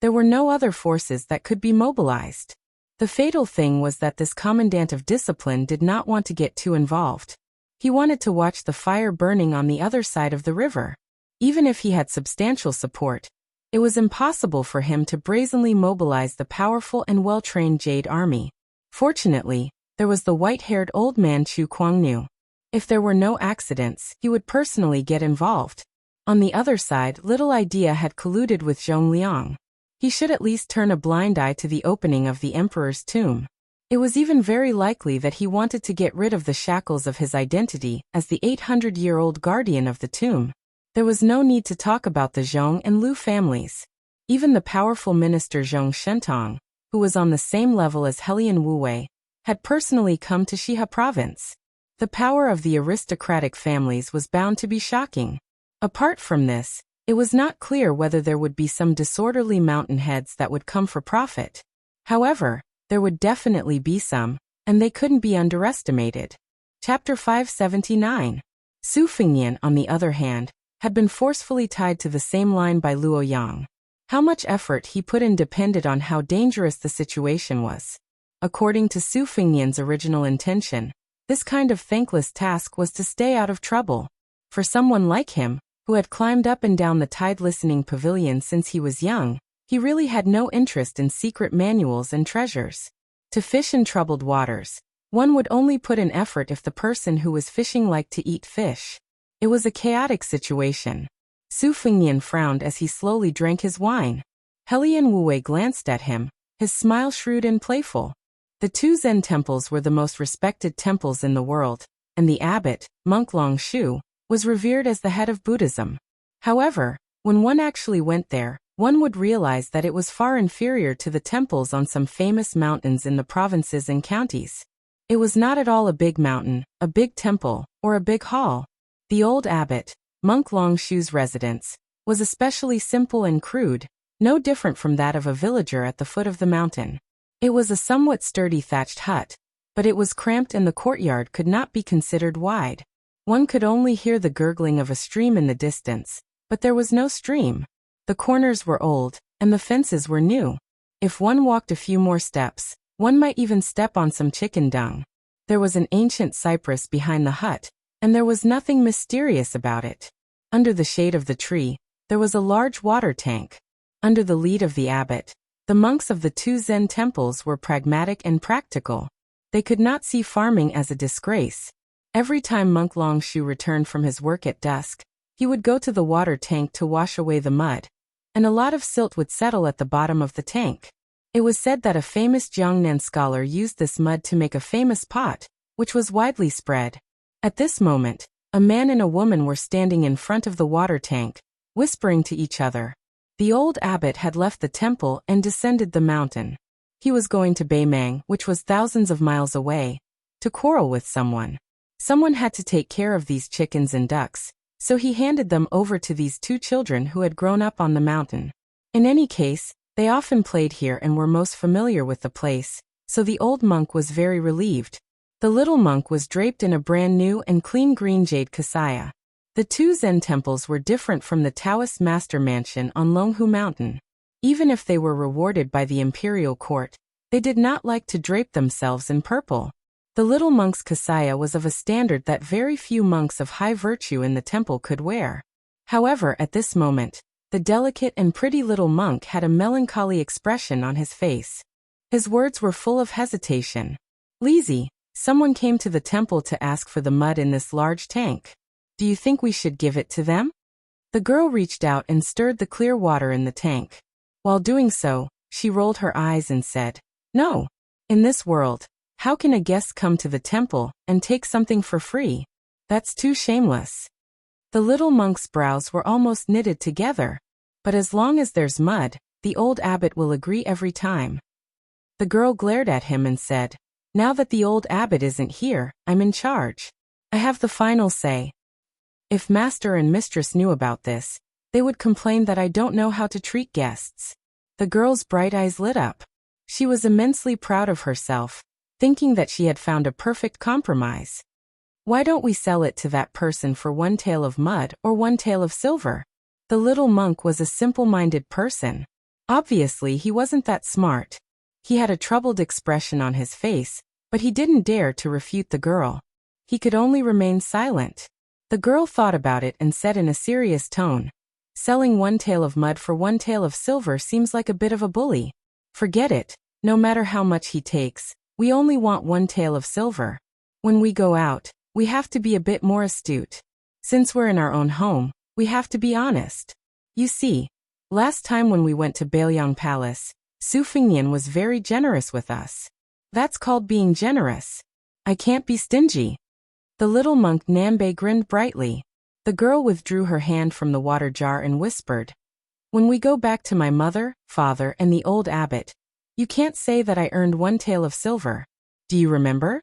there were no other forces that could be mobilized. The fatal thing was that this commandant of discipline did not want to get too involved. He wanted to watch the fire burning on the other side of the river. Even if he had substantial support, it was impossible for him to brazenly mobilize the powerful and well-trained Jade Army. Fortunately, there was the white-haired old man Chu Kuangnu. If there were no accidents, he would personally get involved. On the other side, Little Idea had colluded with Zhong Liang. He should at least turn a blind eye to the opening of the emperor's tomb. It was even very likely that he wanted to get rid of the shackles of his identity as the 800-year-old guardian of the tomb. There was no need to talk about the Zhong and Lu families. Even the powerful minister Zhong Shentong, who was on the same level as Helian Wu, had personally come to Shiha province. The power of the aristocratic families was bound to be shocking. Apart from this, it was not clear whether there would be some disorderly mountain heads that would come for profit. However, there would definitely be some, and they couldn't be underestimated. Chapter 579. Su Fengnian, on the other hand, had been forcefully tied to the same line by Luo Yang. How much effort he put in depended on how dangerous the situation was. According to Su Fengnian's original intention, this kind of thankless task was to stay out of trouble. For someone like him, who had climbed up and down the tide-listening pavilion since he was young, he really had no interest in secret manuals and treasures. To fish in troubled waters, one would only put in effort if the person who was fishing liked to eat fish. It was a chaotic situation. Su Fengnian frowned as he slowly drank his wine. Helian Wu glanced at him, his smile shrewd and playful. The two Zen temples were the most respected temples in the world, and the abbot, monk Long Shu, was revered as the head of Buddhism. However, when one actually went there, one would realize that it was far inferior to the temples on some famous mountains in the provinces and counties. It was not at all a big mountain, a big temple, or a big hall. The old abbot, monk Long Shu's residence, was especially simple and crude, no different from that of a villager at the foot of the mountain. It was a somewhat sturdy thatched hut, but it was cramped and the courtyard could not be considered wide. One could only hear the gurgling of a stream in the distance, but there was no stream. The corners were old, and the fences were new. If one walked a few more steps, one might even step on some chicken dung. There was an ancient cypress behind the hut, and there was nothing mysterious about it. Under the shade of the tree, there was a large water tank. Under the lead of the abbot, the monks of the two Zen temples were pragmatic and practical. They could not see farming as a disgrace. Every time monk Long Shu returned from his work at dusk, he would go to the water tank to wash away the mud, and a lot of silt would settle at the bottom of the tank. It was said that a famous Jiangnan scholar used this mud to make a famous pot, which was widely spread. At this moment, a man and a woman were standing in front of the water tank, whispering to each other. The old abbot had left the temple and descended the mountain. He was going to Beimang, which was thousands of miles away, to quarrel with someone. Someone had to take care of these chickens and ducks, so he handed them over to these two children who had grown up on the mountain. In any case, they often played here and were most familiar with the place, so the old monk was very relieved. The little monk was draped in a brand new and clean green jade kasaya. The two Zen temples were different from the Taoist master mansion on Longhu Mountain. Even if they were rewarded by the imperial court, they did not like to drape themselves in purple. The little monk's kasaya was of a standard that very few monks of high virtue in the temple could wear. However, at this moment, the delicate and pretty little monk had a melancholy expression on his face. His words were full of hesitation. "Lizzie, someone came to the temple to ask for the mud in this large tank. Do you think we should give it to them?" The girl reached out and stirred the clear water in the tank. While doing so, she rolled her eyes and said, "No. In this world, how can a guest come to the temple and take something for free? That's too shameless." The little monk's brows were almost knitted together. "But as long as there's mud, the old abbot will agree every time." The girl glared at him and said, "Now that the old abbot isn't here, I'm in charge. I have the final say. If master and mistress knew about this, they would complain that I don't know how to treat guests." The girl's bright eyes lit up. She was immensely proud of herself, thinking that she had found a perfect compromise. "Why don't we sell it to that person for 1 tael of mud or 1 tael of silver?" The little monk was a simple-minded person. Obviously, he wasn't that smart. He had a troubled expression on his face, but he didn't dare to refute the girl. He could only remain silent. The girl thought about it and said in a serious tone, "Selling 1 tael of mud for 1 tael of silver seems like a bit of a bully. Forget it, no matter how much he takes, we only want 1 tael of silver. When we go out, we have to be a bit more astute. Since we're in our own home, we have to be honest. You see, last time when we went to Baoyang Palace, Su Fengnian was very generous with us. That's called being generous. I can't be stingy." The little monk Nambe grinned brightly. The girl withdrew her hand from the water jar and whispered, "When we go back to my mother, father, and the old abbot, You can't say that I earned 1 tael of silver. Do you remember?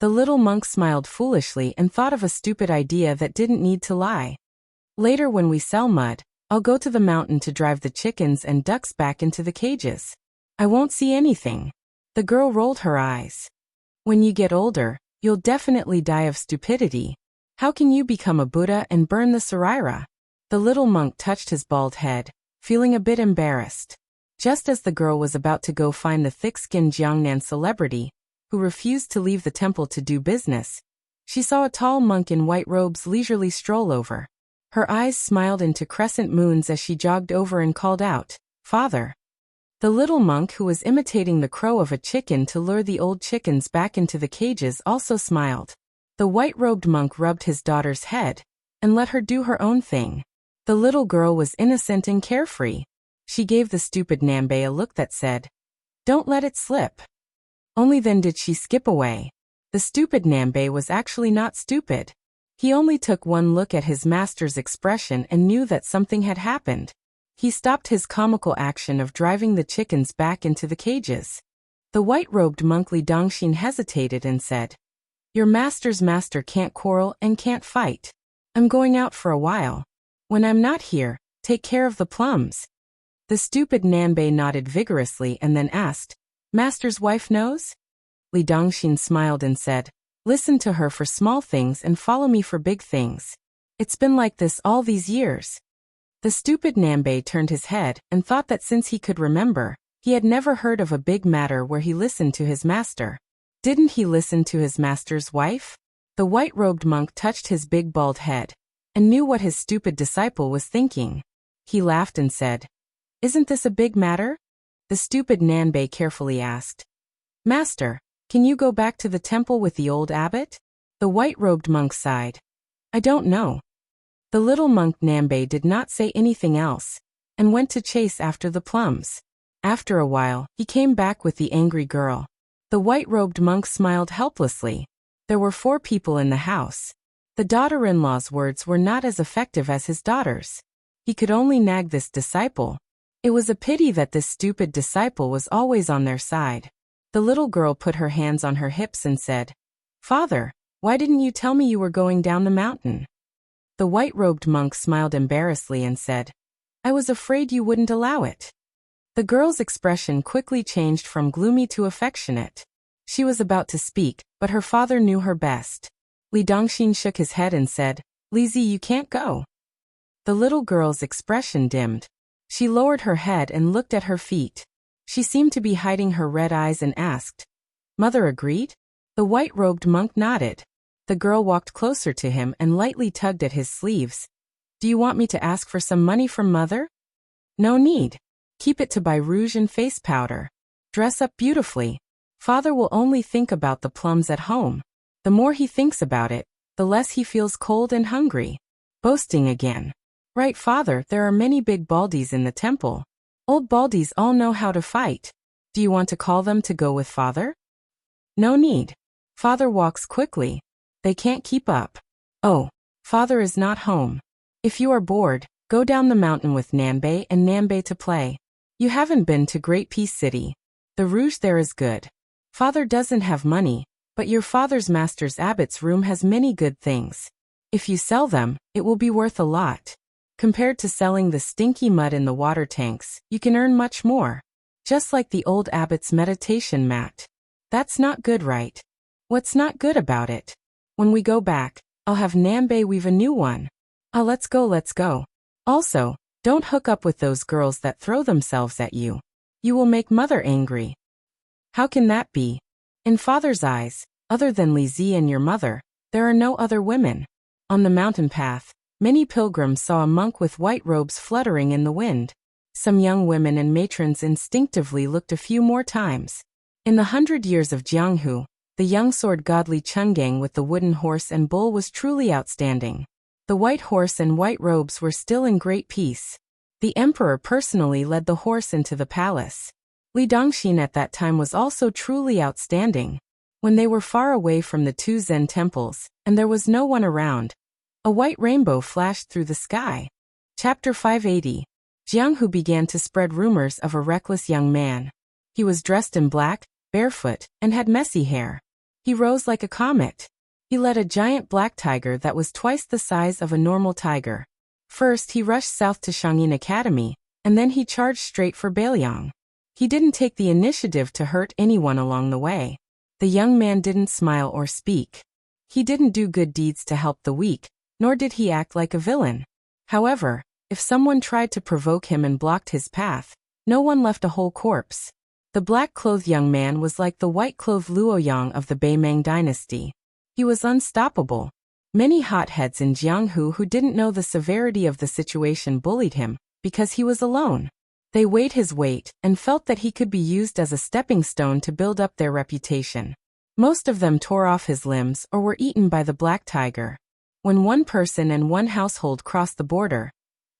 The little monk smiled foolishly and thought of a stupid idea that didn't need to lie. Later when we sell mud, I'll go to the mountain to drive the chickens and ducks back into the cages. I won't see anything. The girl rolled her eyes. When you get older, you'll definitely die of stupidity. How can you become a Buddha and burn the Saraira? The little monk touched his bald head, feeling a bit embarrassed. Just as the girl was about to go find the thick-skinned Jiangnan celebrity, who refused to leave the temple to do business, she saw a tall monk in white robes leisurely stroll over. Her eyes smiled into crescent moons as she jogged over and called out, "Father." The little monk, who was imitating the crow of a chicken to lure the old chickens back into the cages, also smiled. The white-robed monk rubbed his daughter's head and let her do her own thing. The little girl was innocent and carefree. She gave the stupid Nambe a look that said, "Don't let it slip." Only then did she skip away. The stupid Nambe was actually not stupid. He only took one look at his master's expression and knew that something had happened. He stopped his comical action of driving the chickens back into the cages. The white-robed monk Li Dongxin hesitated and said, "Your master's master can't quarrel and can't fight. I'm going out for a while. When I'm not here, take care of the plums." The stupid Nanbei nodded vigorously and then asked, "Master's wife knows?" Li Dongxin smiled and said, "Listen to her for small things and follow me for big things. It's been like this all these years." The stupid Nanbei turned his head and thought that since he could remember, he had never heard of a big matter where he listened to his master. Didn't he listen to his master's wife? The white-robed monk touched his big bald head and knew what his stupid disciple was thinking. He laughed and said, "Isn't this a big matter?" The stupid Nanbei carefully asked, "Master, can you go back to the temple with the old abbot?" The white-robed monk sighed. "I don't know." The little monk Nanbei did not say anything else and went to chase after the plums. After a while, he came back with the angry girl. The white-robed monk smiled helplessly. There were 4 people in the house. The daughter-in-law's words were not as effective as his daughter's. He could only nag this disciple. It was a pity that this stupid disciple was always on their side. The little girl put her hands on her hips and said, "Father, why didn't you tell me you were going down the mountain?" The white-robed monk smiled embarrassedly and said, "I was afraid you wouldn't allow it." The girl's expression quickly changed from gloomy to affectionate. She was about to speak, but her father knew her best. Li Dongxin shook his head and said, "Lizi, you can't go." The little girl's expression dimmed. She lowered her head and looked at her feet. She seemed to be hiding her red eyes and asked, "Mother agreed?" The white-robed monk nodded. The girl walked closer to him and lightly tugged at his sleeves. "Do you want me to ask for some money from Mother?" "No need. Keep it to buy rouge and face powder. Dress up beautifully. Father will only think about the plums at home. The more he thinks about it, the less he feels cold and hungry." Boasting again. "Right, Father, there are many big baldies in the temple. Old baldies all know how to fight. Do you want to call them to go with Father?" "No need. Father walks quickly. They can't keep up." "Oh, Father is not home. If you are bored, go down the mountain with Nanbei and Nanbei to play. You haven't been to Great Peace City. The rouge there is good. Father doesn't have money, but your father's master's abbot's room has many good things. If you sell them, it will be worth a lot. Compared to selling the stinky mud in the water tanks, you can earn much more. Just like the old abbot's meditation mat. That's not good, right?" "What's not good about it? When we go back, I'll have Nanbei weave a new one." "Ah, let's go, let's go. Also, don't hook up with those girls that throw themselves at you. You will make Mother angry." "How can that be? In Father's eyes, other than Li Zi and your mother, there are no other women." On the mountain path, many pilgrims saw a monk with white robes fluttering in the wind. Some young women and matrons instinctively looked a few more times. In the 100 years of Jianghu, the young sword godly Chungang with the wooden horse and bull was truly outstanding. The white horse and white robes were still in great peace. The emperor personally led the horse into the palace. Li Dongxin at that time was also truly outstanding. When they were far away from the 2 Zen temples, and there was no one around, a white rainbow flashed through the sky. Chapter 580. Jianghu began to spread rumors of a reckless young man. He was dressed in black, barefoot, and had messy hair. He rose like a comet. He led a giant black tiger that was twice the size of a normal tiger. First he rushed south to Shangyin Academy, and then he charged straight for Bailiang. He didn't take the initiative to hurt anyone along the way. The young man didn't smile or speak. He didn't do good deeds to help the weak, nor did he act like a villain. However, if someone tried to provoke him and blocked his path, no one left a whole corpse. The black-clothed young man was like the white-clothed Luoyang of the Beimang dynasty. He was unstoppable. Many hotheads in Jianghu who didn't know the severity of the situation bullied him, because he was alone. They weighed his weight and felt that he could be used as a stepping stone to build up their reputation. Most of them tore off his limbs or were eaten by the black tiger. When one person and one household crossed the border,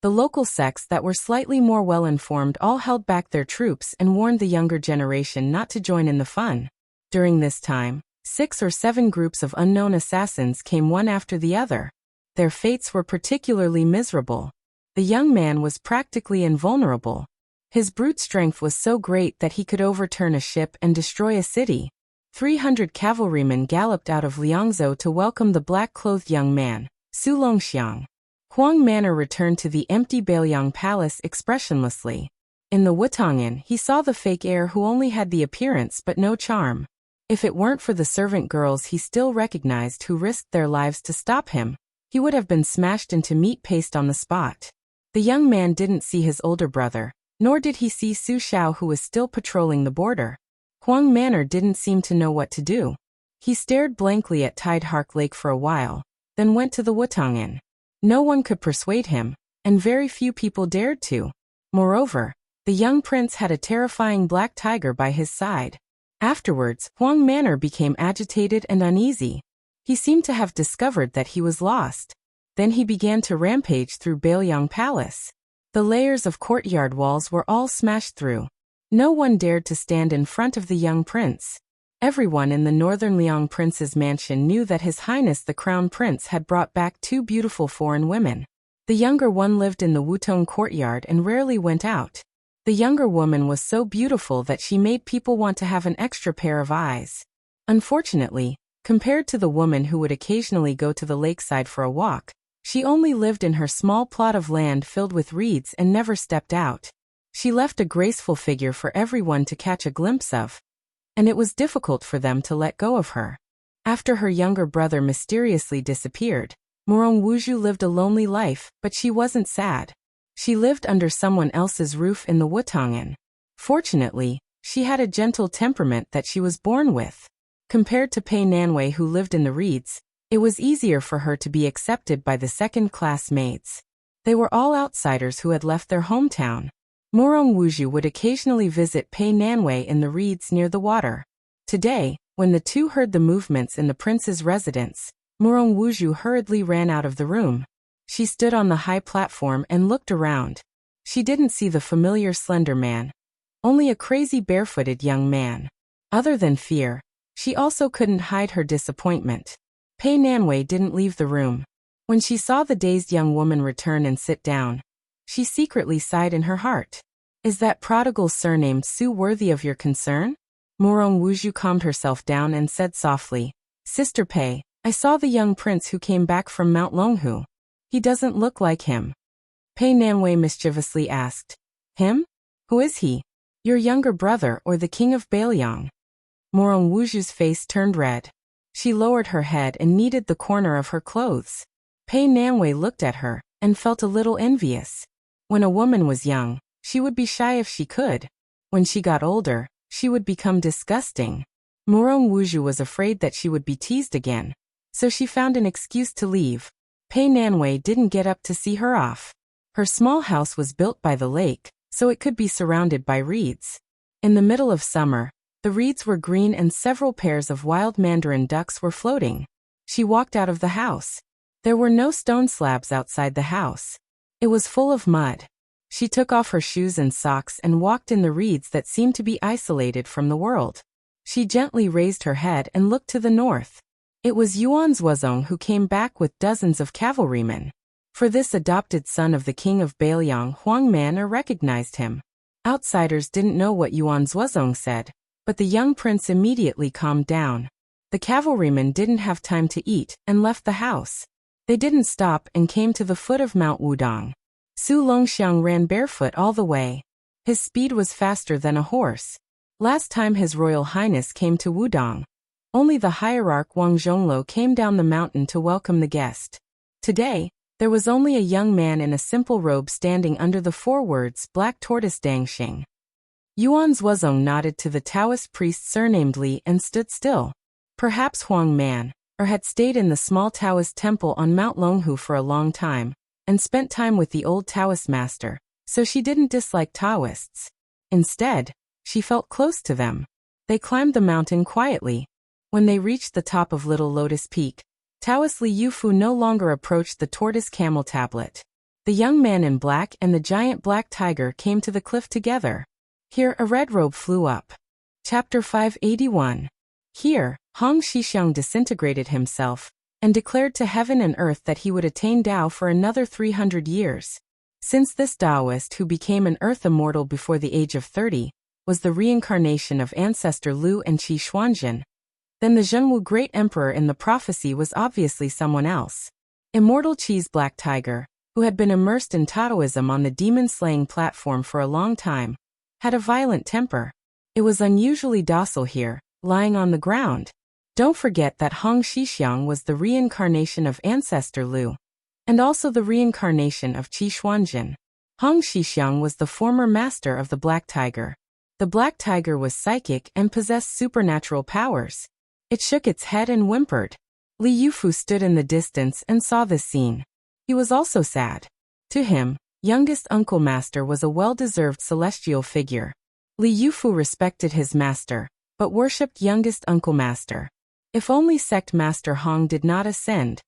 the local sects that were slightly more well-informed all held back their troops and warned the younger generation not to join in the fun. During this time, 6 or 7 groups of unknown assassins came one after the other. Their fates were particularly miserable. The young man was practically invulnerable. His brute strength was so great that he could overturn a ship and destroy a city. 300 cavalrymen galloped out of Liangzhou to welcome the black-clothed young man, Su Longxiang. Huang Manor returned to the empty Bailiang palace expressionlessly. In the Wutongin, he saw the fake heir who only had the appearance but no charm. If it weren't for the servant girls he still recognized who risked their lives to stop him, he would have been smashed into meat paste on the spot. The young man didn't see his older brother, nor did he see Su Xiao who was still patrolling the border. Huang Manor didn't seem to know what to do. He stared blankly at Tide Hark Lake for a while, then went to the Wutongin. No one could persuade him, and very few people dared to. Moreover, the young prince had a terrifying black tiger by his side. Afterwards, Huang Manor became agitated and uneasy. He seemed to have discovered that he was lost. Then he began to rampage through Bailiang Palace. The layers of courtyard walls were all smashed through. No one dared to stand in front of the young prince. Everyone in the northern Liang prince's mansion knew that His Highness the Crown Prince had brought back 2 beautiful foreign women. The younger one lived in the Wutong courtyard and rarely went out. The younger woman was so beautiful that she made people want to have an extra pair of eyes. Unfortunately, compared to the woman who would occasionally go to the lakeside for a walk, she only lived in her small plot of land filled with reeds and never stepped out. She left a graceful figure for everyone to catch a glimpse of, and it was difficult for them to let go of her. After her younger brother mysteriously disappeared, Murong Wuzhu lived a lonely life, but she wasn't sad. She lived under someone else's roof in the Wutongin. Fortunately, she had a gentle temperament that she was born with. Compared to Pei Nanwei who lived in the reeds, it was easier for her to be accepted by the second-class maids. They were all outsiders who had left their hometown. Murong Wuzhu would occasionally visit Pei Nanwei in the reeds near the water. Today, when the two heard the movements in the prince's residence, Murong Wuzhu hurriedly ran out of the room. She stood on the high platform and looked around. She didn't see the familiar slender man, only a crazy barefooted young man. Other than fear, she also couldn't hide her disappointment. Pei Nanwei didn't leave the room. When she saw the dazed young woman return and sit down, she secretly sighed in her heart. Is that prodigal surnamed Su worthy of your concern? Murong Wuzhu calmed herself down and said softly, Sister Pei, I saw the young prince who came back from Mount Longhu. He doesn't look like him. Pei Nanwei mischievously asked, Him? Who is he? Your younger brother or the king of Bailiang? Murong Wuzhu's face turned red. She lowered her head and kneaded the corner of her clothes. Pei Nanwei looked at her and felt a little envious. When a woman was young, she would be shy if she could. When she got older, she would become disgusting. Murong Wuzhu was afraid that she would be teased again, so she found an excuse to leave. Pei Nanwei didn't get up to see her off. Her small house was built by the lake, so it could be surrounded by reeds. In the middle of summer, the reeds were green and several pairs of wild mandarin ducks were floating. She walked out of the house. There were no stone slabs outside the house. It was full of mud. She took off her shoes and socks and walked in the reeds that seemed to be isolated from the world. She gently raised her head and looked to the north. It was Yuan Zuozong who came back with dozens of cavalrymen. For this adopted son of the king of Bailiang, Huang Manor recognized him. Outsiders didn't know what Yuan Zhuozong said, but the young prince immediately calmed down. The cavalrymen didn't have time to eat and left the house. They didn't stop and came to the foot of Mount Wudong. Su Longxiang ran barefoot all the way. His speed was faster than a horse. Last time His Royal Highness came to Wudong, only the hierarch Wang Zhongluo came down the mountain to welcome the guest. Today, there was only a young man in a simple robe standing under the 4 words Black Tortoise Dangxing. Yuan Zhuozong nodded to the Taoist priest surnamed Li and stood still. Perhaps Huang Man, or had stayed in the small Taoist temple on Mount Longhu for a long time, and spent time with the old Taoist master, so she didn't dislike Taoists. Instead, she felt close to them. They climbed the mountain quietly. When they reached the top of Little Lotus Peak, Taoist Li Yufu no longer approached the tortoise camel tablet. The young man in black and the giant black tiger came to the cliff together. Here a red robe flew up. Chapter 581. Here, Hong Xixiang disintegrated himself, and declared to heaven and earth that he would attain Tao for another 300 years. Since this Taoist who became an earth immortal before the age of 30, was the reincarnation of ancestor Lu and Qi Xuanjin, then the Zhengwu great emperor in the prophecy was obviously someone else. Immortal Qi's black tiger, who had been immersed in Taoism on the demon-slaying platform for a long time, had a violent temper. It was unusually docile here, lying on the ground. Don't forget that Hong Xixiang was the reincarnation of ancestor Lu, and also the reincarnation of Qi Xuanjin. Hong Xixiang was the former master of the black tiger. The black tiger was psychic and possessed supernatural powers. It shook its head and whimpered. Li Yufu stood in the distance and saw this scene. He was also sad. To him, youngest uncle master was a well-deserved celestial figure. Li Yufu respected his master, but worshipped youngest uncle master. If only sect master Hong did not ascend,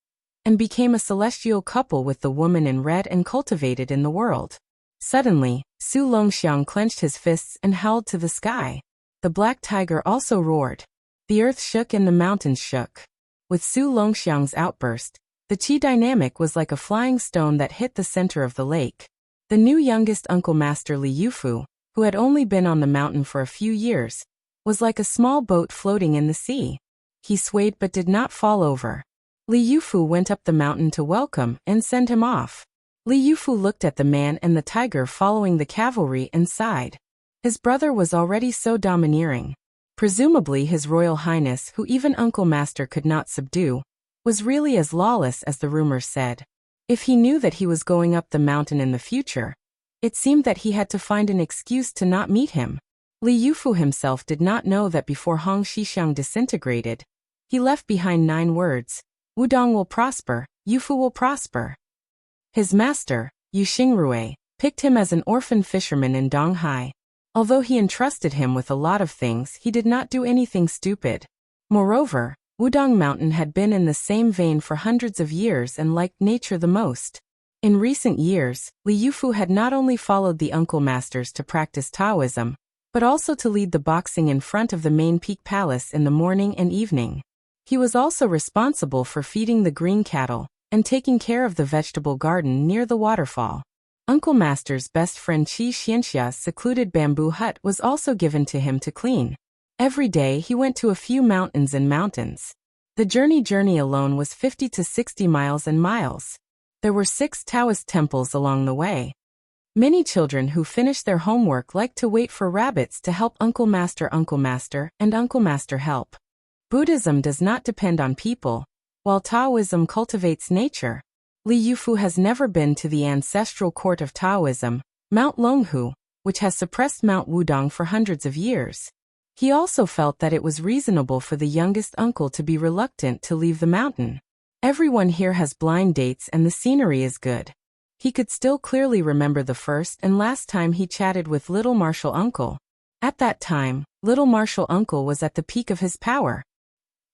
and became a celestial couple with the woman in red and cultivated in the world. Suddenly, Su Longxiang clenched his fists and howled to the sky. The black tiger also roared. The earth shook and the mountains shook. With Su Longxiang's outburst, the Qi dynamic was like a flying stone that hit the center of the lake. The new youngest uncle master Li Yufu, who had only been on the mountain for a few years, was like a small boat floating in the sea. He swayed but did not fall over. Li Yufu went up the mountain to welcome and send him off. Li Yufu looked at the man and the tiger following the cavalry and sighed. His brother was already so domineering. Presumably His Royal Highness, who even Uncle Master could not subdue, was really as lawless as the rumors said. If he knew that he was going up the mountain in the future, it seemed that he had to find an excuse to not meet him. Li Yufu himself did not know that before Hong Xixiang disintegrated, he left behind 9 words: Wudong will prosper, Yufu will prosper. His master, Yu Xingrui, picked him as an orphan fisherman in Donghai. Although he entrusted him with a lot of things, he did not do anything stupid. Moreover, Wudong Mountain had been in the same vein for hundreds of years and liked nature the most. In recent years, Li Yufu had not only followed the uncle masters to practice Taoism, but also to lead the boxing in front of the main peak palace in the morning and evening. He was also responsible for feeding the green cattle and taking care of the vegetable garden near the waterfall. Uncle Master's best friend Qi Xianxia's secluded bamboo hut was also given to him to clean. Every day he went to a few mountains and mountains. The journey alone was 50 to 60 miles and miles. There were 6 Taoist temples along the way. Many children who finished their homework liked to wait for rabbits to help Uncle Master, and Uncle Master help. Buddhism does not depend on people, while Taoism cultivates nature. Li Yufu has never been to the ancestral court of Taoism, Mount Longhu, which has suppressed Mount Wudong for hundreds of years. He also felt that it was reasonable for the youngest uncle to be reluctant to leave the mountain. Everyone here has blind dates and the scenery is good. He could still clearly remember the first and last time he chatted with Little Martial Uncle. At that time, Little Martial Uncle was at the peak of his power.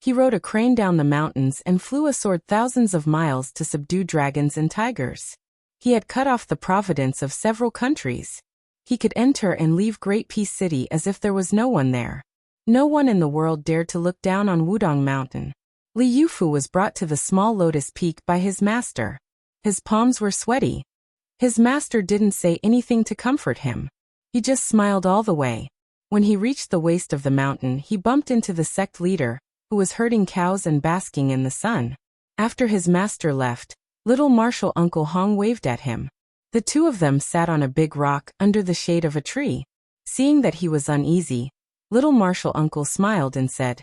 He rode a crane down the mountains and flew a sword thousands of miles to subdue dragons and tigers. He had cut off the providence of several countries. He could enter and leave Great Peace City as if there was no one there. No one in the world dared to look down on Wudong Mountain. Li Yufu was brought to the small lotus peak by his master. His palms were sweaty. His master didn't say anything to comfort him. He just smiled all the way. When he reached the waist of the mountain, he bumped into the sect leader, who was herding cows and basking in the sun. After his master left, little martial Uncle Hong waved at him. The two of them sat on a big rock under the shade of a tree. Seeing that he was uneasy, little martial uncle smiled and said,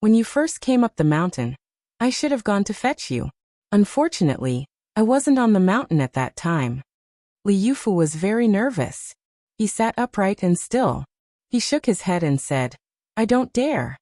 "When you first came up the mountain, I should have gone to fetch you. Unfortunately, I wasn't on the mountain at that time." Li Yufu was very nervous. He sat upright and still. He shook his head and said, "I don't dare."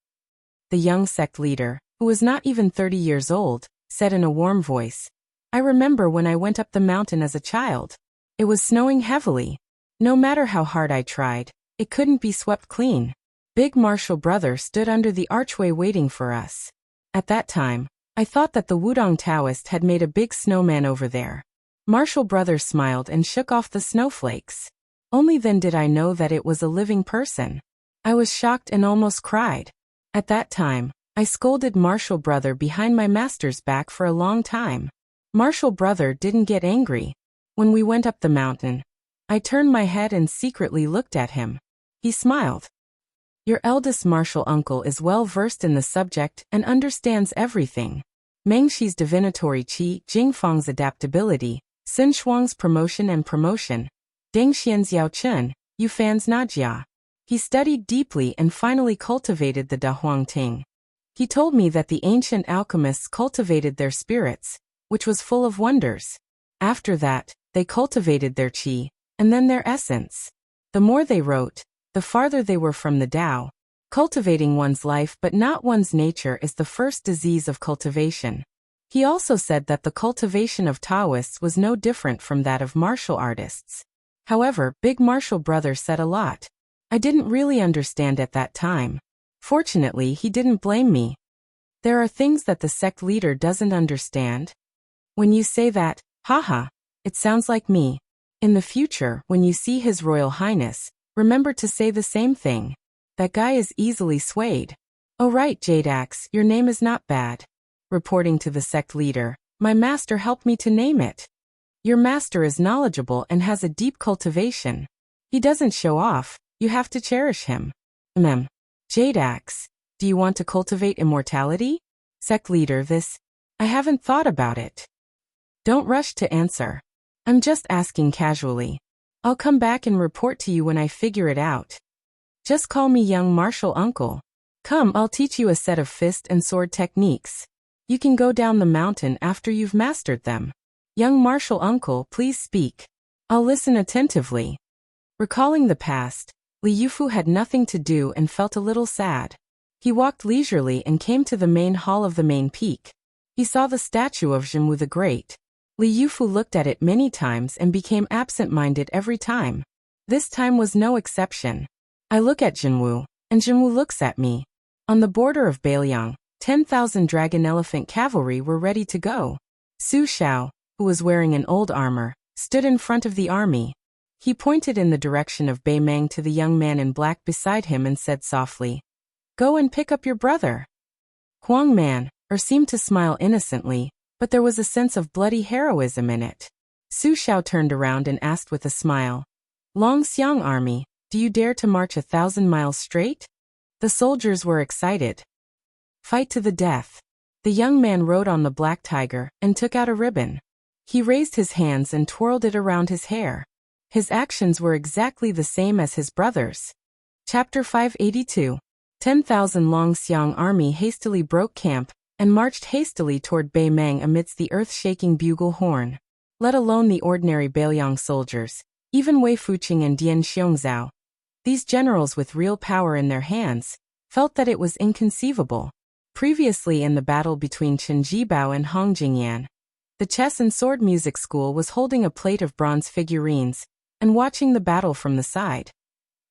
The young sect leader, who was not even 30 years old, said in a warm voice, "I remember when I went up the mountain as a child. It was snowing heavily. No matter how hard I tried, it couldn't be swept clean. Big martial brother stood under the archway waiting for us. At that time, I thought that the Wudong Taoist had made a big snowman over there." Martial brother smiled and shook off the snowflakes. "Only then did I know that it was a living person. I was shocked and almost cried. At that time, I scolded martial brother behind my master's back for a long time. Martial brother didn't get angry. When we went up the mountain, I turned my head and secretly looked at him. He smiled. Your eldest martial uncle is well versed in the subject and understands everything. Mengxi's divinatory qi, Jingfang's adaptability, Sun Shuang's promotion and promotion, Deng Xian's yaochun, Yufan's najia. He studied deeply and finally cultivated the Dahuang Ting. He told me that the ancient alchemists cultivated their spirits, which was full of wonders. After that, they cultivated their qi, and then their essence. The more they wrote, the farther they were from the Tao. Cultivating one's life but not one's nature is the first disease of cultivation. He also said that the cultivation of Taoists was no different from that of martial artists. However, Big Martial Brother said a lot. I didn't really understand at that time. Fortunately, he didn't blame me. There are things that the sect leader doesn't understand. When you say that, haha, it sounds like me. In the future, when you see His Royal Highness, remember to say the same thing. That guy is easily swayed. Oh right, Jadeax, your name is not bad. Reporting to the sect leader, my master helped me to name it. Your master is knowledgeable and has a deep cultivation. He doesn't show off, you have to cherish him. Jadeax, do you want to cultivate immortality? Sect leader, I haven't thought about it. Don't rush to answer. I'm just asking casually. I'll come back and report to you when I figure it out. Just call me young martial uncle. Come, I'll teach you a set of fist and sword techniques. You can go down the mountain after you've mastered them. Young martial uncle, please speak. I'll listen attentively. Recalling the past, Li Yufu had nothing to do and felt a little sad. He walked leisurely and came to the main hall of the main peak. He saw the statue of Zhenwu the Great. Li Yufu looked at it many times and became absent-minded every time. This time was no exception. I look at Zhenwu, and Zhenwu looks at me. On the border of Beiliang, 10,000 dragon elephant cavalry were ready to go. Su Xiao, who was wearing an old armor, stood in front of the army. He pointed in the direction of Bei Meng to the young man in black beside him and said softly, "Go and pick up your brother." Huang Man, seemed to smile innocently, but there was a sense of bloody heroism in it. Su Xiao turned around and asked with a smile, "Long Xiang army, do you dare to march 1,000 miles straight?" The soldiers were excited. Fight to the death. The young man rode on the black tiger and took out a ribbon. He raised his hands and twirled it around his hair. His actions were exactly the same as his brother's. Chapter 582. 10,000 Long Xiang army hastily broke camp and marched hastily toward Bei Meng amidst the earth-shaking bugle horn. Let alone the ordinary Beiliang soldiers, even Wei Fuqing and Dian Xiongzhao. These generals with real power in their hands felt that it was inconceivable. Previously in the battle between Chen Jibao and Hong Jingyan, the chess and sword music school was holding a plate of bronze figurines and watching the battle from the side.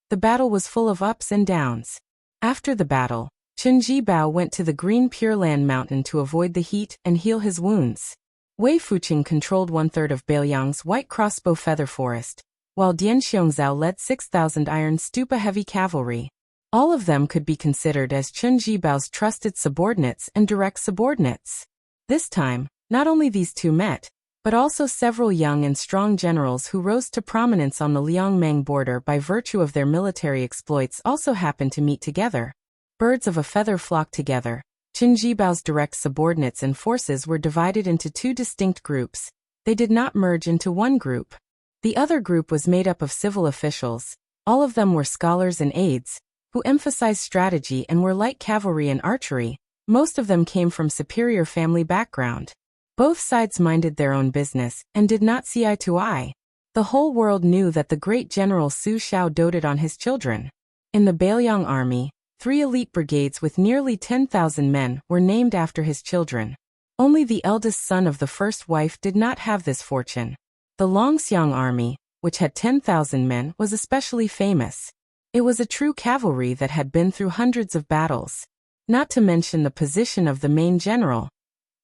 The battle was full of ups and downs. After the battle, Chen Jibao went to the Green Pure Land mountain to avoid the heat and heal his wounds. Wei Fuqing controlled 1/3 of Beiliang's White Crossbow Feather Forest, while Dian Xiongzhao led 6,000 Iron Stupa heavy cavalry. All of them could be considered as Chen Jibao's trusted subordinates and direct subordinates. This time, not only these two met, but also several young and strong generals who rose to prominence on the Liang-Mang border by virtue of their military exploits also happened to meet together. Birds of a feather flock together. Qin Jibao's direct subordinates and forces were divided into two distinct groups. They did not merge into one group. The other group was made up of civil officials. All of them were scholars and aides, who emphasized strategy and were light cavalry and archery. Most of them came from superior family background. Both sides minded their own business and did not see eye to eye. The whole world knew that the great general Su Xiao doted on his children. In the Beiliang army, 3 elite brigades with nearly 10,000 men were named after his children. Only the eldest son of the first wife did not have this fortune. The Longxiang army, which had 10,000 men, was especially famous. It was a true cavalry that had been through hundreds of battles. Not to mention the position of the main general.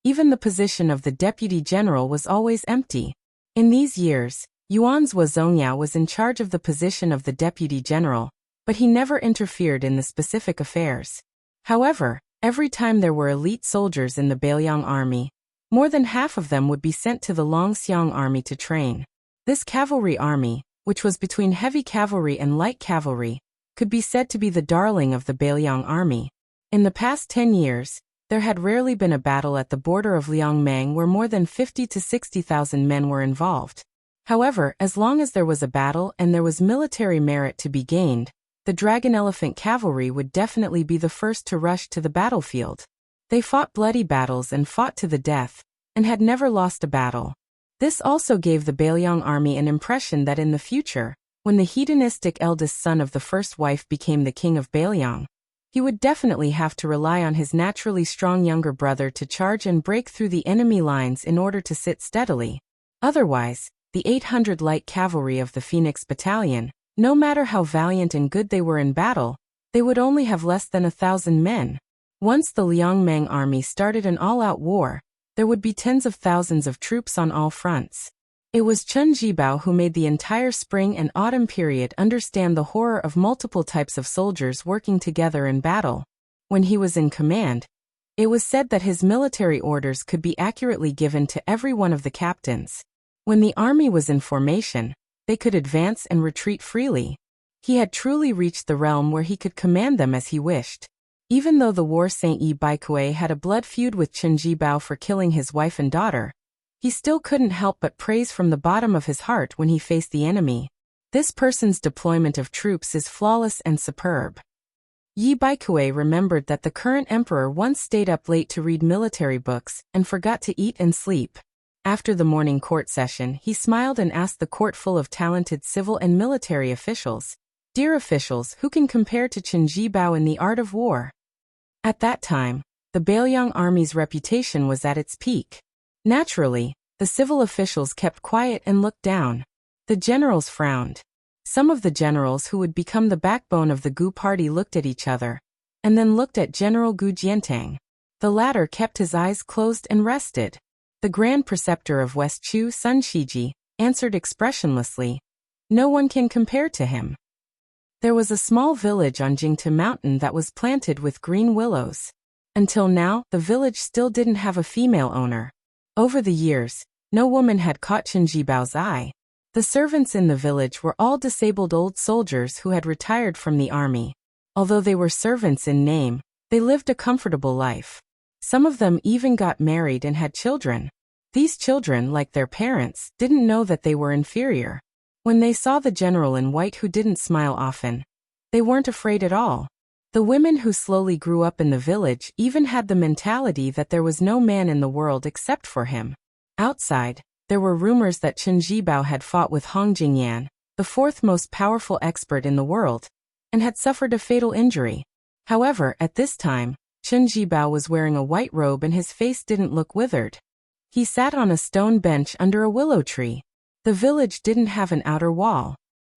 Even the position of the deputy general was always empty. In these years, Yuan Zhuozongyao was in charge of the position of the deputy general, but he never interfered in the specific affairs. However, every time there were elite soldiers in the Beiliang army, more than half of them would be sent to the Longxiang army to train. This cavalry army, which was between heavy cavalry and light cavalry, could be said to be the darling of the Beiliang army. In the past 10 years, there had rarely been a battle at the border of Liang-Mang where more than 50 to 60,000 men were involved. However, as long as there was a battle and there was military merit to be gained, the Dragon Elephant cavalry would definitely be the first to rush to the battlefield. They fought bloody battles and fought to the death, and had never lost a battle. This also gave the Beiliang army an impression that in the future, when the hedonistic eldest son of the first wife became the king of Beiliang, he would definitely have to rely on his naturally strong younger brother to charge and break through the enemy lines in order to sit steadily. Otherwise, the 800 light cavalry of the Phoenix Battalion, no matter how valiant and good they were in battle, they would only have less than 1,000 men. Once the Liang-Mang army started an all-out war, there would be tens of thousands of troops on all fronts. It was Qin Jibao who made the entire spring and autumn period understand the horror of multiple types of soldiers working together in battle. When he was in command, it was said that his military orders could be accurately given to every one of the captains. When the army was in formation, they could advance and retreat freely. He had truly reached the realm where he could command them as he wished. Even though the war Saint Yi Baikue had a blood feud with Qin Jibao for killing his wife and daughter, he still couldn't help but praise from the bottom of his heart when he faced the enemy. This person's deployment of troops is flawless and superb. Yi Baikue remembered that the current emperor once stayed up late to read military books and forgot to eat and sleep. After the morning court session, he smiled and asked the court full of talented civil and military officials, "Dear officials, who can compare to Qin Jibao in the art of war?" At that time, the Beiliang army's reputation was at its peak. Naturally, the civil officials kept quiet and looked down. The generals frowned. Some of the generals who would become the backbone of the Gu party looked at each other, and then looked at General Gu Jiantang. The latter kept his eyes closed and rested. The Grand Preceptor of West Chu, Sun Shiji, answered expressionlessly, "No one can compare to him." There was a small village on Jingte Mountain that was planted with green willows. Until now, the village still didn't have a female owner. Over the years, no woman had caught Qin Jibao's eye. The servants in the village were all disabled old soldiers who had retired from the army. Although they were servants in name, they lived a comfortable life. Some of them even got married and had children. These children, like their parents, didn't know that they were inferior. When they saw the general in white who didn't smile often, they weren't afraid at all. The women who slowly grew up in the village even had the mentality that there was no man in the world except for him. Outside, there were rumors that Qin Jibao had fought with Hong Jingyan, the fourth most powerful expert in the world, and had suffered a fatal injury. However, at this time, Qin Jibao was wearing a white robe and his face didn't look withered. He sat on a stone bench under a willow tree. The village didn't have an outer wall.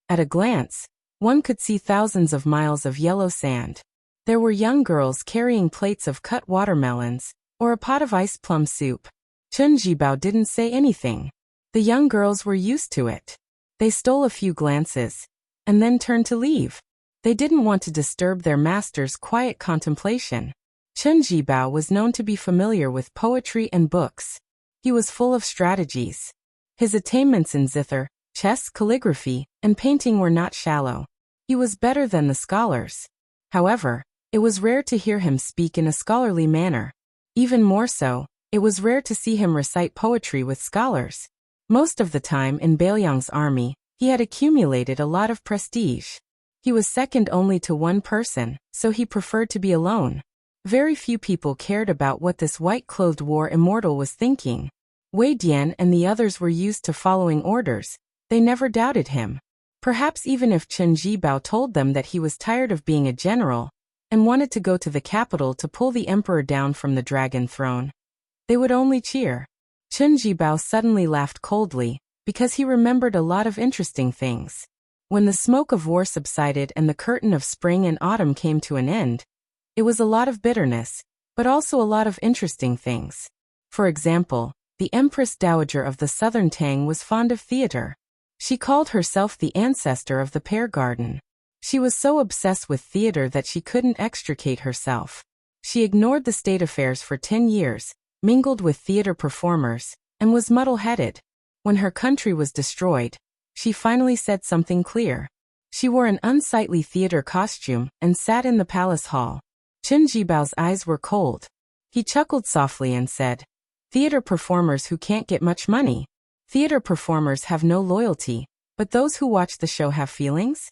At a glance, one could see thousands of miles of yellow sand. There were young girls carrying plates of cut watermelons, or a pot of ice plum soup. Qin Jibao didn't say anything. The young girls were used to it. They stole a few glances, and then turned to leave. They didn't want to disturb their master's quiet contemplation. Qin Jibao was known to be familiar with poetry and books. He was full of strategies. His attainments in zither, chess, calligraphy, and painting were not shallow. He was better than the scholars. However, it was rare to hear him speak in a scholarly manner. Even more so, it was rare to see him recite poetry with scholars. Most of the time in Bailiang's army, he had accumulated a lot of prestige. He was second only to one person, so he preferred to be alone. Very few people cared about what this white-clothed war immortal was thinking. Wei Dian and the others were used to following orders. They never doubted him. Perhaps even if Chen Jibao told them that he was tired of being a general and wanted to go to the capital to pull the emperor down from the dragon throne, they would only cheer. Chen Jibao suddenly laughed coldly, because he remembered a lot of interesting things. When the smoke of war subsided and the curtain of spring and autumn came to an end, it was a lot of bitterness, but also a lot of interesting things. For example, the Empress Dowager of the Southern Tang was fond of theater. She called herself the ancestor of the pear garden. She was so obsessed with theater that she couldn't extricate herself. She ignored the state affairs for 10 years, mingled with theater performers, and was muddle-headed. When her country was destroyed, she finally said something clear. She wore an unsightly theater costume and sat in the palace hall. Chen Jibao's eyes were cold. He chuckled softly and said, "Theater performers who can't get much money. Theater performers have no loyalty, but those who watch the show have feelings?"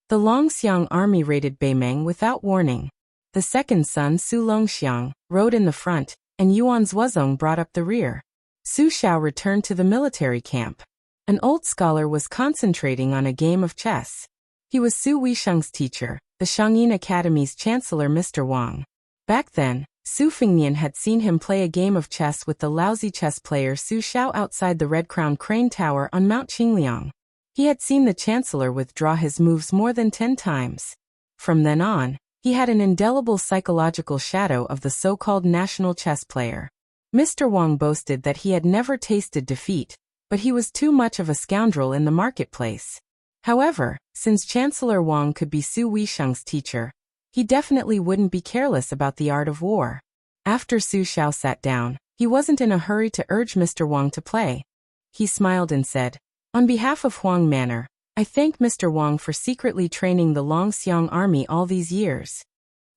The Longxiang army raided Beimeng without warning. The second son, Su Longxiang, rode in the front, and Yuan Zuozong brought up the rear. Su Xiao returned to the military camp. An old scholar was concentrating on a game of chess. He was Su Weisheng's teacher, the Shangyin Academy's chancellor Mr. Wang. Back then, Su Fengnian had seen him play a game of chess with the lousy chess player Su Xiao outside the Red Crown Crane Tower on Mount Qingliang. He had seen the chancellor withdraw his moves more than 10 times. From then on, he had an indelible psychological shadow of the so-called national chess player. Mr. Wang boasted that he had never tasted defeat, but he was too much of a scoundrel in the marketplace. However, since Chancellor Wang could be Su Weisheng's teacher, he definitely wouldn't be careless about the art of war. After Su Xiao sat down, he wasn't in a hurry to urge Mr. Wang to play. He smiled and said, "On behalf of Huang Manor, I thank Mr. Wang for secretly training the Longxiang army all these years."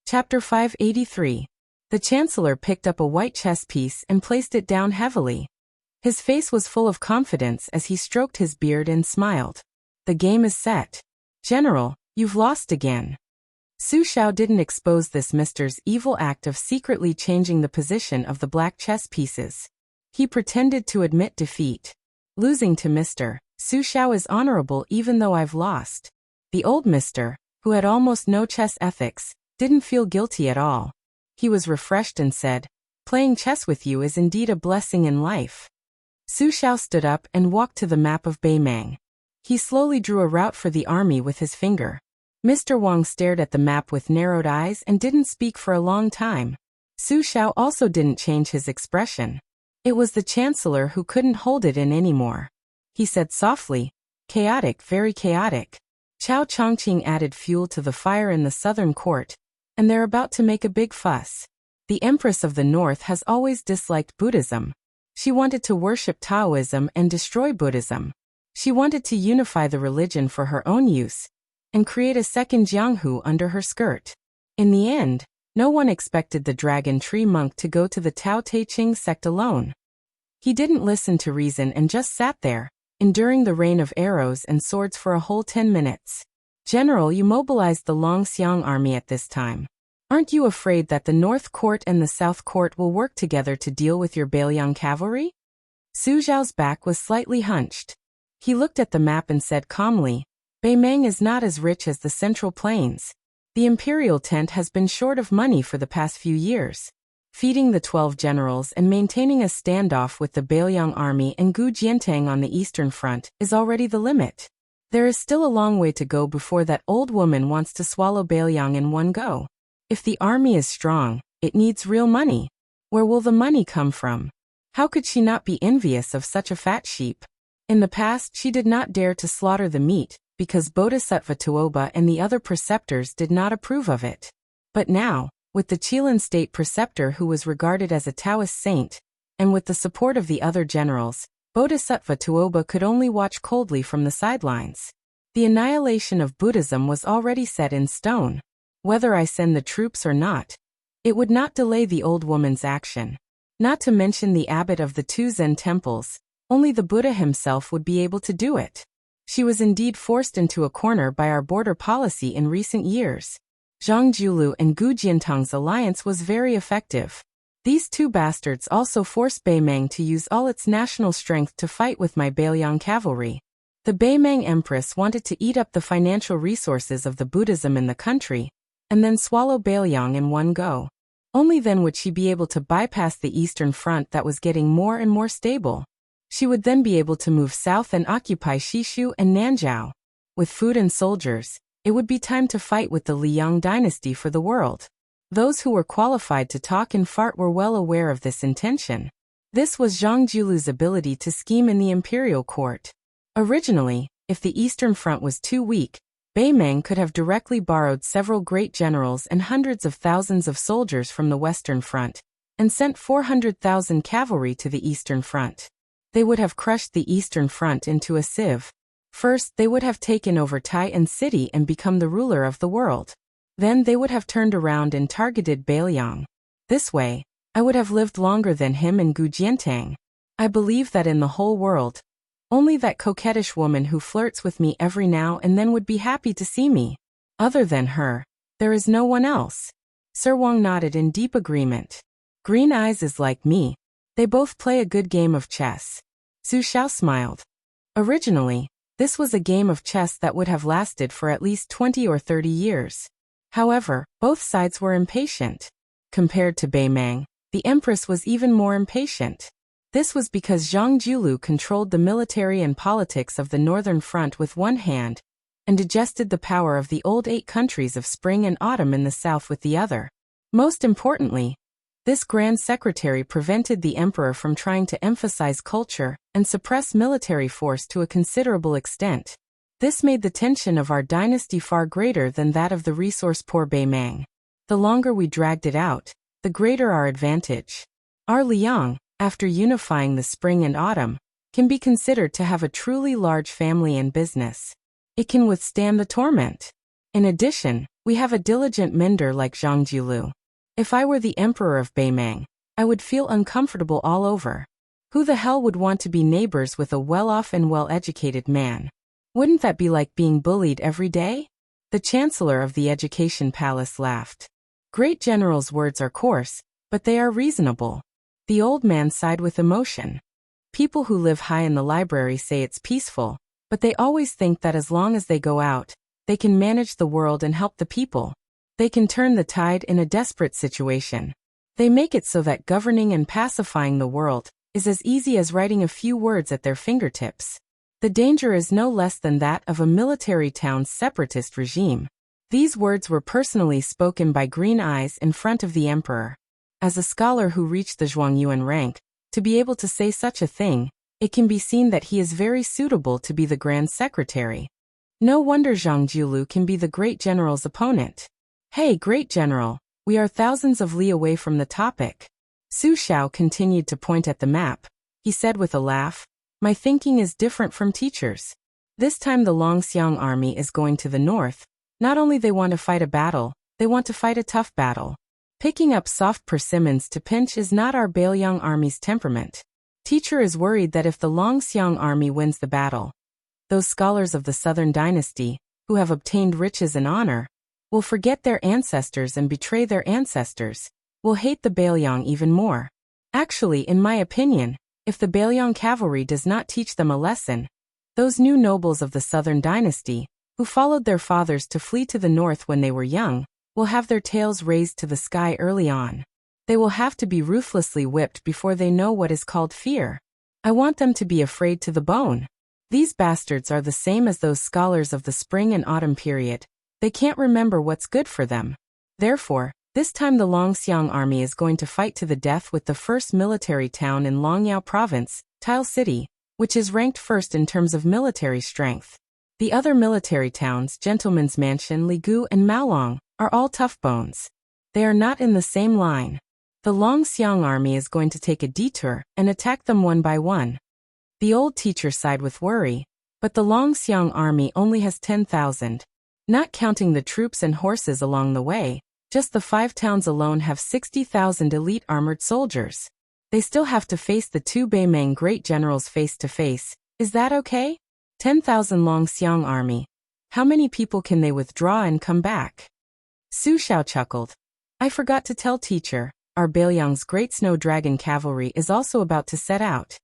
Chapter 583. The Chancellor picked up a white chess piece and placed it down heavily. His face was full of confidence as he stroked his beard and smiled. "The game is set. General, you've lost again." Su Xiao didn't expose this mister's evil act of secretly changing the position of the black chess pieces. He pretended to admit defeat. "Losing to Mr. Su Xiao is honorable even though I've lost." The old mister, who had almost no chess ethics, didn't feel guilty at all. He was refreshed and said, "Playing chess with you is indeed a blessing in life." Su Xiao stood up and walked to the map of Beimeng. He slowly drew a route for the army with his finger. Mr. Wang stared at the map with narrowed eyes and didn't speak for a long time. Su Xiao also didn't change his expression. It was the Chancellor who couldn't hold it in anymore. He said softly, "Chaotic, very chaotic." Chao Chongqing added fuel to the fire in the southern court, and they're about to make a big fuss. The Empress of the North has always disliked Buddhism. She wanted to worship Taoism and destroy Buddhism. She wanted to unify the religion for her own use and create a second Jianghu under her skirt. In the end, no one expected the Dragon Tree monk to go to the Tao Te Ching sect alone. He didn't listen to reason and just sat there, enduring the rain of arrows and swords for a whole 10 minutes. "General, you mobilized the Longxiang army at this time. Aren't you afraid that the North Court and the South Court will work together to deal with your Bailiang cavalry?" Su Xiao's back was slightly hunched. He looked at the map and said calmly, "Beimeng is not as rich as the Central Plains. The imperial tent has been short of money for the past few years. Feeding the 12 generals and maintaining a standoff with the Bailiang army and Gu Jiantang on the eastern front is already the limit. There is still a long way to go before that old woman wants to swallow Bailiang in one go. If the army is strong, it needs real money. Where will the money come from? How could she not be envious of such a fat sheep?" In the past, she did not dare to slaughter the meat, because Bodhisattva Tuoba and the other preceptors did not approve of it. But now, with the Chilan state preceptor who was regarded as a Taoist saint, and with the support of the other generals, Bodhisattva Tuoba could only watch coldly from the sidelines. The annihilation of Buddhism was already set in stone. Whether I send the troops or not, it would not delay the old woman's action. Not to mention the abbot of the 2 Zen temples, only the Buddha himself would be able to do it. She was indeed forced into a corner by our border policy in recent years. Zhang Jiulu and Gu Jiantang's alliance was very effective. These 2 bastards also forced Beimang to use all its national strength to fight with my Beiliang cavalry. The Beimang Empress wanted to eat up the financial resources of the Buddhism in the country, and then swallow Beiliang in one go. Only then would she be able to bypass the Eastern Front that was getting more and more stable. She would then be able to move south and occupy Shishu and Nanzhao. With food and soldiers, it would be time to fight with the Liang dynasty for the world. Those who were qualified to talk and fart were well aware of this intention. This was Zhang Jiulu's ability to scheme in the imperial court. Originally, if the Eastern Front was too weak, Beimang could have directly borrowed several great generals and hundreds of thousands of soldiers from the Western Front, and sent 400,000 cavalry to the Eastern Front. They would have crushed the Eastern Front into a sieve. First, they would have taken over Tai'an City and become the ruler of the world. Then they would have turned around and targeted Beiliang. This way, I would have lived longer than him and Gu Jiantang. I believe that in the whole world, only that coquettish woman who flirts with me every now and then would be happy to see me. Other than her, there is no one else. Sir Wang nodded in deep agreement. Green Eyes is like me. They both play a good game of chess. Su Xiao smiled. Originally, this was a game of chess that would have lasted for at least 20 or 30 years. However, both sides were impatient. Compared to Beimang, the Empress was even more impatient. This was because Zhang Jiulu controlled the military and politics of the Northern Front with one hand, and digested the power of the old 8 countries of spring and autumn in the south with the other. Most importantly, this Grand Secretary prevented the Emperor from trying to emphasize culture and suppress military force to a considerable extent. This made the tension of our dynasty far greater than that of the resource-poor Beimang. The longer we dragged it out, the greater our advantage. Our Liang, after unifying the spring and autumn, can be considered to have a truly large family and business. It can withstand the torment. In addition, we have a diligent mender like Zhang Jiulu. If I were the emperor of Beimang, I would feel uncomfortable all over. Who the hell would want to be neighbors with a well-off and well-educated man? Wouldn't that be like being bullied every day? The chancellor of the education palace laughed. Great general's words are coarse, but they are reasonable. The old man sighed with emotion. People who live high in the library say it's peaceful, but they always think that as long as they go out, they can manage the world and help the people. They can turn the tide in a desperate situation. They make it so that governing and pacifying the world is as easy as writing a few words at their fingertips. The danger is no less than that of a military town's separatist regime. These words were personally spoken by Green Eyes in front of the emperor. As a scholar who reached the Zhuangyuan rank, to be able to say such a thing, it can be seen that he is very suitable to be the Grand Secretary. No wonder Zhang Jiulu can be the great general's opponent. Hey, great general, we are thousands of li away from the topic. Su Xiao continued to point at the map. He said with a laugh, my thinking is different from teachers. This time the Longxiang army is going to the north. Not only they want to fight a battle, they want to fight a tough battle. Picking up soft persimmons to pinch is not our Beiliang army's temperament. Teacher is worried that if the Longxiang army wins the battle, those scholars of the southern dynasty, who have obtained riches and honor, will forget their ancestors and betray their ancestors, will hate the Beiliang even more. Actually, in my opinion, if the Beiliang cavalry does not teach them a lesson, those new nobles of the southern dynasty, who followed their fathers to flee to the north when they were young, will have their tails raised to the sky early on. They will have to be ruthlessly whipped before they know what is called fear. I want them to be afraid to the bone. These bastards are the same as those scholars of the spring and autumn period. They can't remember what's good for them. Therefore, this time the Longxiang army is going to fight to the death with the first military town in Longyao province, Tile City, which is ranked first in terms of military strength. The other military towns, Gentleman's Mansion, Ligu and Maolong, are all tough bones. They are not in the same line. The Longxiang army is going to take a detour and attack them one by one. The old teacher sighed with worry, but the Longxiang army only has 10,000. Not counting the troops and horses along the way, just the 5 towns alone have 60,000 elite armored soldiers. They still have to face the 2 Beimeng great generals face to face. Is that okay? 10,000 Longxiang army. How many people can they withdraw and come back? Su Xiao chuckled. I forgot to tell teacher, our Bailiang's Great Snow Dragon cavalry is also about to set out.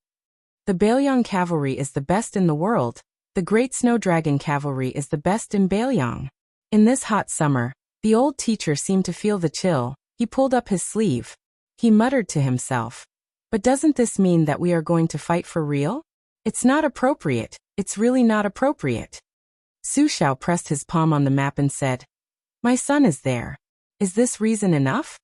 The Bailiang cavalry is the best in the world. The Great Snow Dragon cavalry is the best in Bailiang. In this hot summer, the old teacher seemed to feel the chill. He pulled up his sleeve. He muttered to himself. But doesn't this mean that we are going to fight for real? It's not appropriate. It's really not appropriate. Su Xiao pressed his palm on the map and said, My son is there. Is this reason enough?